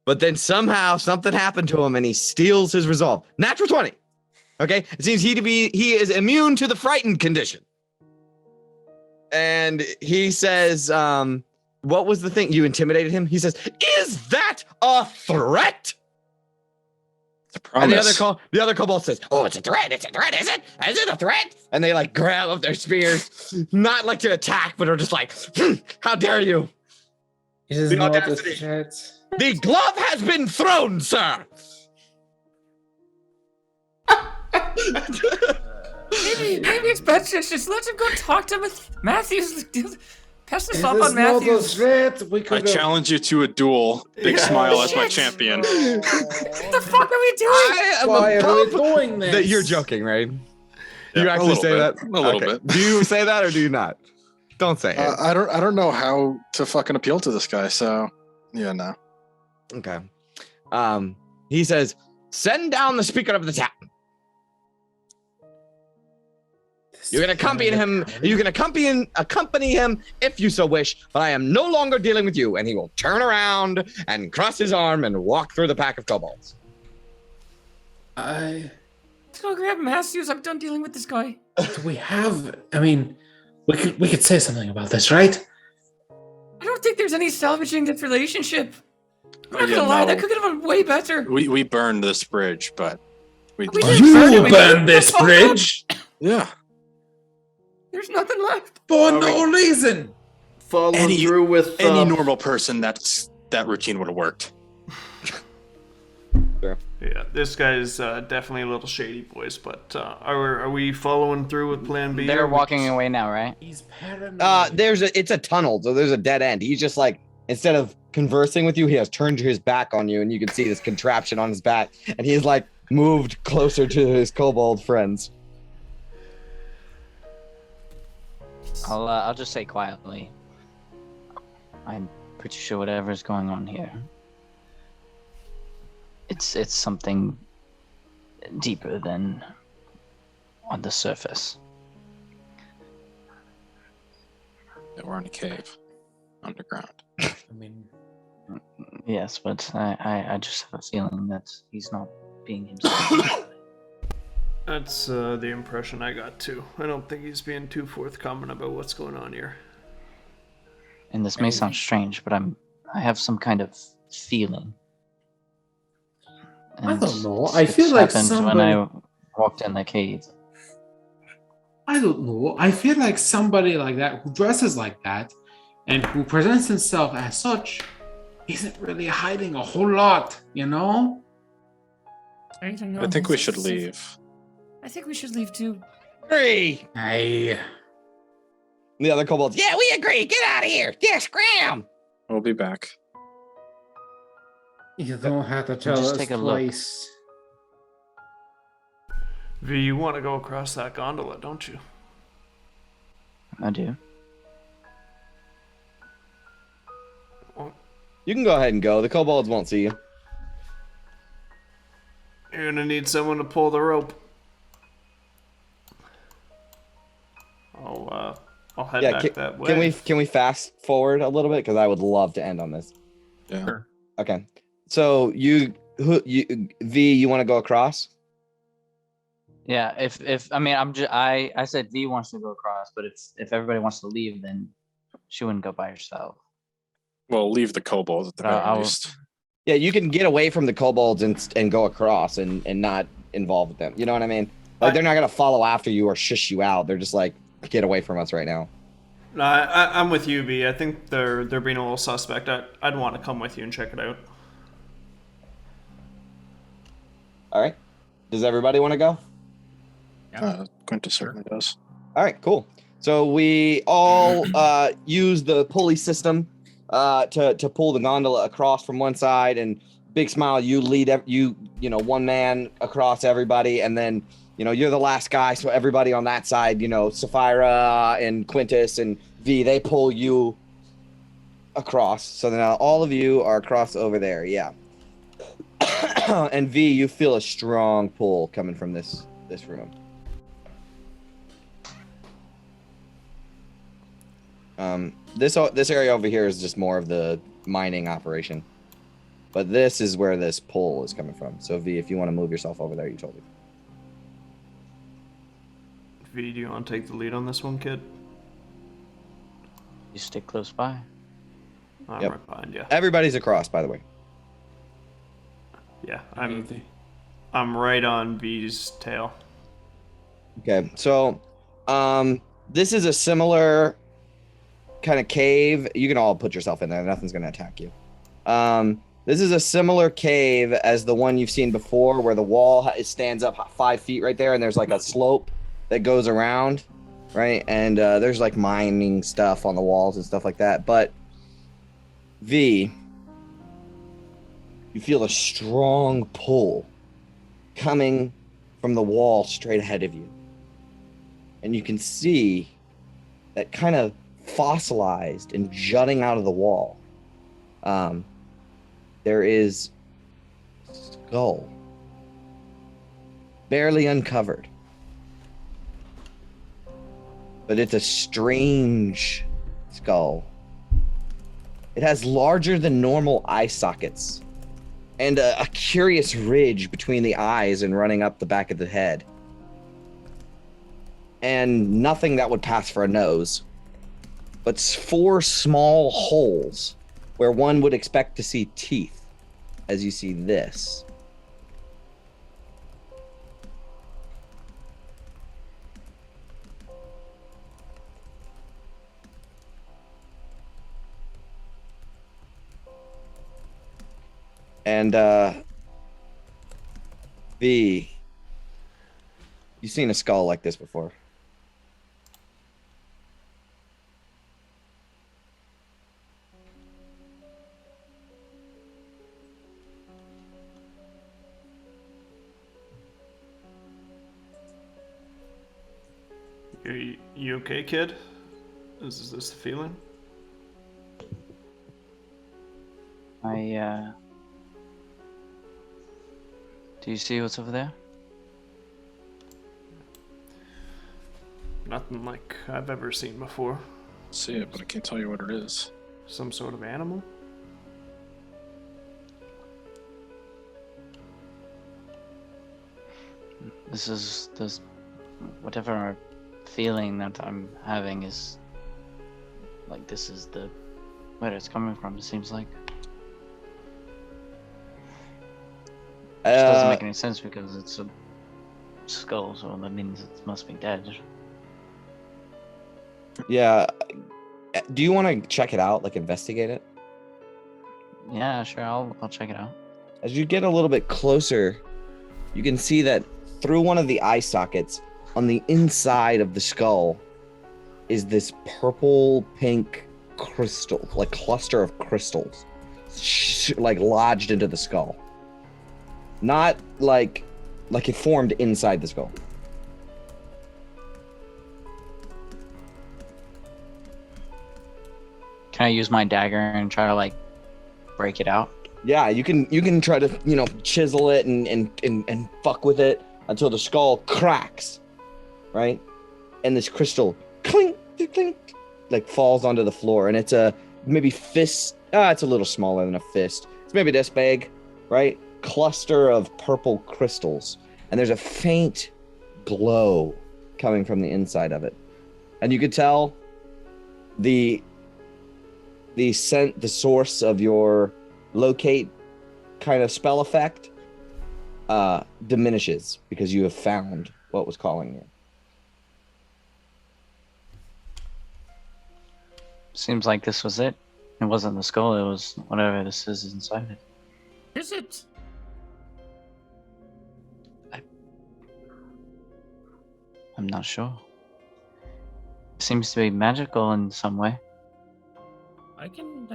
But then somehow something happened to him and he steals his resolve. Natural 20. Okay? It seems he is immune to the frightened condition. And he says, what was the thing? You intimidated him? He says, is that a threat? It's a And promise. the other kobold says, oh, it's a threat, is it? Is it a threat? And they like grab up their spears, not like to attack, but are just like, how dare you? It is The not a audacity. threat. The glove has been thrown, sir. Maybe it's best to just let him go talk to Matthews. Pass this It off is on not a Matthews. threat. We I could challenge you to a duel. Big Smile as my Shit. champion. What the fuck are we doing? I am Why are we above doing this? that. You're joking, right? Yeah, you a actually little say bit. that? A little Okay. bit. Do you say that or do you not? Don't say it. I don't know how to fucking appeal to this guy. So yeah, no. Okay. He says, send down the speaker of the town. You can accompany him. You can accompany him if you so wish, but I am no longer dealing with you. And he will turn around and cross his arm and walk through the pack of kobolds. Do Let's go grab Matthews. I'm done dealing with this guy. we have? I mean, we could say something about this, right? I don't think there's any salvaging this relationship. I'm not Yeah, gonna lie, no. that could have been way better. We burned this bridge, but we We learned- didn't burn it, You we burned lit this the fuck up. bridge Yeah. There's nothing left. for no reason. Following through with Any normal person, that routine would have worked. Yeah, this guy's definitely a little shady, boys. But are we following through with Plan B? They're or we walking just- away now, right? He's paranoid. It's a tunnel, so there's a dead end. He's just like, instead of conversing with you, he has turned his back on you, and you can see this contraption on his back, and he's like moved closer to his kobold friends. I'll just say quietly. I'm pretty sure whatever's going on here. It's something deeper than on the surface. Yeah, we're in a cave, underground. I mean, Yes, but I just have a feeling that he's not being himself. That's the impression I got too. I don't think he's being too forthcoming about what's going on here. And this may sound strange, but I have some kind of feeling. I don't And know. I it feel like happened when I walked in the cave. I don't know. I feel like somebody like that who dresses like that and who presents himself as such isn't really hiding a whole lot, you know? I don't know. I think we should leave. I think we should leave too. Agree. Hey, The other kobolds, yeah, we agree. Get out of here. Yeah, scram. We'll be back. you don't have to tell just us take a look. twice. V, you want to go across that gondola, don't you? I do. You can go ahead and go. The kobolds won't see you. You're gonna need someone to pull the rope. I'll head Yeah, back that way. Can we fast forward a little bit? Because I would love to end on this. Yeah. Sure. Okay. So V, you want to go across? Yeah, if I mean I said V wants to go across, but if everybody wants to leave, then she wouldn't go by herself. Well, leave the kobolds at the But very least. Yeah, you can get away from the kobolds and go across and not involve with them. You know what I mean? Like they're not gonna follow after you or shush you out. They're just like, get away from us right now. No, I'm with you, B. I think they're being a little suspect. I'd want to come with you and check it out. All right. Does everybody want to go? Quintus certainly does. All right, cool. So we all use the pulley system to pull the gondola across from one side, and big smile. You lead one man across everybody, and then you're the last guy. So everybody on that side, Sapphira and Quintus and V, they pull you across. So now all of you are across over there. Yeah. And V, you feel a strong pull coming from this room. This area over here is just more of the mining operation, but this is where this pull is coming from. So V, if you want to move yourself over there, you told me. V, do you want to take the lead on this one, kid? You stick close by. I'm Yep. right behind you. Everybody's across, by the way. Yeah, I'm right on V's tail. Okay, so this is a similar kind of cave. You can all put yourself in there. Nothing's going to attack you. This is a similar cave as the one you've seen before, where the wall stands up 5 feet right there, and there's like a slope that goes around, right? And there's like mining stuff on the walls and stuff like that. But V, you feel a strong pull coming from the wall straight ahead of you. And you can see that kind of fossilized and jutting out of the wall. There is a skull, barely uncovered. But it's a strange skull. It has larger than normal eye sockets and a curious ridge between the eyes and running up the back of the head. And nothing that would pass for a nose, but 4 small holes where one would expect to see teeth, as you see this. And V, you've seen a skull like this before. You okay, kid? Is this the feeling? Do you see what's over there? Nothing like I've ever seen before. See it, but I can't tell you what it is. Some sort of animal? This whatever feeling that I'm having is like this is where it's coming from. It seems like. Which doesn't make any sense because it's a skull, so that means it must be dead. Yeah. Do you want to check it out, like investigate it? Yeah, sure. I'll check it out. As you get a little bit closer, you can see that through one of the eye sockets on the inside of the skull is this purple pink crystal, like cluster of crystals, like lodged into the skull. Not like it formed inside the skull. Can I use my dagger and try to like break it out? Yeah, you can try to chisel it and fuck with it until the skull cracks, right? And this crystal clink like falls onto the floor, and it's a maybe fist. It's a little smaller than a fist. It's maybe this big, right? Cluster of purple crystals, and there's a faint glow coming from the inside of it, and you could tell the source of your locate kind of spell effect diminishes because you have found what was calling you. Seems like this was it. It wasn't the skull, it was whatever this is inside it. Is it? I'm not sure. Seems to be magical in some way. I can.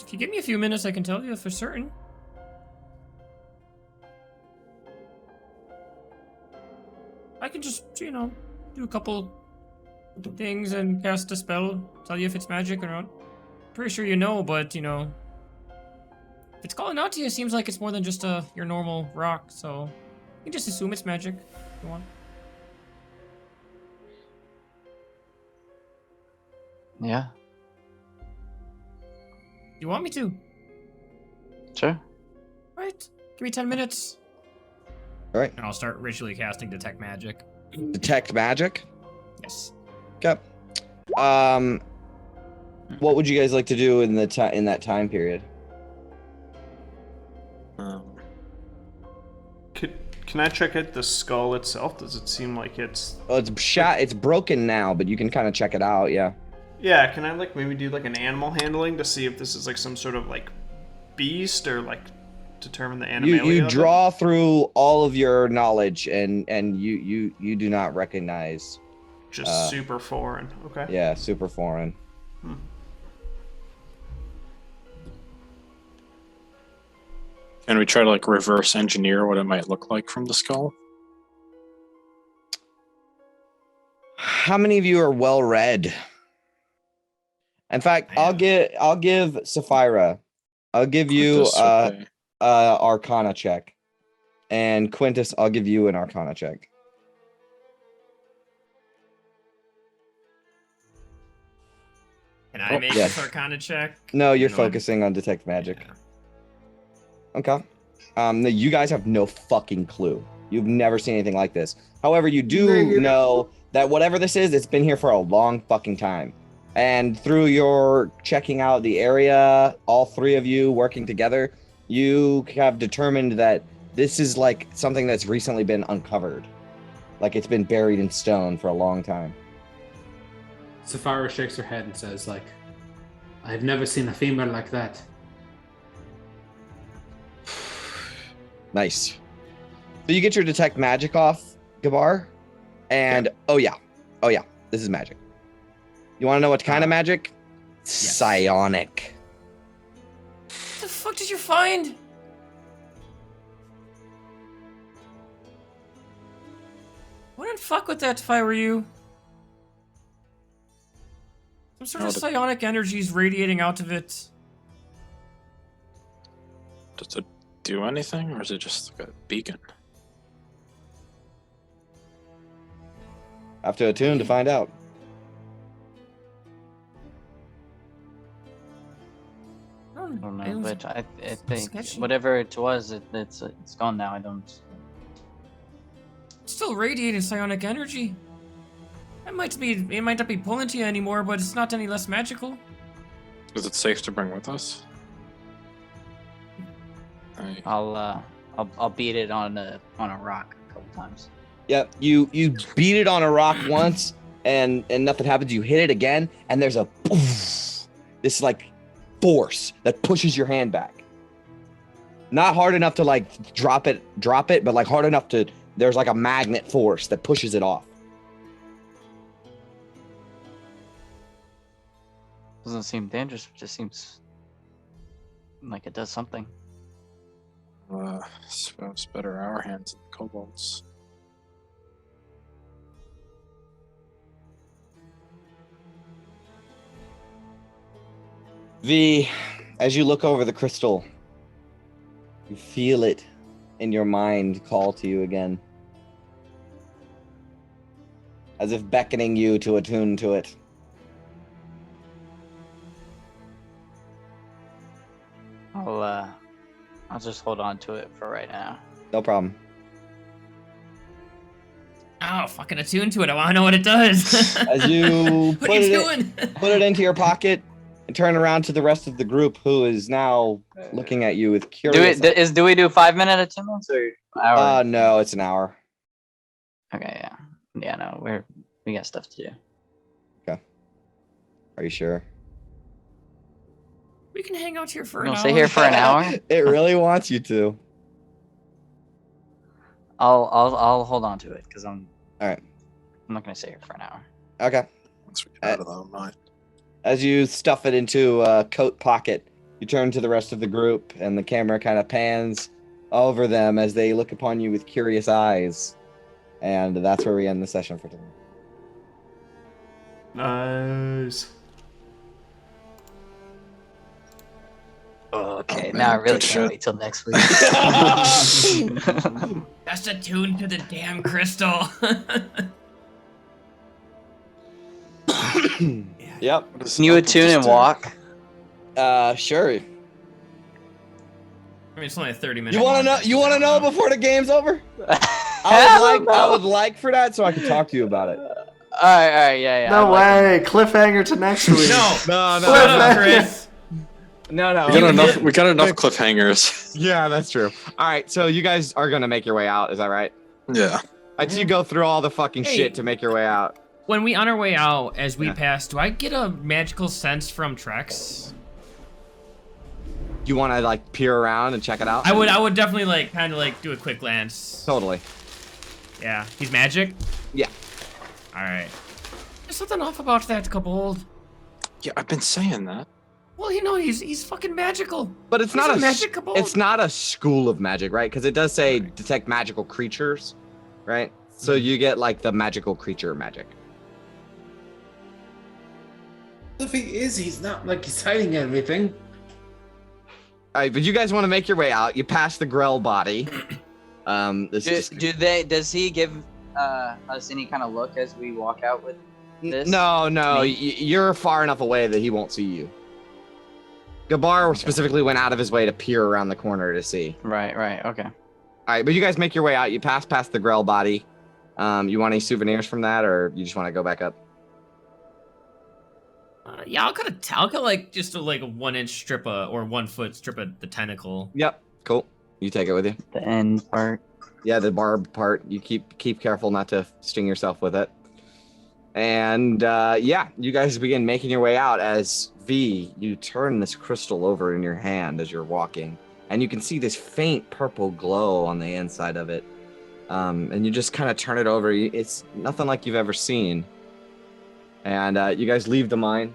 If you give me a few minutes, I can tell you for certain. I can just, do a couple things and cast a spell, tell you if it's magic or not. Pretty sure you know, but, if it's calling out to you, it seems like it's more than just your normal rock, so you can just assume it's magic if you want. Yeah, You want me to? sure. Right. Give me 10 minutes. All right. And I'll start ritually casting Detect Magic. Detect magic. Yes. Okay. What would you guys like to do in the in that time period? Can I check out the skull itself? Does it seem like it's... Oh, it's broken now, but you can kind of check it out. Yeah. Yeah, can I maybe do an animal handling to see if this is some sort of beast or determine the animalia? You of it? draw through all of your knowledge, and you do not recognize. Just super foreign. Okay. Yeah, super foreign. Can we try to reverse engineer what it might look like from the skull? How many of you are well read? In fact, I'll give Sapphira. I'll give you Okay. Arcana check, and Quintus, I'll give you an Arcana check. Can I make yes. this Arcana check? No, you're You know, focusing on detect magic. Yeah. Okay. No, you guys have no fucking clue. You've never seen anything like this. However, you do know that whatever this is, it's been here for a long fucking time. And through your checking out the area, all three of you working together, you have determined that this is something that's recently been uncovered. It's been buried in stone for a long time. Sapphira shakes her head and says, I've never seen a female like that. Nice. So you get your detect magic off, Gabar, and oh yeah, this is magic. You want to know what kind of magic? Yes. Psionic. What the fuck did you find? Wouldn't fuck with that if I were you. Some sort of psionic energies radiating out of it. Does it do anything, or is it just a beacon? Have to attune to find out. I don't know, but I think sketchy. whatever it was, it's gone now. I don't. It's still radiating psionic energy. It might not be pulling to you anymore, but it's not any less magical. Is it safe to bring with us? I'll beat it on a rock a couple times. Yep, you beat it on a rock once, and nothing happens. You hit it again, and there's a poof, this force that pushes your hand back. Not hard enough to drop it, but hard enough to. There's a magnet force that pushes it off. Doesn't seem dangerous. It just seems like it does something. Suppose better our hands than kobolds. As you look over the crystal, you feel it in your mind call to you again. As if beckoning you to attune to it. I'll just hold on to it for right now. No problem. Oh, fucking attune to it. I want to know what it does. As you what are you doing? put it into your pocket and turn around to the rest of the group, who is now looking at you with curious. Do we do 5-minute attendance or hour? No, it's an hour. Okay, yeah. No, we got stuff to do. Okay. Are you sure? We can hang out here for an We'll hour. stay here for an hour. It really wants you to. I'll hold on to it because I'm. All right. I'm not gonna stay here for an hour. Okay. Once we get out of the mine. As you stuff it into a coat pocket, you turn to the rest of the group, and the camera kind of pans over them as they look upon you with curious eyes. And that's where we end the session for today. Nice. Okay, man, now I really good can't shit. wait till next week. Just attune to the damn crystal. Yep. What does Can you up with attune this and do? walk? Sure. I mean, it's only a 30-minute. You want to know? You want to know before the game's over? I I would like for that so I can talk to you about it. All right, yeah. No I'd like way. Cliffhanger to next week. No, No, shut up, Chris. no. We got enough cliffhangers. Yeah, that's true. All right, so you guys are gonna make your way out. Is that right? Yeah. I'd you go through all the fucking Hey. shit to make your way out. When we on our way out, as we Yeah. pass, do I get a magical sense from Trex? You want to like peer around and check it out? I would definitely like kind of like do a quick glance. Totally. Yeah, he's magic. Yeah. All right. There's something off about that kobold. Yeah, I've been saying that. Well, you know, he's fucking magical. But it's He's not a a magic kobold. It's not a school of magic, right? Because it does say detect magical creatures, right? So you get like the magical creature magic. The thing is, he's not like he's hiding everything. All right, but you guys want to make your way out. You pass the Grell body. This is Does he give us any kind of look as we walk out with this? No, Me? you're far enough away that he won't see you. Gabar specifically went out of his way to peer around the corner to see. Right, okay. All right, but you guys make your way out. You pass past the Grell body. You want any souvenirs from that, or you just want to go back up? Yeah, I'll cut like just a 1-inch strip or 1 foot strip of the tentacle. Yep, cool. You take it with you. The end part. Yeah, the barbed part. You keep careful not to sting yourself with it. And yeah, you guys begin making your way out as V, you turn this crystal over in your hand as you're walking, and you can see this faint purple glow on the inside of it. And you just kind of turn it over. It's nothing like you've ever seen. And you guys leave the mine.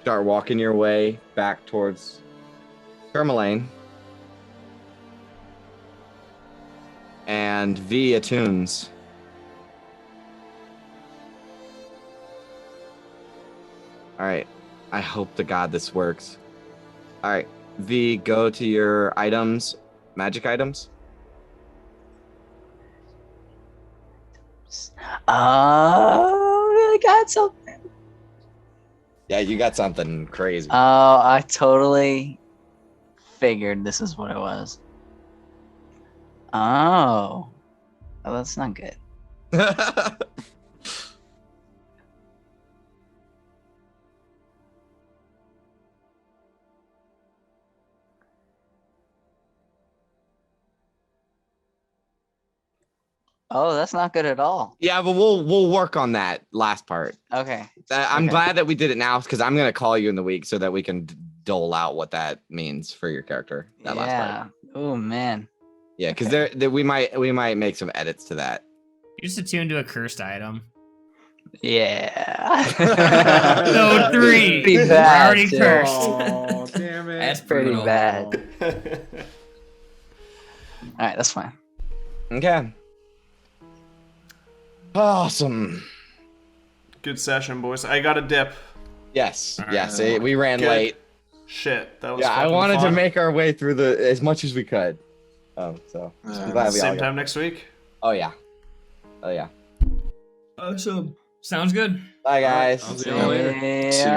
Start walking your way back towards Tourmaline. And V attunes. All right. I hope to God this works. All right. V, go to your items, magic items. Oh, I got something. Yeah, you got something crazy. Oh, I totally figured this is what it was. Oh, that's not good. Oh, that's not good at all. Yeah, but we'll work on that last part. Okay. I'm Okay. glad that we did it now because I'm gonna call you in the week so that we can dole out what that means for your character. That last part. Yeah. Oh man. Yeah, because we might make some edits to that. You just attune to a cursed item. Yeah. So 3. Pretty We're bad. already too. cursed. Oh, damn it. That's Pretty brutal. bad. All right, that's fine. Okay. Awesome. Good session, boys. I got a dip. Yes. All Yes. right. We ran Good. late. Shit, that was Yeah, I fucking wanted to fun. make our way through as much as we could. So I'm glad we all Same got. time next week. Oh yeah. Oh yeah. Awesome. Sounds good. Bye guys. I'll see you later. Yeah. See you